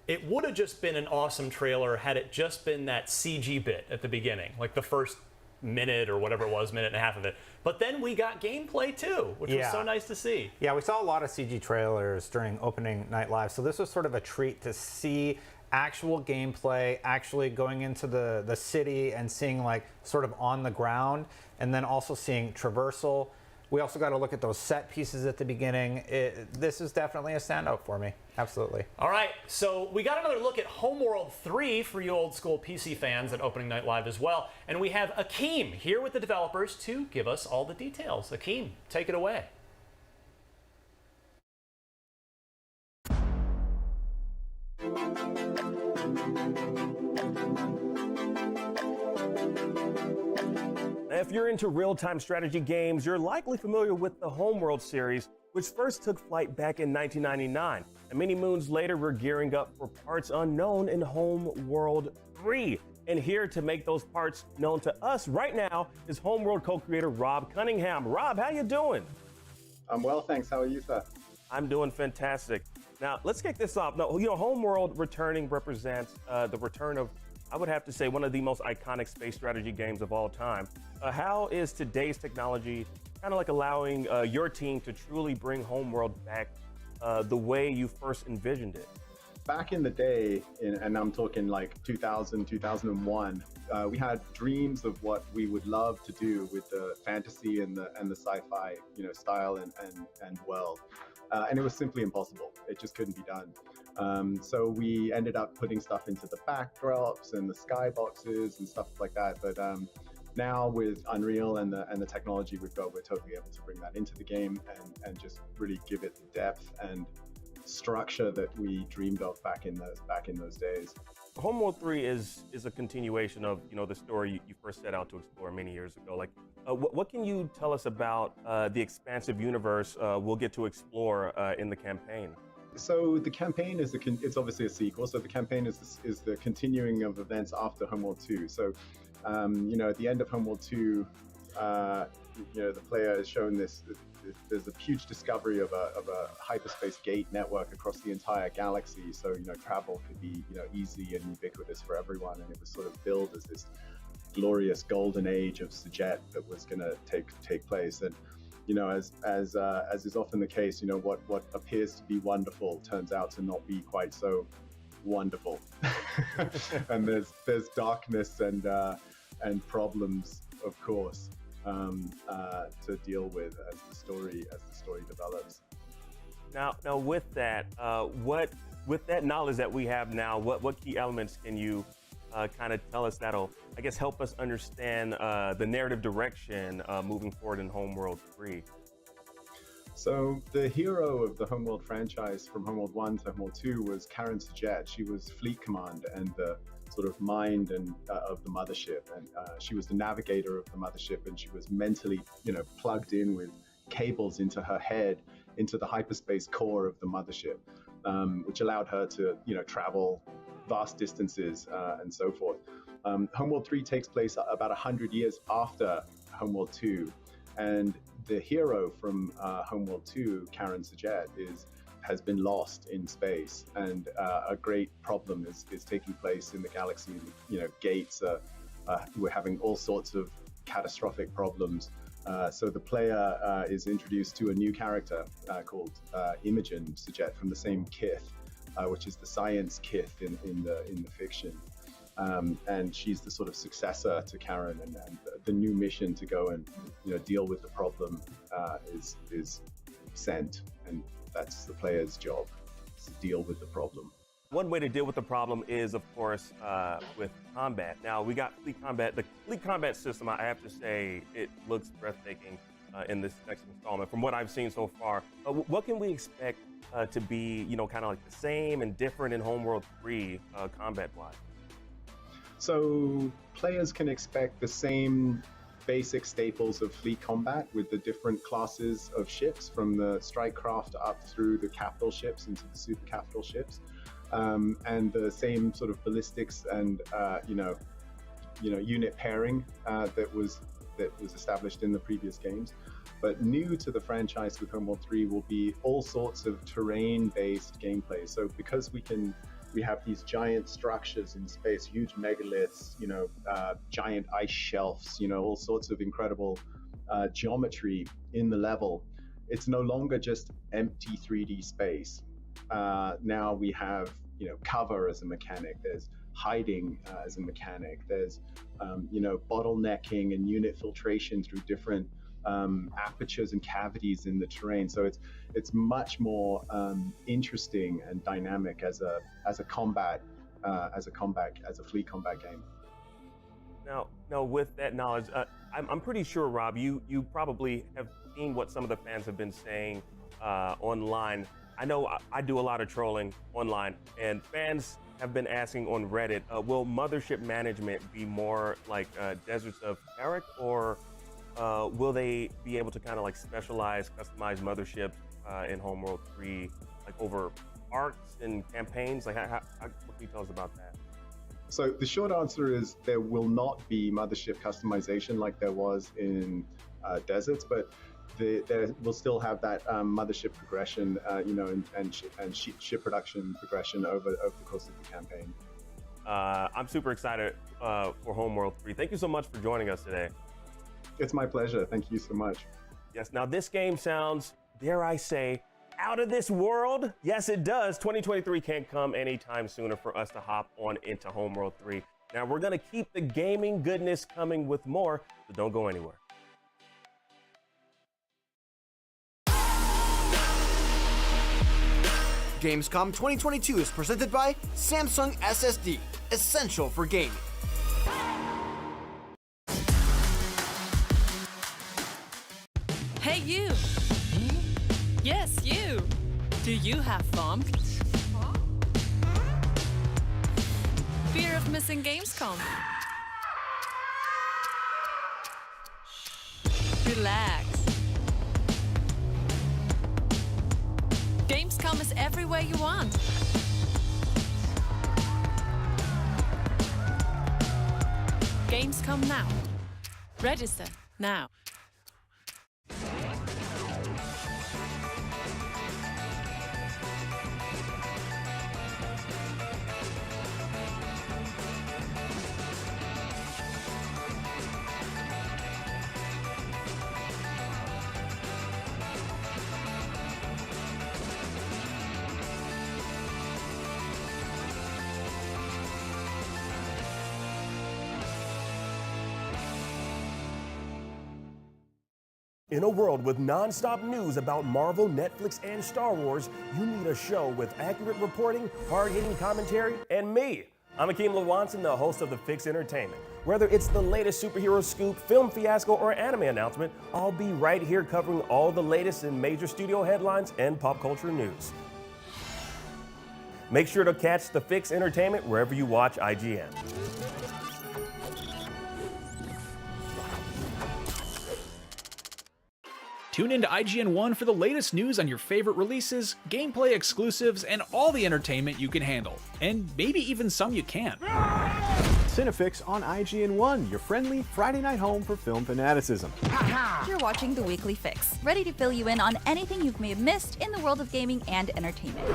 it would have just been an awesome trailer had it just been that CG bit at the beginning, like the first minute or whatever it was, minute and a half of it. But then we got gameplay too, which was so nice to see. Yeah, we saw a lot of CG trailers during opening night live, so this was sort of a treat to see actual gameplay, actually going into the city and seeing like sort of on the ground, and then also seeing traversal. We also got to look at those set pieces at the beginning. This is definitely a standout for me. Absolutely. All right, so we got another look at Homeworld 3 for you old school PC fans at Opening Night Live as well. And we have Akeem here with the developers to give us all the details. Akeem, take it away. If you're into real-time strategy games, you're likely familiar with the Homeworld series, which first took flight back in 1999. And many moons later, we're gearing up for parts unknown in Homeworld 3. And here to make those parts known to us right now is Homeworld co-creator Rob Cunningham. Rob, how you doing? I'm well, thanks. How are you, sir? I'm doing fantastic. Now, let's kick this off. Now, Homeworld returning represents the return of, I would have to say, one of the most iconic space strategy games of all time. How is today's technology kind of like allowing your team to truly bring Homeworld back the way you first envisioned it? Back in the day, and I'm talking like 2000, 2001, we had dreams of what we would love to do with the fantasy and the sci-fi, style and world. And it was simply impossible. It just couldn't be done. So we ended up putting stuff into the backdrops and the skyboxes and stuff like that. But now with Unreal and the technology we've got, we're totally able to bring that into the game and just really give it the depth and structure that we dreamed of back in those days. Homeworld 3 is a continuation of the story you first set out to explore many years ago. Like, what can you tell us about the expansive universe we'll get to explore in the campaign? So the campaign it's obviously a sequel. So the campaign is the continuing of events after Homeworld 2. So at the end of Homeworld 2, the player is shown there's a huge discovery of a hyperspace gate network across the entire galaxy. So travel could be easy and ubiquitous for everyone, and it was sort of billed as this glorious golden age of Sajet that was going to take place. And as is often the case, what appears to be wonderful turns out to not be quite so wonderful. And there's darkness and problems, of course, to deal with as the story develops. Now with that, with that knowledge that we have now, what key elements can you kind of tell us that'll, I guess, help us understand the narrative direction moving forward in Homeworld 3? So the hero of the Homeworld franchise from Homeworld 1 to Homeworld 2 was Karen Sajet. She was Fleet Command and the sort of mind of the mothership, and she was the navigator of the mothership, and she was mentally, plugged in with cables into her head, into the hyperspace core of the mothership, which allowed her to, travel vast distances and so forth. Homeworld 3 takes place about 100 years after Homeworld 2, and the hero from Homeworld 2, Karen Sajet, has been lost in space, and a great problem is taking place in the galaxy. Gates we're having all sorts of catastrophic problems. So the player is introduced to a new character called Imogen Sajet from the same kith, which is the science kith in the fiction. And she's the sort of successor to Karen, and the new mission to go and deal with the problem is sent, and that's the player's job, to deal with the problem. One way to deal with the problem is, of course, with combat. Now, we got Fleet Combat. The Fleet Combat system, I have to say, it looks breathtaking in this next installment. From what I've seen so far, what can we expect to be, kind of like the same and different in Homeworld 3 combat-wise? So players can expect the same basic staples of fleet combat with the different classes of ships, from the strike craft up through the capital ships into the super capital ships, and the same sort of ballistics and unit pairing that was established in the previous games. But new to the franchise with Homeworld 3 will be all sorts of terrain-based gameplay. So because we have these giant structures in space, huge megaliths, giant ice shelves, all sorts of incredible geometry in the level. It's no longer just empty 3D space. Now we have, cover as a mechanic. There's hiding as a mechanic. There's, bottlenecking and unit filtration through different apertures and cavities in the terrain. So it's much more interesting and dynamic as a fleet combat game. Now, with that knowledge, I'm pretty sure, Rob, you probably have seen what some of the fans have been saying online. I know I do a lot of trolling online, and fans have been asking on Reddit, will mothership management be more like Deserts of Karak, or will they be able to kind of like specialize, customize motherships in Homeworld 3, like over arcs and campaigns? Like, what can you tell us about that? So the short answer is there will not be mothership customization like there was in Deserts, but there will still have that mothership progression, and ship production progression over the course of the campaign. I'm super excited for Homeworld 3. Thank you so much for joining us today. It's my pleasure. Thank you so much. Yes, now this game sounds, dare I say, out of this world. Yes, it does. 2023 can't come anytime sooner for us to hop on into Homeworld 3. Now we're gonna keep the gaming goodness coming with more, so don't go anywhere. Gamescom 2022 is presented by Samsung SSD, essential for gaming. Hey, you! Yes, you! Do you have FOMO? Fear of missing Gamescom? Relax. Gamescom is everywhere you want. Gamescom now. Register now. In a world with non-stop news about Marvel, Netflix, and Star Wars, you need a show with accurate reporting, hard-hitting commentary, and me. I'm Akeem Lawanson, the host of The Fix Entertainment. Whether it's the latest superhero scoop, film fiasco, or anime announcement, I'll be right here covering all the latest in major studio headlines and pop culture news. Make sure to catch The Fix Entertainment wherever you watch IGN. Tune into IGN 1 for the latest news on your favorite releases, gameplay exclusives, and all the entertainment you can handle. And maybe even some you can't. Cinefix on IGN 1, your friendly Friday night home for film fanaticism. You're watching The Weekly Fix, ready to fill you in on anything you may have missed in the world of gaming and entertainment.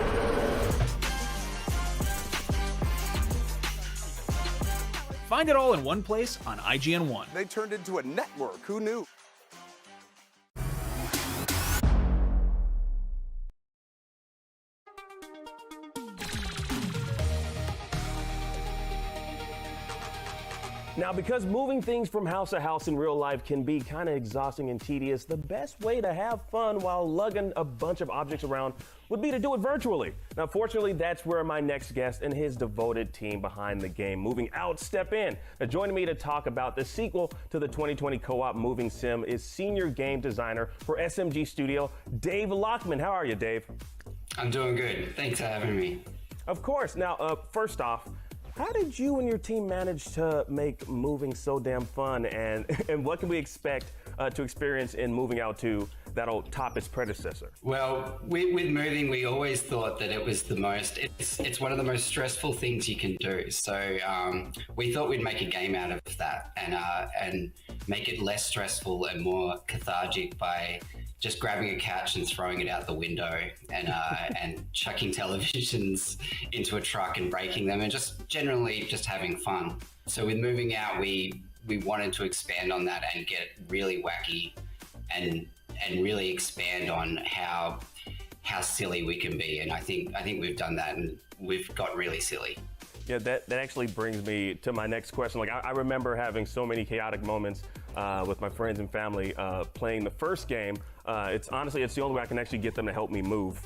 Find it all in one place on IGN 1. They turned into a network. Who knew? Now, because moving things from house to house in real life can be kind of exhausting and tedious, the best way to have fun while lugging a bunch of objects around would be to do it virtually. Now, fortunately, that's where my next guest and his devoted team behind the game Moving Out step in. Now, joining me to talk about the sequel to the 2020 co-op moving sim is senior game designer for SMG Studio, Dave Lockman. How are you, Dave? I'm doing good. Thanks for having me. Of course. Now, first off, how did you and your team manage to make moving so damn fun, and what can we expect to experience in Moving Out 2 that'll top its predecessor? Well, with moving, we always thought that it was it's one of the most stressful things you can do. So we thought we'd make a game out of that and make it less stressful and more cathartic by just grabbing a couch and throwing it out the window and chucking televisions into a truck and breaking them and just generally just having fun. So with Moving Out, we wanted to expand on that and get really wacky and really expand on how silly we can be. And I think we've done that, and we've got really silly. Yeah, that actually brings me to my next question. Like, I remember having so many chaotic moments with my friends and family playing the first game. It's the only way I can actually get them to help me move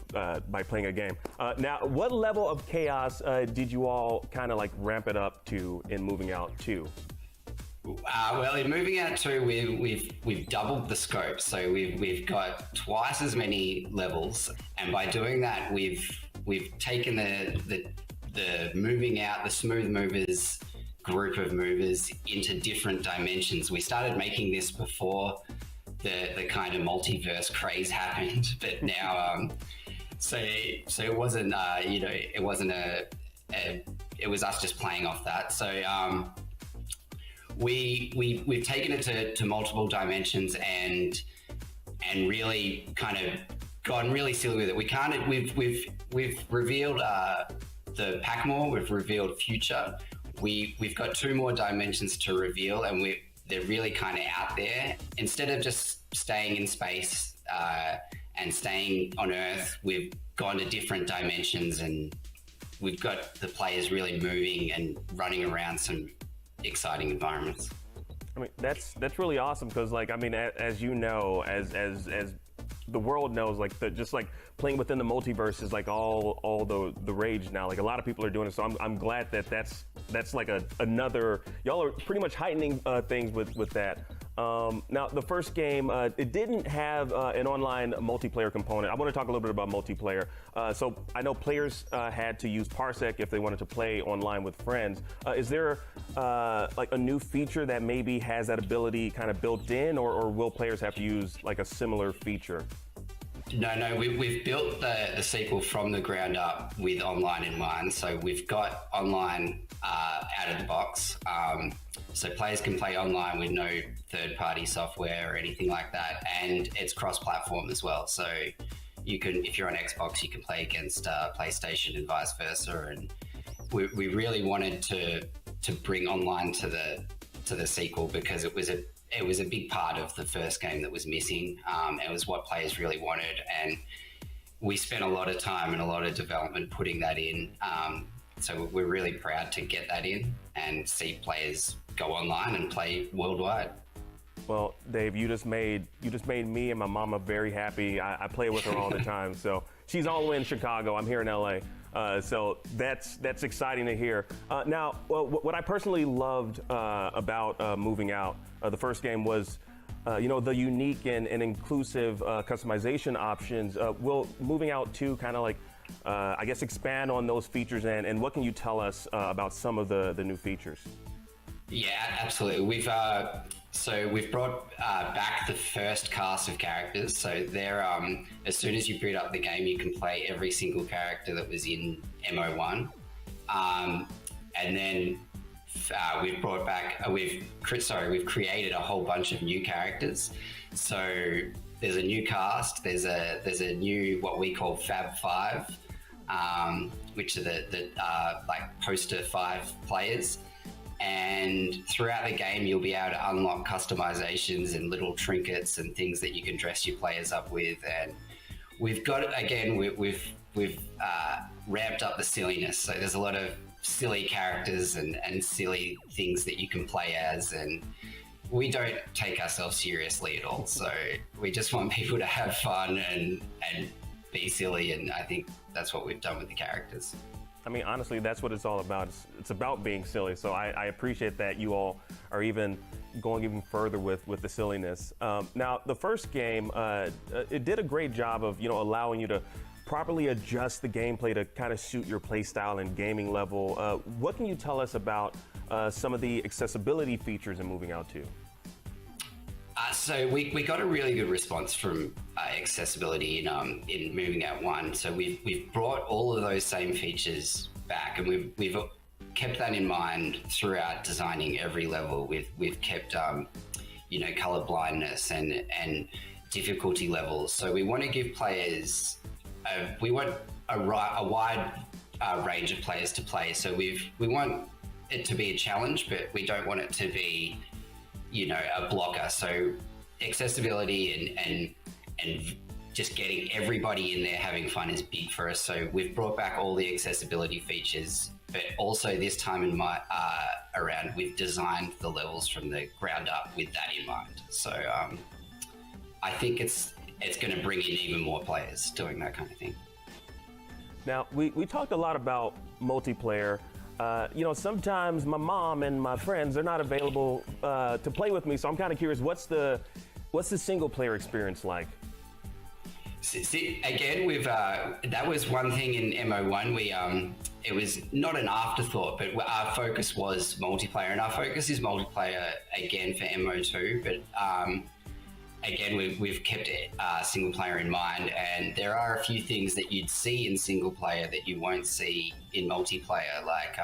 by playing a game. Now, what level of chaos did you all kind of like ramp it up to in Moving Out 2? Well, in Moving Out 2, we've doubled the scope, so we've got twice as many levels, and by doing that, we've taken the Moving Out, the smooth movers group of movers into different dimensions. We started making this before the kind of multiverse craze happened, but now so it wasn't it wasn't it was us just playing off that. So we've taken it to multiple dimensions and really kind of gone really silly with it. We've revealed the Packmore, we've revealed Future. We've got 2 more dimensions to reveal, and they're really kind of out there. Instead of just staying in space and staying on Earth, we've gone to different dimensions, and we've got the players really moving and running around some exciting environments. I mean, that's really awesome because, like, I mean, as you know, as the world knows, like, just like playing within the multiverse is like all the rage now. Like, a lot of people are doing it, so I'm glad that's like another. Y'all are pretty much heightening things with that. Now, the first game, it didn't have an online multiplayer component. I want to talk a little bit about multiplayer. So I know players had to use Parsec if they wanted to play online with friends. Is there like a new feature that maybe has that ability kind of built in, or will players have to use like a similar feature? No, we've built the sequel from the ground up with online in mind. So we've got online out of the box. So players can play online with no third-party software or anything like that. And it's cross-platform as well. So you can, if you're on Xbox, you can play against PlayStation and vice versa. And we really wanted to bring online to the sequel because it was a big part of the first game that was missing. It was what players really wanted, and we spent a lot of time and a lot of development putting that in. So we're really proud to get that in and see players go online and play worldwide. Well, Dave, you just made me and my mama very happy. I play with her all the time. So she's all the way in Chicago. I'm here in LA. So that's exciting to hear. Now, what I personally loved about Moving Out, the first game, was the unique and inclusive customization options. Will Moving Out 2 kind of like, I guess, expand on those features, and what can you tell us about some of the new features? Yeah, absolutely. We've brought back the first cast of characters. So they're as soon as you boot up the game, you can play every single character that was in MO1, and then we've brought back we've created a whole bunch of new characters. So there's a new cast. There's a new what we call Fab 5, which are the like poster 5 players. And throughout the game, you'll be able to unlock customizations and little trinkets and things that you can dress your players up with. And we've got, again, we've ramped up the silliness. So there's a lot of silly characters and silly things that you can play as. And we don't take ourselves seriously at all. So we just want people to have fun and be silly. And I think that's what we've done with the characters. I mean, honestly, that's what it's all about. It's about being silly. So I appreciate that you all are even going even further with the silliness. Now, the first game, it did a great job of allowing you to properly adjust the gameplay to kind of suit your play style and gaming level. What can you tell us about some of the accessibility features in Moving Out 2? So we got a really good response from accessibility in Moving Out 1. So we've brought all of those same features back, and we've kept that in mind throughout designing every level. We've kept color blindness and difficulty levels. So we want to give players we want a wide range of players to play. So we want it to be a challenge, but we don't want it to be a blocker. So accessibility and just getting everybody in there having fun is big for us. So we've brought back all the accessibility features but also this time in my around, we've designed the levels from the ground up with that in mind. So I think it's going to bring in even more players doing that kind of thing. Now, we talked a lot about multiplayer. Sometimes my mom and my friends, they're not available to play with me, so I'm kind of curious, what's the single player experience like? See, again, that was one thing in MO1. It was not an afterthought, but our focus was multiplayer, and our focus is multiplayer again for MO2. But again, we've kept it single player in mind, and there are a few things that you'd see in single player that you won't see in multiplayer, like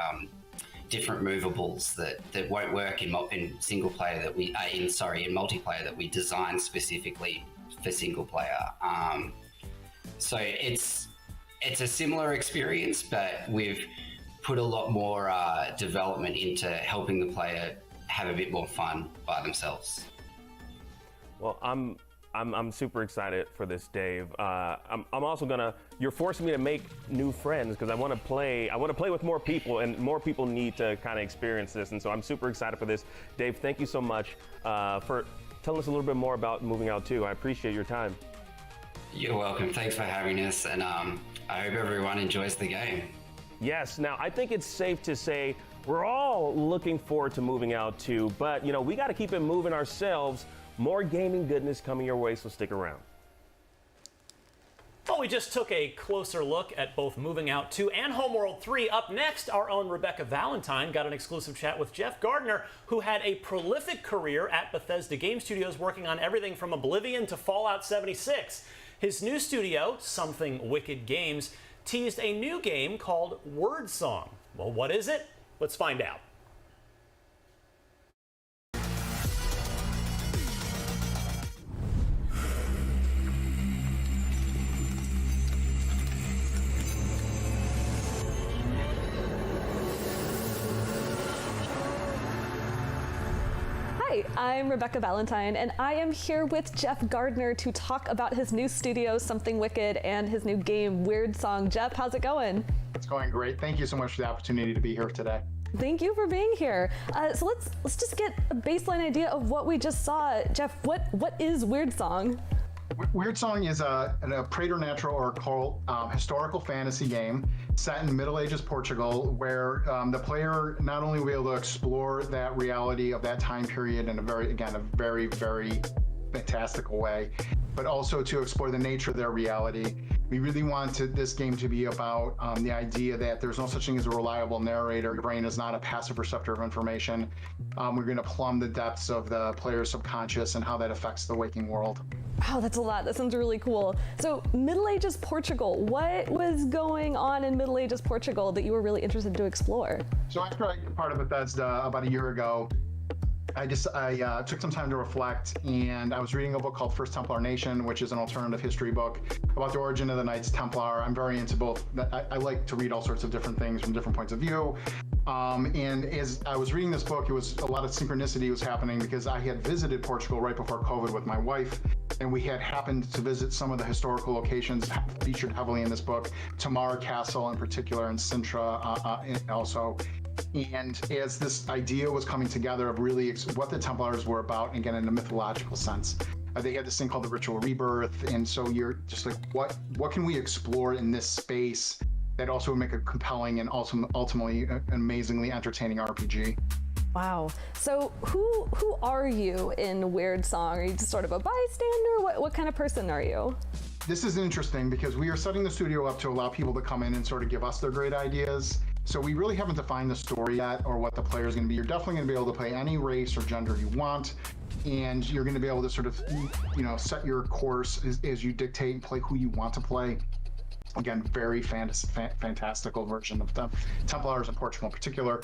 different movables that won't work in single player in multiplayer that we designed specifically for single player. So it's a similar experience, but we've put a lot more development into helping the player have a bit more fun by themselves. Well, I'm super excited for this, Dave. I'm also you're forcing me to make new friends because I want to play with more people, and more people need to kind of experience this. And so I'm super excited for this. Dave, thank you so much for telling us a little bit more about Moving Out 2. I appreciate your time. You're welcome. Thanks for having us, and I hope everyone enjoys the game. Yes. Now, I think it's safe to say we're all looking forward to Moving Out 2, but we got to keep it moving ourselves. More gaming goodness coming your way, so stick around. Well, we just took a closer look at both Moving Out 2 and Homeworld 3. Up next, our own Rebecca Valentine got an exclusive chat with Jeff Gardner, who had a prolific career at Bethesda Game Studios working on everything from Oblivion to Fallout 76. His new studio, Something Wicked Games, teased a new game called Word Song. Well, what is it? Let's find out. Hi, I'm Rebecca Valentine, and I am here with Jeff Gardner to talk about his new studio, Something Wicked, and his new game, Weird Song. Jeff, how's it going? It's going great. Thank you so much for the opportunity to be here today. Thank you for being here. So let's just get a baseline idea of what we just saw. Jeff, what is Weird Song? Weird Song is a preternatural or occult historical fantasy game set in Middle Ages Portugal, where the player not only will be able to explore that reality of that time period in a very, very fantastical way, but also to explore the nature of their reality. We really wanted this game to be about the idea that there's no such thing as a reliable narrator. Your brain is not a passive receptor of information. We're going to plumb the depths of the player's subconscious and how that affects the waking world. Wow, that's a lot. That sounds really cool. So, Middle Ages Portugal. What was going on in Middle Ages Portugal that you were really interested to explore? So after I got part of Bethesda about a year ago, I took some time to reflect, and I was reading a book called First Templar Nation, which is an alternative history book about the origin of the Knights Templar. I'm very into both. I like to read all sorts of different things from different points of view. And as I was reading this book, it was a lot of synchronicity was happening because I had visited Portugal right before COVID with my wife, and we had happened to visit some of the historical locations featured heavily in this book, Tamar Castle in particular, and Sintra also. And as this idea was coming together of really what the Templars were about, again, in a mythological sense, they had this thing called the Ritual Rebirth. And so you're just like, what can we explore in this space that also would make a compelling and also ultimately an amazingly entertaining RPG? Wow. So who are you in Weird Song? Are you just sort of a bystander? What kind of person are you? This is interesting because we are setting the studio up to allow people to come in and sort of give us their great ideas. So we really haven't defined the story yet or what the player is going to be. You're definitely going to be able to play any race or gender you want, and you're going to be able to sort of, set your course as you dictate and play who you want to play. Again, very fantastical version of the Templars in Portugal in particular.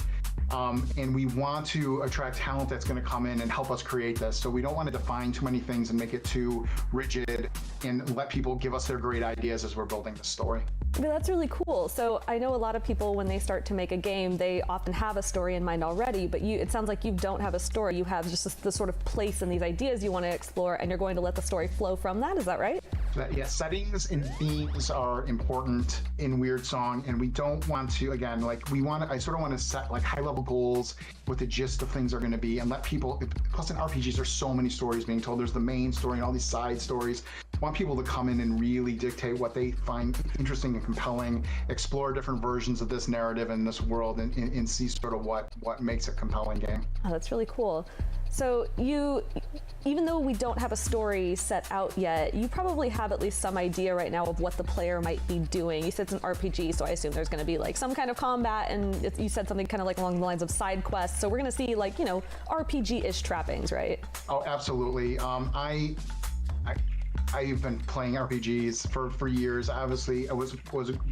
And we want to attract talent that's going to come in and help us create this. So we don't want to define too many things and make it too rigid and let people give us their great ideas as we're building the story. Yeah, that's really cool. So I know a lot of people, when they start to make a game, they often have a story in mind already, but it sounds like you don't have a story. You have just the sort of place and these ideas you want to explore, and you're going to let the story flow from that. Is that right? Yeah, settings and themes are important in Weird Song, and we don't want to, again, I sort of want to set like high-level goals, what the gist of things are going to be, and let people, plus in RPGs, there's so many stories being told. There's the main story and all these side stories. I want people to come in and really dictate what they find interesting and compelling, explore different versions of this narrative and this world, and see sort of what makes a compelling game. Oh, that's really cool. So even though we don't have a story set out yet, you probably have at least some idea right now of what the player might be doing. You said it's an RPG, so I assume there's going to be like some kind of combat, and you said something kind of like along the lines of side quests. So we're going to see like, RPG-ish trappings, right? Oh, absolutely. I've been playing RPGs for years. Obviously, I was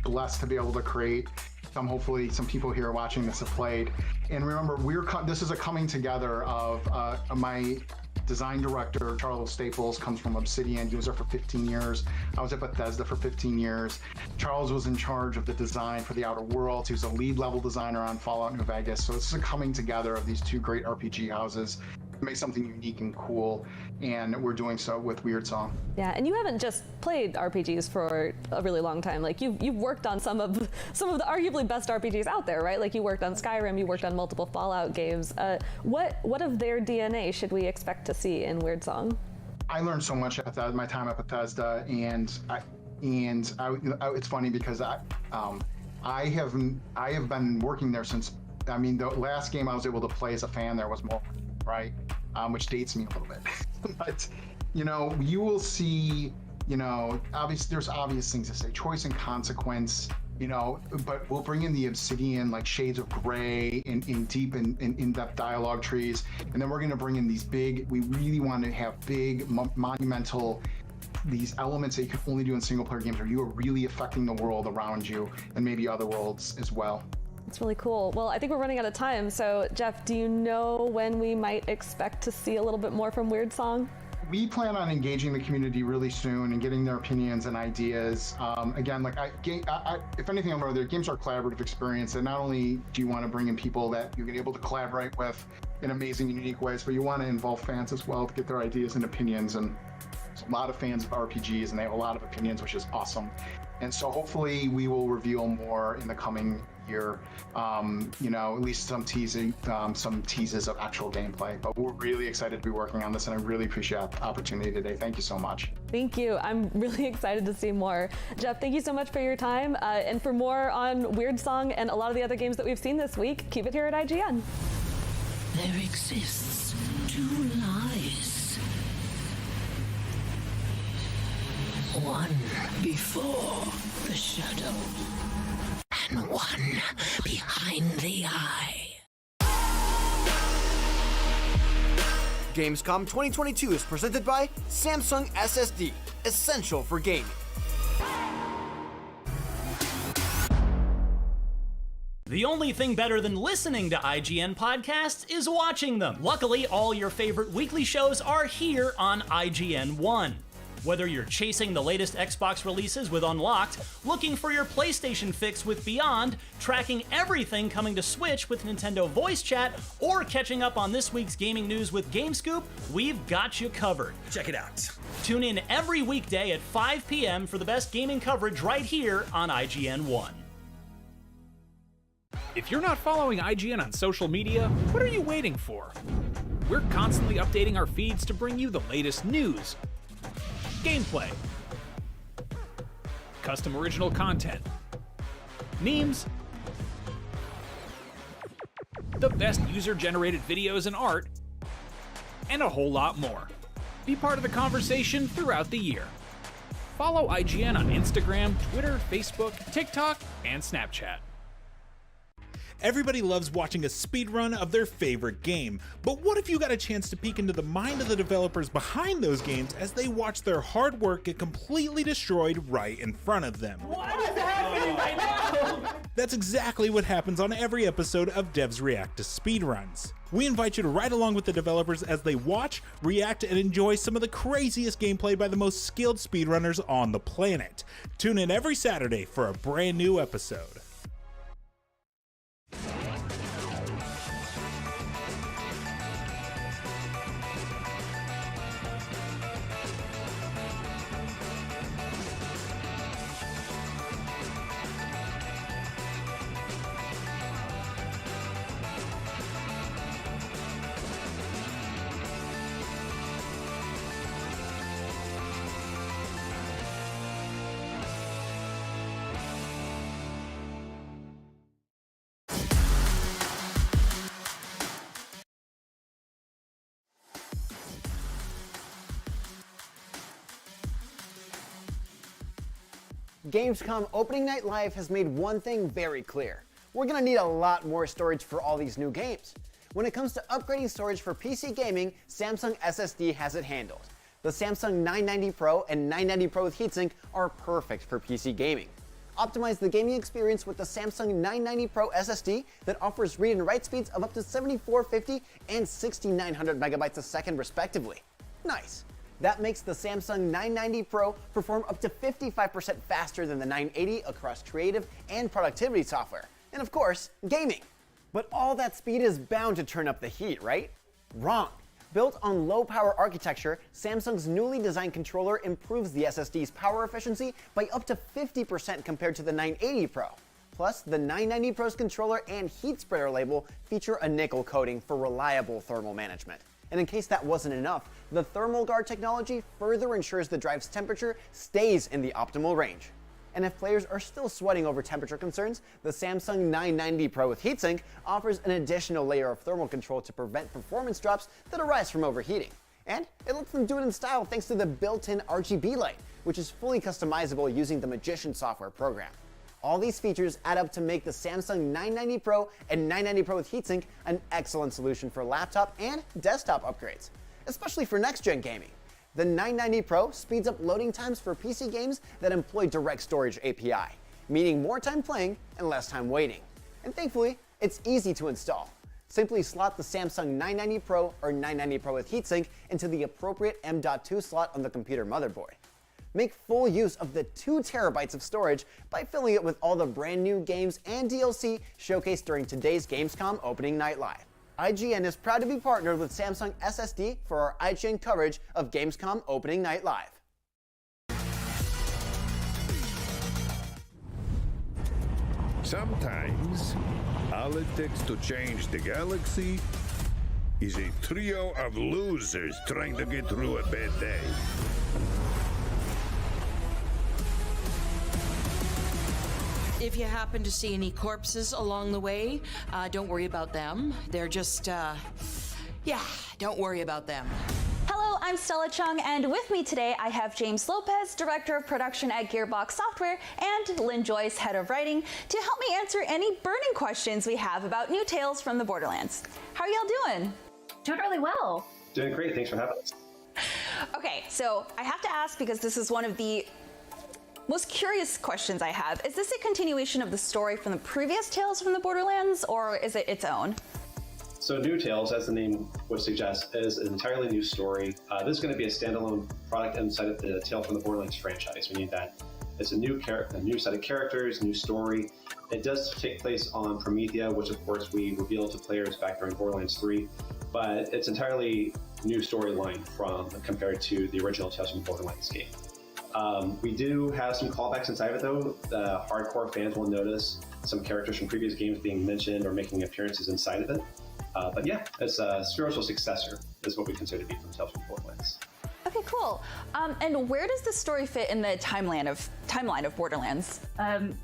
blessed to be able to create some. Hopefully, some people here watching this have played. And remember, this is a coming together of my design director, Charles Staples, comes from Obsidian. He was there for 15 years. I was at Bethesda for 15 years. Charles was in charge of the design for The Outer Worlds. He was a lead level designer on Fallout New Vegas. So this is a coming together of these two great RPG houses to make something unique and cool, and we're doing so with Weird Song. Yeah, and you haven't just played RPGs for a really long time. Like you've worked on some of the arguably best RPGs out there, right? Like you worked on Skyrim, you worked on multiple Fallout games. What of their DNA should we expect to see in Weird Song? I learned so much at my time at Bethesda, and it's funny because I have been working there since. I mean, the last game I was able to play as a fan there was more, right? Which dates me a little bit. But, you will see, there's obvious things to say, choice and consequence, but we'll bring in the Obsidian, like shades of gray in deep and in-depth dialogue trees. And then we're going to bring in we really want to have big, monumental, these elements that you can only do in single player games where you are really affecting the world around you and maybe other worlds as well. It's really cool. Well, I think we're running out of time. So, Jeff, do you know when we might expect to see a little bit more from Weird Song? We plan on engaging the community really soon and getting their opinions and ideas. Again, if anything, I'm over there, games are a collaborative experience, and not only do you want to bring in people that you're able to collaborate with in amazing and unique ways, but you want to involve fans as well to get their ideas and opinions. And there's a lot of fans of RPGs, and they have a lot of opinions, which is awesome. And so hopefully we will reveal more in the coming year, at least some teases of actual gameplay. But we're really excited to be working on this, and I really appreciate the opportunity today. Thank you so much. Thank you. I'm really excited to see more. Jeff, thank you so much for your time. And for more on Weird Song and a lot of the other games that we've seen this week, keep it here at IGN. There exists two lies. One before the shadow, and one behind the eye. Gamescom 2022 is presented by Samsung SSD, essential for gaming. The only thing better than listening to IGN podcasts is watching them. Luckily, all your favorite weekly shows are here on IGN One. Whether you're chasing the latest Xbox releases with Unlocked, looking for your PlayStation fix with Beyond, tracking everything coming to Switch with Nintendo Voice Chat, or catching up on this week's gaming news with GameScoop, we've got you covered. Check it out. Tune in every weekday at 5 p.m. for the best gaming coverage right here on IGN One. If you're not following IGN on social media, what are you waiting for? We're constantly updating our feeds to bring you the latest news, gameplay, custom original content, memes, the best user-generated videos and art, and a whole lot more. Be part of the conversation throughout the year. Follow IGN on Instagram, Twitter, Facebook, TikTok, and Snapchat. Everybody loves watching a speedrun of their favorite game, but what if you got a chance to peek into the mind of the developers behind those games as they watch their hard work get completely destroyed right in front of them? What is happening right now? That's exactly what happens on every episode of Devs React to Speedruns. We invite you to ride along with the developers as they watch, react, and enjoy some of the craziest gameplay by the most skilled speedrunners on the planet. Tune in every Saturday for a brand new episode. Gamescom Opening Night Live has made one thing very clear. We're gonna need a lot more storage for all these new games. When it comes to upgrading storage for PC gaming, Samsung SSD has it handled. The Samsung 990 Pro and 990 Pro with heatsink are perfect for PC gaming. Optimize the gaming experience with the Samsung 990 Pro SSD that offers read and write speeds of up to 7450 and 6900 megabytes a second respectively. Nice. That makes the Samsung 990 Pro perform up to 55% faster than the 980 across creative and productivity software, and of course, gaming. But all that speed is bound to turn up the heat, right? Wrong. Built on low-power architecture, Samsung's newly designed controller improves the SSD's power efficiency by up to 50% compared to the 980 Pro. Plus, the 990 Pro's controller and heat spreader label feature a nickel coating for reliable thermal management. And in case that wasn't enough, the Thermal Guard technology further ensures the drive's temperature stays in the optimal range. And if players are still sweating over temperature concerns, the Samsung 990 Pro with heatsink offers an additional layer of thermal control to prevent performance drops that arise from overheating. And it lets them do it in style thanks to the built-in RGB light, which is fully customizable using the Magician software program. All these features add up to make the Samsung 990 Pro and 990 Pro with heatsink an excellent solution for laptop and desktop upgrades, especially for next-gen gaming. The 990 Pro speeds up loading times for PC games that employ Direct Storage API, meaning more time playing and less time waiting. And thankfully, it's easy to install. Simply slot the Samsung 990 Pro or 990 Pro with heatsink into the appropriate M.2 slot on the computer motherboard. Make full use of the 2 terabytes of storage by filling it with all the brand new games and DLC showcased during today's Gamescom Opening Night Live. IGN is proud to be partnered with Samsung SSD for our IGN coverage of Gamescom Opening Night Live. Sometimes, all it takes to change the galaxy is a trio of losers trying to get through a bad day. If you happen to see any corpses along the way, don't worry about them. They're just, don't worry about them. Hello, I'm Stella Chung, and with me today I have James Lopez, Director of Production at Gearbox Software, and Lynn Joyce, Head of Writing, to help me answer any burning questions we have about new tales from the Borderlands. How are y'all doing? Doing really well. Doing great, thanks for having us. Okay, so I have to ask, because this is one of the most curious questions I have. Is this a continuation of the story from the previous Tales from the Borderlands, or is it its own? So New Tales, as the name would suggest, is an entirely new story. This is going to be a standalone product inside of the Tales from the Borderlands franchise. We need that. It's a new set of characters, new story. It does take place on Promethea, which of course we revealed to players back during Borderlands 3, but it's entirely new storyline compared to the original Tales from the Borderlands game. We do have some callbacks inside of it though. The hardcore fans will notice some characters from previous games being mentioned or making appearances inside of it. But yeah, it's a spiritual successor is what we consider to be from Tales from the Borderlands. Okay, cool. And where does this story fit in the timeline of Borderlands?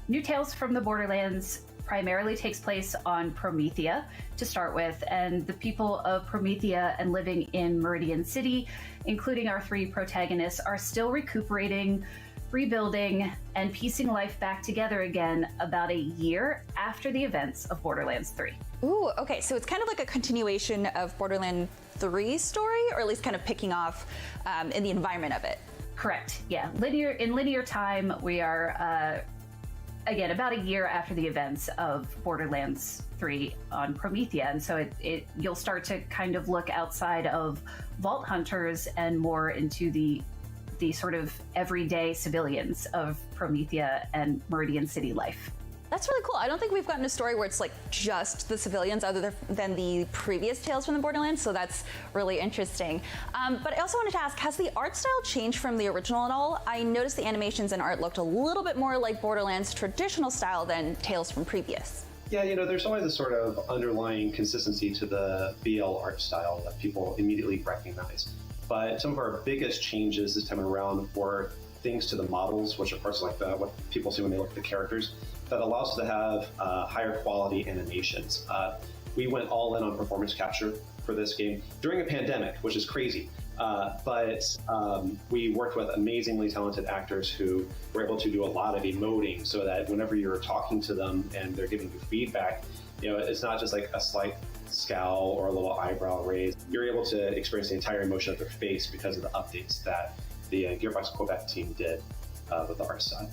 New Tales from the Borderlands primarily takes place on Promethea to start with, and the people of Promethea and living in Meridian City, including our 3 protagonists, are still recuperating rebuilding, and piecing life back together again about a year after the events of Borderlands 3. Ooh, okay, so it's kind of like a continuation of Borderlands 3's story, or at least kind of picking off in the environment of it. Correct, yeah. In linear time, we are, again, about a year after the events of Borderlands 3 on Promethea, and so you'll start to kind of look outside of Vault Hunters and more into the sort of everyday civilians of Promethea and Meridian City life. That's really cool. I don't think we've gotten a story where it's like just the civilians other than the previous Tales from the Borderlands, so that's really interesting. But I also wanted to ask, has the art style changed from the original at all? I noticed the animations and art looked a little bit more like Borderlands' traditional style than Tales from previous. Yeah, there's always a sort of underlying consistency to the BL art style that people immediately recognize. But some of our biggest changes this time around were things to the models, which are parts like what people see when they look at the characters, that allows us to have higher quality animations. We went all in on performance capture for this game during a pandemic, which is crazy. But we worked with amazingly talented actors who were able to do a lot of emoting so that whenever you're talking to them and they're giving you feedback, it's not just like a slight scowl or a little eyebrow raise. You're able to experience the entire emotion of their face because of the updates that the Gearbox Quebec team did with the art style.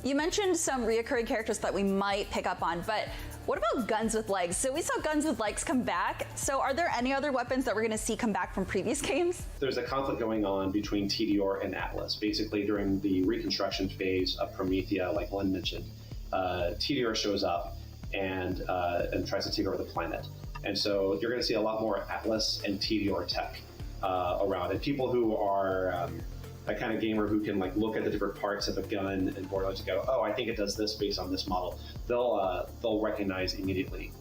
You mentioned some reoccurring characters that we might pick up on, but what about guns with legs? So we saw guns with legs come back. So are there any other weapons that we're going to see come back from previous games? There's a conflict going on between Tediore and Atlas. Basically, during the reconstruction phase of Promethea, like Glenn mentioned, Tediore shows up and tries to take over the planet. And so you're going to see a lot more Atlas and Tediore tech around. And people who are that kind of gamer who can like look at the different parts of a gun in Borderlands and go, oh, I think it does this based on this model. They'll recognize immediately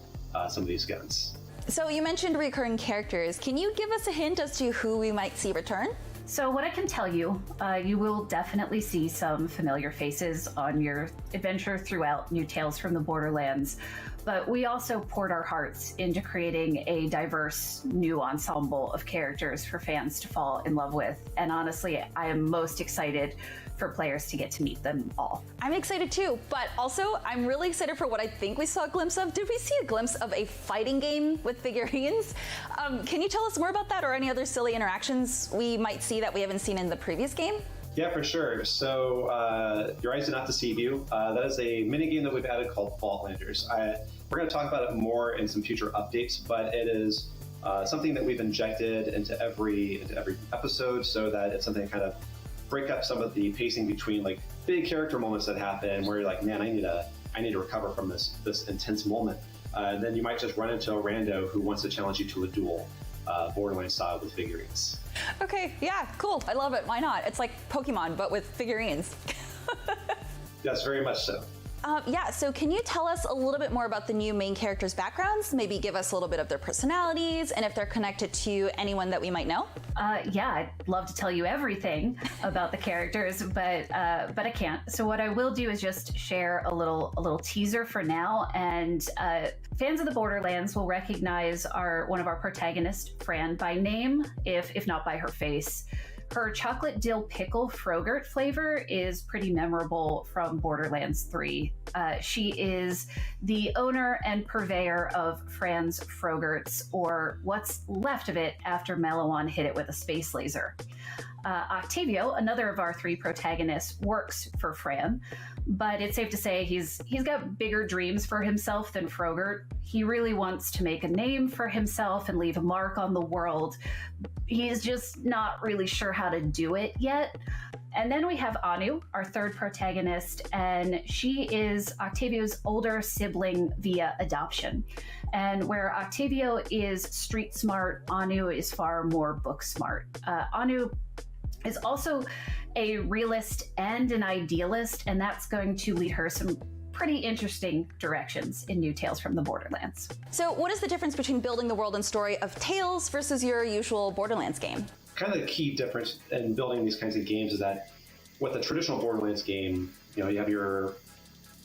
some of these guns. So you mentioned recurring characters. Can you give us a hint as to who we might see return? So what I can tell you, you will definitely see some familiar faces on your adventure throughout New Tales from the Borderlands, but we also poured our hearts into creating a diverse new ensemble of characters for fans to fall in love with. And honestly, I am most excited for players to get to meet them all. I'm excited too, but also I'm really excited for what I think we saw a glimpse of. Did we see a glimpse of a fighting game with figurines? Can you tell us more about that or any other silly interactions we might see that we haven't seen in the previous game? Yeah, for sure. So your eyes did not deceive you. That is a mini game that we've added called Vaultlanders. We're going to talk about it more in some future updates, but it is something that we've injected into every episode so that it's something that kind of break up some of the pacing between like big character moments that happen where you're like, man, I need to recover from this intense moment. And then you might just run into a rando who wants to challenge you to a duel, Borderlands style with figurines. Okay, yeah, cool. I love it. Why not? It's like Pokemon, but with figurines. Yes, very much so. Yeah, so can you tell us a little bit more about the new main characters' backgrounds? Maybe give us a little bit of their personalities and if they're connected to anyone that we might know? Yeah, I'd love to tell you everything about the characters, but I can't. So what I will do is just share a little teaser for now, and fans of the Borderlands will recognize one of our protagonists, Fran, by name, if not by her face. Her chocolate dill pickle Frogurt flavor is pretty memorable from Borderlands 3. She is the owner and purveyor of Fran's Frogurts, or what's left of it after Malawan hit it with a space laser. Octavio, another of our three protagonists, works for Fran, but it's safe to say he's got bigger dreams for himself than Frogurt. He really wants to make a name for himself and leave a mark on the world. He's just not really sure how to do it yet. And then we have Anu, our third protagonist, and she is Octavio's older sibling via adoption. And where Octavio is street smart, Anu is far more book smart. Anu is also a realist and an idealist, and that's going to lead her some pretty interesting directions in New Tales from the Borderlands. So what is the difference between building the world and story of Tales versus your usual Borderlands game? Kind of the key difference in building these kinds of games is that with a traditional Borderlands game, you have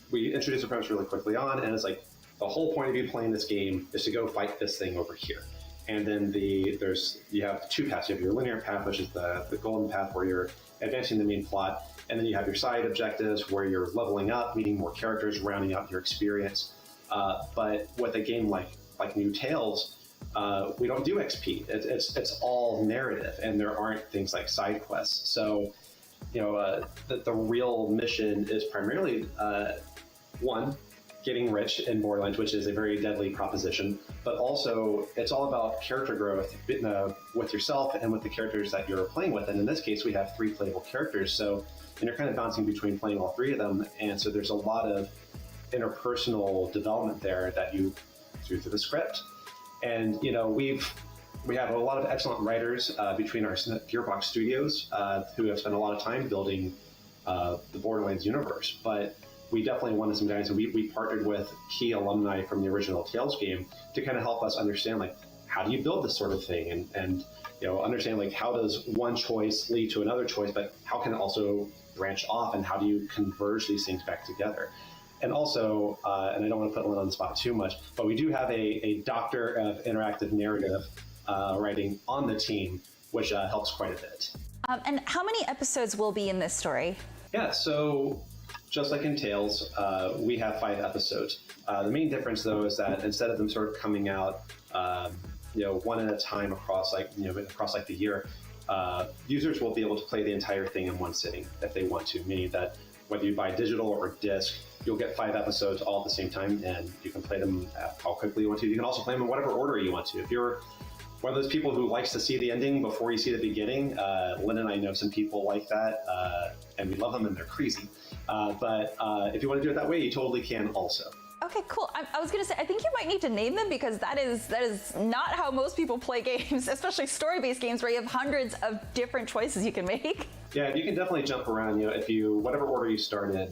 we introduce the premise really quickly on, and it's like the whole point of you playing this game is to go fight this thing over here. And then you have two paths. You have your linear path, which is the golden path where you're advancing the main plot. And then you have your side objectives where you're leveling up, meeting more characters, rounding out your experience. But with a game like New Tales, we don't do XP. It's all narrative, and there aren't things like side quests. So, the real mission is primarily one, getting rich in Borderlands, which is a very deadly proposition, but also it's all about character growth with yourself and with the characters that you're playing with. And in this case, we have 3 playable characters, and you're kind of bouncing between playing all 3 of them. And so there's a lot of interpersonal development there that you through the script. And we have a lot of excellent writers between our Gearbox studios who have spent a lot of time building the Borderlands universe. But we definitely wanted some guys, and we partnered with key alumni from the original Tales game to kind of help us understand, how do you build this sort of thing, and understand, how does one choice lead to another choice, but how can it also branch off, and how do you converge these things back together? And also, and I don't want to put Lynn on the spot too much, but we do have a doctor of interactive narrative writing on the team, which helps quite a bit. And how many episodes will be in this story? Yeah, so just like in Tales, we have 5 episodes. The main difference, though, is that instead of them sort of coming out, one at a time across the year, users will be able to play the entire thing in one sitting if they want to. Meaning that whether you buy digital or disc, you'll get 5 episodes all at the same time, and you can play them how quickly you want to. You can also play them in whatever order you want to. If you're one of those people who likes to see the ending before you see the beginning, Lynn and I know some people like that, and we love them, and they're crazy. But if you want to do it that way, you totally can also. Okay, cool. I was gonna say, I think you might need to name them, because that is not how most people play games, especially story-based games where you have hundreds of different choices you can make. Yeah, you can definitely jump around. Whatever order you start in,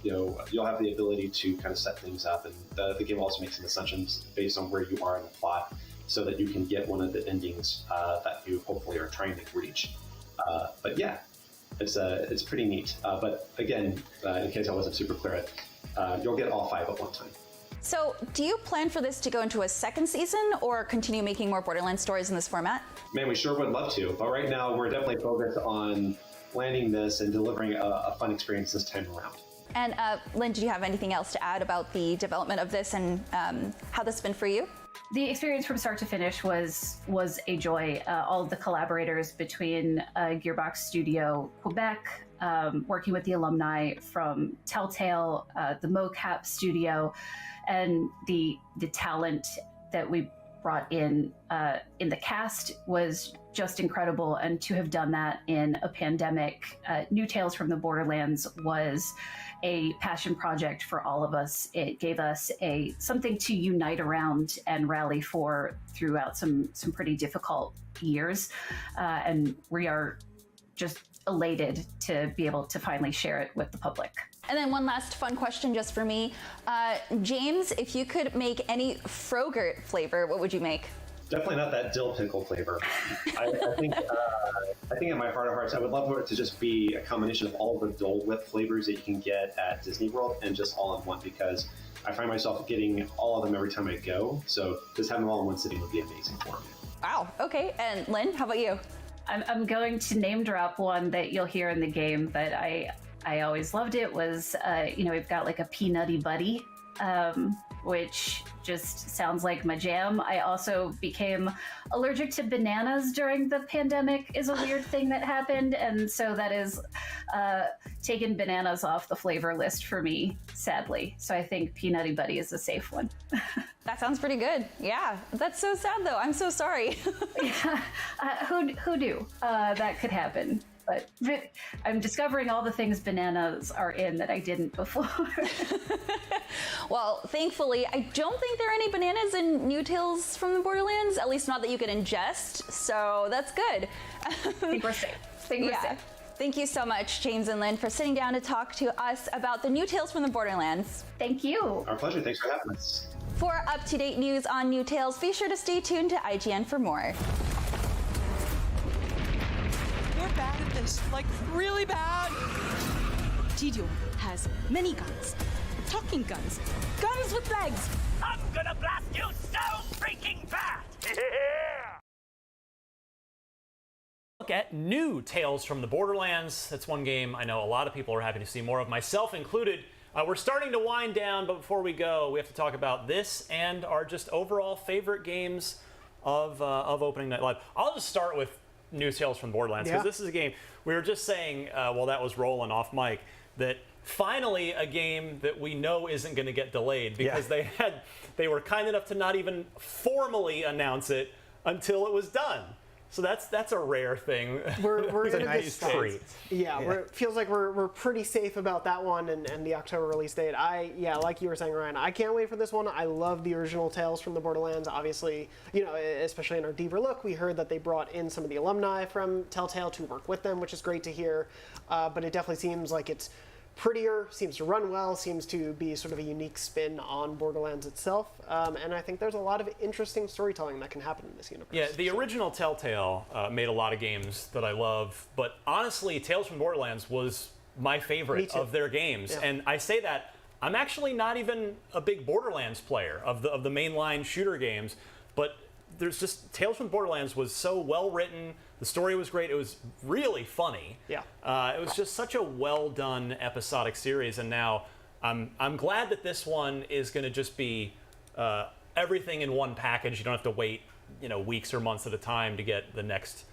you'll have the ability to kind of set things up, and the game also makes some assumptions based on where you are in the plot, so that you can get one of the endings that you hopefully are trying to reach. But yeah, it's pretty neat. But again, in case I wasn't super clear, you'll get all 5 at one time. So do you plan for this to go into a second season, or continue making more Borderlands stories in this format? Man, we sure would love to. But right now, we're definitely focused on landing this and delivering a fun experience this time around. And Lynn, did you have anything else to add about the development of this and how this has been for you? The experience from start to finish was a joy. All of the collaborators between Gearbox Studio Quebec, working with the alumni from Telltale, the mocap studio, and the talent that we brought in the cast was just incredible. And to have done that in a pandemic, New Tales from the Borderlands was a passion project for all of us. It gave us something to unite around and rally for throughout some pretty difficult years. And we are just elated to be able to finally share it with the public. And then one last fun question just for me. James, if you could make any Frogurt flavor, what would you make? Definitely not that dill pickle flavor. I think in my heart of hearts, I would love for it to just be a combination of all the Dole Whip flavors that you can get at Disney World, and just all in one, because I find myself getting all of them every time I go. So just having them all in one sitting would be amazing for me. Wow. Okay. And Lynn, how about you? I'm going to name drop one that you'll hear in the game, but I always loved it. Was we've got like a Peanutty Buddy, which just sounds like my jam. I also became allergic to bananas during the pandemic, is a weird thing that happened. And so that is taken bananas off the flavor list for me, sadly. So I think Peanutty Buddy is a safe one. That sounds pretty good. Yeah, that's so sad though. I'm so sorry. Yeah. Who knew that could happen? But I'm discovering all the things bananas are in that I didn't before. Well, thankfully, I don't think there are any bananas in New Tales from the Borderlands, at least not that you could ingest, so that's good. I think we're safe. Thank you so much, James and Lynn, for sitting down to talk to us about the New Tales from the Borderlands. Thank you. Our pleasure. Thanks for having us. For up-to-date news on New Tales, be sure to stay tuned to IGN for more. We're bad at this, like really bad. Tidio has many guns, talking guns, guns with legs. I'm gonna blast you so freaking bad! at new Tales from the Borderlands. That's one game I know a lot of people are happy to see more of, myself included. We're starting to wind down, but before we go, we have to talk about this and our just overall favorite games of opening night live. I'll just start with new Tales from Borderlands, because this is a game we were just saying while that was rolling off mic, that finally a game that we know isn't going to get delayed, because they were kind enough to not even formally announce it until it was done. So that's a rare thing. We're in a nice treat. It feels like we're pretty safe about that one and the October release date. Like you were saying, Ryan, I can't wait for this one. I love the original Tales from the Borderlands. Obviously, especially in our deeper look, we heard that they brought in some of the alumni from Telltale to work with them, which is great to hear. But it definitely seems like it's prettier, seems to run well, seems to be sort of a unique spin on Borderlands itself, and I think there's a lot of interesting storytelling that can happen in this universe. Yeah, the original Telltale made a lot of games that I love, but honestly, Tales from Borderlands was my favorite of their games, and I say that I'm actually not even a big Borderlands player of the mainline shooter games, but there's just Tales from Borderlands was so well written. The story was great. It was really funny. Yeah. It was just such a well done episodic series, and now I'm glad that this one is going to just be everything in one package. You don't have to wait, weeks or months at a time to get the next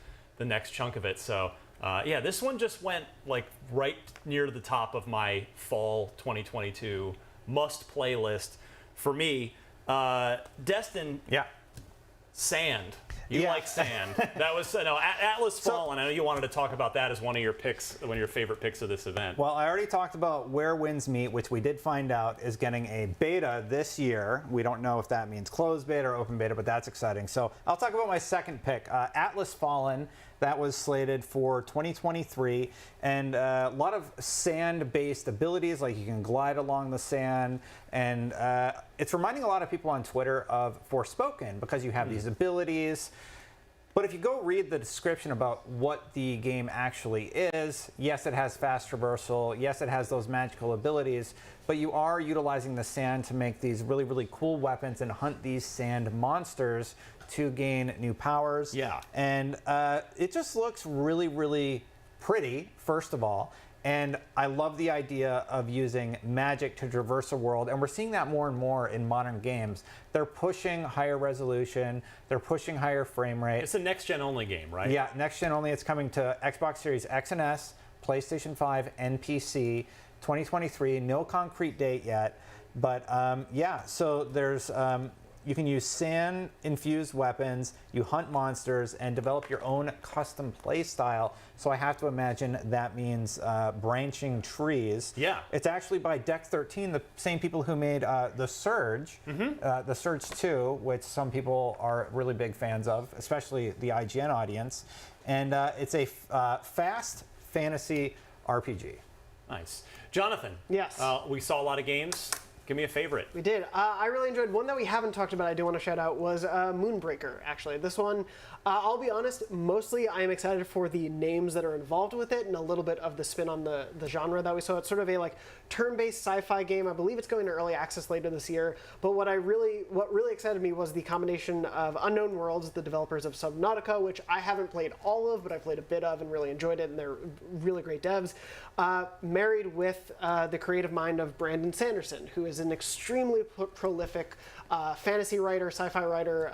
chunk of it. So this one just went like right near the top of my fall 2022 must play list for me. Destin. Yeah. Sand. You like sand. That was Atlas Fallen. I know you wanted to talk about that as one of your picks, one of your favorite picks of this event. Well, I already talked about Where Winds Meet, which we did find out is getting a beta this year. We don't know if that means closed beta or open beta, but that's exciting. So I'll talk about my second pick, Atlas Fallen. That was slated for 2023, and a lot of sand-based abilities, like you can glide along the sand, and it's reminding a lot of people on Twitter of Forspoken, because you have these abilities. But if you go read the description about what the game actually is, yes, it has fast traversal, yes, it has those magical abilities, but you are utilizing the sand to make these really, really cool weapons and hunt these sand monsters to gain new powers. Yeah. And it just looks really, really pretty, first of all. And I love the idea of using magic to traverse a world. And we're seeing that more and more in modern games. They're pushing higher resolution. They're pushing higher frame rate. It's a next-gen only game, right? Yeah, next-gen only. It's coming to Xbox Series X and S, PlayStation 5, and PC. 2023, no concrete date yet. But so there's... you can use sand-infused weapons, you hunt monsters, and develop your own custom play style. So I have to imagine that means branching trees. Yeah. It's actually by Deck 13, the same people who made The Surge, The Surge 2, which some people are really big fans of, especially the IGN audience. And it's a fast fantasy RPG. Nice. Jonathan. Yes. We saw a lot of games. Give me a favorite. We did. I really enjoyed one that we haven't talked about. I do want to shout out was Moonbreaker. Actually, this one, I'll be honest. Mostly, I am excited for the names that are involved with it and a little bit of the spin on the genre that we saw. It's sort of a turn-based sci-fi game. I believe it's going to early access later this year. But what really excited me was the combination of Unknown Worlds, the developers of Subnautica, which I haven't played all of, but I played a bit of and really enjoyed it. And they're really great devs. Married with the creative mind of Brandon Sanderson, who is an extremely prolific fantasy writer, sci-fi writer.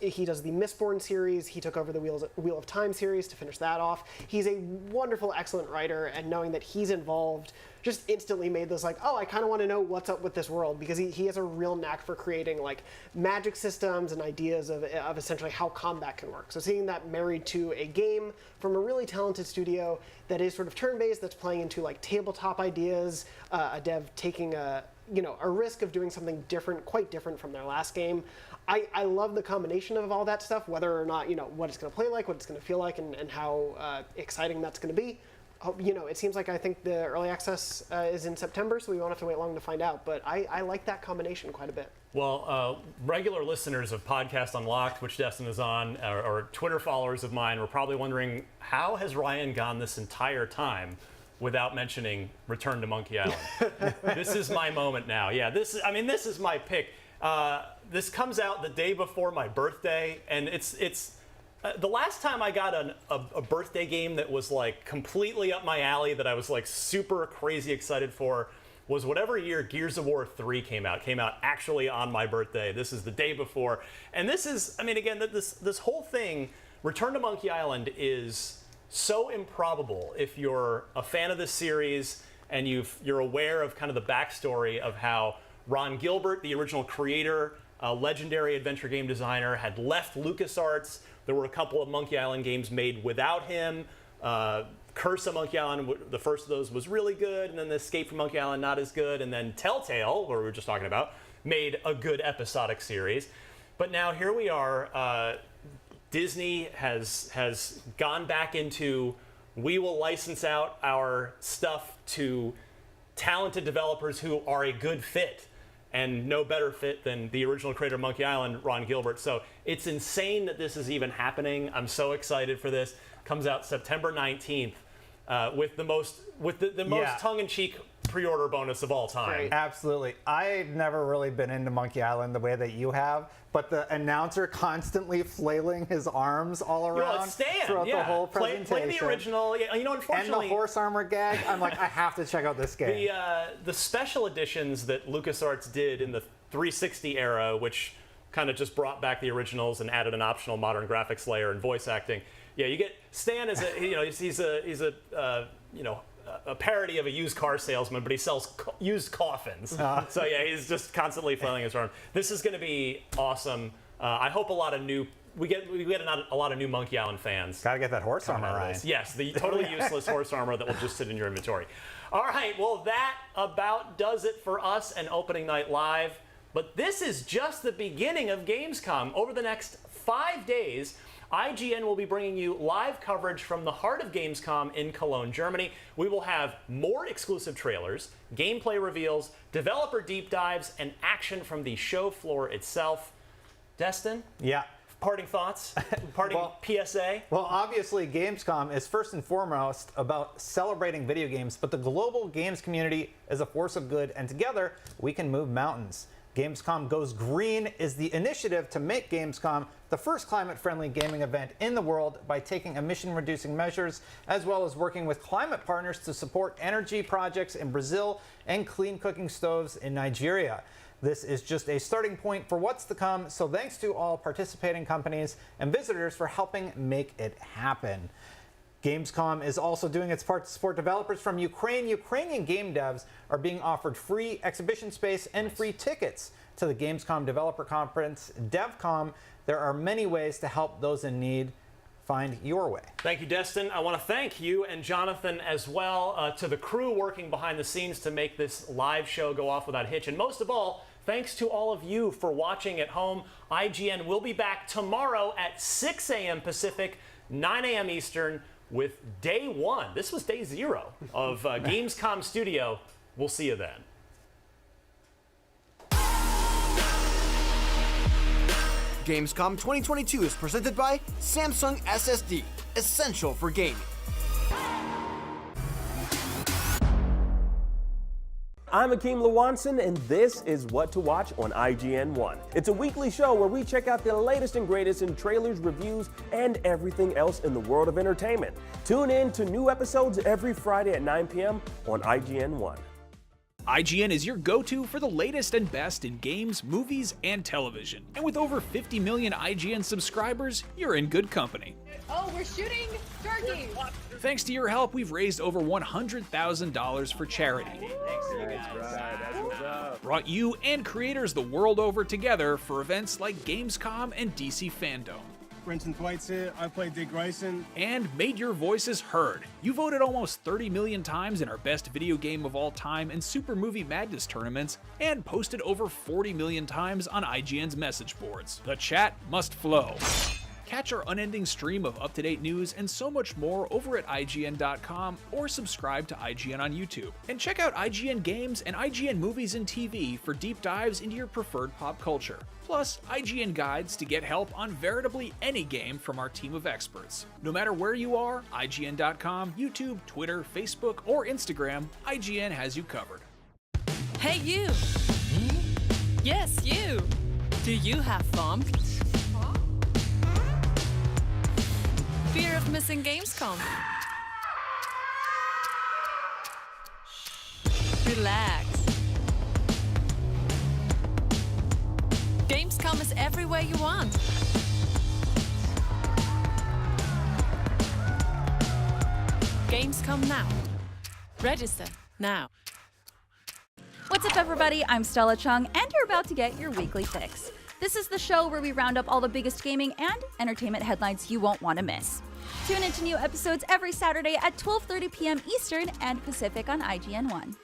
He does the Mistborn series. He took over the Wheel of Time series to finish that off. He's a wonderful, excellent writer, and knowing that he's involved just instantly made this I kind of want to know what's up with this world, because he has a real knack for creating magic systems and ideas of essentially how combat can work. So seeing that married to a game from a really talented studio that is sort of turn-based, that's playing into tabletop ideas, a dev taking a risk of doing something different, quite different from their last game. I love the combination of all that stuff, whether or not, what it's going to play like, what it's going to feel like, and how exciting that's going to be. It seems like I think the early access is in September, so we won't have to wait long to find out. But I like that combination quite a bit. Well, regular listeners of Podcast Unlocked, which Destin is on, or Twitter followers of mine, were probably wondering, how has Ryan gone this entire time without mentioning Return to Monkey Island? This is my moment now. Yeah, this is my pick. This comes out the day before my birthday, and it's the last time I got a birthday game that was like completely up my alley, that I was like super crazy excited for, was whatever year Gears of War 3 came out actually on my birthday. This is the day before. And this is, I mean, again, this whole thing, Return to Monkey Island, is so improbable if you're a fan of this series and you're aware of kind of the backstory of how Ron Gilbert, the original creator, a legendary adventure game designer, had left LucasArts. There were a couple of Monkey Island games made without him. Curse of Monkey Island, the first of those, was really good, and then the Escape from Monkey Island, not as good, and then Telltale, where we were just talking about, made a good episodic series. But now here we are. Disney has gone back into, we will license out our stuff to talented developers who are a good fit, and no better fit than the original creator of Monkey Island, Ron Gilbert. So it's insane that this is even happening. I'm so excited for this. Comes out September 19th. With the most tongue-in-cheek pre-order bonus of all time. Right. Absolutely. I've never really been into Monkey Island the way that you have, but the announcer constantly flailing his arms all around throughout the whole presentation. Play the original. Unfortunately, and the horse armor gag. I'm like, I have to check out this game. The special editions that LucasArts did in the 360 era, which kind of just brought back the originals and added an optional modern graphics layer and voice acting. Yeah, you get Stan is he's a parody of a used car salesman, but he sells used coffins. So yeah, he's just constantly flailing his arm. This is going to be awesome. I hope we get a lot of new Monkey Island fans. Gotta get that horse armor right. Yes, the totally useless horse armor that will just sit in your inventory. All right, well that about does it for us and Opening Night Live. But this is just the beginning of Gamescom. Over the next 5 days, IGN will be bringing you live coverage from the heart of Gamescom in Cologne, Germany. We will have more exclusive trailers, gameplay reveals, developer deep dives, and action from the show floor itself. Destin? Yeah. Parting thoughts? Parting PSA? Well, obviously, Gamescom is first and foremost about celebrating video games, but the global games community is a force of good, and together we can move mountains. Gamescom Goes Green is the initiative to make Gamescom the first climate-friendly gaming event in the world by taking emission-reducing measures, as well as working with climate partners to support energy projects in Brazil and clean cooking stoves in Nigeria. This is just a starting point for what's to come, so thanks to all participating companies and visitors for helping make it happen. Gamescom is also doing its part to support developers from Ukraine. Ukrainian game devs are being offered free exhibition space and free tickets to the Gamescom Developer Conference, DevCom. There are many ways to help those in need. Find your way. Thank you, Destin. I want to thank you and Jonathan as well, to the crew working behind the scenes to make this live show go off without a hitch. And most of all, thanks to all of you for watching at home. IGN will be back tomorrow at 6 a.m. Pacific, 9 a.m. Eastern, with day one. This was day 0 of Gamescom Studio. We'll see you then. Gamescom 2022 is presented by Samsung SSD, essential for gaming. I'm Akeem Lawanson, and this is What to Watch on IGN1. It's a weekly show where we check out the latest and greatest in trailers, reviews, and everything else in the world of entertainment. Tune in to new episodes every Friday at 9 p.m. on IGN1. IGN is your go-to for the latest and best in games, movies, and television. And with over 50 million IGN subscribers, you're in good company. Oh, we're shooting turkeys! Thanks to your help, we've raised over $100,000 for charity. Brought you and creators the world over together for events like Gamescom and DC Fandom. Brenton Thwaites here, I play Dick Grayson. And made your voices heard. You voted almost 30 million times in our best video game of all time and Super Movie Madness tournaments, and posted over 40 million times on IGN's message boards. The chat must flow. Catch our unending stream of up-to-date news and so much more over at IGN.com or subscribe to IGN on YouTube. And check out IGN Games and IGN Movies and TV for deep dives into your preferred pop culture. Plus, IGN guides to get help on veritably any game from our team of experts. No matter where you are, IGN.com, YouTube, Twitter, Facebook, or Instagram, IGN has you covered. Hey, you! Yes, you! Do you have FOMP? Infamous in Gamescom. Relax. Gamescom is everywhere you want. Gamescom now. Register now. What's up, everybody? I'm Stella Chung, and you're about to get your weekly fix. This is the show where we round up all the biggest gaming and entertainment headlines you won't want to miss. Tune into new episodes every Saturday at 12:30 p.m. Eastern and Pacific on IGN 1.